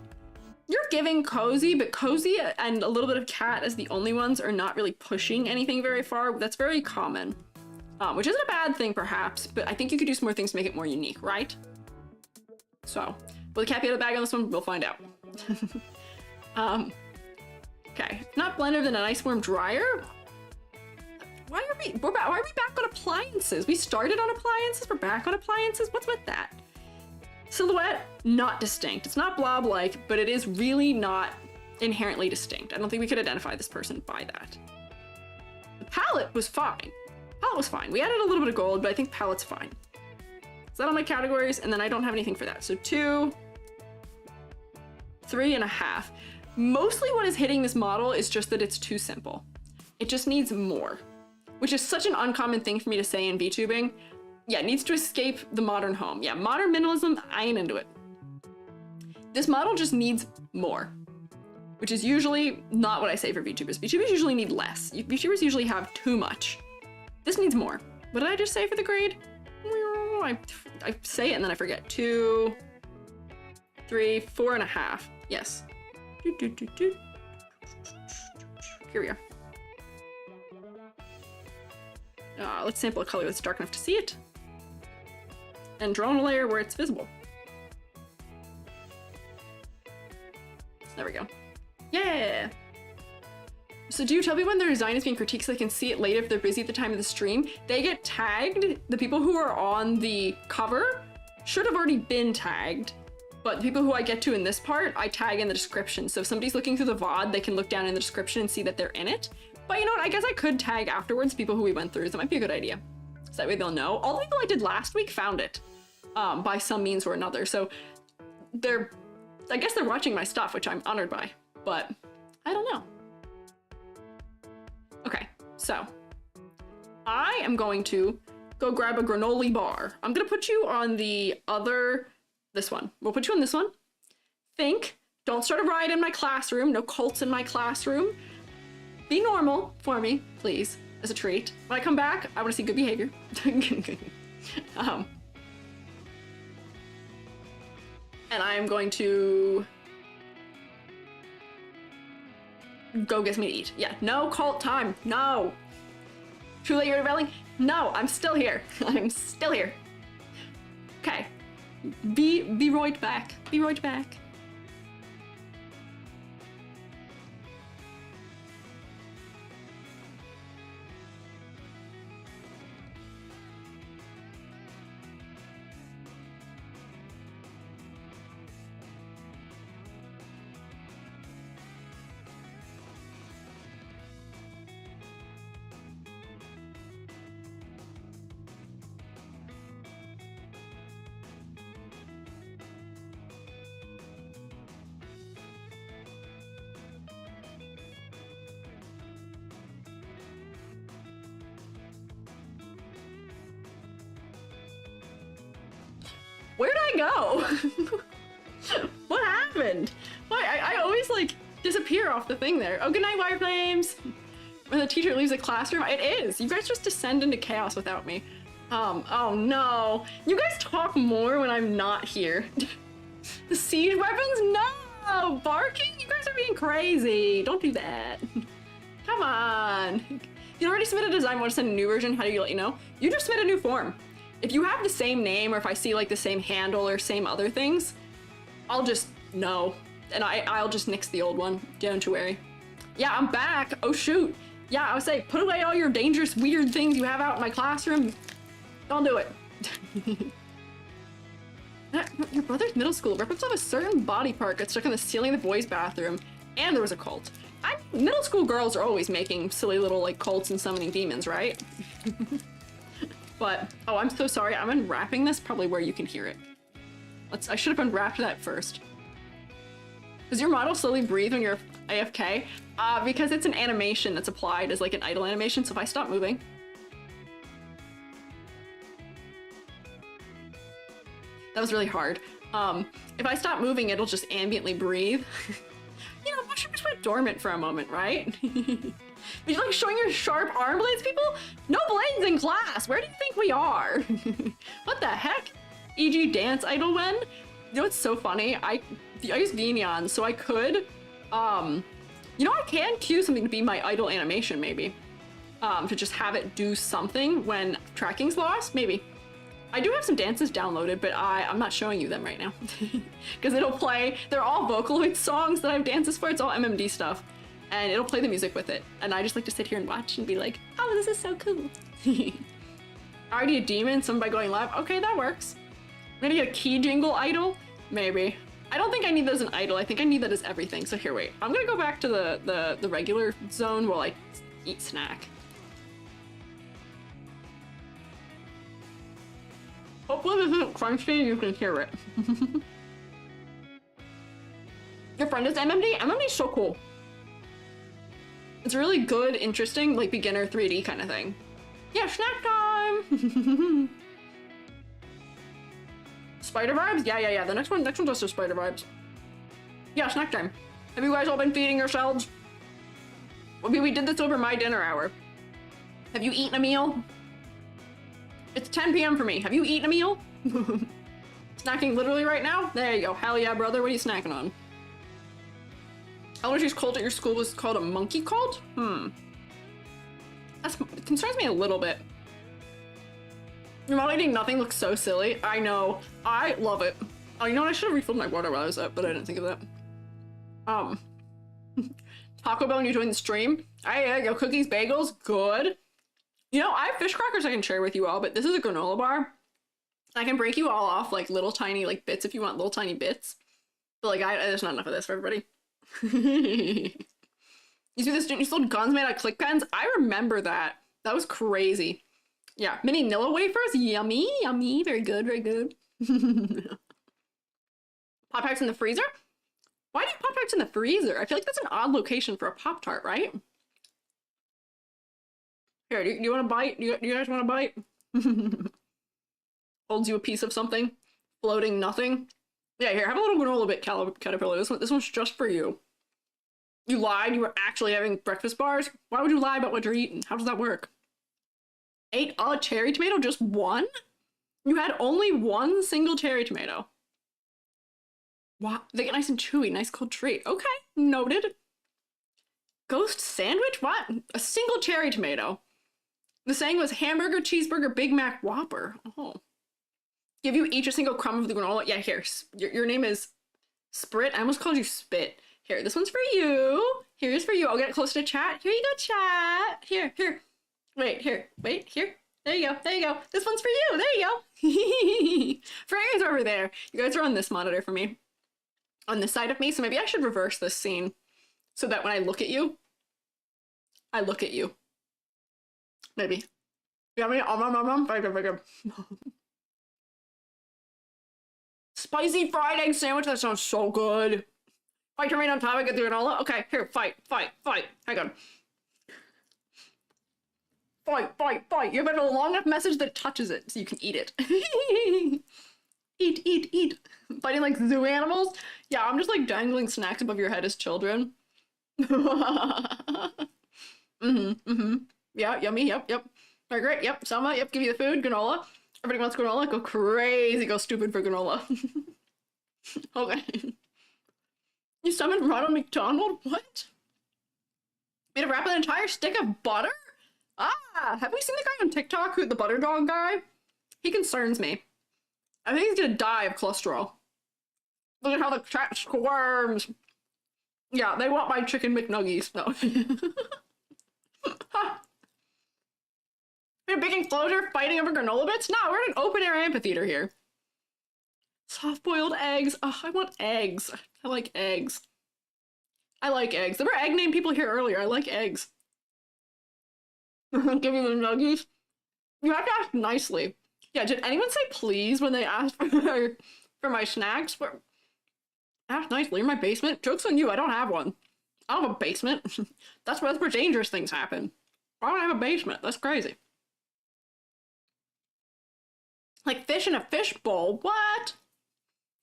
You're giving cozy, but cozy and a little bit of cat as the only ones are not really pushing anything very far. That's very common, which isn't a bad thing perhaps, but I think you could do some more things to make it more unique, right? So, will the cat be out of the bag on this one? We'll find out. Okay, not blender than an ice warm dryer. Why are we back on appliances? We started on appliances, we're back on appliances. What's with that? Silhouette, not distinct. It's not blob-like, but it is really not inherently distinct. I don't think we could identify this person by that. The palette was fine. Palette was fine. We added a little bit of gold, but I think palette's fine. Is that on my categories? And then I don't have anything for that. So 2, 3.5. Mostly what is hitting this model is just that it's too simple. It just needs more, which is such an uncommon thing for me to say in VTubing. Yeah, it needs to escape the modern home. Yeah, modern minimalism, I ain't into it. This model just needs more, which is usually not what I say for VTubers. VTubers usually need less. VTubers usually have too much. This needs more. What did I just say for the grade? I say it and then I forget. 2, 3, 4.5. Yes. Here we are. Let's sample a color that's dark enough to see it. And draw on a layer where it's visible. There we go. Yeah! So do you tell me when their design is being critiqued so they can see it later if they're busy at the time of the stream? They get tagged. The people who are on the cover should have already been tagged, but the people who I get to in this part, I tag in the description. So if somebody's looking through the VOD, they can look down in the description and see that they're in it. But you know what, I guess I could tag afterwards people who we went through. That might be a good idea. So that way they'll know. All the people I did last week found it by some means or another. So I guess they're watching my stuff, which I'm honored by, but I don't know. Okay, so I am going to go grab a granola bar. I'm gonna put you on the other, this one. We'll put you on this one. Think, don't start a riot in my classroom, no cults in my classroom. Be normal for me, please, as a treat. When I come back, I want to see good behavior. And I am going to go get something to eat. Yeah, no cult time, no. Too late, you're rebelling? No, I'm still here. I'm still here. Okay, be right back. Be right back. Where'd I go? What happened? Why? I always like disappear off the thing there. Oh, good night, wireflames. When the teacher leaves the classroom, it is. You guys just descend into chaos without me. Oh no. You guys talk more when I'm not here. The siege weapons? No! Barking? You guys are being crazy. Don't do that. Come on. You already submitted a design, want to send a new version? How do you let you know? You just submit a new form. If you have the same name or if I see like the same handle or same other things, I'll just know. And I'll just nix the old one. Don't you worry. Yeah, I'm back. Oh shoot. Yeah, I would say put away all your dangerous, weird things you have out in my classroom. Don't do it. Your brother's middle school rips off a certain body part got stuck on the ceiling of the boys' bathroom, and there was a cult. Middle school girls are always making silly little like cults and summoning demons, right? But, oh, I'm so sorry. I'm unwrapping this probably where you can hear it. I should have unwrapped that first. Does your model slowly breathe when you're AFK? Because it's an animation that's applied as like an idle animation, so if I stop moving. That was really hard. If I stop moving, it'll just ambiently breathe. You know, emotion just went dormant for a moment, right? You're like showing your sharp arm blades, people? No blades in class! Where do you think we are? What the heck? E.g. dance idol when? You know what's so funny? I use Vneon, so I could, you know, I can cue something to be my idle animation, maybe. To just have it do something when tracking's lost, maybe. I do have some dances downloaded, but I'm not showing you them right now. Because it'll play, they're all Vocaloid songs that I have dances for, it's all MMD stuff. And it'll play the music with it. And I just like to sit here and watch and be like, oh, this is so cool. Already a demon, some by going live. Okay, that works. Maybe a key jingle idol? Maybe. I don't think I need that as an idol. I think I need that as everything. So here, wait. I'm gonna go back to the regular zone while I eat snack. Hopefully this isn't crunchy, you can hear it. Your friend is MMD? MMD is so cool. It's really good, interesting, like beginner 3D kind of thing. Yeah, snack time! Spider vibes? Yeah. The next one's also spider vibes. Yeah, snack time. Have you guys all been feeding yourselves? We did this over my dinner hour. Have you eaten a meal? It's 10 p.m. for me. Have you eaten a meal? Snacking literally right now? There you go. Hell yeah, brother. What are you snacking on? Allergies cult at your school was called a monkey cult? It concerns me a little bit. Remote eating nothing looks so silly. I know. I love it. Oh, you know what? I should have refilled my water while I was up, but I didn't think of that. Taco Bell and you joined the stream. Yo, cookies, bagels, good. You know, I have fish crackers I can share with you all, but this is a granola bar. I can break you all off like little tiny like bits if you want little tiny bits. But like, there's not enough of this for everybody. You see this? You sold guns made out of click pens? I remember that. That was crazy. Yeah, mini Nilla wafers, yummy, yummy, very good, very good. Pop-Tarts in the freezer? Why do you Pop-Tarts in the freezer? I feel like that's an odd location for a Pop-Tart, right? Here, do you want a bite? Do you guys want a bite? Holds you a piece of something, floating nothing. Yeah, here, have a little granola bit, Caterpillar. This one's just for you. You lied, you were actually having breakfast bars? Why would you lie about what you're eating? How does that work? 8 a cherry tomato, just one? You had only one single cherry tomato. Wow, they get nice and chewy, nice cold treat. Okay, noted. Ghost sandwich? What? A single cherry tomato. The saying was hamburger, cheeseburger, Big Mac, Whopper. Oh. Give you each a single crumb of the granola. Yeah, here. Your name is Sprit. I almost called you Spit. Here, this one's for you. Here's for you. I'll get it close to chat. Here you go, chat. Here. Wait, here. There you go. This one's for you. There you go. Frankie's over there. You guys are on this monitor for me. On this side of me. So maybe I should reverse this scene so that when I look at you, I look at you. Maybe. Yummy. Spicy fried egg sandwich. That sounds so good. Fight your on top. I get the granola. Okay, here. Fight. Hang on. Fight. You have a long enough message that touches it so you can eat it. Eat. Fighting like zoo animals? Yeah, I'm just like dangling snacks above your head as children. Yeah, yummy, yep. Very great, yep. Selma, yep, give you the food, granola. Everybody wants granola, go crazy, go stupid for granola. Okay. You summoned Ronald McDonald? What? Made a wrap an entire stick of butter? Ah, have we seen the guy on TikTok, the butter dog guy? He concerns me. I think he's gonna die of cholesterol. Look at how the chat squirms. Yeah, they want my chicken McNuggies. No. We're a big enclosure fighting over granola bits? No, we're in an open air amphitheater here. Soft-boiled eggs. Oh, I want eggs. I like eggs. There were egg name people here earlier. I like eggs. Give you the nuggies. You have to ask nicely. Yeah, did anyone say please when they asked for my snacks? Ask nicely. You're in my basement? Joke's on you. I don't have one. I don't have a basement. That's where dangerous things happen. Why don't I have a basement? That's crazy. Like fish in a fish bowl? What?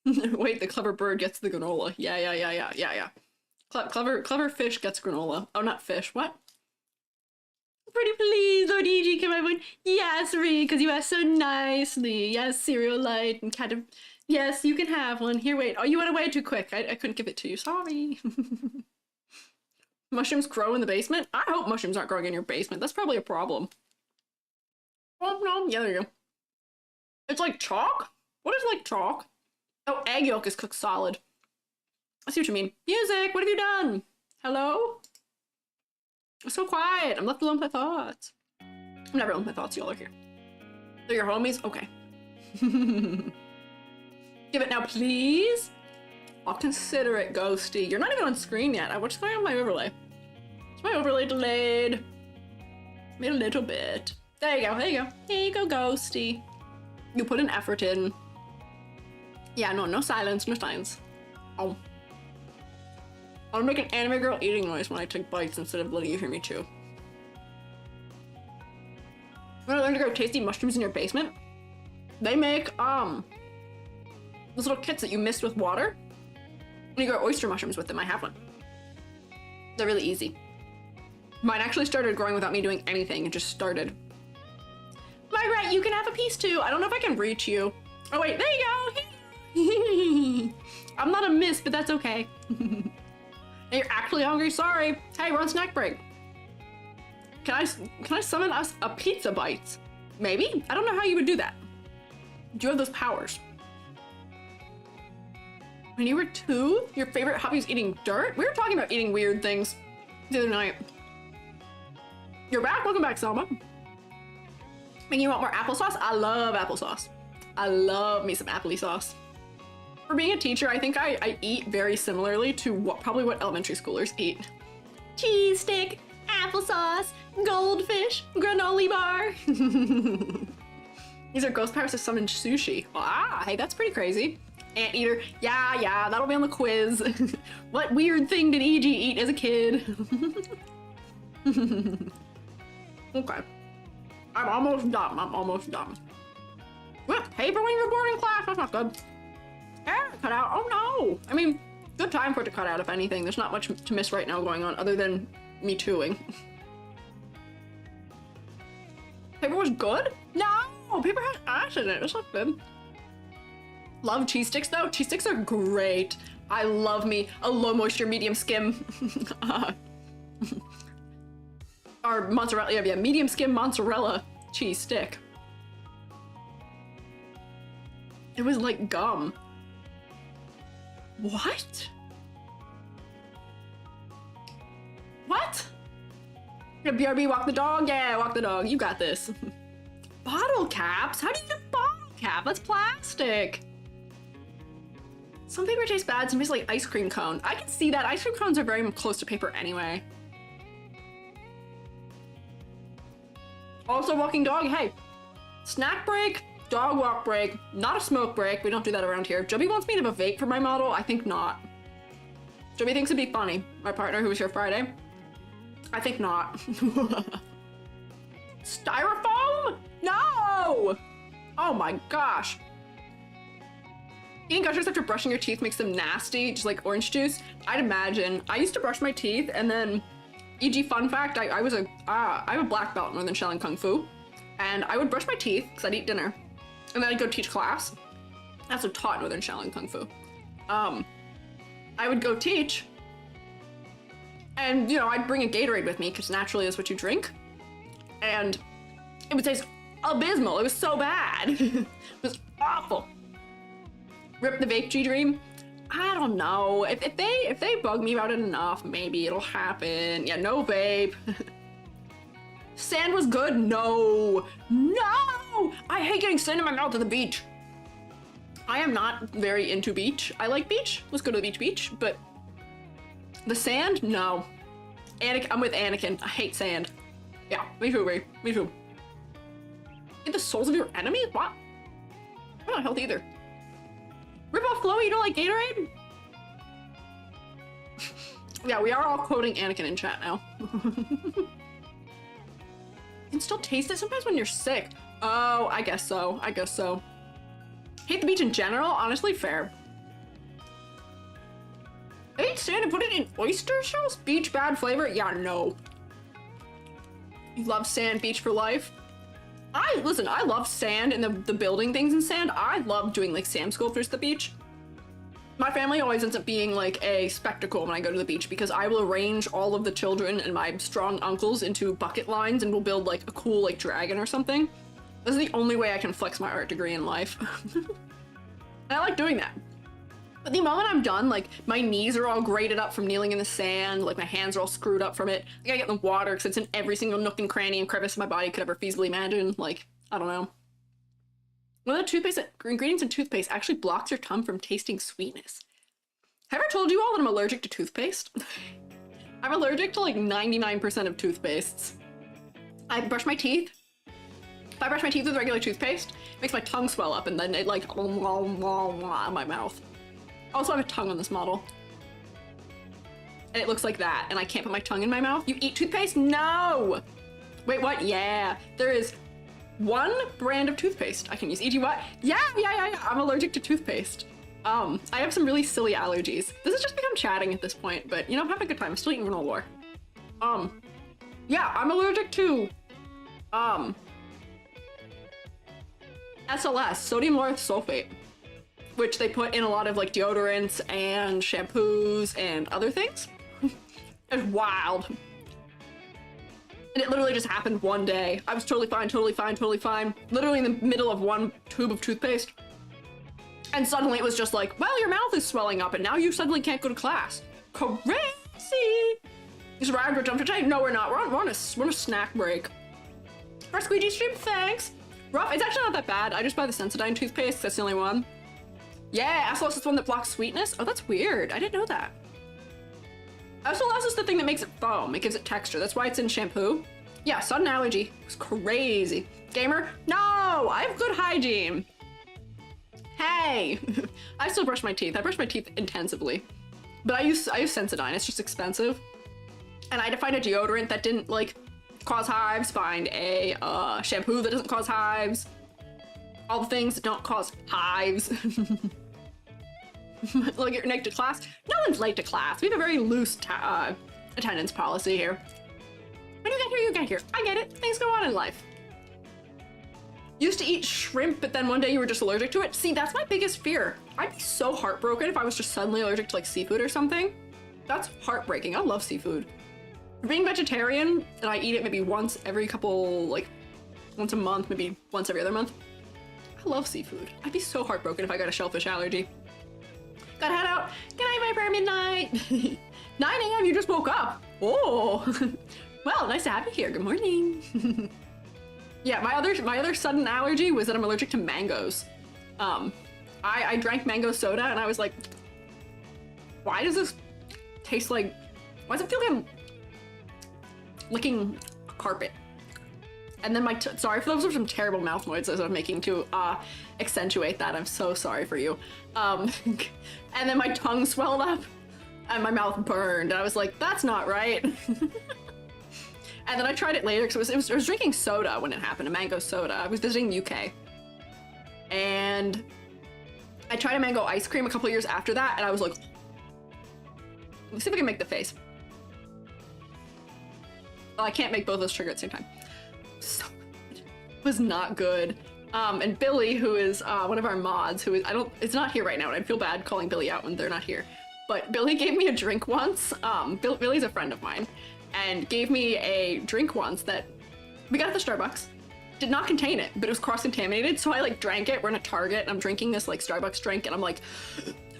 Wait, the clever bird gets the granola. Yeah. Clever fish gets granola. Oh, not fish. What? Pretty please, Lord E.G., can I win? Yes, Ree, because you asked so nicely. Yes, cereal light and kind of... Yes, you can have one. Here, wait. Oh, you went away too quick. I couldn't give it to you. Sorry. Mushrooms grow in the basement? I hope mushrooms aren't growing in your basement. That's probably a problem. Oh, no. Yeah, there you go. It's like chalk? What is like chalk? Oh, egg yolk is cooked solid. I see what you mean. Music, what have you done? Hello? I'm so quiet. I'm left alone with my thoughts. I'm never alone with my thoughts. Y'all are here. They're your homies? Okay. Give it now, please. I'll consider it, Ghosty. You're not even on screen yet. What's going on with my overlay? Is my overlay delayed? Maybe a little bit. There you go. There you go. Here you go, Ghosty. You put an effort in. Yeah, no silence, no silence. Oh. I'll make an anime girl eating noise when I take bites instead of letting you hear me chew. You wanna learn to grow tasty mushrooms in your basement? They make, those little kits that you mist with water. And you grow oyster mushrooms with them. I have one. They're really easy. Mine actually started growing without me doing anything. It just started. Margaret, you can have a piece too. I don't know if I can reach you. Oh wait, there you go. I'm not a miss, but that's okay. You're actually hungry, sorry. Hey, we're on snack break. Can I summon us a pizza bite? Maybe? I don't know how you would do that. Do you have those powers? When you were 2, your favorite hobby was eating dirt? We were talking about eating weird things the other night. You're back? Welcome back, Selma. And you want more applesauce? I love applesauce. I love me some appley sauce. For being a teacher, I think I eat very similarly to probably what elementary schoolers eat. Cheese stick, applesauce, goldfish, granola bar. These are ghost powers to summon sushi. Ah, hey, that's pretty crazy. Anteater, yeah, that'll be on the quiz. What weird thing did E.G. eat as a kid? Okay. I'm almost done. What? Paper when you're bored in class? That's not good. Hair cut out? Oh no! I mean, good time for it to cut out if anything. There's not much to miss right now going on other than me chewing. Paper was good? No! Paper has ash in it. It's not good. Love cheese sticks though. Cheese sticks are great. I love me a low moisture, medium skim. Or mozzarella, yeah, medium skim mozzarella cheese stick. It was like gum. What? What? Yeah, BRB, walk the dog? Yeah, walk the dog. You got this. Bottle caps? How do you do bottle cap? That's plastic. Some paper tastes bad, some tastes like ice cream cone. I can see that. Ice cream cones are very close to paper anyway. Also, walking dog, hey. Snack break, dog walk break, not a smoke break. We don't do that around here. Joby wants me to have a vape for my model. I think not. Joby thinks it'd be funny. My partner who was here Friday. I think not. Styrofoam? No! Oh my gosh. Eating gushers after brushing your teeth makes them nasty, just like orange juice. I'd imagine. I used to brush my teeth and then, e.g. fun fact, I have a black belt in Northern Shaolin Kung Fu. And I would brush my teeth because I'd eat dinner. And then I'd go teach class. I also taught Northern Shaolin Kung Fu. I would go teach. And, you know, I'd bring a Gatorade with me because naturally that's what you drink. And it would taste abysmal. It was so bad. It was awful. Rip the vape G-Dream? I don't know. If they bug me about it enough, maybe it'll happen. Yeah, no vape. Sand was good? No. No! I hate getting sand in my mouth at the beach. I am not very into beach. I like beach. Let's go to the beach, but the sand? No. I'm with Anakin. I hate sand. Yeah, me too, Ray. Me too. Eat the souls of your enemies? What? I'm not healthy either. Rip off Chloe, you don't like Gatorade? Yeah, we are all quoting Anakin in chat now. You can still taste it sometimes when you're sick. Oh, I guess so. I guess so. Hate the beach in general? Honestly, fair. ate sand and put it in oyster shells? Beach bad flavor? Yeah, no. You love sand, beach for life? Listen, I love sand and the building things in sand. I love doing like sand sculptures at the beach. My family always ends up being like a spectacle when I go to the beach because I will arrange all of the children and my strong uncles into bucket lines and we'll build like a cool like dragon or something. This is the only way I can flex my art degree in life. And I like doing that. But the moment I'm done, like my knees are all grated up from kneeling in the sand, like my hands are all screwed up from it. I gotta get in the water because it's in every single nook and cranny and crevice my body could ever feasibly imagine. Like, I don't know. One of the toothpaste ingredients in toothpaste actually blocks your tongue from tasting sweetness. Have I ever told you all that I'm allergic to toothpaste? I'm allergic to like 99% of toothpastes. I brush my teeth. If I brush my teeth with regular toothpaste, it makes my tongue swell up and then it like in my mouth. I also have a tongue on this model. And it looks like that, and I can't put my tongue in my mouth. You eat toothpaste? No! Wait, what? Yeah. There is one brand of toothpaste I can use. E.g. what? Yeah. I'm allergic to toothpaste. I have some really silly allergies. This has just become chatting at this point, but you know, I'm having a good time. I'm still eating granola bar. Yeah, I'm allergic to, SLS, sodium lauryl sulfate, which they put in a lot of like deodorants and shampoos and other things. It's wild. And it literally just happened one day. I was totally fine. Literally in the middle of one tube of toothpaste. And suddenly it was just like, well, your mouth is swelling up and now you suddenly can't go to class. Crazy. Is Ryan for jump today? No, we're not. We're on a snack break. Our Squiiji stream, thanks. Rough, it's actually not that bad. I just buy the Sensodyne toothpaste. That's the only one. Yeah, SLS is the one that blocks sweetness. Oh, that's weird. I didn't know that. SLS is the thing that makes it foam. It gives it texture. That's why it's in shampoo. Yeah, sudden allergy. It's crazy. Gamer? No, I have good hygiene. Hey, I still brush my teeth. I brush my teeth intensively, but I use Sensodyne. It's just expensive, and I had to find a deodorant that didn't like cause hives. Find a shampoo that doesn't cause hives. All the things that don't cause hives. Like you're late to class. No one's late to class. We have a very loose attendance policy here. When you get here, you get here. I get it. Things go on in life. Used to eat shrimp, but then one day you were just allergic to it. See, that's my biggest fear. I'd be so heartbroken if I was just suddenly allergic to like seafood or something. That's heartbreaking. I love seafood. Being vegetarian, and I eat it maybe once every couple, like once a month, maybe once every other month. I love seafood. I'd be so heartbroken if I got a shellfish allergy. Gotta head out. Good night, my prayer midnight. 9 a.m. You just woke up. Oh. Well, nice to have you here. Good morning. Yeah, my other sudden allergy was that I'm allergic to mangoes. I drank mango soda and I was like, why does this taste like, why does it feel like I'm licking a carpet? And then sorry for those are some terrible mouth noises I'm making to accentuate that. I'm so sorry for you. And then my tongue swelled up and my mouth burned. And I was like, that's not right. And then I tried it later because I was drinking soda when it happened, a mango soda. I was visiting the UK. And I tried a mango ice cream a couple years after that, and I was like, let's see if I can make the face. Well, I can't make both those trigger at the same time. So good. It was not good. And Billy, who is one of our mods, who is, it's not here right now, and I feel bad calling Billy out when they're not here. But Billy gave me a drink once. Billy's a friend of mine. And gave me a drink once that we got at the Starbucks. Did not contain it, but it was cross-contaminated, so I like drank it. We're in a Target, and I'm drinking this like Starbucks drink, and I'm like,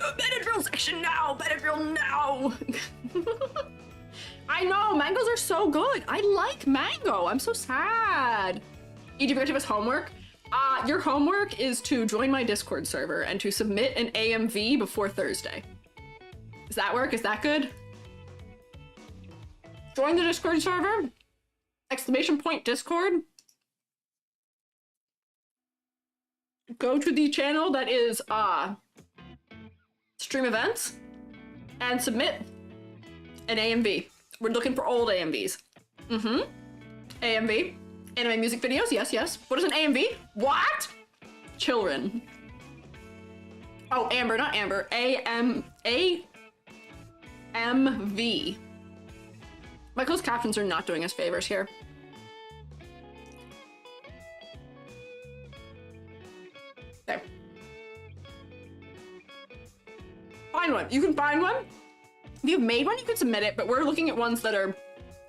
Benadryl section now! Benadryl now! I know, mangoes are so good. I like mango. I'm so sad. You forgot to give us homework? Your homework is to join my Discord server and to submit an AMV before Thursday. Does that work? Is that good? Join the Discord server, !Discord. Go to the channel that is stream events and submit an AMV. We're looking for old AMVs. AMV. Anime music videos, yes. What is an AMV? What? Children. Oh, Amber, not Amber. MV. My closed captions are not doing us favors here. Okay. Find one. You can find one. If you've made one, you can submit it, but we're looking at ones that are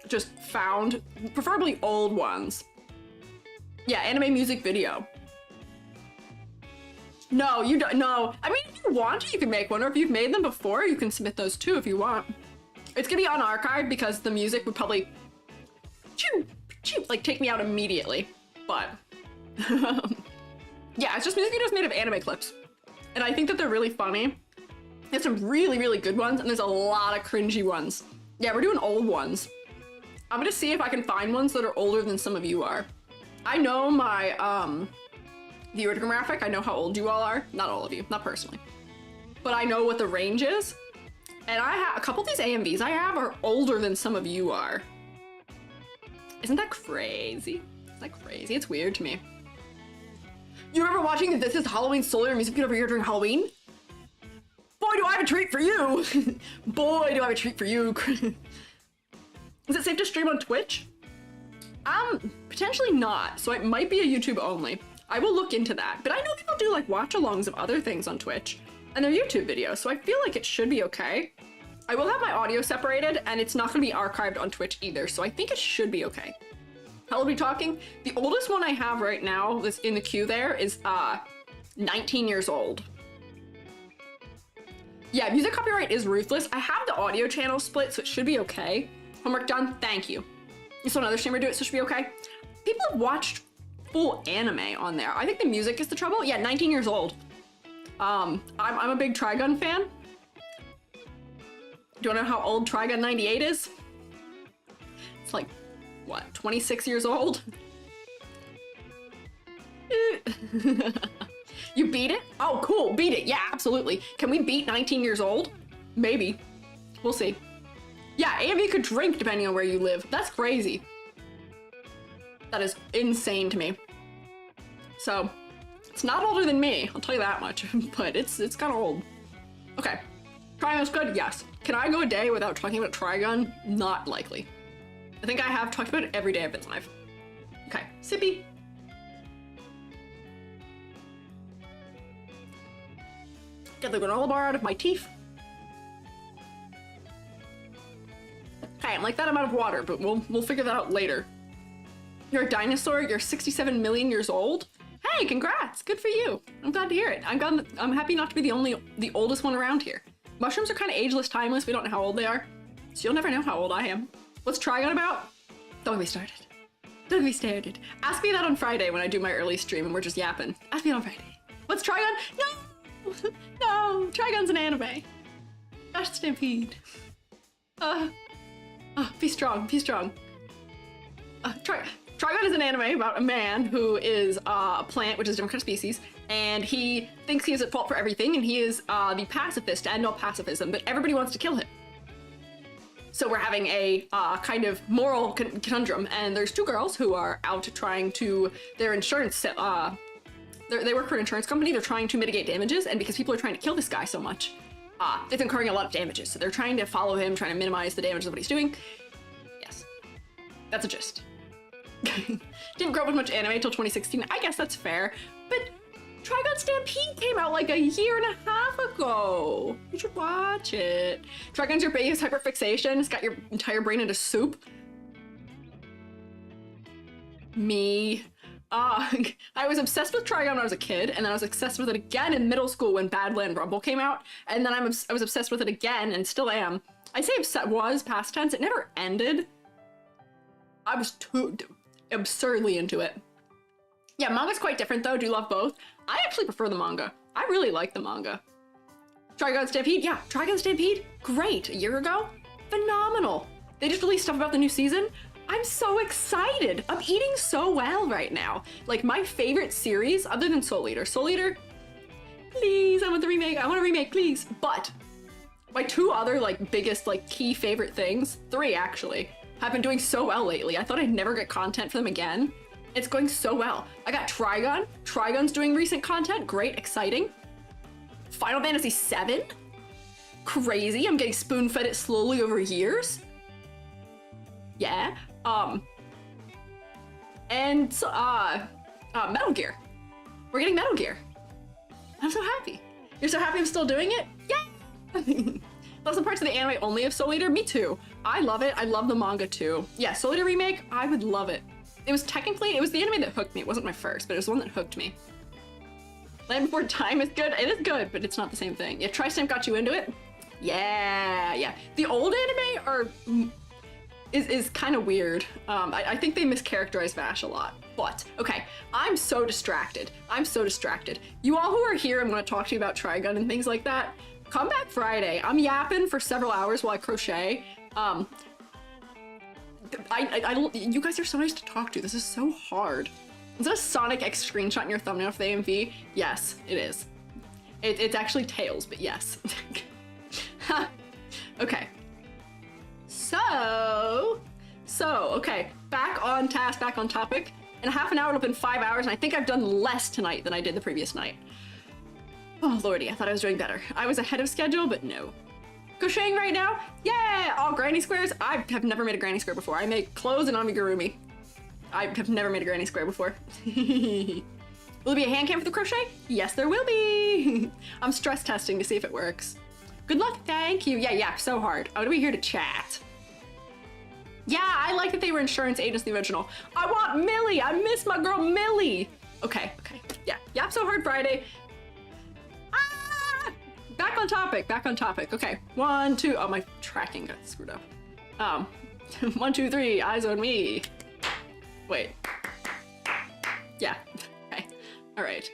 just found, preferably old ones. Yeah, anime music video. No, you don't. No, I mean, if you want to, you can make one, or if you've made them before, you can submit those too if you want. It's gonna be unarchived because the music would probably like take me out immediately. But yeah, it's just music videos made of anime clips, and I think that they're really funny. There's some really, really good ones, and there's a lot of cringy ones. Yeah, we're doing old ones. I'm gonna see if I can find ones that are older than some of you are. I know my viewer demographic. I know how old you all are. Not all of you, not personally, but I know what the range is. And I have a couple of these AMVs I have are older than some of you are. Isn't that crazy? Isn't that crazy? It's weird to me. You remember watching This Is Halloween Solar music video every year during Halloween? Boy, do I have a treat for you! Boy, do I have a treat for you. Is it safe to stream on Twitch? Potentially not. So it might be a YouTube only. I will look into that. But I know people do like watch-alongs of other things on Twitch. And they're YouTube videos, so I feel like it should be okay. I will have my audio separated, and it's not gonna be archived on Twitch either, so I think it should be okay. How old are we talking? The oldest one I have right now, that's in the queue there, is 19 years old. Yeah, music copyright is ruthless. I have the audio channel split, so it should be okay. Homework done? Thank you. You saw another streamer do it, so it should be okay. People have watched full anime on there. I think the music is the trouble. Yeah, 19 years old. I'm a big Trigun fan. Do you wanna know how old Trigun 98 is? It's like, what, 26 years old? You beat it? Oh, cool, beat it. Yeah, absolutely. Can we beat 19 years old? Maybe. We'll see. Yeah, AMV could drink depending on where you live. That's crazy. That is insane to me. So, it's not older than me, I'll tell you that much, but it's kind of old. Okay, Trigun's good, yes. Can I go a day without talking about Trigun? Not likely. I think I have talked about it every day I've been live. Okay, sippy. Get the granola bar out of my teeth. Okay, I'm like that amount of water, but we'll figure that out later. You're a dinosaur, you're 67 million years old? Hey, congrats! Good for you. I'm glad to hear it. I'm happy not to be the oldest one around here. Mushrooms are kind of ageless, timeless. We don't know how old they are, so you'll never know how old I am. What's Trigun about? Don't get me started. Don't get me started. Ask me that on Friday when I do my early stream and we're just yapping. Ask me on Friday. What's Trigun? No, no. Trigun's an anime. Gosh, Stampede. Be strong. Be strong. Trigun is an anime about a man who is a plant, which is a different kind of species, and he thinks he is at fault for everything, and he is the pacifist to end all pacifism, but everybody wants to kill him. So we're having a kind of moral conundrum, and there's two girls who are out trying to, their insurance, they work for an insurance company, they're trying to mitigate damages, and because people are trying to kill this guy so much, they've incurring a lot of damages, so they're trying to follow him, trying to minimize the damages of what he's doing. Yes, that's a gist. Didn't grow up with much anime until 2016. I guess that's fair, but Trigun Stampede came out like a year and a half ago. You should watch it. Trigun's your biggest hyperfixation. It's got your entire brain into soup. Me. I was obsessed with Trigun when I was a kid, and then I was obsessed with it again in middle school when Badland Rumble came out, and then I was obsessed with it again, and still am. I say was past tense. It never ended. I was too absurdly into it. Yeah, manga's quite different though. Do love both. I actually prefer the manga. I really like the manga. Trigun Stampede, yeah, Trigun Stampede, great. A year ago, phenomenal. They just released stuff about the new season. I'm so excited. I'm eating so well right now. Like my favorite series, other than Soul Eater. Soul Eater, please, I want the remake. I want a remake, please. But my two other like biggest like key favorite things, three actually, have been doing so well lately. I thought I'd never get content for them again. It's going so well. I got Trigun. Trigun's doing recent content. Great, exciting. Final Fantasy VII. crazy. I'm getting spoon-fed it slowly over years. Yeah. And Metal Gear. We're getting Metal Gear. I'm so happy. You're so happy I'm still doing it? Yeah! Love some parts of the anime only of Soul Eater? Me too. I love it. I love the manga too. Yeah, Soul Eater remake, I would love it. It was the anime that hooked me. It wasn't my first, but it was the one that hooked me. Land Before Time is good. It is good, but it's not the same thing. Yeah, Tri-Stamp got you into it? Yeah, yeah. The old anime is kind of weird. I think they mischaracterize Vash a lot. But, okay, I'm so distracted. I'm so distracted. You all who are here and want to talk to you about Trigun and things like that, come back Friday. I'm yapping for several hours while I crochet. You guys are so nice to talk to. This is so hard. Is that a Sonic X screenshot in your thumbnail for the AMV? Yes, it is. It's actually Tails, but yes. Okay. Okay, back on task, back on topic. In a half an hour, it'll have been 5 hours, and I think I've done less tonight than I did the previous night. Oh, lordy, I thought I was doing better. I was ahead of schedule, but no. Crocheting right now? Yeah! All granny squares? I have never made a granny square before. I make clothes and amigurumi. I have never made a granny square before. Will there be a hand cam for the crochet? Yes, there will be. I'm stress testing to see if it works. Good luck, thank you. Yeah, so hard. Oh, we're here to chat. Yeah, I like that they were insurance agents in the original. I want Millie. I miss my girl Millie. Okay. Yeah, Yap So Hard Friday. Ah! Back on topic. Okay, 1, 2. Oh, my tracking got screwed up. 1, 2, 3. Eyes on me. Wait. Yeah. Okay. All right.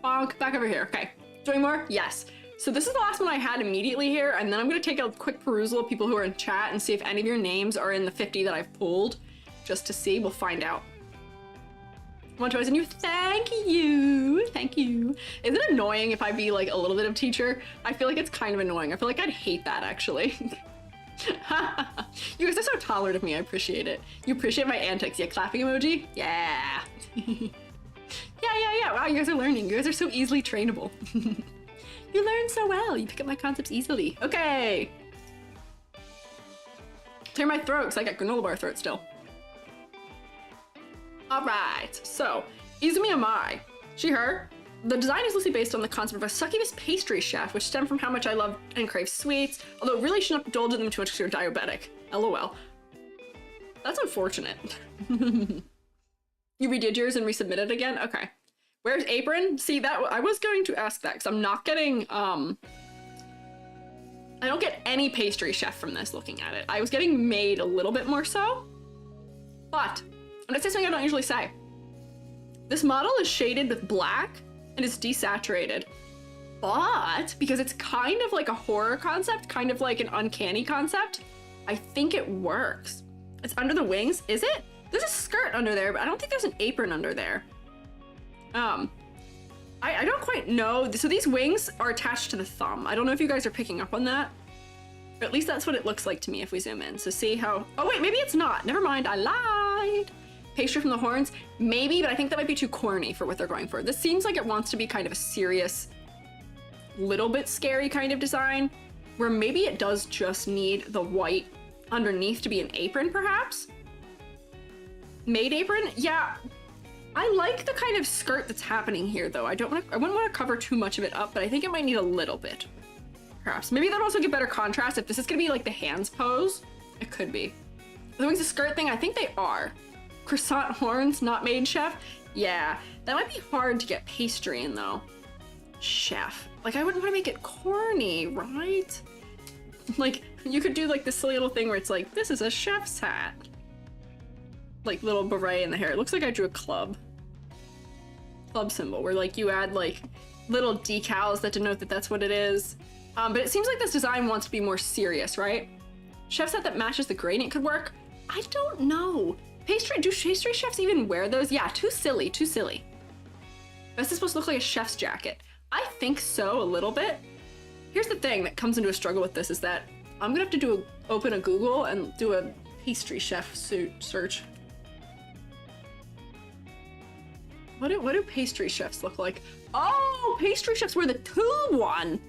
Bonk. Back over here. Okay. Doing more? Yes. So this is the last one I had immediately here, and then I'm going to take a quick perusal of people who are in chat and see if any of your names are in the 50 that I've pulled, just to see. We'll find out. One choice and you. Thank you. Thank you. Is it annoying if I be like a little bit of teacher? I feel like it's kind of annoying. I feel like I'd hate that actually. You guys are so tolerant of me. I appreciate it. You appreciate my antics. Yeah, clapping emoji. Yeah. Yeah. Wow, you guys are learning. You guys are so easily trainable. You learn so well. You pick up my concepts easily. Okay. Clear my throat because I got granola bar throat still. All right. So, Izumi Amai. She, her. The design is loosely based on the concept of a succubus pastry chef, which stemmed from how much I love and crave sweets, although really shouldn't indulge in them too much because you're diabetic. LOL. That's unfortunate. You redid yours and resubmitted again? Okay. Where's Apron? See, that I was going to ask that because I'm not getting, I don't get any pastry chef from this looking at it. I was getting made a little bit more so, but I'm gonna say something I don't usually say. This model is shaded with black and it's desaturated, but because it's kind of like a horror concept, kind of like an uncanny concept, I think it works. It's under the wings, is it? There's a skirt under there, but I don't think there's an apron under there. I don't quite know. So these wings are attached to the thumb. I don't know if you guys are picking up on that, but at least that's what it looks like to me if we zoom in. So see how, oh wait, maybe it's not. Never mind, I lied. Pastry from the horns, maybe, but I think that might be too corny for what they're going for. This seems like it wants to be kind of a serious, little bit scary kind of design, where maybe it does just need the white underneath to be an apron, perhaps? Maid apron? Yeah. I like the kind of skirt that's happening here, though. I wouldn't want to cover too much of it up, but I think it might need a little bit. Perhaps. Maybe that'll also get better contrast. If this is going to be like the hands pose, it could be. The wings a skirt thing? I think they are. Croissant horns, not maid chef? Yeah, that might be hard to get pastry in, though. Chef. Like, I wouldn't want to make it corny, right? Like, you could do like this silly little thing where it's like, this is a chef's hat. Like little beret in the hair. It looks like I drew a club symbol where like you add like little decals that denote that that's what it is. But it seems like this design wants to be more serious, right? Chef's hat that matches the gradient could work. I don't know. Do pastry chefs even wear those? Yeah, too silly, too silly. This is supposed to look like a chef's jacket. I think so, a little bit. Here's the thing that comes into a struggle with this is that I'm gonna have to open a Google and do a pastry chef suit search. What do pastry chefs look like? Oh, pastry chefs wear the tube one.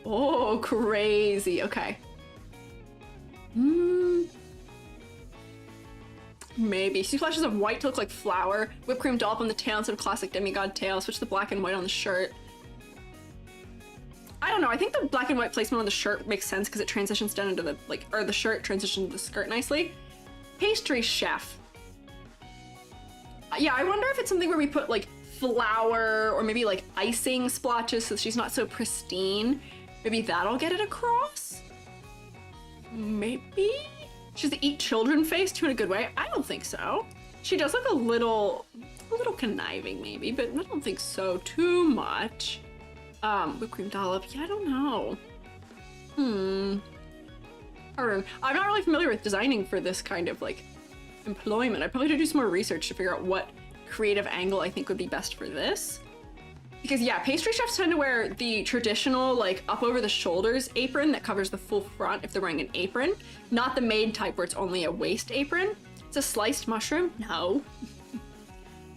Oh, crazy. Okay. Maybe. 2 flashes of white to look like flour. Whipped cream dollop on the tail instead of classic demigod tail. Switch the black and white on the shirt. I don't know. I think the black and white placement on the shirt makes sense because it transitions down into the, like, or the shirt transitions to the skirt nicely. Pastry chef. Yeah, I wonder if it's something where we put, like, flour or maybe, like, icing splotches so she's not so pristine. Maybe that'll get it across? Maybe? She's the eat children face too in a good way. I don't think so. She does look a little conniving maybe, but I don't think so too much. Whipped cream dollop, yeah, I don't know. I don't know. I'm not really familiar with designing for this kind of like employment. I'd probably have to do some more research to figure out what creative angle I think would be best for this. Because yeah, pastry chefs tend to wear the traditional like up over the shoulders apron that covers the full front if they're wearing an apron, not the maid type where it's only a waist apron. It's a sliced mushroom? No.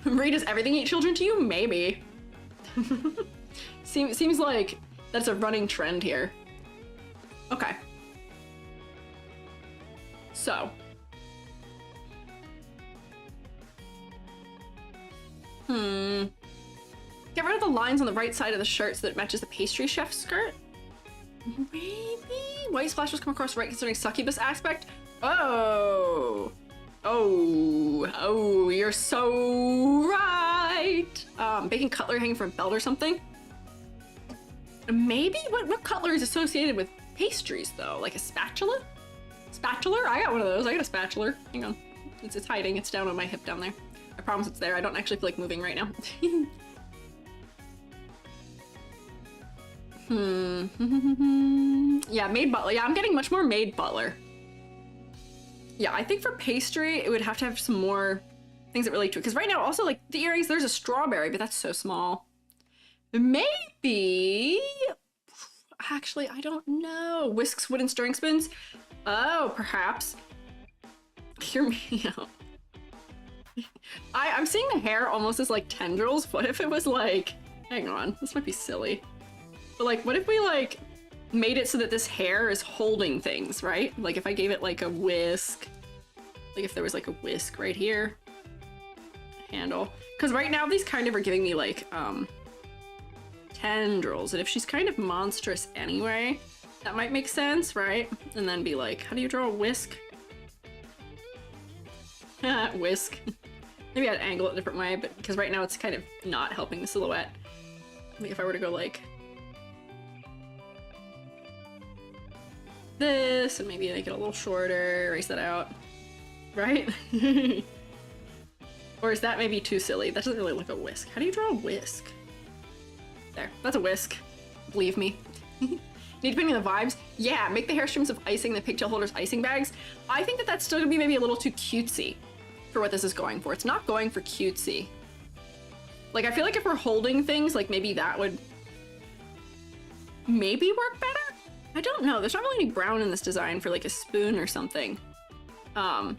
Marie, does everything eat children to you? Maybe. Seems like that's a running trend here. Okay. So. Get rid of the lines on the right side of the shirt so that it matches the pastry chef skirt. Maybe? White splashes come across right considering succubus aspect. Oh. Oh, you're so right. Baking cutlery hanging from a belt or something. Maybe? What cutlery is associated with pastries though? Like a spatula? Spatula? I got one of those. I got a spatula. Hang on. It's hiding. It's down on my hip down there. I promise it's there. I don't actually feel like moving right now. Yeah, maid butler. Yeah, I'm getting much more maid butler. Yeah, I think for pastry, it would have to have some more things that relate to it. Because right now, also, like, the earrings, there's a strawberry, but that's so small. Maybe... Actually, I don't know. Whisks, wooden stirring spoons? Oh, perhaps. Hear me out. I'm seeing the hair almost as, like, tendrils. What if it was, like... Hang on, this might be silly. But, like, what if we, like, made it so that this hair is holding things, right? Like, if I gave it, like, a whisk. Like, if there was, like, a whisk right here. Handle. Because right now, these kind of are giving me, like, tendrils. And if she's kind of monstrous anyway, that might make sense, right? And then be like, how do you draw a whisk? Whisk. Maybe I'd angle it a different way, but because right now it's kind of not helping the silhouette. Like, if I were to go, like... this, and maybe make it a little shorter, erase that out, right? Or is that maybe too silly? That doesn't really look a whisk. How do you draw a whisk? There, that's a whisk. Believe me. Need depending on the vibes. Yeah, make the hair streams of icing, the pigtail holders icing bags. I think that that's still gonna be maybe a little too cutesy for what this is going for. It's not going for cutesy. Like, I feel like if we're holding things, like maybe that would maybe work better? I don't know. There's not really any brown in this design for like a spoon or something. Like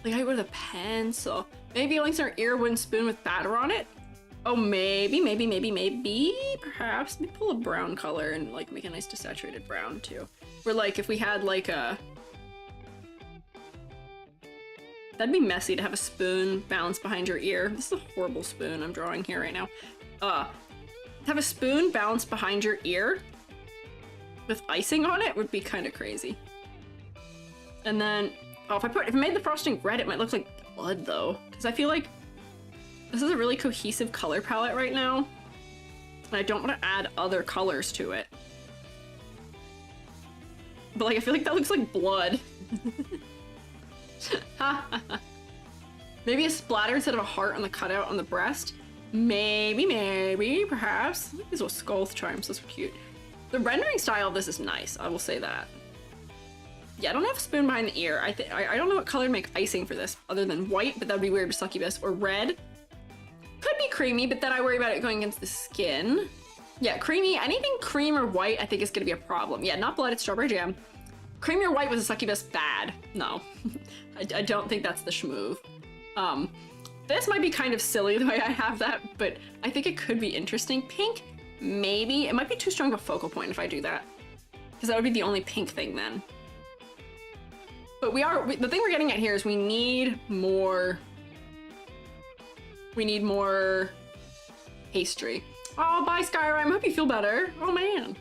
I go with a pencil. Maybe like our ear wooden spoon with batter on it. Oh, maybe, perhaps. Maybe pull a brown color and like make a nice desaturated brown too. Where like if we had like a... That'd be messy to have a spoon balanced behind your ear. This is a horrible spoon I'm drawing here right now. Have a spoon balanced behind your ear with icing on it would be kind of crazy. And then, oh, if I made the frosting red, it might look like blood though. Because I feel like this is a really cohesive color palette right now. And I don't want to add other colors to it. But like, I feel like that looks like blood. Maybe a splatter instead of a heart on the cutout on the breast. Maybe, perhaps. These little skull charms, those are cute. The rendering style of this is nice, I will say that. Yeah, I don't have a spoon behind the ear. I don't know what color to make icing for this, other than white, but that would be weird with succubus, or red. Could be creamy, but then I worry about it going against the skin. Yeah, creamy, anything cream or white I think is gonna be a problem. Yeah, not blood, it's strawberry jam. Creamy or white with a succubus, bad. No, I don't think that's the schmoove. This might be kind of silly the way I have that, but I think it could be interesting. Pink, Maybe. It might be too strong of a focal point if I do that. Because that would be the only pink thing then. But the thing we're getting at here is we need more pastry. Oh, bye Skyrim, hope you feel better. Oh man.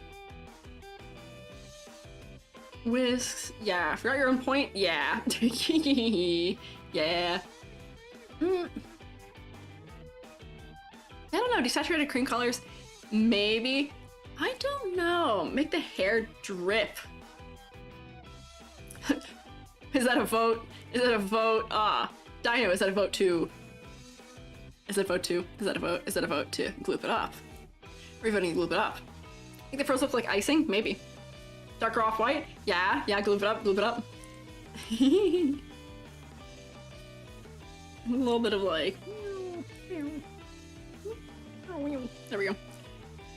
Whisks, yeah, forgot your own point? Yeah. Yeah. I don't know, desaturated cream colors? Maybe. I don't know. Make the hair drip. Is that a vote? Is that a vote? Dino, is that a vote too? Is that a vote too? Is that a vote? Is that a vote to gloop it up? Are you voting to gloop it up? Think the froze look like icing? Maybe. Darker off-white? Yeah, gloop it up, gloop it up. A little bit of like... There we go.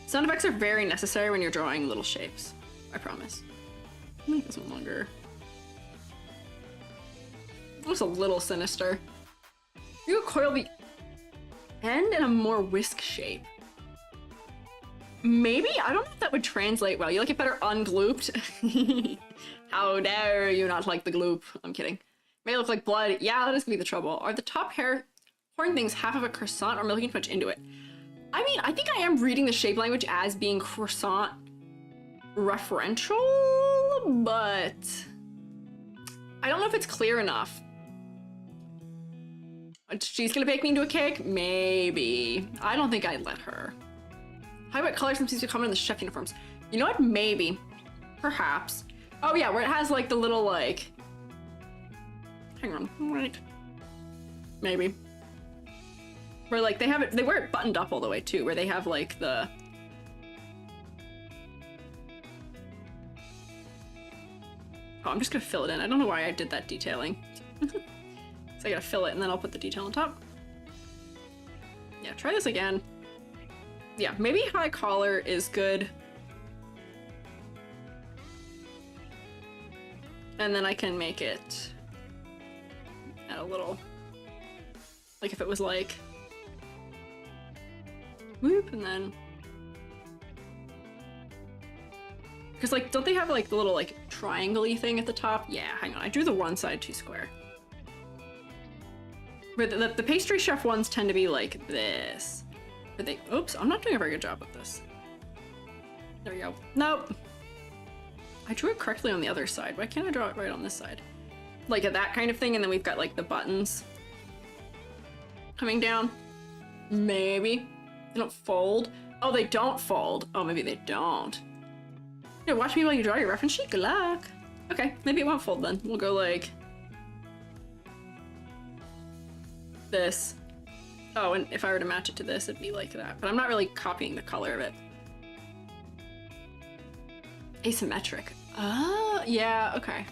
Sound effects are very necessary when you're drawing little shapes. I promise. Make this one longer. Looks a little sinister. You could coil the end in a more whisk shape. Maybe? I don't know if that would translate well. You like it better unglooped? How dare you not like the gloop? I'm kidding. May look like blood. Yeah, that is gonna be the trouble. Are the top hair horn things half of a croissant, or am I looking too much into it? I mean, I think I am reading the shape language as being croissant referential, but I don't know if it's clear enough. She's gonna bake me into a cake? Maybe. I don't think I'd let her. How about color seems to be common in the chef uniforms? You know what? Maybe. Perhaps. Oh yeah, where it has like the little like... Hang on. Right. Maybe. Where like they have it, they wear it buttoned up all the way too, where they have like the... Oh, I'm just gonna fill it in. I don't know why I did that detailing. So I gotta fill it and then I'll put the detail on top. Yeah, try this again. Yeah, maybe high collar is good. And then I can make it add a little, like if it was like, whoop, and then, because like, don't they have like the little like triangle-y thing at the top? Yeah, hang on, I drew the one side too square. But the pastry chef ones tend to be like this. But they, oops, I'm not doing a very good job with this. There we go. Nope. I drew it correctly on the other side. Why can't I draw it right on this side? Like that kind of thing, and then we've got like the buttons coming down. Maybe. They don't fold. Oh, they don't fold. Oh, maybe they don't. Yeah, watch me while you draw your reference sheet. Good luck. Okay, maybe it won't fold then. We'll go like this. Oh, and if I were to match it to this, it'd be like that. But I'm not really copying the color of it. Asymmetric. Oh, yeah, okay.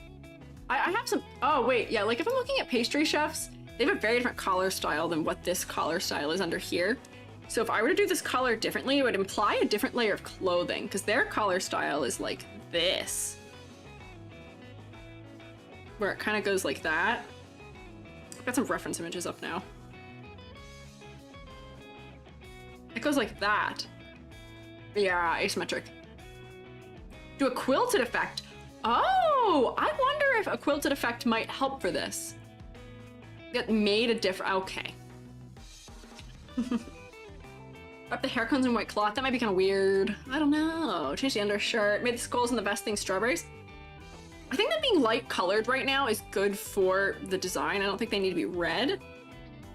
I have some, oh wait, yeah, like if I'm looking at pastry chefs, they have a very different collar style than what this collar style is under here. So if I were to do this collar differently, it would imply a different layer of clothing, because their collar style is like this. Where it kind of goes like that. I've got some reference images up now. It goes like that. Yeah, asymmetric. Do a quilted effect. Oh, I wonder if a quilted effect might help for this. Get made a different, okay. Wrap the hair cones in white cloth. That might be kind of weird. I don't know. Change the undershirt. Made the skulls and the vest thing strawberries. I think that being light colored right now is good for the design. I don't think they need to be red.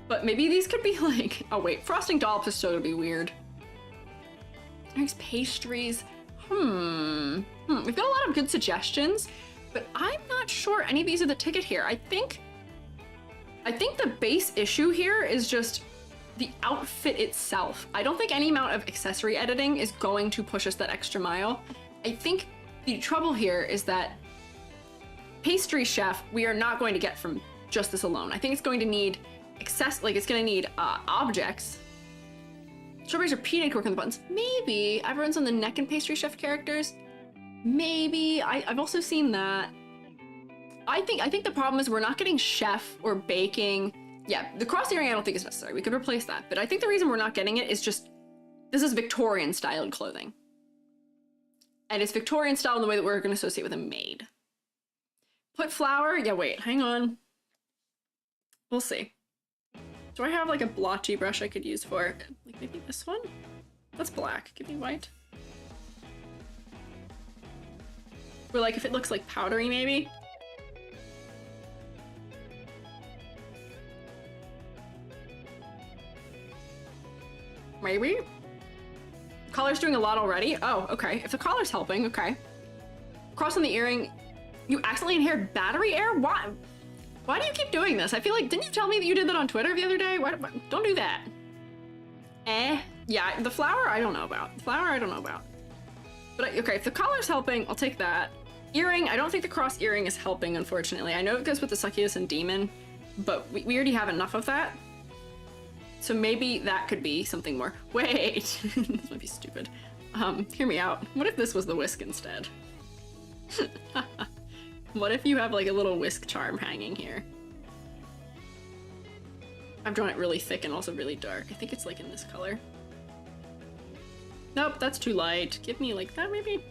But maybe these could be like, oh wait, frosting dollops is still gonna be weird. Nice pastries. We've got a lot of good suggestions, but I'm not sure any of these are the ticket here. I think the base issue here is just the outfit itself. I don't think any amount of accessory editing is going to push us that extra mile. I think the trouble here is that pastry chef, we are not going to get from just this alone. I think it's going to need it's gonna need objects. Strawberries are pea to work on the buttons. Maybe. Everyone's on the neck and pastry chef characters. Maybe. I've also seen that. I think the problem is we're not getting chef or baking. Yeah, the cross earring I don't think is necessary. We could replace that. But I think the reason we're not getting it is just This is Victorian styled clothing. And it's Victorian style in the way that we're going to associate with a maid. Put flower? Yeah, wait, hang on. We'll see. Do I have like a blotchy brush I could use for it? Like maybe this one? That's black. Give me white. Or like if it looks like powdery maybe? Maybe? Collar's doing a lot already? Oh, okay. If the collar's helping, okay. Cross on the earring. You accidentally inherit battery air? Why? Why do you keep doing this? I feel like, didn't you tell me that you did that on Twitter the other day? Why don't do that. Yeah, the flower I don't know about. The flower I don't know about. But okay, if the collar's helping, I'll take that. Earring, I don't think the cross earring is helping, unfortunately. I know it goes with the succubus and demon, but we already have enough of that. So maybe that could be something more. Wait, this might be stupid. Hear me out. What if this was the whisk instead? What if you have like a little whisk charm hanging here? I've drawn it really thick and also really dark. I think it's like in this color. Nope, that's too light. Give me like that maybe?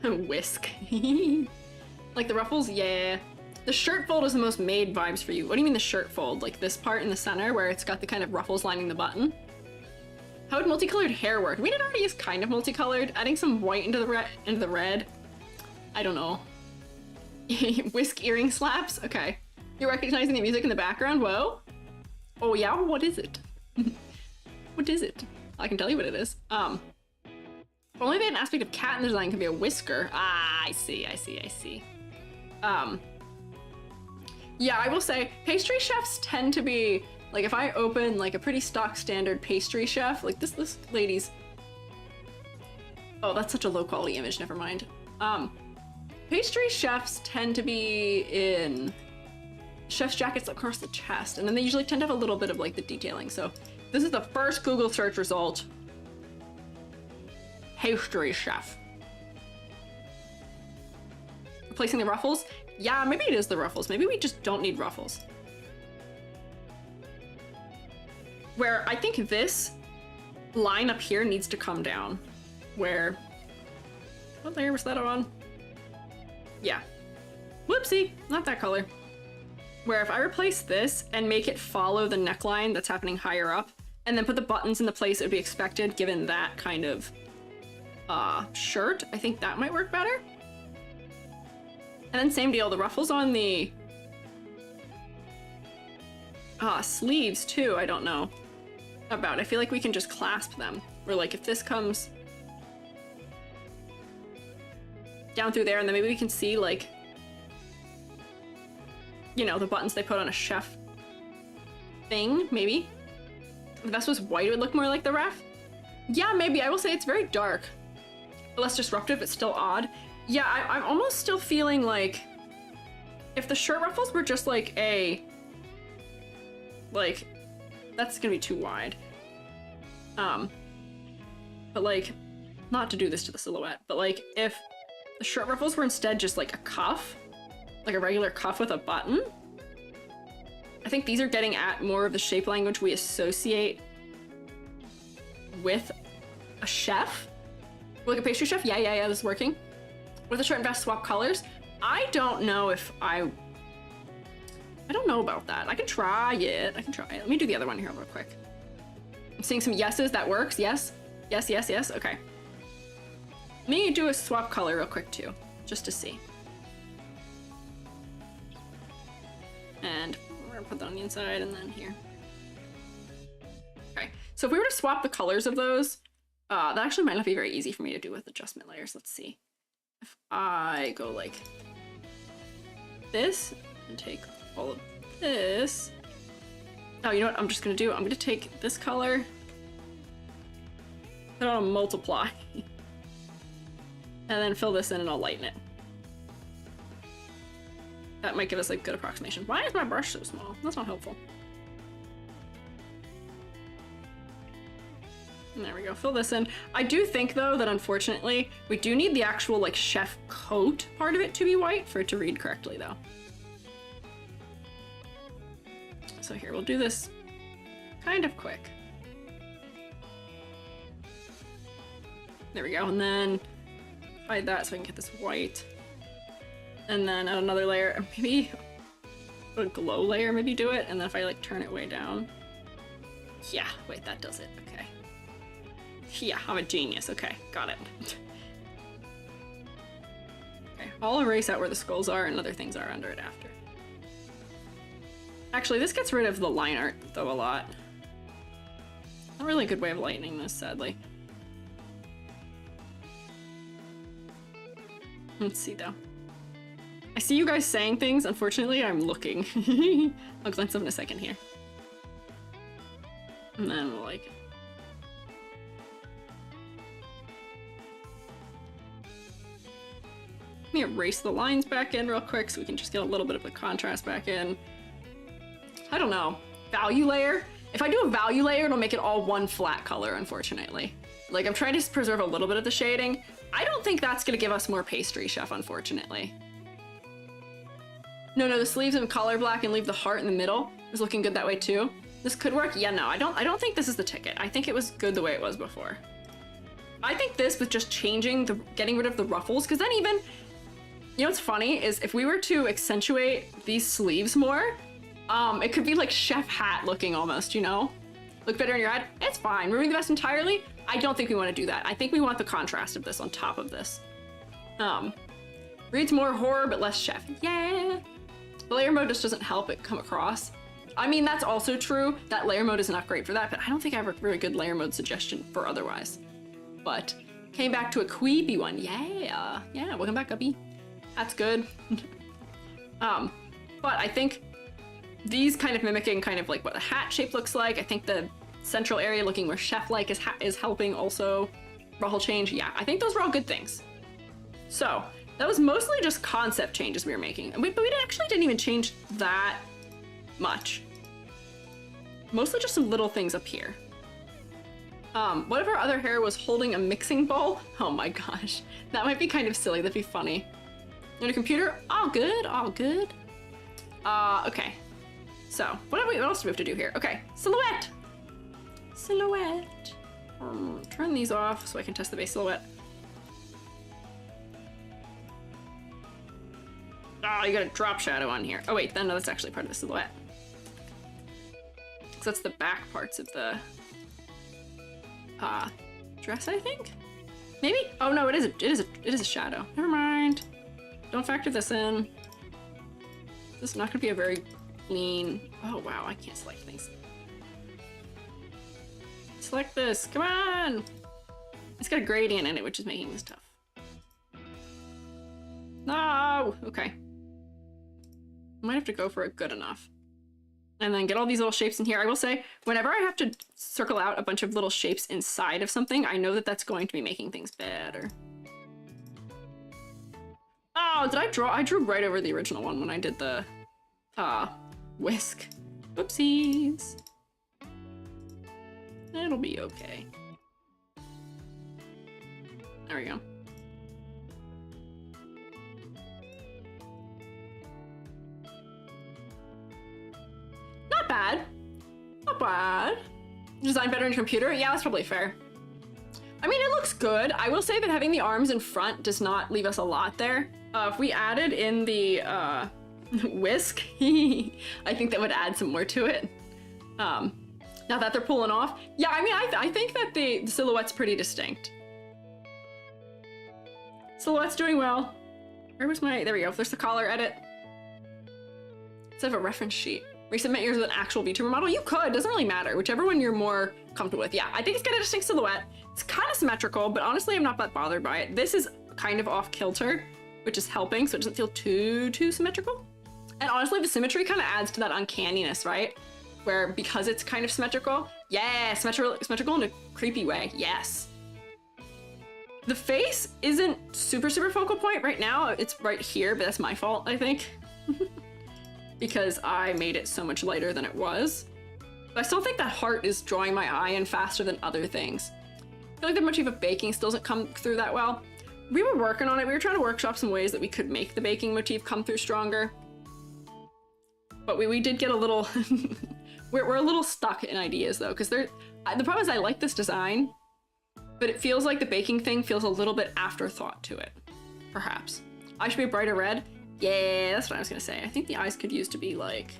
Whisk. Like the ruffles? Yeah. The shirt fold is the most maid vibes for you. What do you mean the shirt fold? Like this part in the center where it's got the kind of ruffles lining the button? How would multicolored hair work? I mean, it already is kind of multicolored. Adding some white into the red. I don't know. Whisk earring slaps? Okay. You're recognizing the music in the background? Whoa. Oh yeah, what is it? What is it? I can tell you what it is. Only an aspect of cat in the design can be a whisker. Ah, I see. Yeah, I will say pastry chefs tend to be like, if I open like a pretty stock standard pastry chef, like this lady's, oh, that's such a low quality image, never mind. Pastry chefs tend to be in chef's jackets across the chest, and then they usually tend to have a little bit of like the detailing. So this is the first Google search result. Pastry chef. Replacing the ruffles? Yeah, maybe it is the ruffles. Maybe we just don't need ruffles. Where I think this line up here needs to come down. Where, what layer was that on? Yeah. Whoopsie, not that color. Where if I replace this and make it follow the neckline that's happening higher up, and then put the buttons in the place it would be expected given that kind of shirt, I think that might work better. And then same deal, the ruffles on the sleeves too, I don't know about. I feel like we can just clasp them. Or like if this comes down through there and then maybe we can see like, you know, the buttons they put on a chef thing, maybe. If this was white, it would look more like the ref. Yeah, maybe. I will say it's very dark. Less disruptive, but still odd. Yeah, I'm almost still feeling like if the shirt ruffles were just like that's gonna be too wide. But like, not to do this to the silhouette, but like if the shirt ruffles were instead just like a cuff, like a regular cuff with a button, I think these are getting at more of the shape language we associate with a chef. Like a pastry chef? Yeah, this is working. With a shirt and vest, swap colors. I don't know if I don't know about that. I can try it. Let me do the other one here real quick. I'm seeing some yeses. That works. Yes. Okay. Let me do a swap color real quick too, just to see. And we're gonna put that on the inside and then here. Okay. So if we were to swap the colors of those, that actually might not be very easy for me to do with adjustment layers. Let's see. If I go like this and take all of this. Oh, you know what I'm just gonna do? I'm gonna take this color, put it on multiply, and then fill this in and I'll lighten it. That might give us a good approximation. Why is my brush so small? That's not helpful. And there we go, fill this in. I do think though that unfortunately, we do need the actual like chef coat part of it to be white for it to read correctly though. So here, we'll do this kind of quick. There we go, and then hide that so I can get this white. And then add another layer, maybe a glow layer, maybe do it, and then if I like turn it way down. Yeah, wait, that does it, okay. Yeah, I'm a genius, okay, got it. Okay, I'll erase out where the skulls are and other things are under it after. Actually, this gets rid of the line art, though, a lot. Not really a good way of lightening this, sadly. Let's see, though. I see you guys saying things. Unfortunately, I'm looking. I'll glance up in a second here. And then we'll like... Let me erase the lines back in real quick so we can just get a little bit of the contrast back in. I don't know. Value layer? If I do a value layer, it'll make it all one flat color, unfortunately. Like, I'm trying to preserve a little bit of the shading. I don't think that's gonna give us more pastry chef, unfortunately. No, the sleeves in color black and leave the heart in the middle is looking good that way too. This could work. Yeah, no, I don't think this is the ticket. I think it was good the way it was before. I think this with just changing getting rid of the ruffles, because then even, you know what's funny is if we were to accentuate these sleeves more, it could be like chef hat looking almost, you know? Look better in your head. It's fine. Removing the vest entirely? I don't think we want to do that. I think we want the contrast of this on top of this. Reads more horror but less chef. Yeah. The layer mode just doesn't help it come across. I mean, that's also true. That layer mode is not great for that, but I don't think I have a very good layer mode suggestion for otherwise. But came back to a Squiiji one. Yeah. Yeah, welcome back, Guppy. That's good. But I think these kind of mimicking kind of like what the hat shape looks like. I think the central area looking more chef-like is helping also. Ruffle change, yeah. I think those were all good things. So that was mostly just concept changes we were making. But we actually didn't even change that much. Mostly just some little things up here. What if our other hair was holding a mixing bowl? Oh my gosh. That might be kind of silly, that'd be funny. On a computer, all good, all good. Okay. So, what else do we have to do here? Okay, silhouette. Silhouette. Turn these off so I can test the base silhouette. Oh, you got a drop shadow on here. Oh wait, no, that's actually part of the silhouette. Because that's the back parts of the dress, I think? Maybe? Oh no, it is a shadow. Never mind. Don't factor this in. This is not gonna be a very clean. Oh wow, I can't select things. Select this, come on! It's got a gradient in it, which is making this tough. No! Okay. Might have to go for a good enough. And then get all these little shapes in here. I will say, whenever I have to circle out a bunch of little shapes inside of something, I know that that's going to be making things better. Oh, did I draw? I drew right over the original one when I did the whisk. Whoopsies. It'll be okay. There we go. Not bad. Not bad. Design better in computer? Yeah, that's probably fair. I mean, it looks good. I will say that having the arms in front does not leave us a lot there. If we added in the whisk, I think that would add some more to it. Now that they're pulling off. Yeah, I mean, I think that the silhouette's pretty distinct. Silhouette's doing well. Where was my, there we go. There's the collar edit. Instead of a reference sheet. Resubmit yours with an actual Vtuber model? You could, doesn't really matter. Whichever one you're more comfortable with. Yeah, I think it's got a distinct silhouette. It's kind of symmetrical, but honestly, I'm not that bothered by it. This is kind of off kilter, which is helping, so it doesn't feel too symmetrical. And honestly, the symmetry kind of adds to that uncanniness, right? Where because it's kind of symmetrical, yeah, symmetrical in a creepy way, yes. The face isn't super focal point right now. It's right here, but that's my fault, I think. Because I made it so much lighter than it was. But I still think that heart is drawing my eye in faster than other things. I feel like the motif of baking still doesn't come through that well. We were working on it. We were trying to workshop some ways that we could make the baking motif come through stronger. But we did get a little We're a little stuck in ideas though, because the problem is I like this design, but it feels like the baking thing feels a little bit afterthought to it. Perhaps. Eyes should be a brighter red. Yeah, that's what I was gonna say. I think the eyes could use to be like...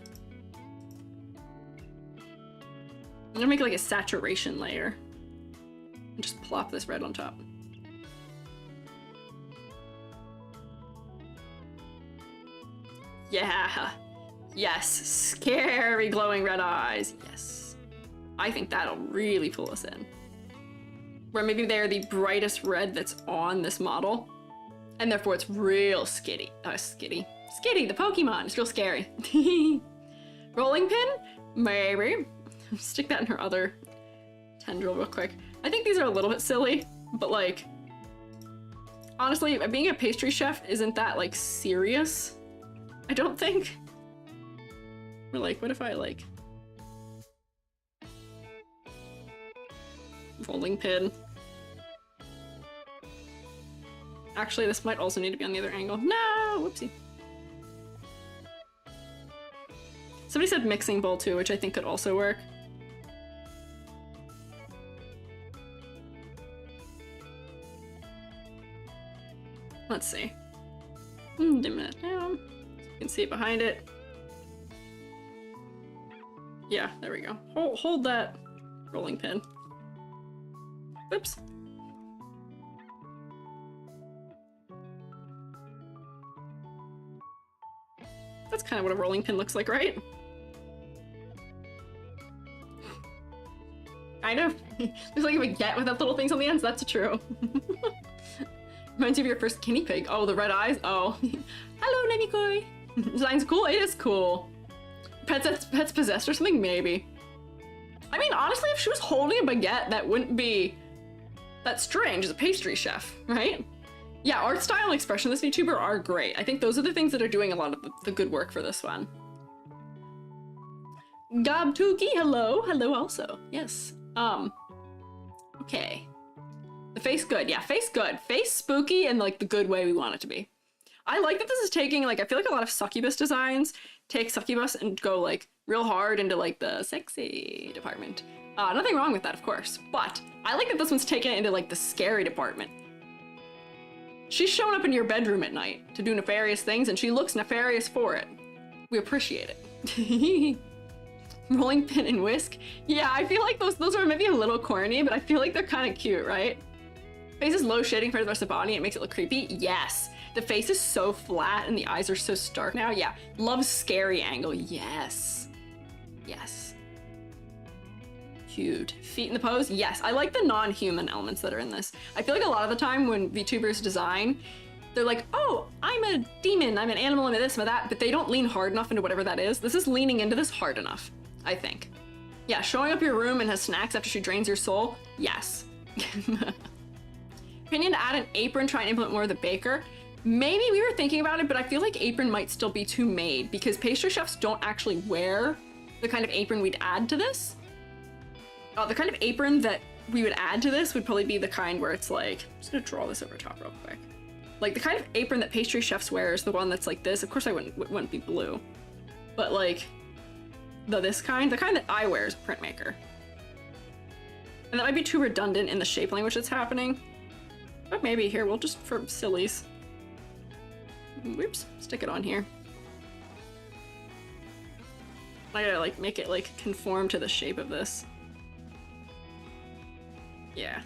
I'm gonna make like a saturation layer. And just plop this red on top. Yeah. Yes. Scary glowing red eyes. Yes. I think that'll really pull us in. Where maybe they're the brightest red that's on this model. And therefore it's real skitty. Skitty. Skitty, the Pokemon. It's real scary. Rolling pin? Maybe. Stick that in her other tendril real quick. I think these are a little bit silly, but like, honestly, being a pastry chef isn't that like serious. I don't think. Or like, what if I like... rolling pin. Actually, this might also need to be on the other angle. No! Whoopsie. Somebody said mixing bowl too, which I think could also work. Let's see. Dim that down. You can see it behind it. Yeah, there we go. Hold that rolling pin. Oops. That's kind of what a rolling pin looks like, right? Kind of. Looks like a baguette without little things on the ends. That's true. Reminds you of your first guinea pig. Oh, the red eyes. Oh. Hello, Nemikoi. Design's cool. It is cool. Pets possessed or something? Maybe. I mean, honestly, if she was holding a baguette, that wouldn't be that strange as a pastry chef, right? Yeah, art style and expression of this VTuber are great. I think those are the things that are doing a lot of the good work for this one. Gobtuki, hello. Hello also. Yes. Okay. The face good. Yeah, face good. Face spooky in like the good way we want it to be. I like that this is taking, like, I feel like a lot of succubus designs take succubus and go like real hard into like the sexy department. Nothing wrong with that, of course, but I like that this one's taken it into like the scary department. She's showing up in your bedroom at night to do nefarious things, and she looks nefarious for it. We appreciate it. Rolling pin and whisk. Yeah, I feel like those are maybe a little corny, but I feel like they're kind of cute, right? Face is low shading for the rest of the body. It makes it look creepy. Yes. The face is so flat and the eyes are so stark now. Yeah. Love scary angle. Yes. Yes. Cute. Feet in the pose. Yes. I like the non-human elements that are in this. I feel like a lot of the time when VTubers design, they're like, oh, I'm a demon, I'm an animal, I'm a this, I'm a that, but they don't lean hard enough into whatever that is. This is leaning into this hard enough, I think. Yeah, showing up your room and has snacks after she drains your soul. Yes. Opinion to add an apron, try and implement more of the baker. Maybe we were thinking about it, but I feel like apron might still be too made because pastry chefs don't actually wear the kind of apron we'd add to this. The kind of apron that we would add to this would probably be the kind where it's like, I'm just gonna draw this over top real quick. Like the kind of apron that pastry chefs wear is the one that's like this. Of course I wouldn't be blue, but like the kind that I wear is a printmaker. And that might be too redundant in the shape language that's happening. But maybe here, we'll just, for sillies. Whoops, stick it on here. I gotta like make it like conform to the shape of this. Yeah.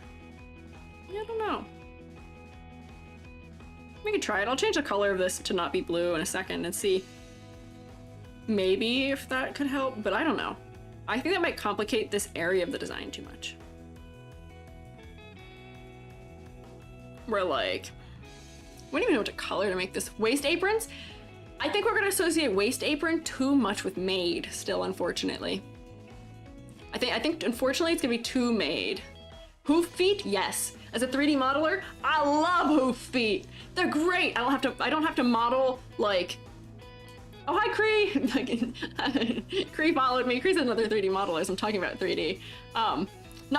I don't know. We can try it. I'll change the color of this to not be blue in a second and see maybe if that could help, but I don't know. I think that might complicate this area of the design too much. We're like, we don't even know what to color to make this. Waist aprons? I think we're gonna associate waist apron too much with maid still, unfortunately. I think unfortunately it's gonna be too maid. Hoof feet? Yes. As a 3D modeler, I love hoof feet. They're great. I don't have to model like, oh hi Cree. Like, Cree followed me. Cree's another 3D modeler, so I'm talking about 3D. Not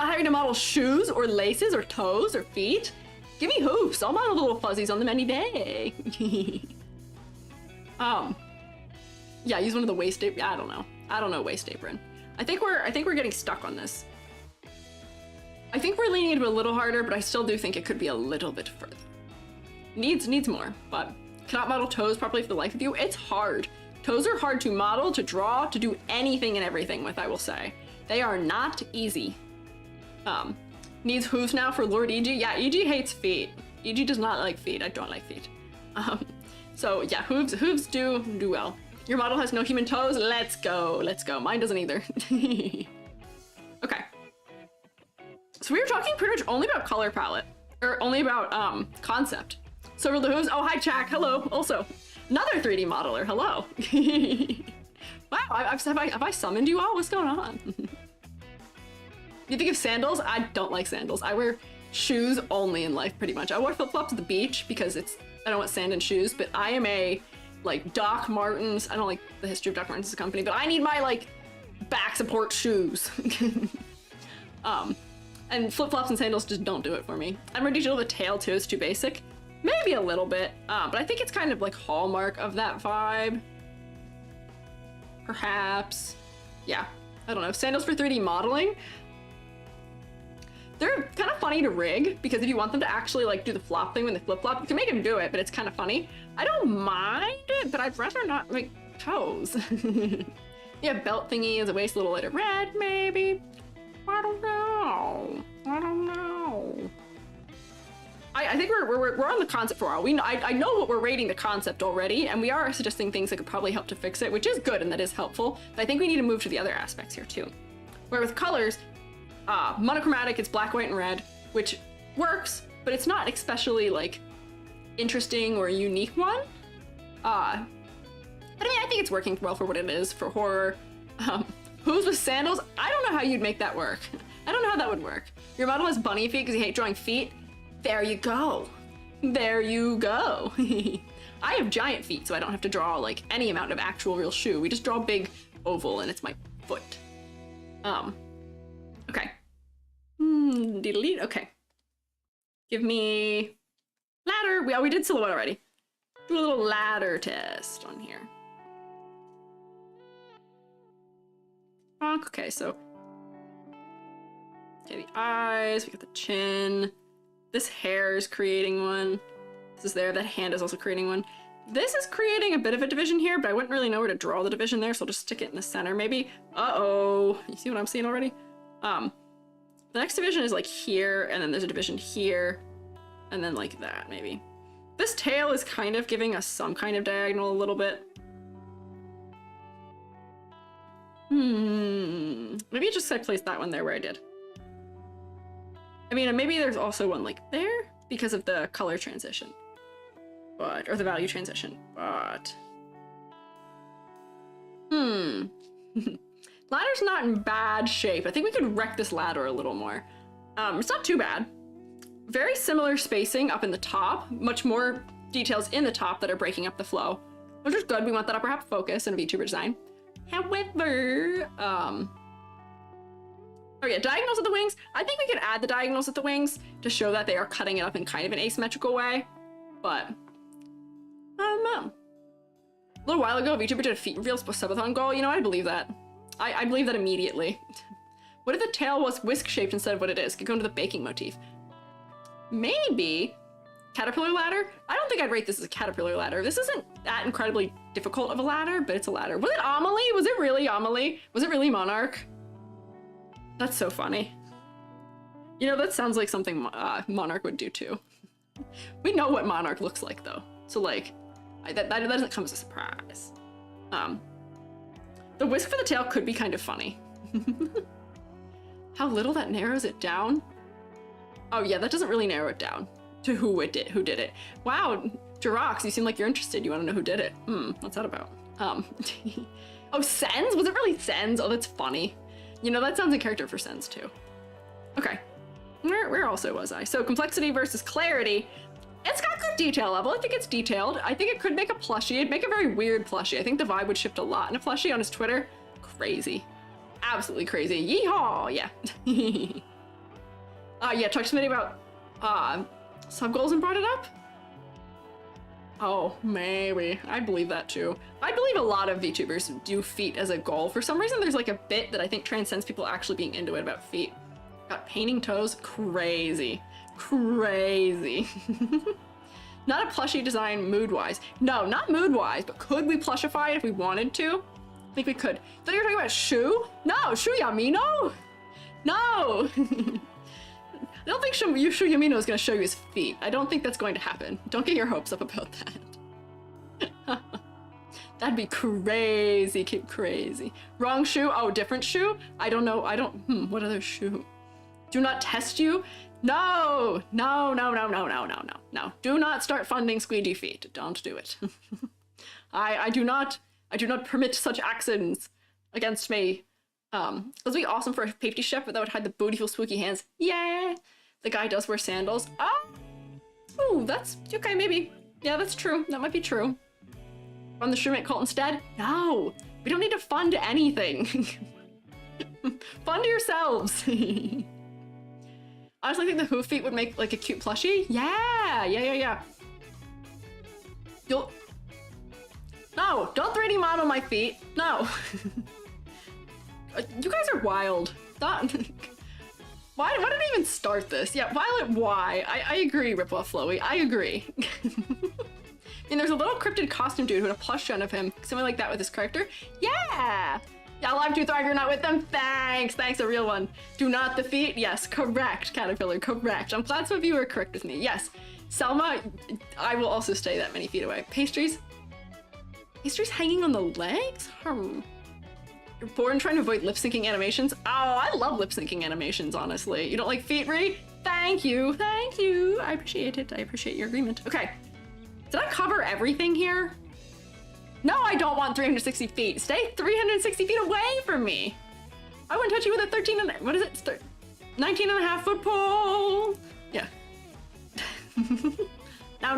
having to model shoes or laces or toes or feet. Give me hoofs. I'll model the little fuzzies on them any day. Yeah, use one of the waist apron. I don't know waist apron. I think we're getting stuck on this. I think we're leaning into a little harder, but I still do think it could be a little bit further. Needs more, but cannot model toes properly for the life of you. It's hard. Toes are hard to model, to draw, to do anything and everything with, I will say. They are not easy. Needs hooves now for Lord EG. Yeah, EG hates feet. EG does not like feet. I don't like feet. So yeah, hooves do well. Your model has no human toes. Let's go. Mine doesn't either. Okay. So we were talking pretty much only about color palette, or only about concept. So for the hooves, oh hi Jack, hello. Also, another 3D modeler, hello. Wow, have I summoned you all? What's going on? You think of sandals? I don't like sandals. I wear shoes only in life, pretty much. I wore flip-flops to the beach because I don't want sand in shoes, but I am a, like, Doc Martens. I don't like the history of Doc Martens as a company, but I need my, like, back support shoes. And flip-flops and sandals just don't do it for me. I'm ready to do the tail too, it's too basic. Maybe a little bit, but I think it's kind of like hallmark of that vibe. Perhaps. Yeah, I don't know. Sandals for 3D modeling. They're kind of funny to rig because if you want them to actually like do the flop thing when they flip-flop, you can make them do it, but it's kind of funny. I don't mind it, but I'd rather not make toes. Yeah, belt thingy is a waist, a little lighter red, maybe. I don't know. I think we're on the concept for a while. I know what we're rating the concept already, and we are suggesting things that could probably help to fix it, which is good and that is helpful. But I think we need to move to the other aspects here too. Where with colors, monochromatic, it's black, white, and red, which works, but it's not especially like interesting or a unique one. But I mean, I think it's working well for what it is for horror. Hooves with sandals? I don't know how you'd make that work. I don't know how that would work. Your model has bunny feet because you hate drawing feet. There you go. There you go. I have giant feet, so I don't have to draw like any amount of actual real shoe. We just draw a big oval and it's my foot. Okay. Delete. Okay. Give me ladder. We did silhouette already. Do a little ladder test on here. Okay, so okay, the eyes, we got the chin. This hair is creating one. This is there, that hand is also creating one. This is creating a bit of a division here, but I wouldn't really know where to draw the division there, so I'll just stick it in the center maybe. Uh-oh, you see what I'm seeing already? The next division is like here, and then there's a division here, and then like that maybe. This tail is kind of giving us some kind of diagonal a little bit. Maybe just I placed that one there where I did. I mean, maybe there's also one like there because of the color transition, but, or the value transition, but. Ladder's not in bad shape. I think we could wreck this ladder a little more. It's not too bad. Very similar spacing up in the top, much more details in the top that are breaking up the flow, which is good. We want that upper half focus in a VTuber design. However, oh yeah, diagonals at the wings. I think we could add the diagonals at the wings to show that they are cutting it up in kind of an asymmetrical way, but I don't know. A little while ago, VTuber did a feet reveal subathon goal. You know, I believe that. I believe that immediately. What if the tail was whisk-shaped instead of what it is? Could go into the baking motif. Maybe. Caterpillar ladder? I don't think I'd rate this as a caterpillar ladder. This isn't that incredibly difficult of a ladder, but it's a ladder. Was it Amelie? Was it really Amelie? Was it really Monarch? That's so funny. You know, that sounds like something Monarch would do too. We know what Monarch looks like though. So like, that doesn't come as a surprise. The whisk for the tail could be kind of funny. How little that narrows it down. Oh yeah, that doesn't really narrow it down to who did it. Wow, Jirox, you seem like you're interested. You want to know who did it? What's that about? Oh, Sens? Was it really Sens? Oh, that's funny. You know, that sounds in character for Sens too. Okay, where also was I? So complexity versus clarity. It's got good detail level. I think it's detailed. I think it could make a plushie. It'd make a very weird plushie. I think the vibe would shift a lot in a plushie on his Twitter. Crazy. Absolutely crazy. Yeehaw! Yeah. Yeah, talk to somebody about sub goals and brought it up. Oh, maybe. I believe that too. I believe a lot of VTubers do feet as a goal. For some reason, there's like a bit that I think transcends people actually being into it about feet. Got painting toes, crazy. Crazy. Not a plushie design mood-wise. No, not mood-wise, but could we plushify it if we wanted to? I think we could. I thought you were talking about Shu? No, Shu Yamino? No! I don't think Shu Yamino is going to show you his feet. I don't think that's going to happen. Don't get your hopes up about that. That'd be crazy, crazy. Wrong shoe? Oh, different shoe? I don't know. What other shoe? Do not test you? No! No, no, no, no, no, no, no, no. Do not start funding Squiiji feet. Don't do it. I do not permit such actions against me. It would be awesome for a pastry chef, but that would hide the beautiful spooky hands. Yeah! The guy does wear sandals. Oh! Ooh, that's okay, maybe. Yeah, that's true. That might be true. Run the SHROOMATE cult instead? No! We don't need to fund anything. Fund yourselves. Honestly, I think the hoof feet would make like a cute plushie. Yeah! Yeah. No! Don't 3D model my feet. No! You guys are wild. Why did I even start this? Yeah, Violet, why? I agree, Ripoff Flowy. I agree. I mean, there's a little cryptid costume dude who had a plush done of him, something like that with his character. Yeah! Yeah, Live to Thrive, you're not with them? Thanks, a real one. Do not the feet? Yes, correct, Caterpillar, correct. I'm glad some of you are correct with me. Yes, Selma, I will also stay that many feet away. Pastries? Pastries hanging on the legs? You're born trying to avoid lip-syncing animations? Oh, I love lip-syncing animations, honestly. You don't like feet, Ree? Thank you. I appreciate it. I appreciate your agreement. Okay. Did I cover everything here? No, I don't want 360 feet. Stay 360 feet away from me. I wouldn't touch you with a 19 and a half foot pole. Yeah. No.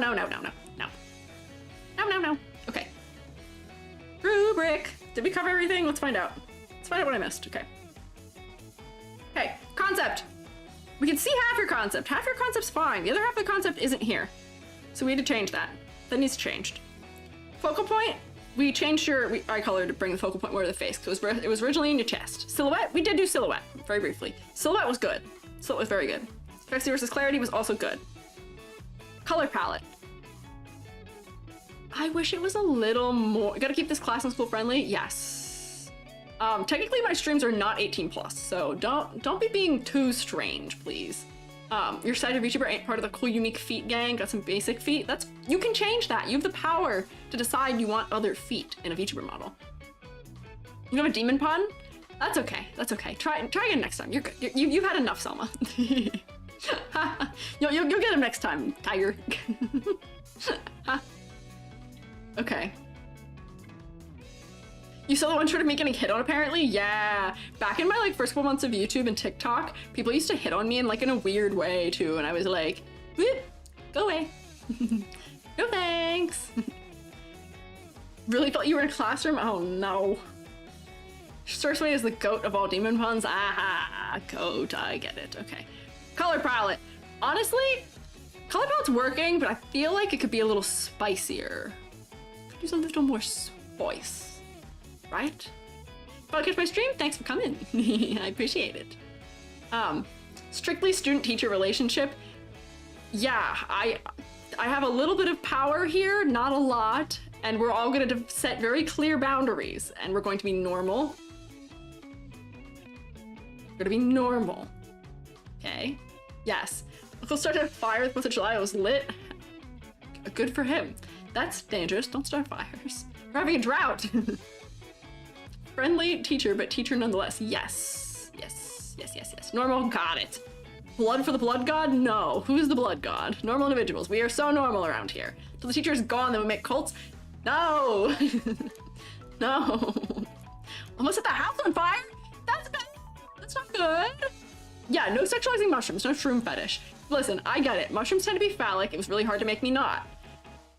Okay. Rubric. Did we cover everything? Let's find out. Let's find out what I missed. Okay. Okay, concept. We can see half your concept. Half your concept's fine. The other half of the concept isn't here. So we need to change that. That needs changed. Focal point. We changed your eye color to bring the focal point more to the face because it was originally in your chest. Silhouette. We did do silhouette very briefly. Silhouette was good. Silhouette was very good. Sexy versus clarity was also good. Color palette. I wish it was a little more. Gotta keep this class and school friendly. Yes. Technically my streams are not 18 plus, so don't be being too strange, please. Your side of VTuber ain't part of the cool unique feet gang. Got some basic feet. You can change that. You have the power to decide you want other feet in a VTuber model. You have a demon pun? That's okay. Try again next time. You're good. You've had enough, Selma. You'll get him next time, Tiger. Okay. You saw the one short of me getting hit on, apparently? Yeah. Back in my first couple months of YouTube and TikTok, people used to hit on me in a weird way too, and I was like, whoop, go away. No thanks. Really thought you were in a classroom? Oh no. SHROOMATE is the goat of all demon puns. Aha, goat, I get it, okay. Color palette. Honestly, color palette's working, but I feel like it could be a little spicier. Could use a little more spice, right? If I catch my stream, thanks for coming. I appreciate it. Strictly student-teacher relationship. Yeah, I have a little bit of power here, not a lot, and we're all gonna set very clear boundaries, and we're going to be normal. We're gonna be normal. Okay? Yes. Uncle started a fire with 4th of July. It was lit. Good for him. That's dangerous. Don't start fires. We're having a drought. Friendly teacher, but teacher nonetheless. Yes. Normal, got it. Blood for the blood god? No. Who's the blood god? Normal individuals. We are so normal around here. Till the teacher is gone, then we make cults? No. No. Almost set the house on fire? That's good. That's not good. Yeah, no sexualizing mushrooms, no shroom fetish. Listen, I get it. Mushrooms tend to be phallic. It was really hard to make me not.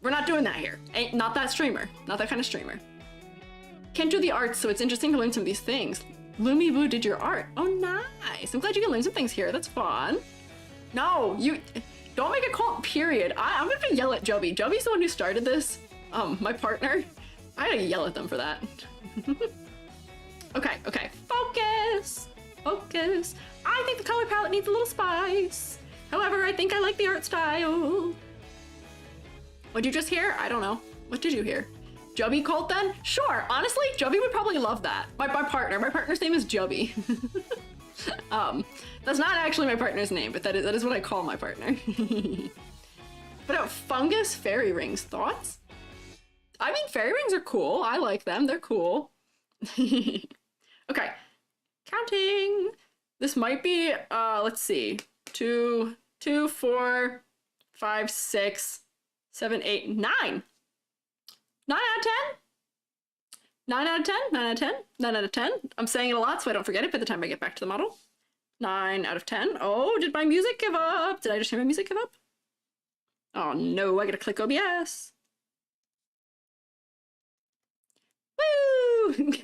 We're not doing that here. Ain't not that streamer. Not that kind of streamer. Can't do the arts, so it's interesting to learn some of these things. Lumi Boo did your art. Oh, nice. I'm glad you can learn some things here. That's fun. No, Don't make a cult, period. I'm gonna yell at Joby. Joby's the one who started this. My partner. I gotta yell at them for that. Okay, okay. Focus! Focus. I think the color palette needs a little spice. However, I think I like the art style. What'd you just hear? I don't know. What did you hear? Joby cult then? Sure. Honestly, Joby would probably love that. My partner's name is Joby. That's not actually my partner's name, but that is what I call my partner. But fungus fairy rings, thoughts? I mean, fairy rings are cool. I like them. They're cool. Okay. Counting. This might be, let's see. 2, 4, 5, 6, 7, 8, 9. 9 out of 10? 9 out of 10? 9 out of 10? 9 out of 10? I'm saying it a lot so I don't forget it by the time I get back to the model. 9 out of 10. Oh, did my music give up? Did I just hear my music give up? Oh no, I gotta click OBS. Woo!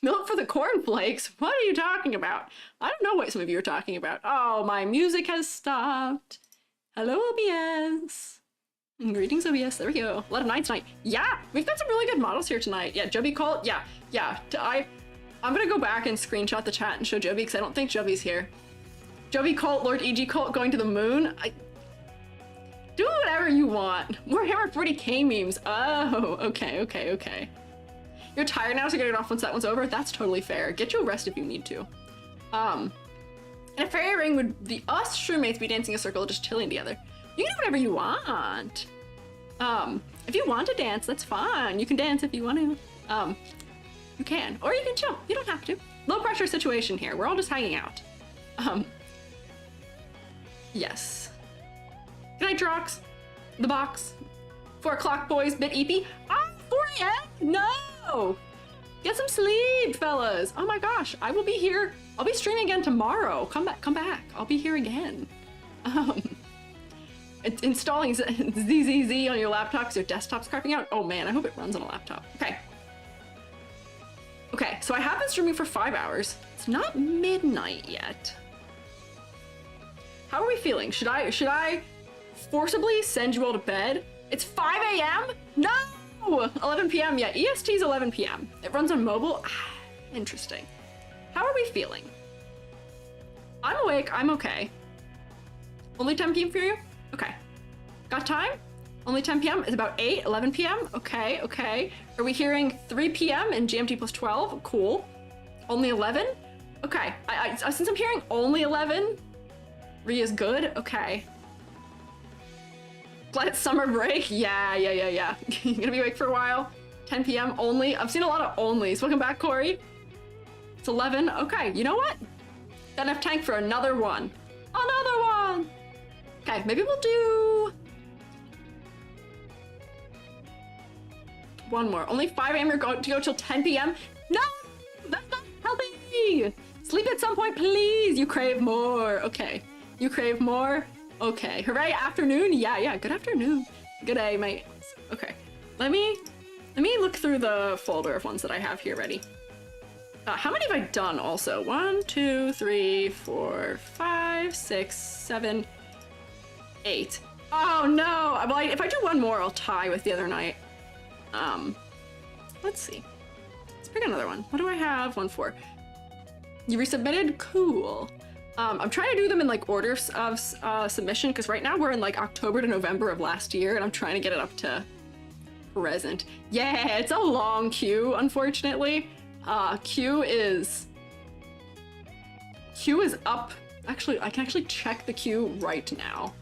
Milk for the cornflakes? What are you talking about? I don't know what some of you are talking about. Oh, my music has stopped. Hello, OBS. Greetings, OBS. There we go. A lot of nines tonight. Yeah, we've got some really good models here tonight. Yeah, Joby cult. Yeah. I'm gonna go back and screenshot the chat and show Joby because I don't think Joby's here. Joby cult, Lord EG cult going to the moon. Do whatever you want. We're here for 40K memes. Oh, okay. You're tired now, so get it off once that one's over. That's totally fair. Get you a rest if you need to. In a fairy ring would us SHROOMATEs be dancing a circle, just chilling together. You can do whatever you want. If you want to dance, that's fine. You can dance if you want to. You can, or you can chill. You don't have to. Low pressure situation here. We're all just hanging out. Yes. Good night, Drox. The box. 4 o'clock, boys. Bit EP. Ah, 4 a.m. No. Get some sleep, fellas. Oh my gosh, I will be here. I'll be streaming again tomorrow. Come back. I'll be here again. Installing ZZZ on your laptop because your desktop's crapping out. Oh man, I hope it runs on a laptop. Okay, so I have been streaming for 5 hours. It's not midnight yet. How are we feeling? Should I forcibly send you all to bed? It's 5 a.m.? No! 11 p.m. Yeah, EST is 11 p.m. It runs on mobile. Interesting. How are we feeling? I'm awake. I'm okay. Only 10 p.m. for you? Okay. Got time? Only 10 p.m. It's about 11 p.m. Okay. Are we hearing 3 p.m. and GMT plus 12? Cool. Only 11? Okay. Since I'm hearing only 11, Ria's good. Okay. Glad it's summer break. Yeah. You gonna be awake for a while? 10 p.m. only? I've seen a lot of onlys. Welcome back, Corey. It's 11. Okay, you know what? Got enough tank for another one. Another one! Okay, maybe we'll do one more. Only 5 a.m. You're going to go till 10 p.m. No! That's not healthy! Sleep at some point, please! You crave more. Okay. You crave more? Okay. Hooray, afternoon? Yeah. Good afternoon. Good day, mate. Okay. Let me look through the folder of ones that I have here ready. How many have I done also? 1, 2, 3, 4, 5, 6, 7, 8. Oh no! Well, if I do one more, I'll tie with the other night. Let's see. Let's pick another one. What do I have one for? You resubmitted? Cool. I'm trying to do them in like order of submission because right now we're in like October to November of last year and I'm trying to get it up to present. Yeah, it's a long queue, unfortunately. Queue is up. Actually, I can actually check the queue right now.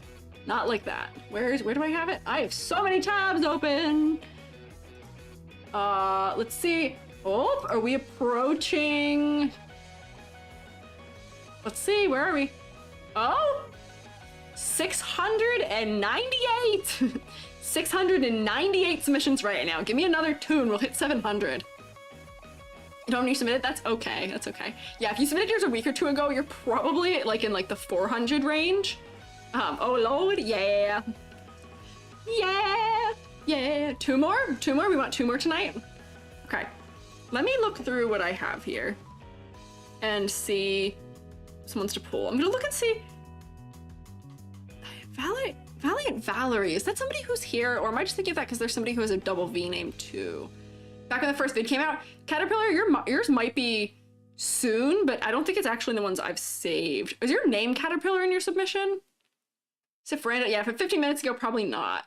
Not like that. Where do I have it? I have so many tabs open. Let's see. Oh, are we approaching? Let's see, where are we? Oh, 698. 698 submissions right now. Give me another tune, we'll hit 700. You don't need to submit it? That's okay, that's okay. Yeah, if you submitted yours a week or two ago, you're probably like in like the 400 range. Oh lord, yeah. Yeah. Two more? We want 2 more tonight? Okay. Let me look through what I have here and see someone's to pull. I'm gonna look and see. Valiant Valerie. Is that somebody who's here? Or am I just thinking of that because there's somebody who has a double V name too? Back when the first vid came out, Caterpillar, yours might be soon, but I don't think it's actually the ones I've saved. Is your name Caterpillar in your submission? Sifranda, yeah, from 15 minutes ago, probably not.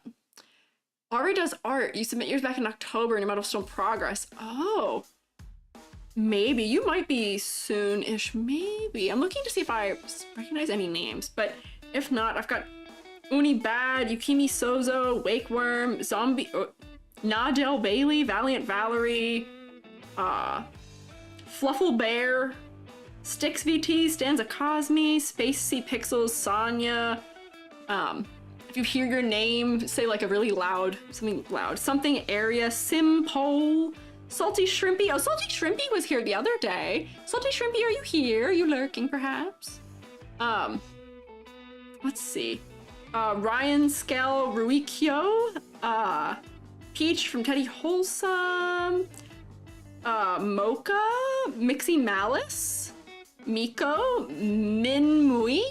Ari does art. You submit yours back in October and your model's still in progress. Oh, maybe. You might be soon-ish, maybe. I'm looking to see if I recognize any names, but if not, I've got Uni Bad, Yukimi Sozo, Wakeworm, Zombie, Nadel Bailey, Valiant Valerie, Fluffle Bear, Styx VT, Stanza Cosme, Space Sea Pixels, Sonya. If you hear your name, say like a really loud, something area, Simpole, Salty Shrimpy. Oh, Salty Shrimpy was here the other day. Salty Shrimpy, are you here? Are you lurking perhaps? Let's see. Ryan Skell Ruikyo, Peach from Teddy Wholesome, Mocha, Mixie Malice, Miko, Min Mui,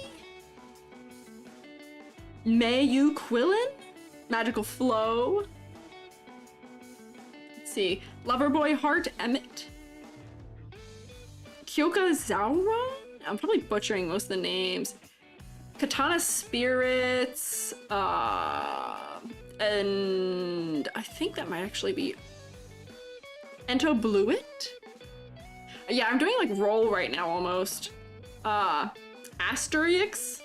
Mayu Quillen, Magical Flow. Let's see. Loverboy Heart Emmett, Kyoka Zauron. I'm probably butchering most of the names. Katana Spirits, and I think that might actually be Ento Bluet. Yeah, I'm doing like roll right now almost. Asterix.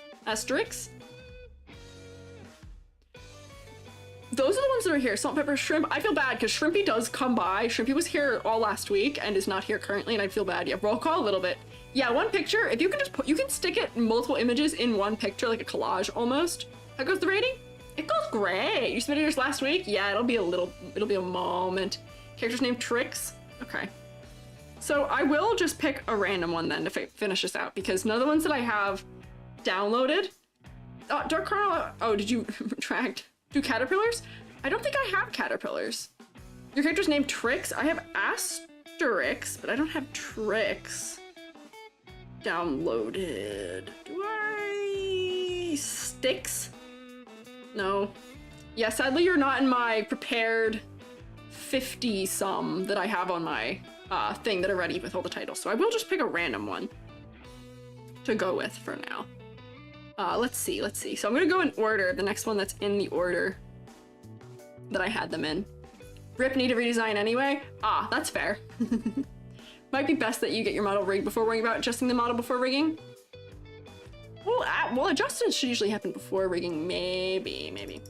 Those are the ones that are here. Salt, pepper, shrimp. I feel bad because Shrimpy does come by. Shrimpy was here all last week and is not here currently, and I feel bad. Yeah, roll call a little bit. Yeah, one picture. If you can just put, you can stick it multiple images in one picture, like a collage almost. How goes the rating? It goes great. You submitted yours last week? Yeah, it'll be a moment. Character's name Trix. Okay. So I will just pick a random one then to finish this out because none of the ones that I have downloaded. Dark Chrono. Oh, did you retract? Do caterpillars? I don't think I have caterpillars. Your character's name Trix. I have Asterix, but I don't have Trix downloaded. Do I? Styx? No. Yeah, sadly you're not in my prepared 50 some that I have on my thing that are ready with all the titles. So I will just pick a random one to go with for now. Let's see. So I'm gonna go in order, the next one that's in the order that I had them in. Rip need a redesign anyway? Ah, that's fair. Might be best that you get your model rigged before worrying about adjusting the model before rigging. Well, adjustments should usually happen before rigging, maybe.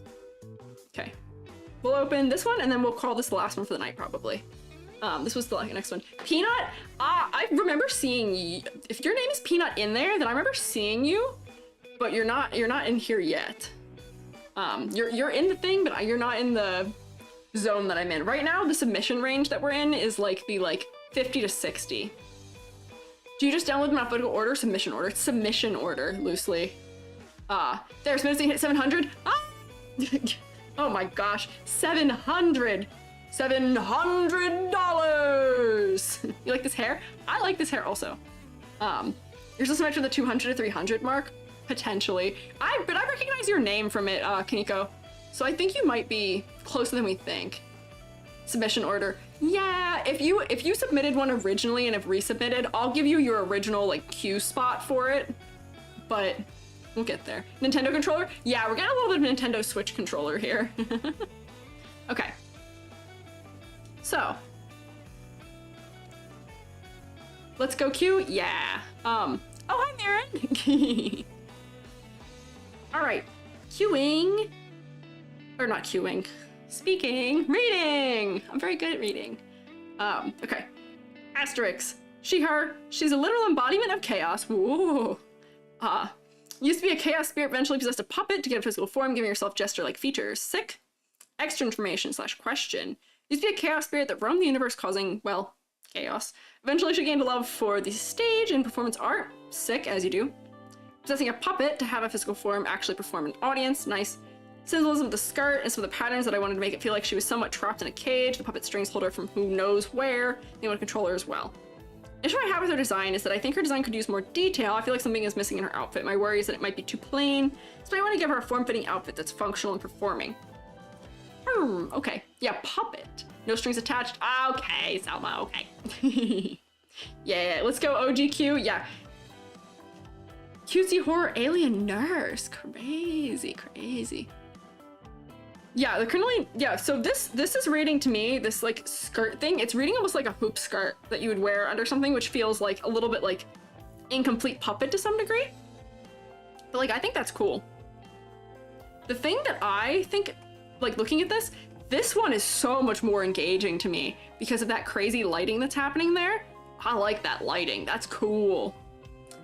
Okay. We'll open this one and then we'll call this the last one for the night probably. This was the next one. Peanut, I remember seeing you. If your name is Peanut in there, then I remember seeing you. But you're not in here yet. You're in the thing, but you're not in the zone that I'm in. Right now, the submission range that we're in is like the 50 to 60. Do you just download in alphabetical order? Submission order. It's submission order, loosely. There's minutes to hit 700. Ah! Oh my gosh, $700. $700. You like this hair? I like this hair also. Yours also match with the 200 to 300 mark. Potentially. But I recognize your name from it, Kaneko. So I think you might be closer than we think. Submission order. Yeah, if you submitted one originally and have resubmitted, I'll give you your original queue spot for it. But we'll get there. Nintendo controller? Yeah, we're getting a little bit of Nintendo Switch controller here. Okay. So. Let's go queue? Yeah. Oh, hi, Maren. All right, queuing, or not queuing, speaking, reading. I'm very good at reading. Okay, Asterix, she, her, she's a literal embodiment of chaos. Whoa. Used to be a chaos spirit, eventually possessed a puppet to get a physical form, giving herself gesture-like features. Sick. Extra information / question. Used to be a chaos spirit that roamed the universe causing, well, chaos. Eventually she gained a love for the stage and performance art. Sick, as you do. Possessing a puppet to have a physical form actually perform an audience. Nice. Symbolism of the skirt and some of the patterns that I wanted to make it feel like she was somewhat trapped in a cage. The puppet strings hold her from who knows where. They want to control her as well. issue I have with her design is that I think her design could use more detail. I feel like something is missing in her outfit. My worry is that it might be too plain, so I want to give her a form-fitting outfit that's functional and performing. Okay. Yeah, puppet. No strings attached. Okay, Selma, okay. Yeah, let's go OGQ. Yeah. Cutesy horror alien nurse. Crazy, crazy. Yeah, the currently, yeah, so this is reading to me, this like skirt thing, it's reading almost like a hoop skirt that you would wear under something, which feels like a little bit like incomplete puppet to some degree. But like, I think that's cool. The thing that I think, like looking at this one is so much more engaging to me because of that crazy lighting that's happening there. I like that lighting, that's cool.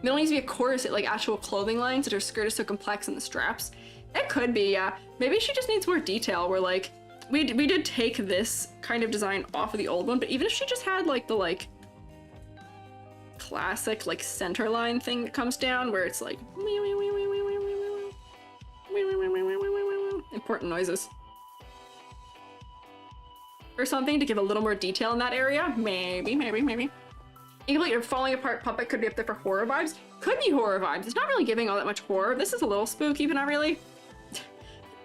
There needs to be a corset, like actual clothing lines that her skirt is so complex in the straps. It could be, yeah. Maybe she just needs more detail where like, we did take this kind of design off of the old one, but even if she just had like the like classic like center line thing that comes down where it's like important noises. Or something to give a little more detail in that area. Maybe. Even like your falling apart puppet could be up there for horror vibes. Could be horror vibes. It's not really giving all that much horror. This is a little spooky, but not really.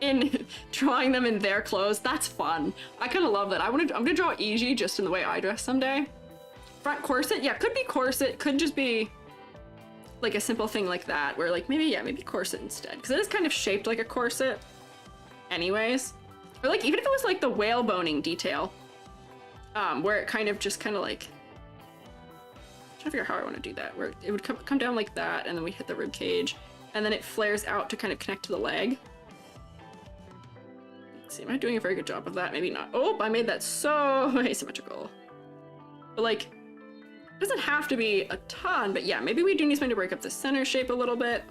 In drawing them in their clothes, that's fun. I kind of love that. I'm gonna draw Squiiji just in the way I dress someday. Front corset, yeah, could be corset. Could just be like a simple thing like that, where like maybe corset instead, because it is kind of shaped like a corset, anyways. Or like even if it was like the whale boning detail, where it kind of like. I'm trying to figure out how I want to do that, where it would come down like that, and then we hit the rib cage, and then it flares out to kind of connect to the leg. Let's see, am I doing a very good job of that? Maybe not. Oh, I made that so asymmetrical. But like, it doesn't have to be a ton, but yeah, maybe we do need something to break up the center shape a little bit.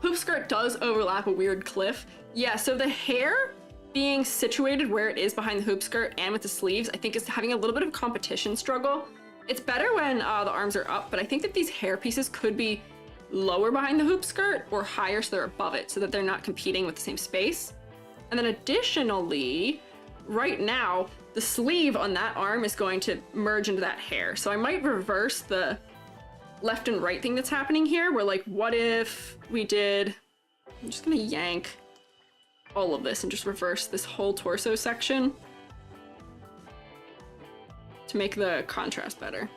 Hoop skirt does overlap a weird cliff. Yeah, so the hair being situated where it is behind the hoop skirt and with the sleeves, I think is having a little bit of a competition struggle. It's better when the arms are up, but I think that these hair pieces could be lower behind the hoop skirt or higher so they're above it so that they're not competing with the same space. And then additionally, right now, the sleeve on that arm is going to merge into that hair. So I might reverse the left and right thing that's happening here, where like, what if we did, I'm just gonna yank all of this and just reverse this whole torso section to make the contrast better.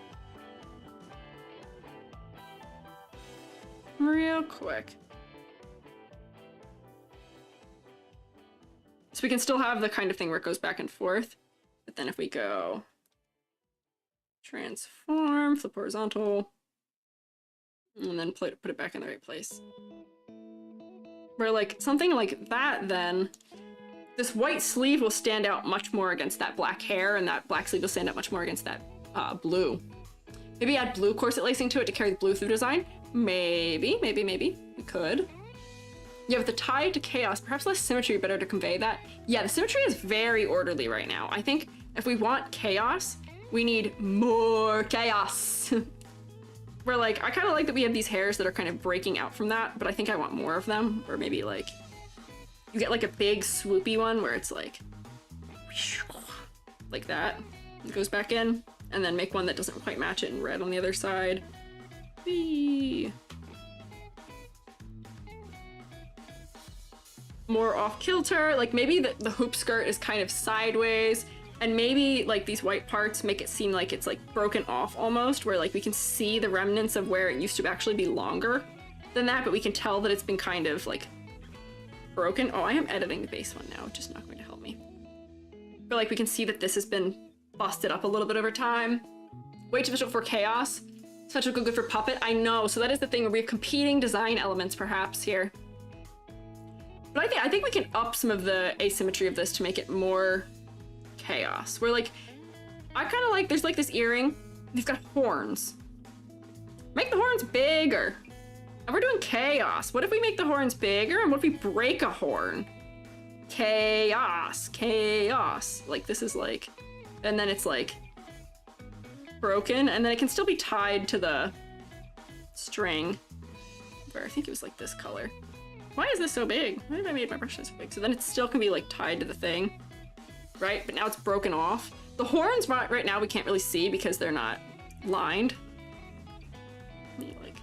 Real quick. So we can still have the kind of thing where it goes back and forth, but then if we go transform, flip horizontal, and then put it back in the right place. Where like something like that, then this white sleeve will stand out much more against that black hair, and that black sleeve will stand out much more against that blue. Maybe add blue corset lacing to it to carry the blue through design. Maybe we could. Yeah, with the tie to chaos, perhaps less symmetry better to convey that. Yeah, the symmetry is very orderly right now. I think if we want chaos, we need more chaos. Where like, I kind of like that we have these hairs that are kind of breaking out from that, but I think I want more of them. Or maybe like, you get like a big swoopy one where it's like that. It goes back in, and then make one that doesn't quite match it in red on the other side. Whee! More off kilter, like maybe the hoop skirt is kind of sideways, and maybe like these white parts make it seem like it's like broken off almost, where like we can see the remnants of where it used to actually be longer than that, but we can tell that it's been kind of like broken. Oh, I am editing the base one now, which is not going to help me. But like we can see that this has been busted up a little bit over time. Way too visual for chaos. Such a good for puppet. I know, so that is the thing where we have competing design elements perhaps here. But I think we can up some of the asymmetry of this to make it more chaos. Where like, I kind of like, there's like this earring, they've got horns. Make the horns bigger. And we're doing chaos. What if we make the horns bigger, and what if we break a horn? Chaos, chaos. Like this is like, and then it's like broken, and then it can still be tied to the string. Where I think it was like this color. Why is this so big? Why have I made my brush so big? So then it still can be like tied to the thing. right? But now it's broken off. The horns right now we can't really see because they're not lined. Let me like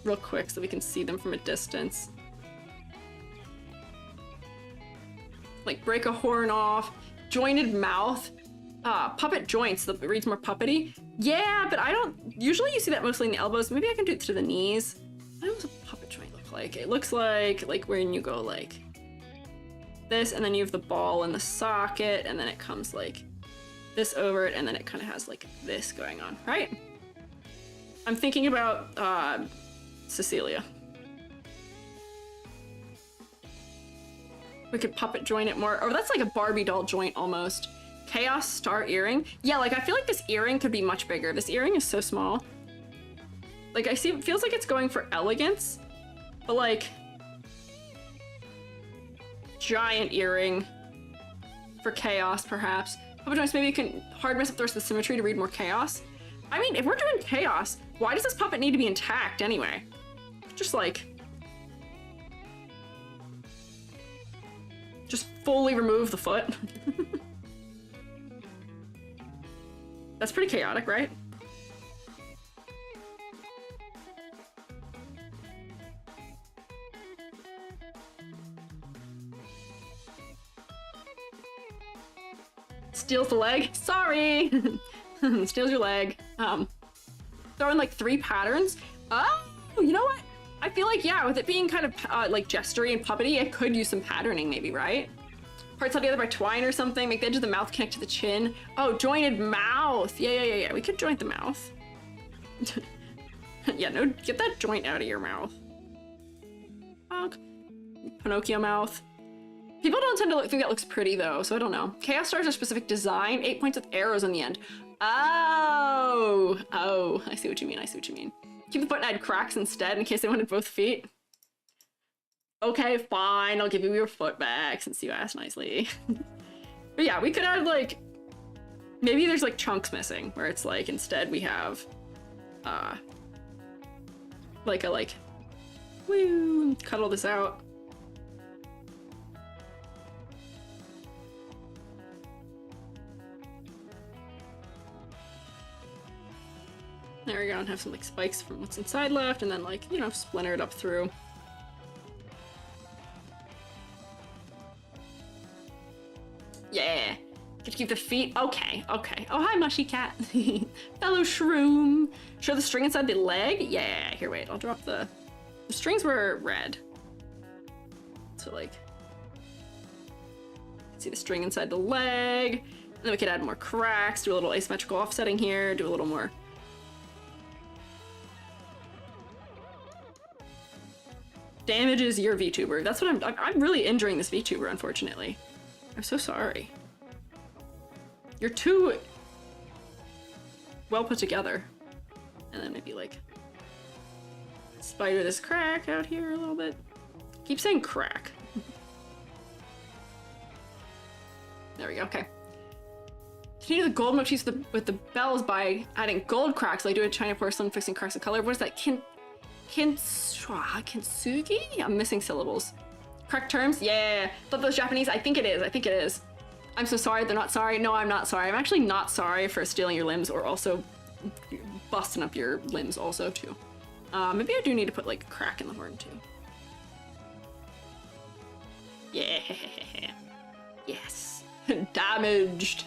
real quick so we can see them from a distance. Like break a horn off, jointed mouth, puppet joints that reads more puppety. Yeah, but I don't, usually you see that mostly in the elbows. Maybe I can do it to the knees. What does a puppet joint look like? It looks like when you go like this, and then you have the ball in the socket, and then it comes like this over it, and then it kind of has like this going on, right? I'm thinking about Cecilia. We could puppet joint it more. Oh, that's like a Barbie doll joint almost. Chaos star earring. Yeah, like I feel like this earring could be much bigger. This earring is so small. Like I see, it feels like it's going for elegance, but like giant earring for chaos perhaps. Puppet joints, maybe you can hard mess up the rest of the symmetry to read more chaos. I mean, if we're doing chaos, why does this puppet need to be intact anyway? Just like, just fully remove the foot. That's pretty chaotic, right? Steals the leg. Sorry. Steals your leg. Throw in like 3 patterns. Oh, you know what? I feel like, yeah, with it being kind of like gestury and puppety, it could use some patterning maybe, right? Parts held together by twine or something. Make the edge of the mouth connect to the chin. Oh, jointed mouth. Yeah. We could joint the mouth. Yeah, no, get that joint out of your mouth. Pinocchio mouth. People don't tend to think that looks pretty though, so I don't know. Chaos stars are specific design. 8 points with arrows on the end. Oh, I see what you mean. Keep the foot and add cracks instead in case they wanted both feet. Okay, fine, I'll give you your foot back since you asked nicely. But yeah, we could add like, maybe there's like chunks missing where it's like, instead we have, woo, cut all this out. There we go, and have some like spikes from what's inside left, and then like, you know, splinter it up through. Yeah, get to keep the feet. Okay. Oh, hi, mushy cat. Fellow shroom. Show the string inside the leg. Yeah, here, wait, I'll drop the strings were red. So like, see the string inside the leg. And then we could add more cracks, do a little asymmetrical offsetting here, do a little more. Damages your Vtuber. That's what I'm really injuring this Vtuber, unfortunately. I'm so sorry. You're too well put together. And then maybe like spider this crack out here a little bit. Keep saying crack. There we go, okay. Continue the gold motifs with the bells by adding gold cracks like do a China porcelain fixing cracks of color. What is that? Kintsugi? I'm missing syllables. Correct terms? Yeah. Thought those Japanese? I think it is. I'm so sorry. They're not sorry. No, I'm not sorry. I'm actually not sorry for stealing your limbs or also busting up your limbs also too. Maybe I do need to put like a crack in the horn too. Yeah. Yes. Damaged.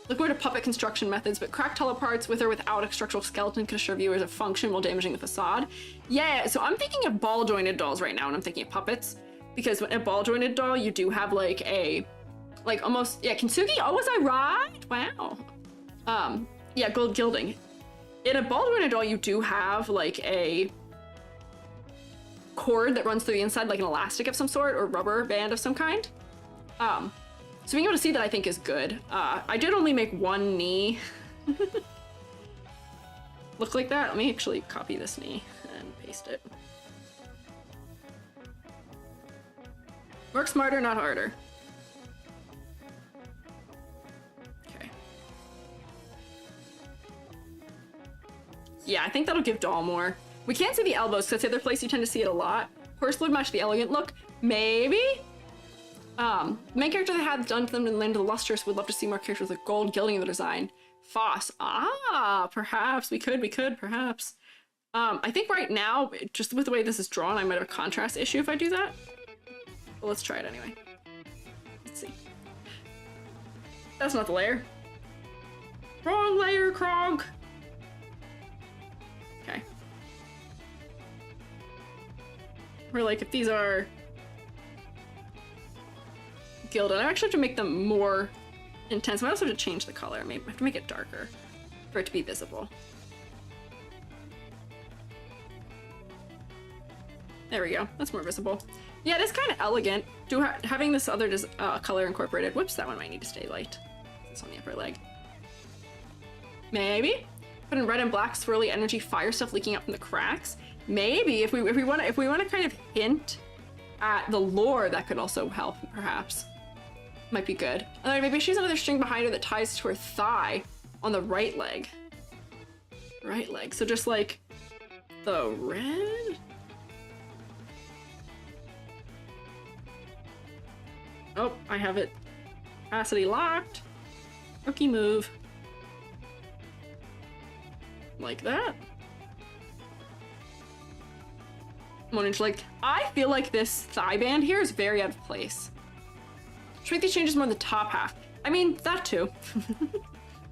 Look more to puppet construction methods, but cracked hollow parts with or without a structural skeleton can assure viewers of function while damaging the facade. Yeah, so I'm thinking of ball jointed dolls right now when I'm thinking of puppets. Because when a ball jointed doll, you do have like a, like almost, yeah, kintsugi? Oh, was I right? Wow. Yeah, gold gilding. In a ball jointed doll, you do have like a cord that runs through the inside, like an elastic of some sort, or rubber band of some kind. So being able to see that I think is good. I did only make one knee look like that. Let me actually copy this knee and paste it. Work smarter, not harder. Okay. Yeah, I think that'll give doll more. We can't see the elbows because that's the other place you tend to see it a lot. Horse would match the elegant look. Maybe? Main character they had done to them in Land of the Lustrous would love to see more characters with gold gilding in the design. Foss. Ah, perhaps. We could, perhaps. I think right now, just with the way this is drawn, I might have a contrast issue if I do that. But let's try it anyway. Let's see. That's not the layer. Wrong layer, Kronk! Okay. Or like, if these are gilded, I actually have to make them more intense. I might also have to change the color. Maybe I have to make it darker for it to be visible. There we go. That's more visible. Yeah, it is kind of elegant. Having this other color incorporated. Whoops, that one might need to stay light. It's on the upper leg. Maybe put in red and black swirly energy fire stuff leaking out from the cracks. Maybe if we want to kind of hint at the lore, that could also help. Perhaps might be good. And then maybe she's another string behind her that ties to her thigh on the right leg. Right leg. So just like the red. Oh, I have it opacity locked. Rookie move. Like that. Like, I feel like this thigh band here is very out of place. Should make these changes more in the top half. I mean, that too.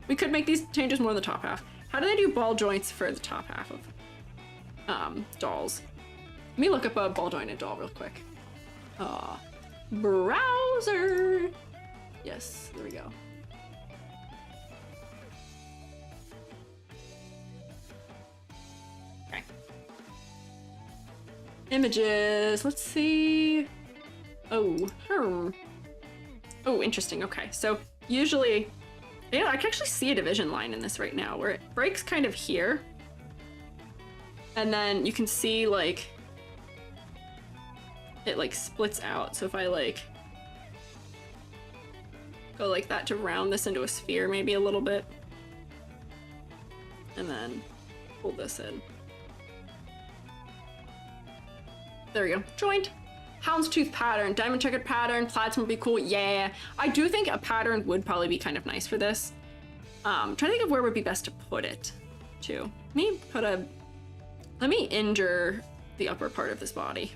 We could make these changes more in the top half. How do they do ball joints for the top half of dolls? Let me look up a ball jointed doll real quick. Browser. Yes, there we go. Okay. Images. Let's see. Oh, Oh, interesting. Okay, so usually, you know, I can actually see a division line in this right now where it breaks kind of here. And then you can see like it like splits out. So if I like go like that to round this into a sphere maybe a little bit, and then pull this in. There we go. Joint. Houndstooth pattern, diamond checkered pattern, plaids would be cool. Yeah, I do think a pattern would probably be kind of nice for this. Trying to think of where would be best to put it too. Let me injure the upper part of this body.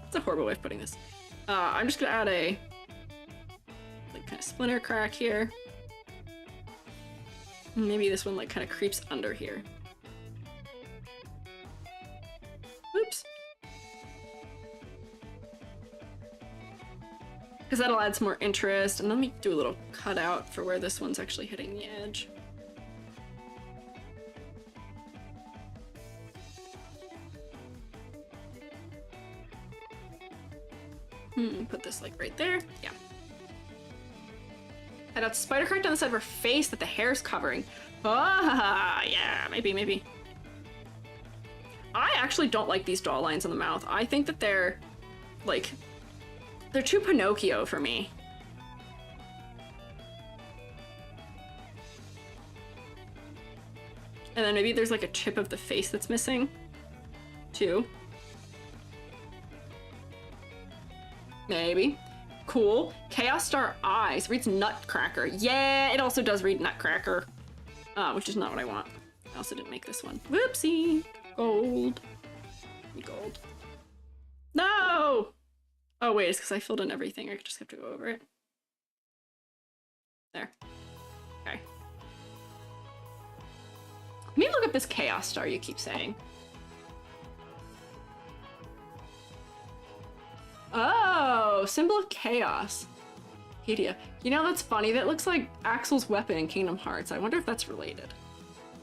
That's a horrible way of putting this. I'm just gonna add a like kind of splinter crack here. Maybe this one like kind of creeps under here. Oops. Because that'll add some more interest. And let me do a little cutout for where this one's actually hitting the edge. Put this like right there. Yeah. Add out spider crack on the side of her face that the hair's covering. Ah, yeah, maybe. I actually don't like these jaw lines on the mouth. I think that they're like, they're too Pinocchio for me. And then maybe there's like a chip of the face that's missing, too. Maybe. Cool. Chaos Star Eyes. Reads Nutcracker. Yeah, it also does read Nutcracker. Which is not what I want. I also didn't make this one. Whoopsie. Gold. Gold. No! Oh wait, it's because I filled in everything. I just have to go over it. There. Okay. Let me look up this Chaos Star you keep saying. Oh, symbol of chaos. Pedia. You know, that's funny. That looks like Axel's weapon in Kingdom Hearts. I wonder if that's related.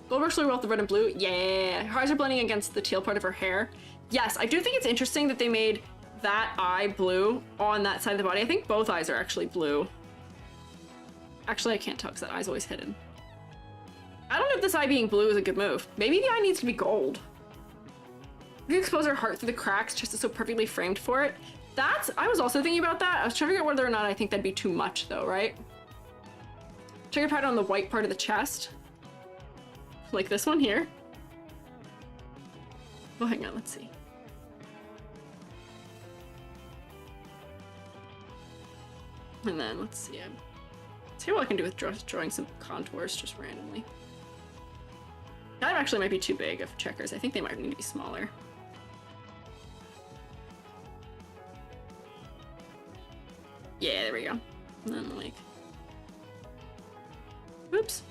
Gold Rush with the red and blue. Yeah. Her eyes are blending against the teal part of her hair. Yes, I do think it's interesting that they made that eye blue on that side of the body. I think both eyes are actually blue. Actually, I can't tell because that eye's always hidden. I don't know if this eye being blue is a good move. Maybe the eye needs to be gold. If you expose her heart through the cracks, just is so perfectly framed for it. I was also thinking about that. I was trying to figure out whether or not I think that'd be too much though, right? Check your pattern on the white part of the chest. Like this one here. Oh, hang on, let's see. And then let's see. See what I can do with drawing some contours just randomly. That actually might be too big of checkers. I think they might need to be smaller. Yeah, there we go. And then like, whoops.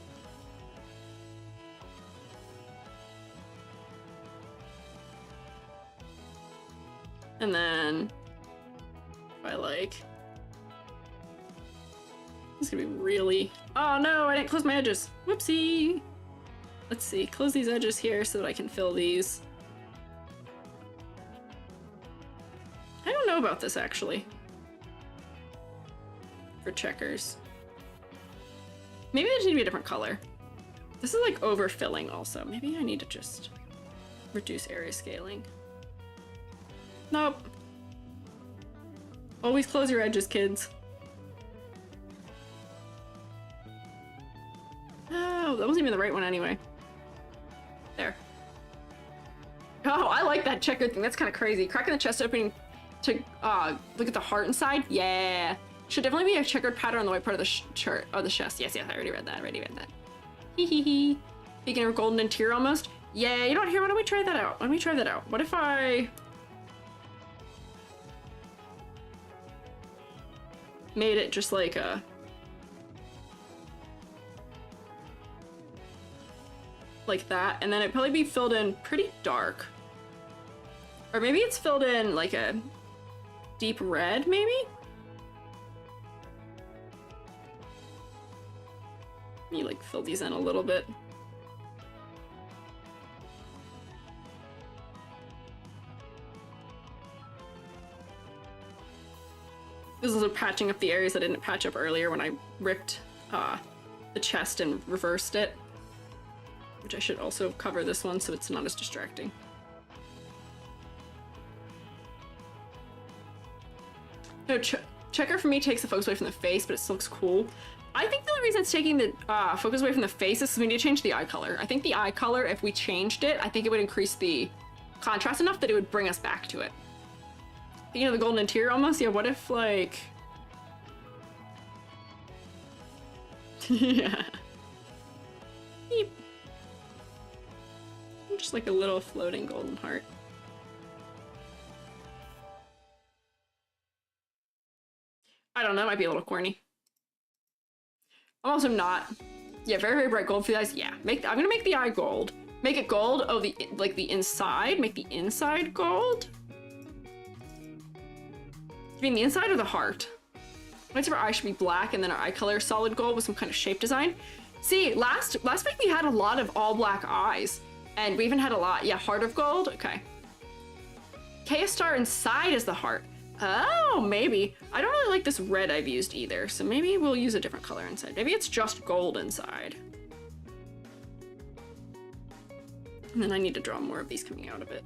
And then if I like, it's gonna be really, oh no, I didn't close my edges. Whoopsie. Let's see, close these edges here so that I can fill these. I don't know about this actually. For checkers. Maybe they just need to be a different color. This is like overfilling also. Maybe I need to just reduce area scaling. Nope. Always close your edges, kids. Oh, that wasn't even the right one anyway. There. Oh, I like that checkered thing. That's kind of crazy. Cracking the chest opening to look at the heart inside. Yeah. Should definitely be a checkered pattern on the white part of the shirt. Oh, the chest. Yes, I already read that. Hee hee hee. Speaking of golden interior almost. Yeah, you know what? Here, why don't we try that out? What if I made it just like a like that, and then it'd probably be filled in pretty dark. Or maybe it's filled in like a deep red, maybe? You like fill these in a little bit. This is also patching up the areas I didn't patch up earlier when I ripped the chest and reversed it. Which I should also cover this one so it's not as distracting. No, checker for me takes the focus away from the face, but it still looks cool. I think the only reason it's taking the focus away from the face is because we need to change the eye color. I think the eye color, if we changed it, I think it would increase the contrast enough that it would bring us back to it. You know, the golden interior almost? Yeah, what if, like... yeah. Beep. Just like a little floating golden heart. I don't know, it might be a little corny. I'm also not. Yeah, very, very bright gold for the eyes. Yeah, I'm gonna make the eye gold. Make it gold. Oh, the inside. Make the inside gold. You mean the inside or the heart? I'd say our eye should be black and then our eye color solid gold with some kind of shape design. See, last week we had a lot of all black eyes. And we even had a lot, yeah, heart of gold, okay. Chaos Star inside is the heart. Oh, maybe. I don't really like this red I've used either, so maybe we'll use a different color inside. Maybe it's just gold inside. And then I need to draw more of these coming out of it.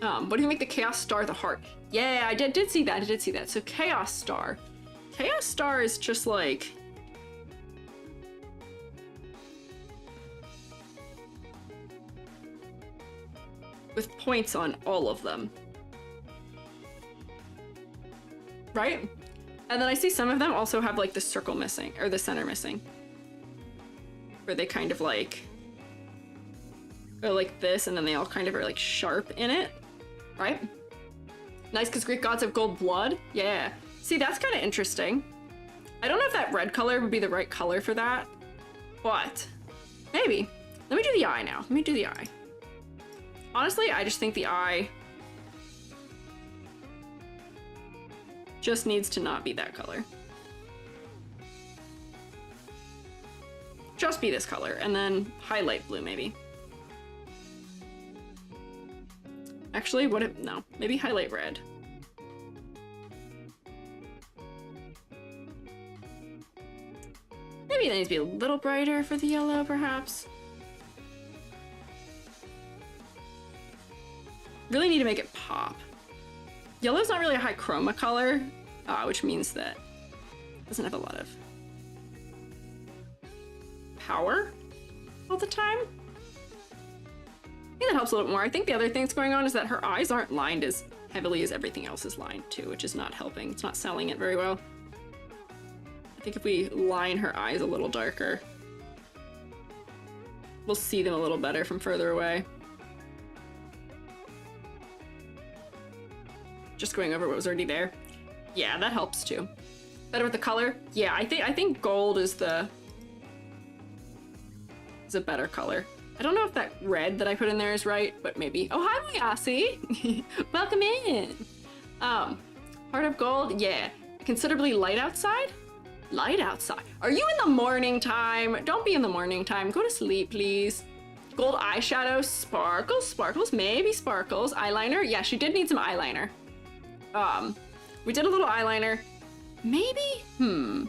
What do you make the Chaos Star the heart? Yeah, I did see that. So Chaos Star. Chaos Star is just like... with points on all of them. Right? And then I see some of them also have like the circle missing, or the center missing. Where they kind of like go like this, and then they all kind of are like sharp in it. Right? Nice, because Greek gods have gold blood. Yeah. See, that's kind of interesting. I don't know if that red color would be the right color for that, but maybe. Let me do the eye now. Let me do the eye. Honestly, I just think the eye just needs to not be that color. Just be this color, and then highlight blue, maybe. Actually, what if, no, maybe highlight red. Maybe that needs to be a little brighter for the yellow, perhaps. Really need to make it pop. Yellow's not really a high chroma color, which means that it doesn't have a lot of power all the time. think that helps a little more. I think the other thing that's going on is that her eyes aren't lined as heavily as everything else is lined too, which is not helping. It's not selling it very well. I think if we line her eyes a little darker, we'll see them a little better from further away. Just going over what was already there. Yeah, that helps too. Better with the color? Yeah, I think gold is a better color. I don't know if that red that I put in there is right, but maybe. Oh, hi, Mayasi. Welcome in. Heart of gold, yeah. Considerably light outside? Light outside. Are you in the morning time? Don't be in the morning time. Go to sleep, please. Gold eyeshadow, sparkles, maybe sparkles. Eyeliner, yeah, she did need some eyeliner. We did a little eyeliner. Maybe? The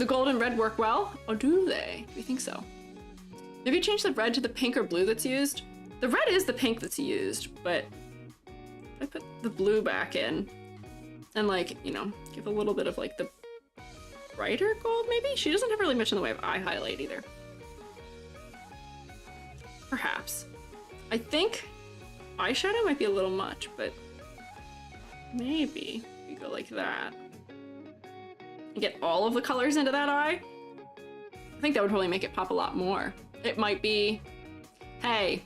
gold and red work well? Oh, do they? Do you think so? Maybe change the red to the pink or blue that's used. The red is the pink that's used, but I put the blue back in and, like, you know, give a little bit of like the brighter gold maybe? She doesn't have really much in the way of eye highlight either. Perhaps. I think eyeshadow might be a little much, but maybe we go like that. And get all of the colors into that eye. I think that would probably make it pop a lot more. It might be, hey,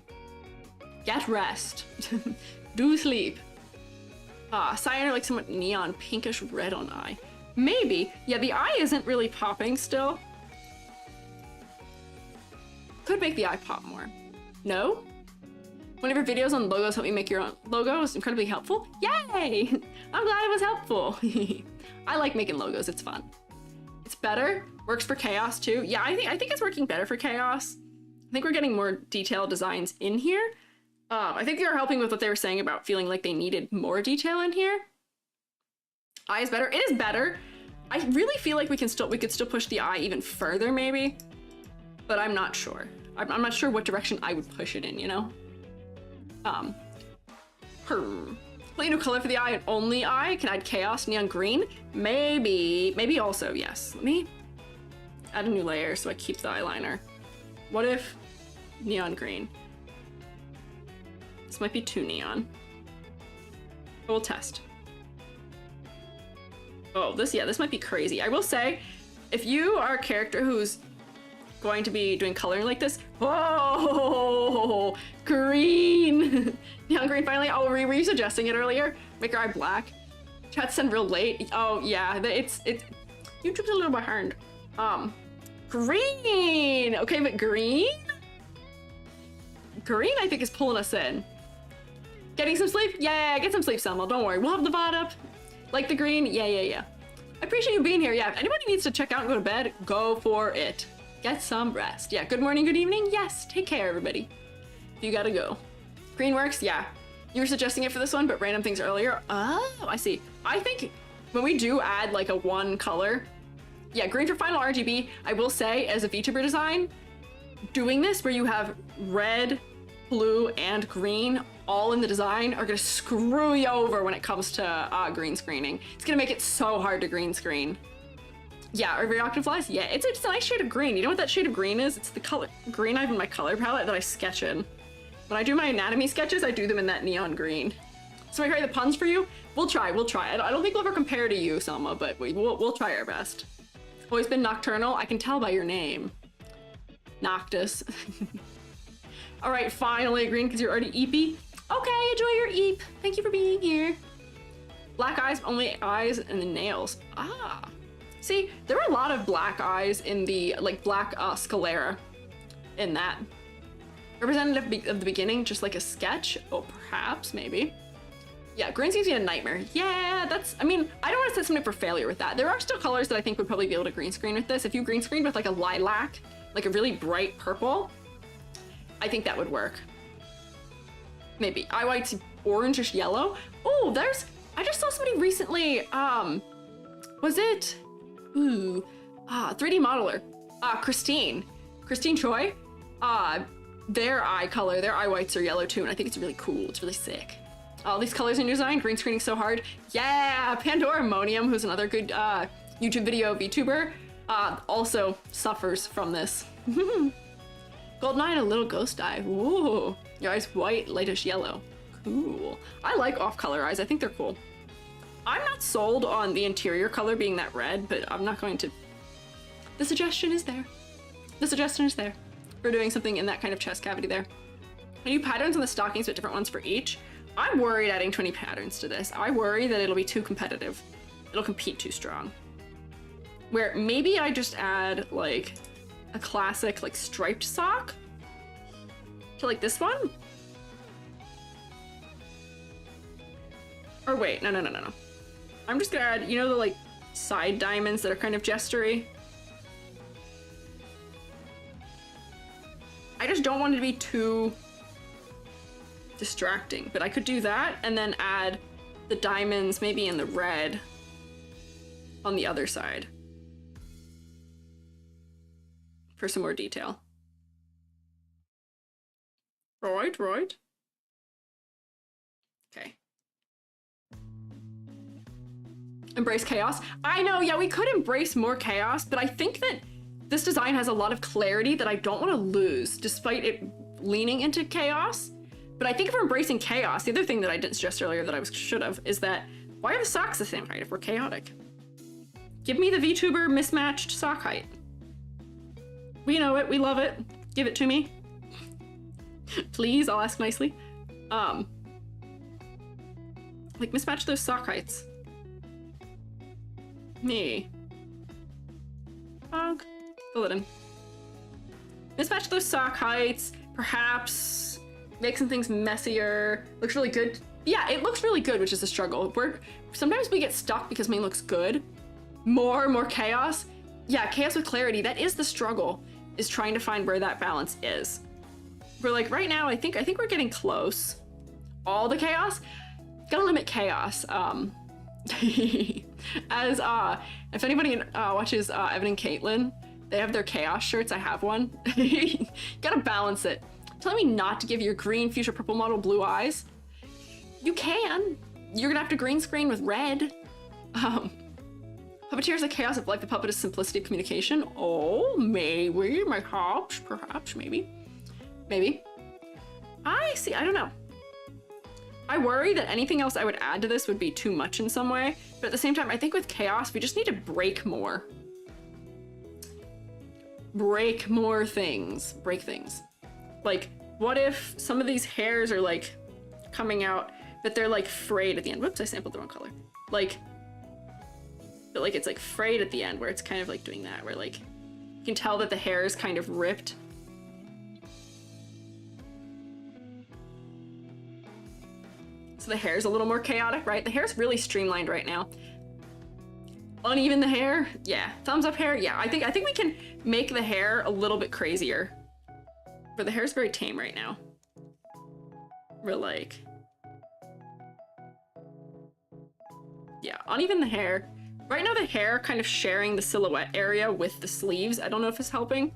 get rest. Do sleep. Cyan or like somewhat neon pinkish red on eye. Maybe. Yeah, the eye isn't really popping still. Could make the eye pop more. No? One of your videos on logos help you make your own logo is incredibly helpful. Yay! I'm glad it was helpful. I like making logos, it's fun. It's better, works for chaos too. Yeah, I think it's working better for chaos. I think we're getting more detailed designs in here. I think they're helping with what they were saying about feeling like they needed more detail in here. Eye is better. It is better. I really feel like we could still push the eye even further maybe, but I'm not sure. I'm not sure what direction I would push it in, you know? Play a new color for the eye and only eye. Can I add chaos, neon green? Maybe also, yes. Let me add a new layer so I keep the eyeliner. What if neon green? This might be too neon. We'll test. Oh, this might be crazy. I will say, if you are a character who's going to be doing coloring like this, oh, green, neon green finally. Oh, were you suggesting it earlier? Make your eye black. Chat sent real late. Oh yeah, it's YouTube's a little behind. Green. Okay, but green I think is pulling us in. Getting some sleep? Yeah, get some sleep, Selma. Don't worry, we'll have the VOD up. Like the green? Yeah. I appreciate you being here. Yeah, if anybody needs to check out and go to bed, go for it. Get some rest. Yeah, good morning, good evening. Yes, take care, everybody. You gotta go. Green works? Yeah. You were suggesting it for this one, but random things earlier. Oh, I see. I think when we do add like a one color, yeah, green for final RGB, I will say as a VTuber design, doing this where you have red, blue, and green all in the design are gonna screw you over when it comes to green screening. It's gonna make it so hard to green screen. Yeah, are radioactive flies? Yeah, it's a nice shade of green. You know what that shade of green is? It's the color green I have in my color palette that I sketch in. When I do my anatomy sketches, I do them in that neon green. So I create the puns for you? We'll try. I don't think we'll ever compare to you, Selma, but we'll try our best. Always been nocturnal? I can tell by your name. Noctis. All right, finally green because you're already eepy. Okay, enjoy your eep. Thank you for being here. Black eyes, only eyes and the nails. Ah. See, there were a lot of black eyes in the, like, black sclera in that. Representative of the beginning, just like a sketch? Oh, perhaps, maybe. Yeah, green seems to be a nightmare. Yeah, I mean, I don't want to set something for failure with that. There are still colors that I think would probably be able to green screen with this. If you green screened with like a lilac, like a really bright purple, I think that would work. Maybe. Eye white's orangish yellow. Oh, I just saw somebody recently, was it? 3D modeler. Christine Choi. Their eye color, their eye whites are yellow too, and I think it's really cool. It's really sick. All these colors in your design, green screening so hard. Yeah, Pandora Monium, who's another good YouTube video VTuber, also suffers from this. Golden eye and a little ghost eye. Whoa. Your eyes white, lightish yellow. Cool. I like off-color eyes. I think they're cool. I'm not sold on the interior color being that red, but I'm not going to... The suggestion is there. The suggestion is there. We're doing something in that kind of chest cavity there. I do patterns on the stockings, but different ones for each. I'm worried adding 20 patterns to this. I worry that it'll be too competitive. It'll compete too strong. Where maybe I just add like a classic like striped sock to like this one. Or wait, no. I'm just gonna add, you know, the like side diamonds that are kind of gestury. I just don't want it to be too distracting, but I could do that and then add the diamonds maybe in the red on the other side for some more detail. Right. Okay. Embrace chaos. I know, yeah, we could embrace more chaos, but I think that this design has a lot of clarity that I don't want to lose, despite it leaning into chaos. But I think if we're embracing chaos, the other thing that I didn't suggest earlier that I should have is that why are the socks the same height if we're chaotic? Give me the VTuber mismatched sock height. We know it, we love it. Give it to me. Please, I'll ask nicely. Like mismatch those sock heights. Me. Fog. Fill it in. Mismatch those sock heights. Perhaps make some things messier. Looks really good. Yeah, it looks really good, which is a struggle. Sometimes we get stuck because something looks good. More chaos. Yeah, chaos with clarity. That is the struggle, is trying to find where that balance is. We're like, right now, I think we're getting close. All the chaos? Gotta limit chaos. As if anybody watches Evan and Caitlin, they have their chaos shirts. I have one. Gotta balance it. Telling me not to give your green fuchsia purple model blue eyes. You can. You're gonna have to green screen with red. Puppeteer is the chaos of life. The puppet is simplicity of communication. Oh, maybe, perhaps, maybe. I see. I don't know. I worry that anything else I would add to this would be too much in some way, but at the same time, I think with chaos, we just need to break more. Break more things. Break things. Like, what if some of these hairs are like coming out, but they're like frayed at the end? Whoops, I sampled the wrong color. Like, but like it's like frayed at the end, where it's kind of like doing that, where like you can tell that the hair is kind of ripped. So the hair's a little more chaotic, right? The hair's really streamlined right now. Uneven the hair, yeah. Thumbs up hair, yeah. I think we can make the hair a little bit crazier. But the hair's very tame right now. We're like, yeah, uneven the hair. Right now the hair kind of sharing the silhouette area with the sleeves. I don't know if it's helping.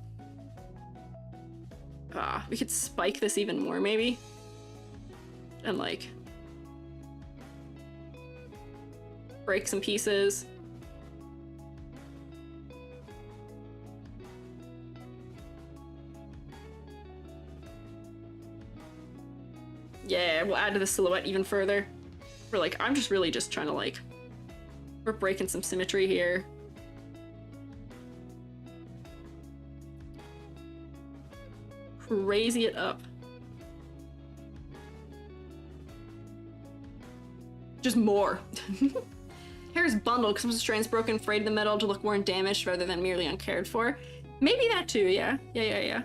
We could spike this even more maybe. And like, break some pieces. Yeah, we'll add to the silhouette even further. We're like, I'm just really just trying to like, we're breaking some symmetry here. Crazy it up. Just more. Hair is bundled because some strands broken, frayed in the middle to look worn, damaged rather than merely uncared for. Maybe that too, yeah. Yeah.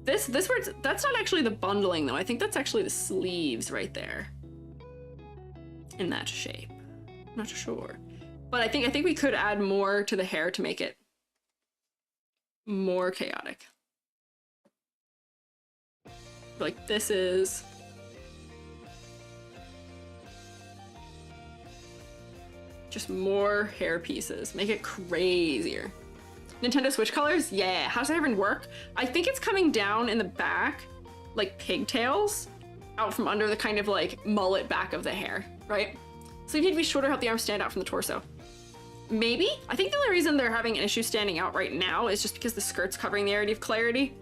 This word's, that's not actually the bundling though. I think that's actually the sleeves right there. In that shape. I'm not sure. But I think we could add more to the hair to make it more chaotic. Like this is just more hair pieces. Make it crazier. Nintendo Switch colors? Yeah. How does that even work? I think it's coming down in the back, like pigtails, out from under the kind of like mullet back of the hair, right? So you need to be shorter, help the arms stand out from the torso. Maybe? I think the only reason they're having an issue standing out right now is just because the skirt's covering the arity of clarity.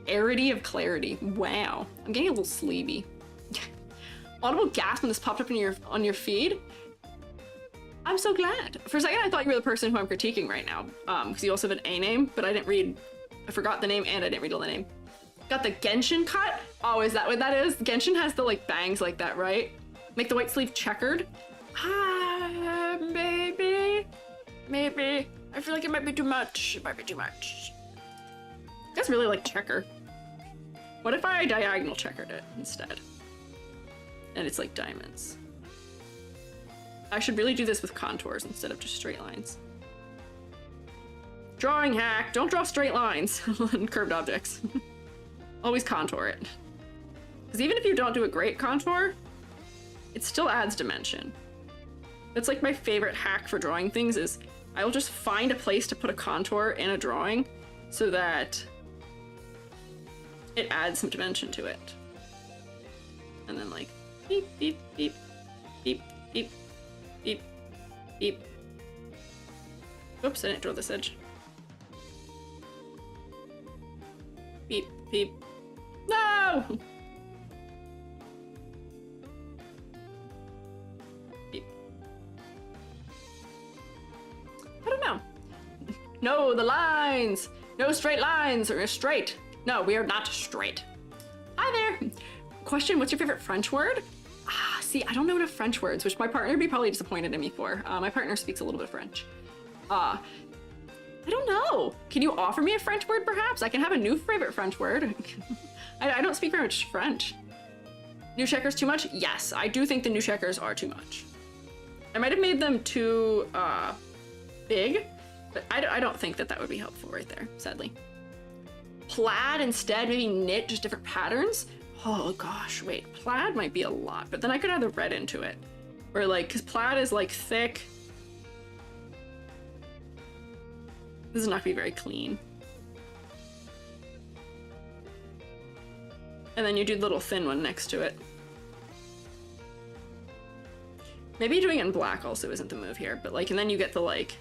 Arity of clarity. Wow. I'm getting a little sleepy. Audible gasp when this popped up on your feed. I'm so glad. For a second, I thought you were the person who I'm critiquing right now, because you also have an A name, but I forgot the name and I didn't read all the name. Got the Genshin cut? Oh, is that what that is? Genshin has the like bangs like that, right? Make the white sleeve checkered? Maybe. Maybe. I feel like it might be too much. It might be too much. You guys really like checker. What if I diagonal checkered it instead? And it's like diamonds. I should really do this with contours instead of just straight lines. Drawing hack. Don't draw straight lines on curved objects. Always contour it. Because even if you don't do a great contour, it still adds dimension. That's like my favorite hack for drawing things is I will just find a place to put a contour in a drawing so that it adds some dimension to it. And then like beep, beep, beep, beep, beep, beep, beep. Oops, I didn't draw this edge. Beep, beep. No! Beep. I don't know. No, the lines! No straight lines! Or straight. No, we are not straight. Hi there! Question, what's your favorite French word? See, I don't know enough French words, which my partner would be probably disappointed in me for. My partner speaks a little bit of French. I don't know. Can you offer me a French word, perhaps? I can have a new favorite French word. I don't speak very much French. New checkers too much? Yes, I do think the new checkers are too much. I might have made them too big, but I don't think that would be helpful right there, sadly. Plaid instead, maybe knit, just different patterns. Oh gosh, wait, plaid might be a lot, but then I could add the red into it. Or like, cause plaid is like thick. This is not gonna be very clean. And then you do the little thin one next to it. Maybe doing it in black also isn't the move here, but like, and then you get the like,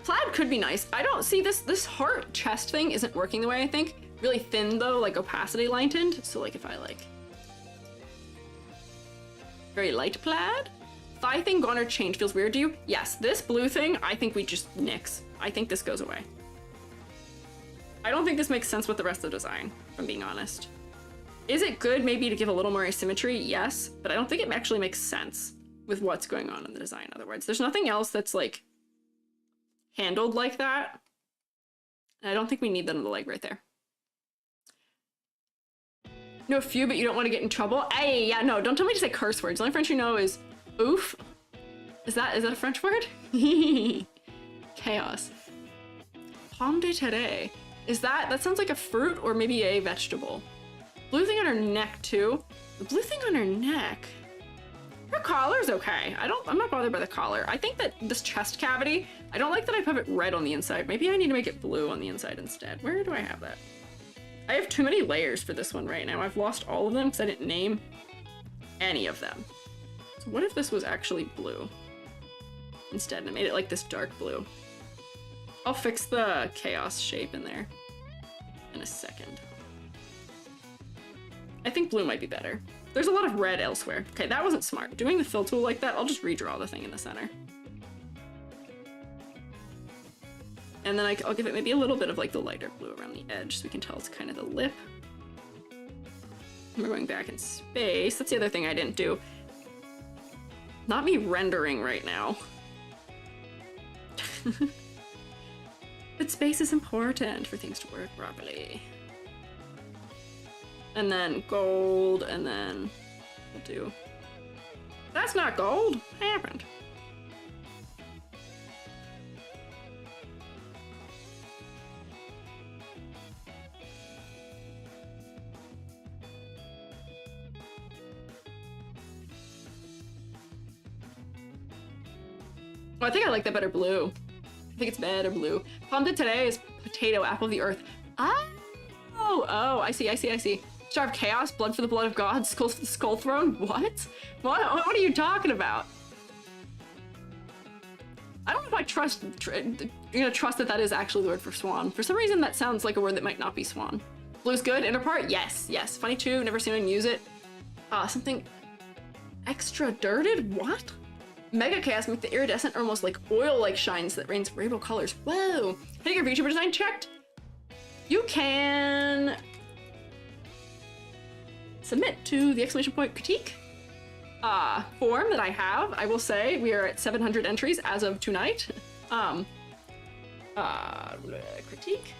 plaid could be nice. I don't see this heart chest thing isn't working the way I think. Really thin though, like opacity lightened. So like if I like very light plaid. Thigh thing gone or changed feels weird to you? Yes, this blue thing, I think we just nix. I think this goes away. I don't think this makes sense with the rest of the design, if I'm being honest. Is it good maybe to give a little more asymmetry? Yes, but I don't think it actually makes sense with what's going on in the design. In other words, there's nothing else that's like handled like that. And I don't think we need that on the leg right there. No few, but you don't want to get in trouble. Hey, yeah, no, don't tell me to say curse words. The only French you know is oof. Is that a French word? Chaos. Pomme de terre. Is that sounds like a fruit or maybe a vegetable. Blue thing on her neck too. The blue thing on her neck. Her collar's okay. I'm not bothered by the collar. I think that this chest cavity, I don't like that I have it red on the inside. Maybe I need to make it blue on the inside instead. Where do I have that? I have too many layers for this one right now. I've lost all of them because I didn't name any of them. So what if this was actually blue instead and I made it like this dark blue? I'll fix the chaos shape in there in a second. I think blue might be better. There's a lot of red elsewhere. Okay, that wasn't smart. Doing the fill tool like that, I'll just redraw the thing in the center. And then I'll give it maybe a little bit of like the lighter blue around the edge so we can tell it's kind of the lip. And we're going back in space. That's the other thing I didn't do. Not me rendering right now. But space is important for things to work properly. And then gold, and then we'll do... That's not gold! What happened? Oh, I think I like that better blue. I think it's better blue. Pomme de terre is potato, apple of the earth. Ah! Oh, I see. Star of Chaos, Blood for the Blood of God, Skulls for the Skull Throne. What? What are you talking about? I don't know if I trust that is actually the word for swan. For some reason, that sounds like a word that might not be swan. Blue's good. Inner part, yes. Funny too. Never seen anyone use it. Something extra dirted. What? Mega Chaos, make the iridescent or almost like oil-like shines that rains rainbow colors. Whoa! Have your VTuber design checked? You can submit to the exclamation point critique form that I have. I will say we are at 700 entries as of tonight. Critique.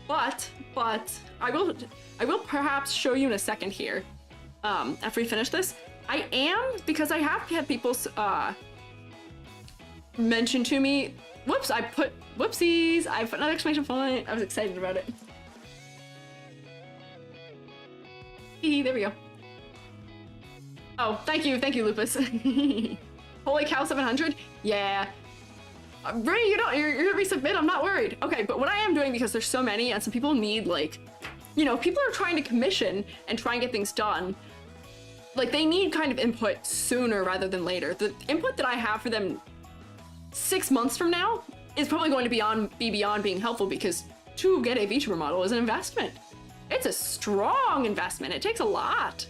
But I will perhaps show you in a second here. After we finish this, I am, because I have had people mention to me. Whoops! Whoopsies! I put another exclamation point. I was excited about it. There we go. Oh, thank you, Lupus. Holy cow, 700? Yeah. Brittany, you're gonna resubmit, I'm not worried. Okay, but what I am doing, because there's so many and some people need, like, you know, people are trying to commission and try and get things done. Like, they need kind of input sooner rather than later. The input that I have for them 6 months from now is probably going to be beyond being helpful, because to get a VTuber model is an investment. It's a strong investment. It takes a lot.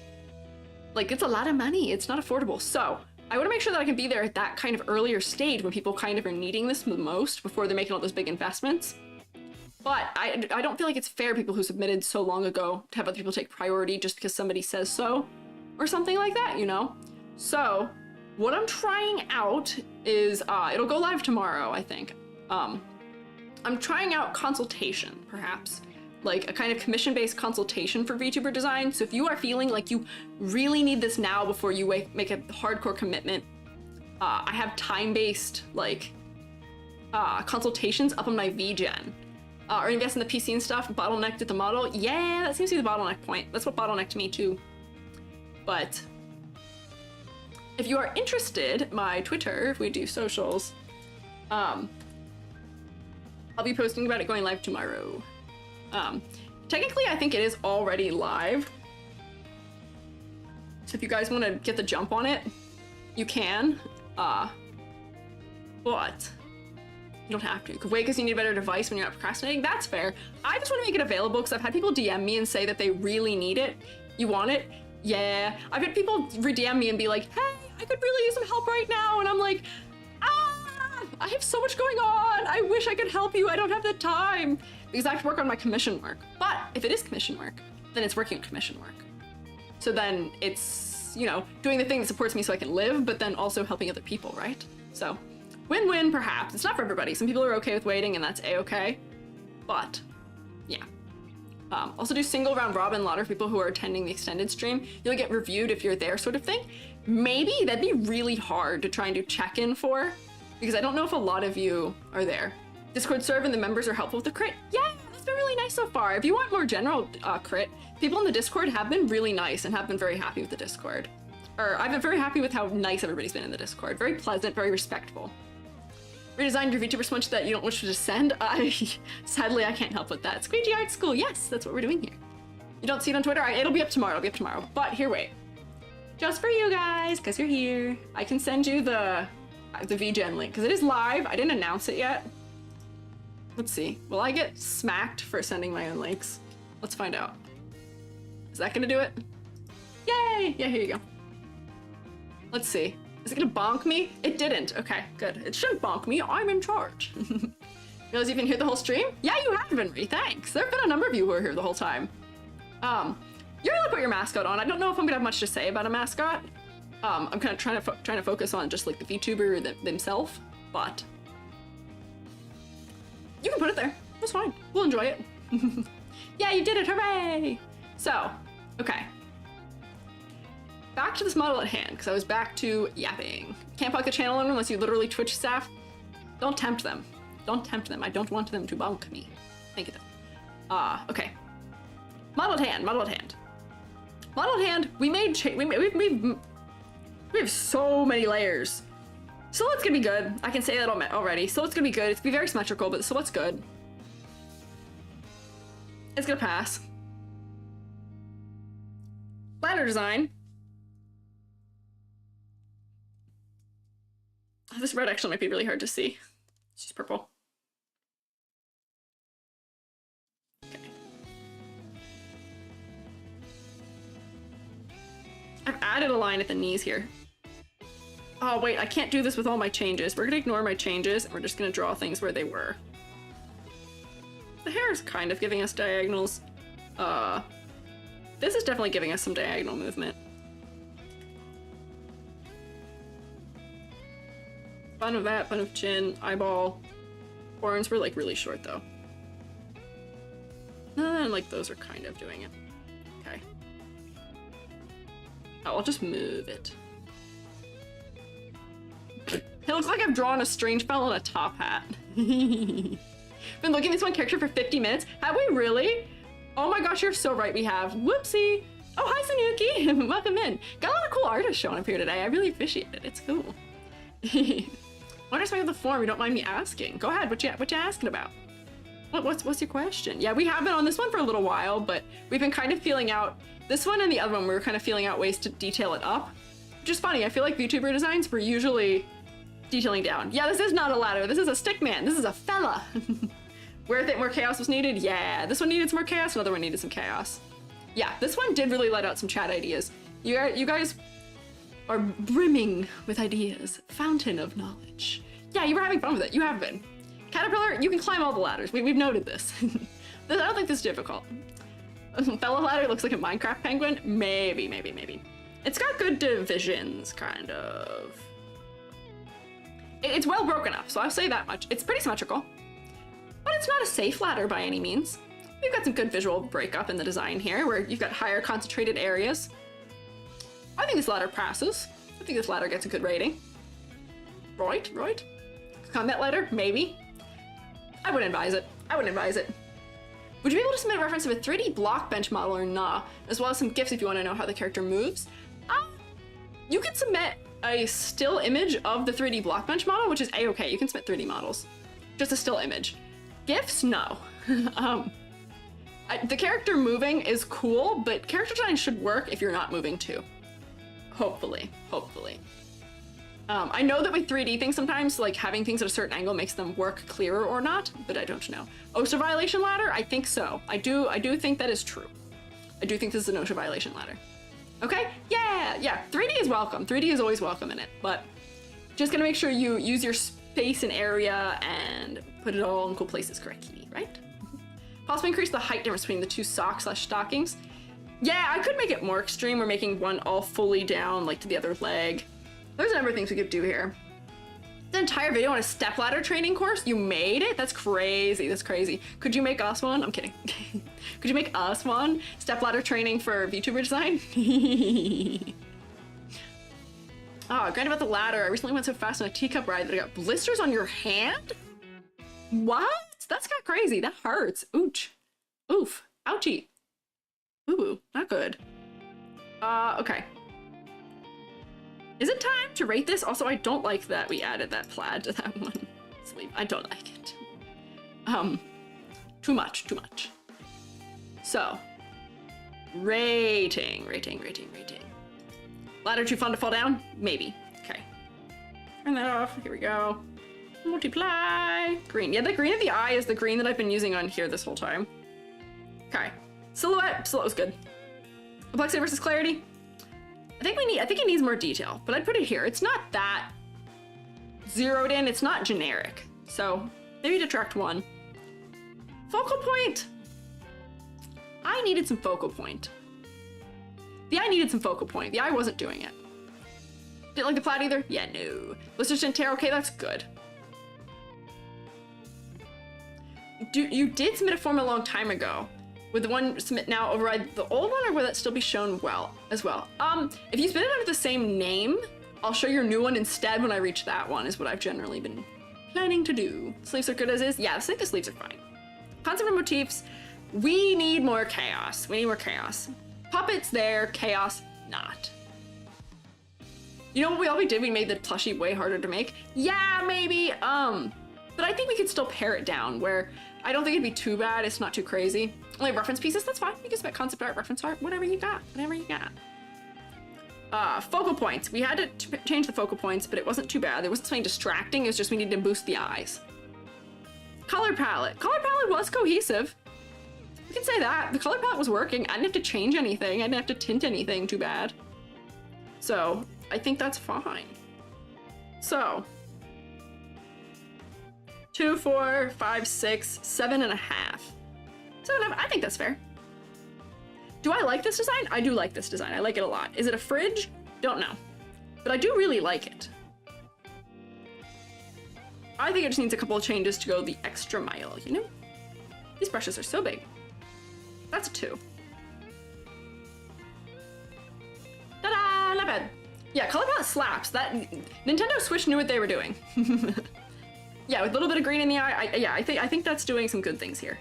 Like, it's a lot of money. It's not affordable. So I want to make sure that I can be there at that kind of earlier stage when people kind of are needing this the most before they're making all those big investments. But I don't feel like it's fair, people who submitted so long ago, to have other people take priority just because somebody says so or something like that, you know? So what I'm trying out is, it'll go live tomorrow, I think. I'm trying out consultation, perhaps. Like a kind of commission-based consultation for VTuber design. So if you are feeling like you really need this now before you make a hardcore commitment, I have time-based like consultations up on my VGen. Or invest in the PC and stuff, bottlenecked at the model. Yeah, that seems to be the bottleneck point. That's what bottlenecked me too. But if you are interested, my Twitter, if we do socials, I'll be posting about it going live tomorrow. Technically, I think it is already live. So if you guys want to get the jump on it, you can. But you don't have to. You could wait because you need a better device when you're not procrastinating. That's fair. I just want to make it available because I've had people DM me and say that they really need it. You want it? Yeah. I've had people DM me and be like, hey, I could really use some help right now. And I'm like, I have so much going on. I wish I could help you. I don't have the time because I have to work on my commission work. But if it is commission work, then it's working on commission work. So then it's, you know, doing the thing that supports me so I can live, but then also helping other people, right? So win-win, perhaps. It's not for everybody. Some people are okay with waiting and that's a-okay. But yeah. Also do single round robin, a lot of people who are attending the extended stream. You'll get reviewed if you're there, sort of thing. Maybe that'd be really hard to try and do check-in for, because I don't know if a lot of you are there. Discord serve and the members are helpful with the crit. Yeah, that's been really nice so far. If you want more general crit, people in the Discord have been really nice and have been very happy with the Discord. Or I've been very happy with how nice everybody's been in the Discord. Very pleasant, very respectful. Redesigned your VTuber Switch that you don't wish to just send? Sadly, I can't help with that. Squiiji Art School, yes, that's what we're doing here. You don't see it on Twitter? It'll be up tomorrow, But here, wait. Just for you guys, because you're here, I can send you the VGen link, because it is live. I didn't announce it yet. Let's see. Will I get smacked for sending my own links? Let's find out. Is that gonna do it? Yay! Yeah, here you go. Let's see. Is it gonna bonk me? It didn't. Okay, good. It shouldn't bonk me. I'm in charge. You guys even hear the whole stream? Yeah, you have been, Ree. Thanks. There have been a number of you who are here the whole time. You're gonna put your mascot on. I don't know if I'm gonna have much to say about a mascot. I'm kind of trying to focus on just like the VTuber themselves, but you can put it there. That's fine. We'll enjoy it. Yeah, you did it. Hooray! So, okay. Back to this model at hand, because I was back to yapping. Can't block the channel unless you literally Twitch staff. Don't tempt them. Don't tempt them. I don't want them to bonk me. Thank you though. Okay. Model at hand. Model at hand. Model at hand. We have so many layers. Silhouette's gonna be good. I can say that already. Silhouette's gonna be good. It's gonna be very symmetrical, but the silhouette's good. It's gonna pass. Ladder design. Oh, this red actually might be really hard to see. She's purple. Okay. I've added a line at the knees here. Oh wait, I can't do this with all my changes. We're gonna ignore my changes and we're just gonna draw things where they were. The hair is kind of giving us diagonals. This is definitely giving us some diagonal movement. Fun of that, fun of chin, eyeball. Horns were like really short though. And like those are kind of doing it. Okay. Oh, I'll just move it. It looks like I've drawn a strange fellow in a top hat. Been looking at this one character for 50 minutes. Have we really? Oh my gosh, you're so right, we have. Whoopsie. Oh, hi, Sanuki. Welcome in. Got a lot of cool artists showing up here today. I really appreciate it. It's cool. What are some of the form? You don't mind me asking? Go ahead. What you asking about? What's your question? Yeah, we have been on this one for a little while, but we've been kind of feeling out this one and the other one. We were kind of feeling out ways to detail it up, which is funny. I feel like VTuber designs were usually detailing down. Yeah, this is not a ladder. This is a stick man. This is a fella. Where I think more chaos was needed? Yeah, this one needed some more chaos. Another one needed some chaos. Yeah, this one did really let out some chat ideas. You guys are brimming with ideas. Fountain of knowledge. Yeah, you were having fun with it. You have been. Caterpillar, you can climb all the ladders. We've noted this. I don't think this is difficult. Fella ladder looks like a Minecraft penguin. Maybe. It's got good divisions, kind of. It's well broken up, so I'll say that much. It's pretty symmetrical. But it's not a safe ladder by any means. We've got some good visual breakup in the design here, where you've got higher concentrated areas. I think this ladder passes. I think this ladder gets a good rating. Right? Combat ladder? Maybe. I wouldn't advise it. Would you be able to submit a reference of a 3D block bench model or nah, as well as some GIFs if you want to know how the character moves? You could submit a still image of the 3D block bench model, which is a-okay. You can submit 3D models. Just a still image. GIFs? No. The character moving is cool, but character design should work if you're not moving too. Hopefully. I know that with 3D things sometimes, like having things at a certain angle makes them work clearer or not, but I don't know. OSHA violation ladder? I think so. I do think that is true. I do think this is an OSHA violation ladder. Okay? Yeah. 3D is welcome. 3D is always welcome in it, but just gonna make sure you use your space and area and put it all in cool places correctly, right? Possibly increase the height difference between the two socks/stockings. Yeah, I could make it more extreme. We're making one all fully down, like to the other leg. There's a number of things we could do here. The entire video on a stepladder training course? You made it? That's crazy. Could you make us one? I'm kidding. Could you make us one? Stepladder training for VTuber design? Oh, grind about the ladder. I recently went so fast on a teacup ride that I got blisters on your hand? What? That's kind of crazy. That hurts. Ooch. Oof. Ouchie. Ooh, not good. Okay. Is it time to rate this? Also, I don't like that we added that plaid to that one sleeve. I don't like it. Too much. So, rating. Ladder too fun to fall down? Maybe. Okay. Turn that off. Here we go. Multiply. Green. Yeah, the green of the eye is the green that I've been using on here this whole time. Okay. Silhouette was good. Complexity versus clarity. I think it needs more detail, but I'd put it here. It's not that zeroed in. It's not generic. So maybe detract one. Focal point. I needed some focal point. The eye needed some focal point. The eye wasn't doing it. Didn't like the plaid either? Yeah, no. Blisters didn't tear. Okay, that's good. You did submit a form a long time ago. Would the one submit now override the old one, or will that still be shown as well? If you submit it under the same name, I'll show your new one instead when I reach that one, is what I've generally been planning to do. Sleeves are good as is. Yeah, I think the sleeves are fine. Concept and motifs. We need more chaos. Puppets there, chaos not. You know what we did? We made the plushie way harder to make. Yeah, maybe. But I think we could still pare it down where I don't think it'd be too bad. It's not too crazy. Only reference pieces, that's fine. You can submit concept art, reference art, whatever you got, whatever you got. Focal points. We had to change the focal points, but it wasn't too bad. There wasn't something distracting. It was just we needed to boost the eyes. Color palette. Color palette was cohesive. We can say that. The color palette was working. I didn't have to change anything. I didn't have to tint anything too bad. So I think that's fine. So 2, 4, 5, 6, 7.5. 7.5, I think that's fair. Do I like this design? I do like this design. I like it a lot. Is it a fridge? Don't know. But I do really like it. I think it just needs a couple of changes to go the extra mile, you know? These brushes are so big. That's a 2. Ta-da! Not bad. Yeah, color palette slaps. That Nintendo Switch knew what they were doing. Yeah, with a little bit of green in the eye. I think that's doing some good things here.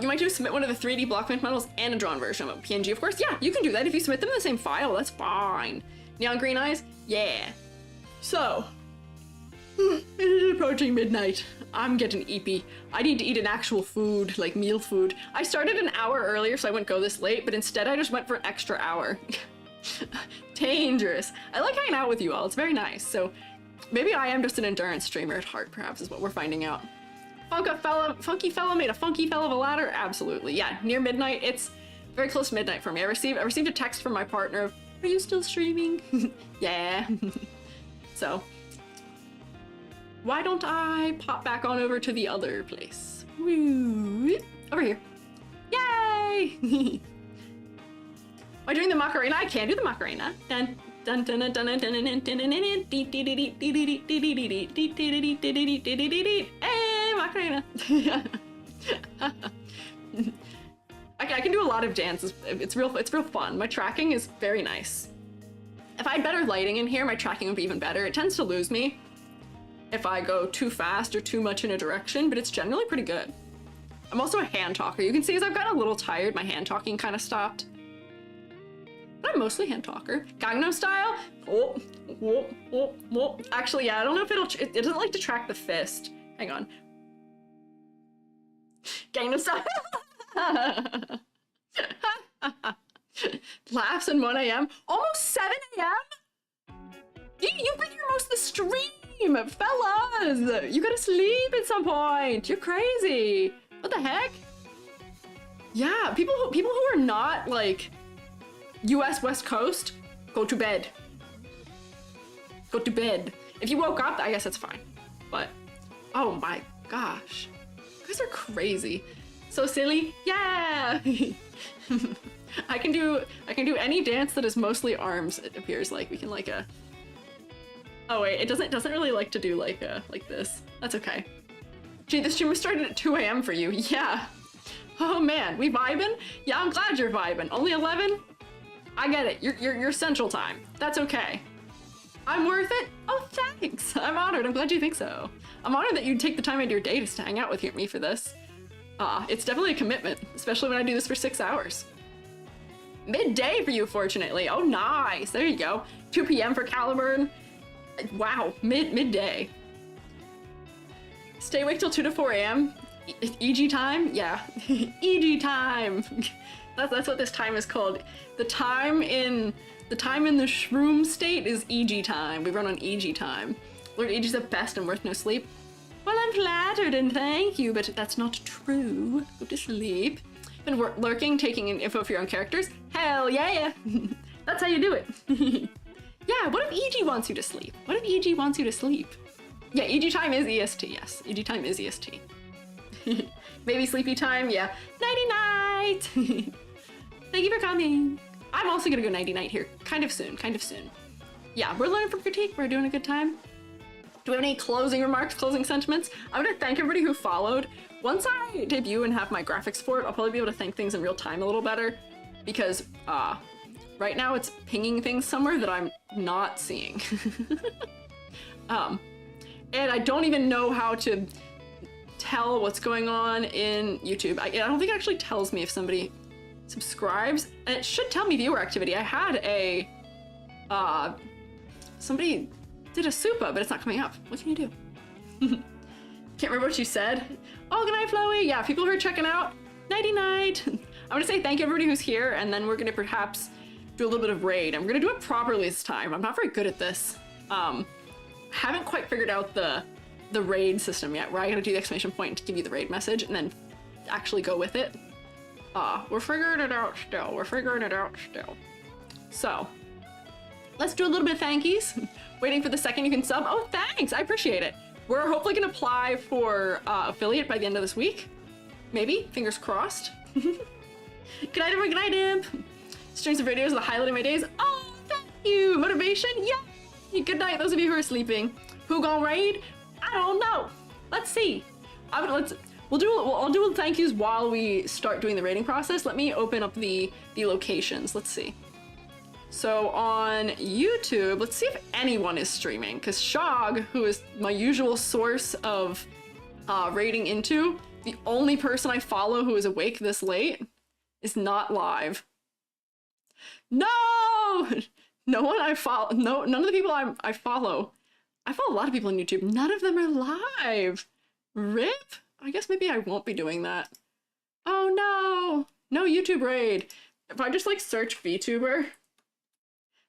You might just submit one of the 3D block print models and a drawn version of a PNG, of course. Yeah, you can do that if you submit them in the same file. That's fine. Neon green eyes? Yeah. So, it is approaching midnight. I'm getting eepy. I need to eat an actual food, like meal food. I started an hour earlier, so I wouldn't go this late, but instead I just went for an extra hour. Dangerous. I like hanging out with you all. It's very nice. So maybe I am just an endurance streamer at heart, perhaps, is what we're finding out. Funky fella made a funky fella of a ladder? Absolutely. Yeah, near midnight. It's very close to midnight for me. I received a text from my partner. Are you still streaming? Yeah. So, why don't I pop back on over to the other place? Woo. Over here. Yay! Am I doing the Macarena? I can do the Macarena. Dun dun dun dun dun dun dun dun dun dun dun. Hey, Macarena! I can do a lot of dances. It's real fun. My tracking is very nice. If I had better lighting in here, my tracking would be even better. It tends to lose me if I go too fast or too much in a direction, but it's generally pretty good. I'm also a hand talker. You can see as I've gotten a little tired, my hand talking kind of stopped. But I'm mostly hand talker. Gangnam Style? Oh, oh, oh, oh. Actually, yeah, I don't know if it doesn't like to track the fist. Hang on. Gangnam Style. Laughs at 1 a.m. Almost 7 a.m.? You've been here most of the stream, fellas. You gotta sleep at some point. You're crazy. What the heck? Yeah, people who are not like US West Coast, go to bed. Go to bed. If you woke up, I guess that's fine. But oh my gosh, you guys are crazy. So silly. Yeah. I can do any dance that is mostly arms. It appears like we can like a. Oh wait, it doesn't really like to do like this. That's okay. Gee, the stream was started at 2 a.m. for you. Yeah. Oh man, we vibing? Yeah, I'm glad you're vibing. Only 11? I get it. You're Central Time. That's okay. I'm worth it? Oh, thanks. I'm honored. I'm glad you think so. I'm honored that you'd take the time out of your day to hang out with me for this. It's definitely a commitment, especially when I do this for 6 hours. Midday for you, fortunately. Oh, nice. There you go. 2 p.m. for Caliburn. Wow, midday. Stay awake till 2 to 4 a.m. EG time? Yeah. EG time. That's what this time is called. The time in the shroom state is EG time. We run on EG time. Lord EG's the best and worth no sleep. Well, I'm flattered and thank you, but that's not true. Go to sleep. Been lurking, taking in info for your own characters? Hell yeah! That's how you do it. Yeah, what if EG wants you to sleep? What if EG wants you to sleep? Yeah, EG time is EST, yes. EG time is EST. Maybe sleepy time, yeah. Nighty-night! Thank you for coming. I'm also gonna go nighty-night here, kind of soon. Yeah, we're learning from critique, we're doing a good time. Do we have any closing remarks, closing sentiments? I'm gonna thank everybody who followed. Once I debut and have my graphics for it, I'll probably be able to thank things in real time a little better, because right now it's pinging things somewhere that I'm not seeing. And I don't even know how to tell what's going on in YouTube. I don't think it actually tells me if somebody subscribes, and it should tell me viewer activity. I had a, somebody did a supa, but it's not coming up. What can you do? Can't remember what you said. Oh, good night, Chloe. Yeah, people who are checking out, nighty night. I'm gonna say thank you everybody who's here, and then we're gonna perhaps do a little bit of raid. I'm gonna do it properly this time. I'm not very good at this. Haven't quite figured out the raid system yet, where I gotta do the exclamation point to give you the raid message and then actually go with it. We're figuring it out still. We're figuring it out still. So, let's do a little bit of thankies. Waiting for the second you can sub. Oh, thanks. I appreciate it. We're hopefully gonna apply for affiliate by the end of this week. Maybe. Fingers crossed. Good night, everyone. Good night, Imp. Streams of videos are the highlight of my days. Oh, thank you. Motivation. Yeah. Good night, those of you who are sleeping. Who gonna raid? I don't know. Let's see. I'll do thank yous while we start doing the raiding process. Let me open up the locations. Let's see. So on YouTube, let's see if anyone is streaming, because Shog, who is my usual source of raiding into, the only person I follow who is awake this late, is not live. No! No one I follow, none of the people I follow. I follow a lot of people on YouTube. None of them are live. RIP? I guess maybe I won't be doing that. Oh no! No YouTube raid. If I just like search VTuber,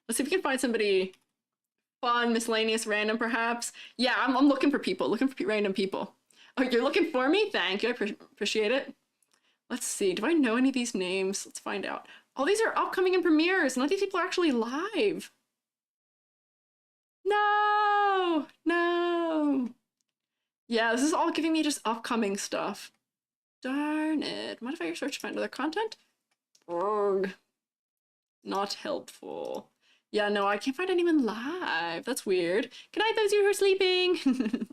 let's see if we can find somebody fun, miscellaneous, random perhaps. Yeah, I'm looking for people, looking for random people. Oh, you're looking for me? Thank you, I appreciate it. Let's see, do I know any of these names? Let's find out. Oh, these are upcoming in premieres. None of these people are actually live. No, no. Yeah, this is all giving me just upcoming stuff. Darn it. Modify your search to find other content? Ugh. Not helpful. Yeah, no, I can't find anyone live. That's weird. Good night, those of you who are sleeping.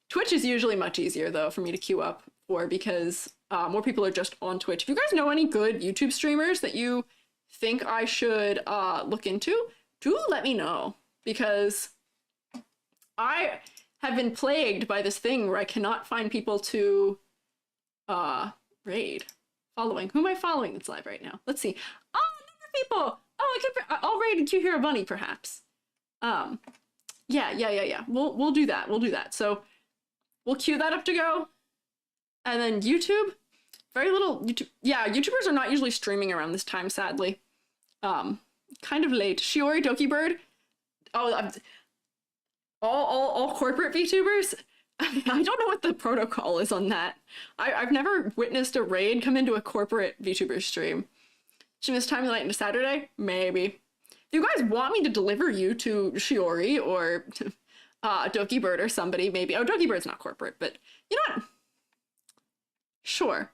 Twitch is usually much easier, though, for me to queue up for, because more people are just on Twitch. If you guys know any good YouTube streamers that you think I should look into, do let me know, because I have been plagued by this thing where I cannot find people to raid. Following. Who am I following that's live right now? Let's see. Oh, another people! Oh, I'll raid and queue Hero Bunny, perhaps. Yeah. We'll do that. We'll do that. So we'll queue that up to go. And then YouTube, very little YouTube. Yeah, YouTubers are not usually streaming around this time, sadly. Kind of late. Shiori Doki Bird. Oh, all corporate VTubers. I don't know what the protocol is on that. I've never witnessed a raid come into a corporate VTuber stream. Should this time of the night into Saturday? Maybe. If you guys want me to deliver you to Shiori or Doki Bird or somebody, maybe. Oh, Doki Bird's not corporate, but you know what? Sure.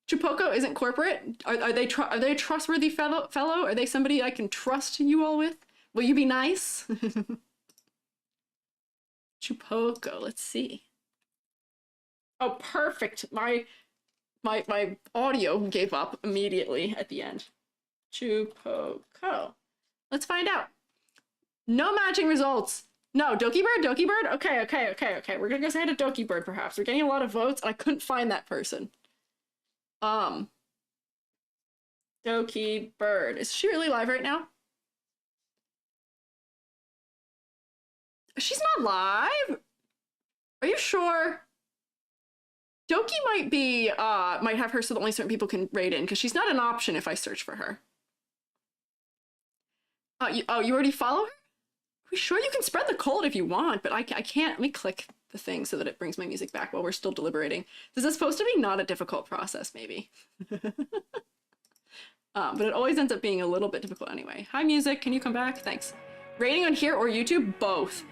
Chupoko isn't corporate. Are they a trustworthy fellow? Are they somebody I can trust you all with? Will you be nice? Chupoko, let's see. Oh, perfect. My audio gave up immediately at the end. Chupoko. Let's find out. No matching results. No, Doki Bird? Okay. We're gonna go say hi to Doki Bird, perhaps. We're getting a lot of votes, and I couldn't find that person. Doki Bird. Is she really live right now? She's not live? Are you sure? Doki might be, might have her so that only certain people can raid in, because she's not an option if I search for her. You already follow her? Are we sure? You can spread the cold if you want, but I can't. Let me click the thing so that it brings my music back while we're still deliberating. This is supposed to be not a difficult process, maybe. But it always ends up being a little bit difficult anyway. Hi, music. Can you come back? Thanks. Rating on here or YouTube? Both.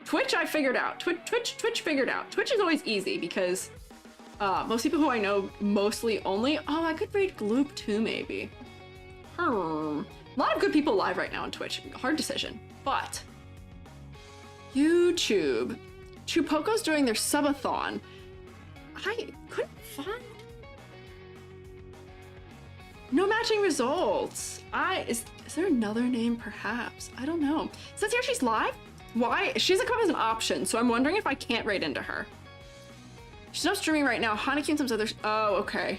Twitch I figured out. Twitch figured out. Twitch is always easy because most people who I know mostly only... Oh, I could raid Gloop too, maybe. A lot of good people live right now on Twitch. Hard decision. But YouTube. Chupoko's doing their subathon. I couldn't find... No matching results. Is there another name perhaps? I don't know. It says here she's live. Why? She doesn't come as an option, so I'm wondering if I can't raid into her. She's not streaming right now. Hanaki and some other... Oh, okay.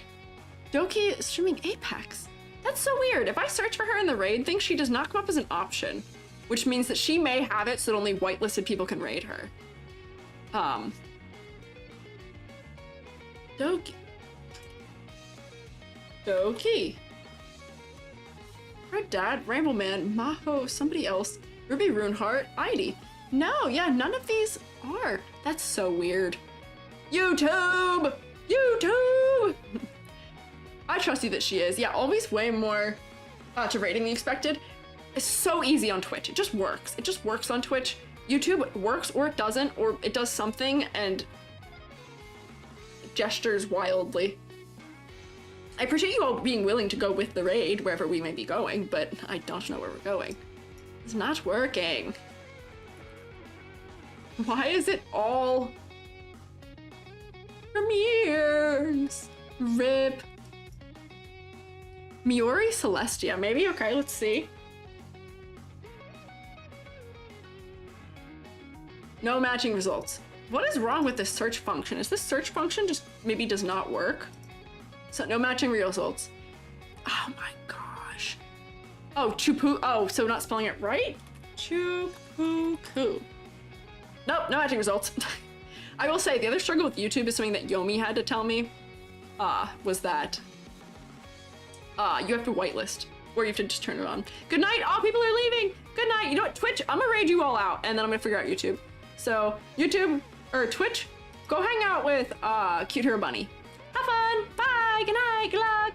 Doki is streaming Apex. That's so weird. If I search for her in the raid thing, she does not come up as an option, which means that she may have it so that only whitelisted people can raid her. Doki. Red Dad, Ramble Man, Maho, somebody else, Ruby Runeheart, Heidi. No, yeah, none of these are. That's so weird. YouTube! YouTube! I trust you that she is. Yeah, always way more to rating than you expected. It's so easy on Twitch. It just works. It just works on Twitch. YouTube works or it doesn't, or it does something and gestures wildly. I appreciate you all being willing to go with the raid wherever we may be going, but I don't know where we're going. It's not working. Why is it all premieres? RIP. Miori Celestia, maybe? Okay, let's see. No matching results. What is wrong with this search function? Is this search function just maybe does not work? So no matching results. Oh my gosh. Oh, Chupu. Oh, so not spelling it right? Chupuku. Nope, no matching results. I will say the other struggle with YouTube is something that Yomi had to tell me. Was that you have to whitelist, or you have to just turn it on. Good night, all people are leaving. Good night. You know what, Twitch, I'm gonna raid you all out, and then I'm gonna figure out YouTube. So YouTube, or Twitch, go hang out with Cute Hero Bunny. Have fun, bye, good night, good luck.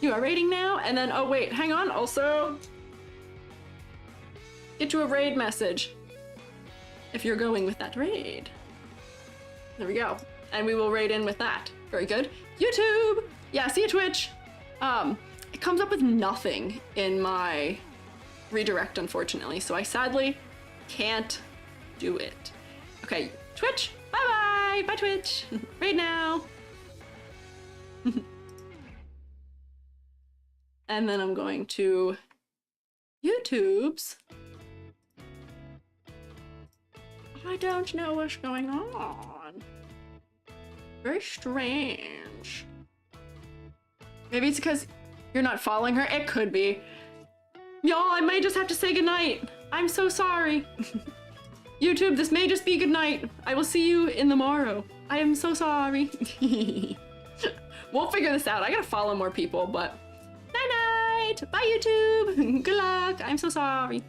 You are raiding now, and then, oh wait, hang on, also, get you a raid message if you're going with that raid. There we go. And we will raid in with that. Very good. YouTube! Yeah, see you, Twitch. It comes up with nothing in my redirect, unfortunately, so I sadly can't do it. Okay, Twitch, bye-bye! Bye, Twitch! Raid now! And then I'm going to YouTube's. I don't know what's going on. Very strange. Maybe it's because you're not following her. It could be. Y'all, I may just have to say goodnight. I'm so sorry. YouTube, this may just be goodnight. I will see you in the morrow. I am so sorry. We'll figure this out. I gotta follow more people, but night-night. Bye, YouTube. Good luck. I'm so sorry.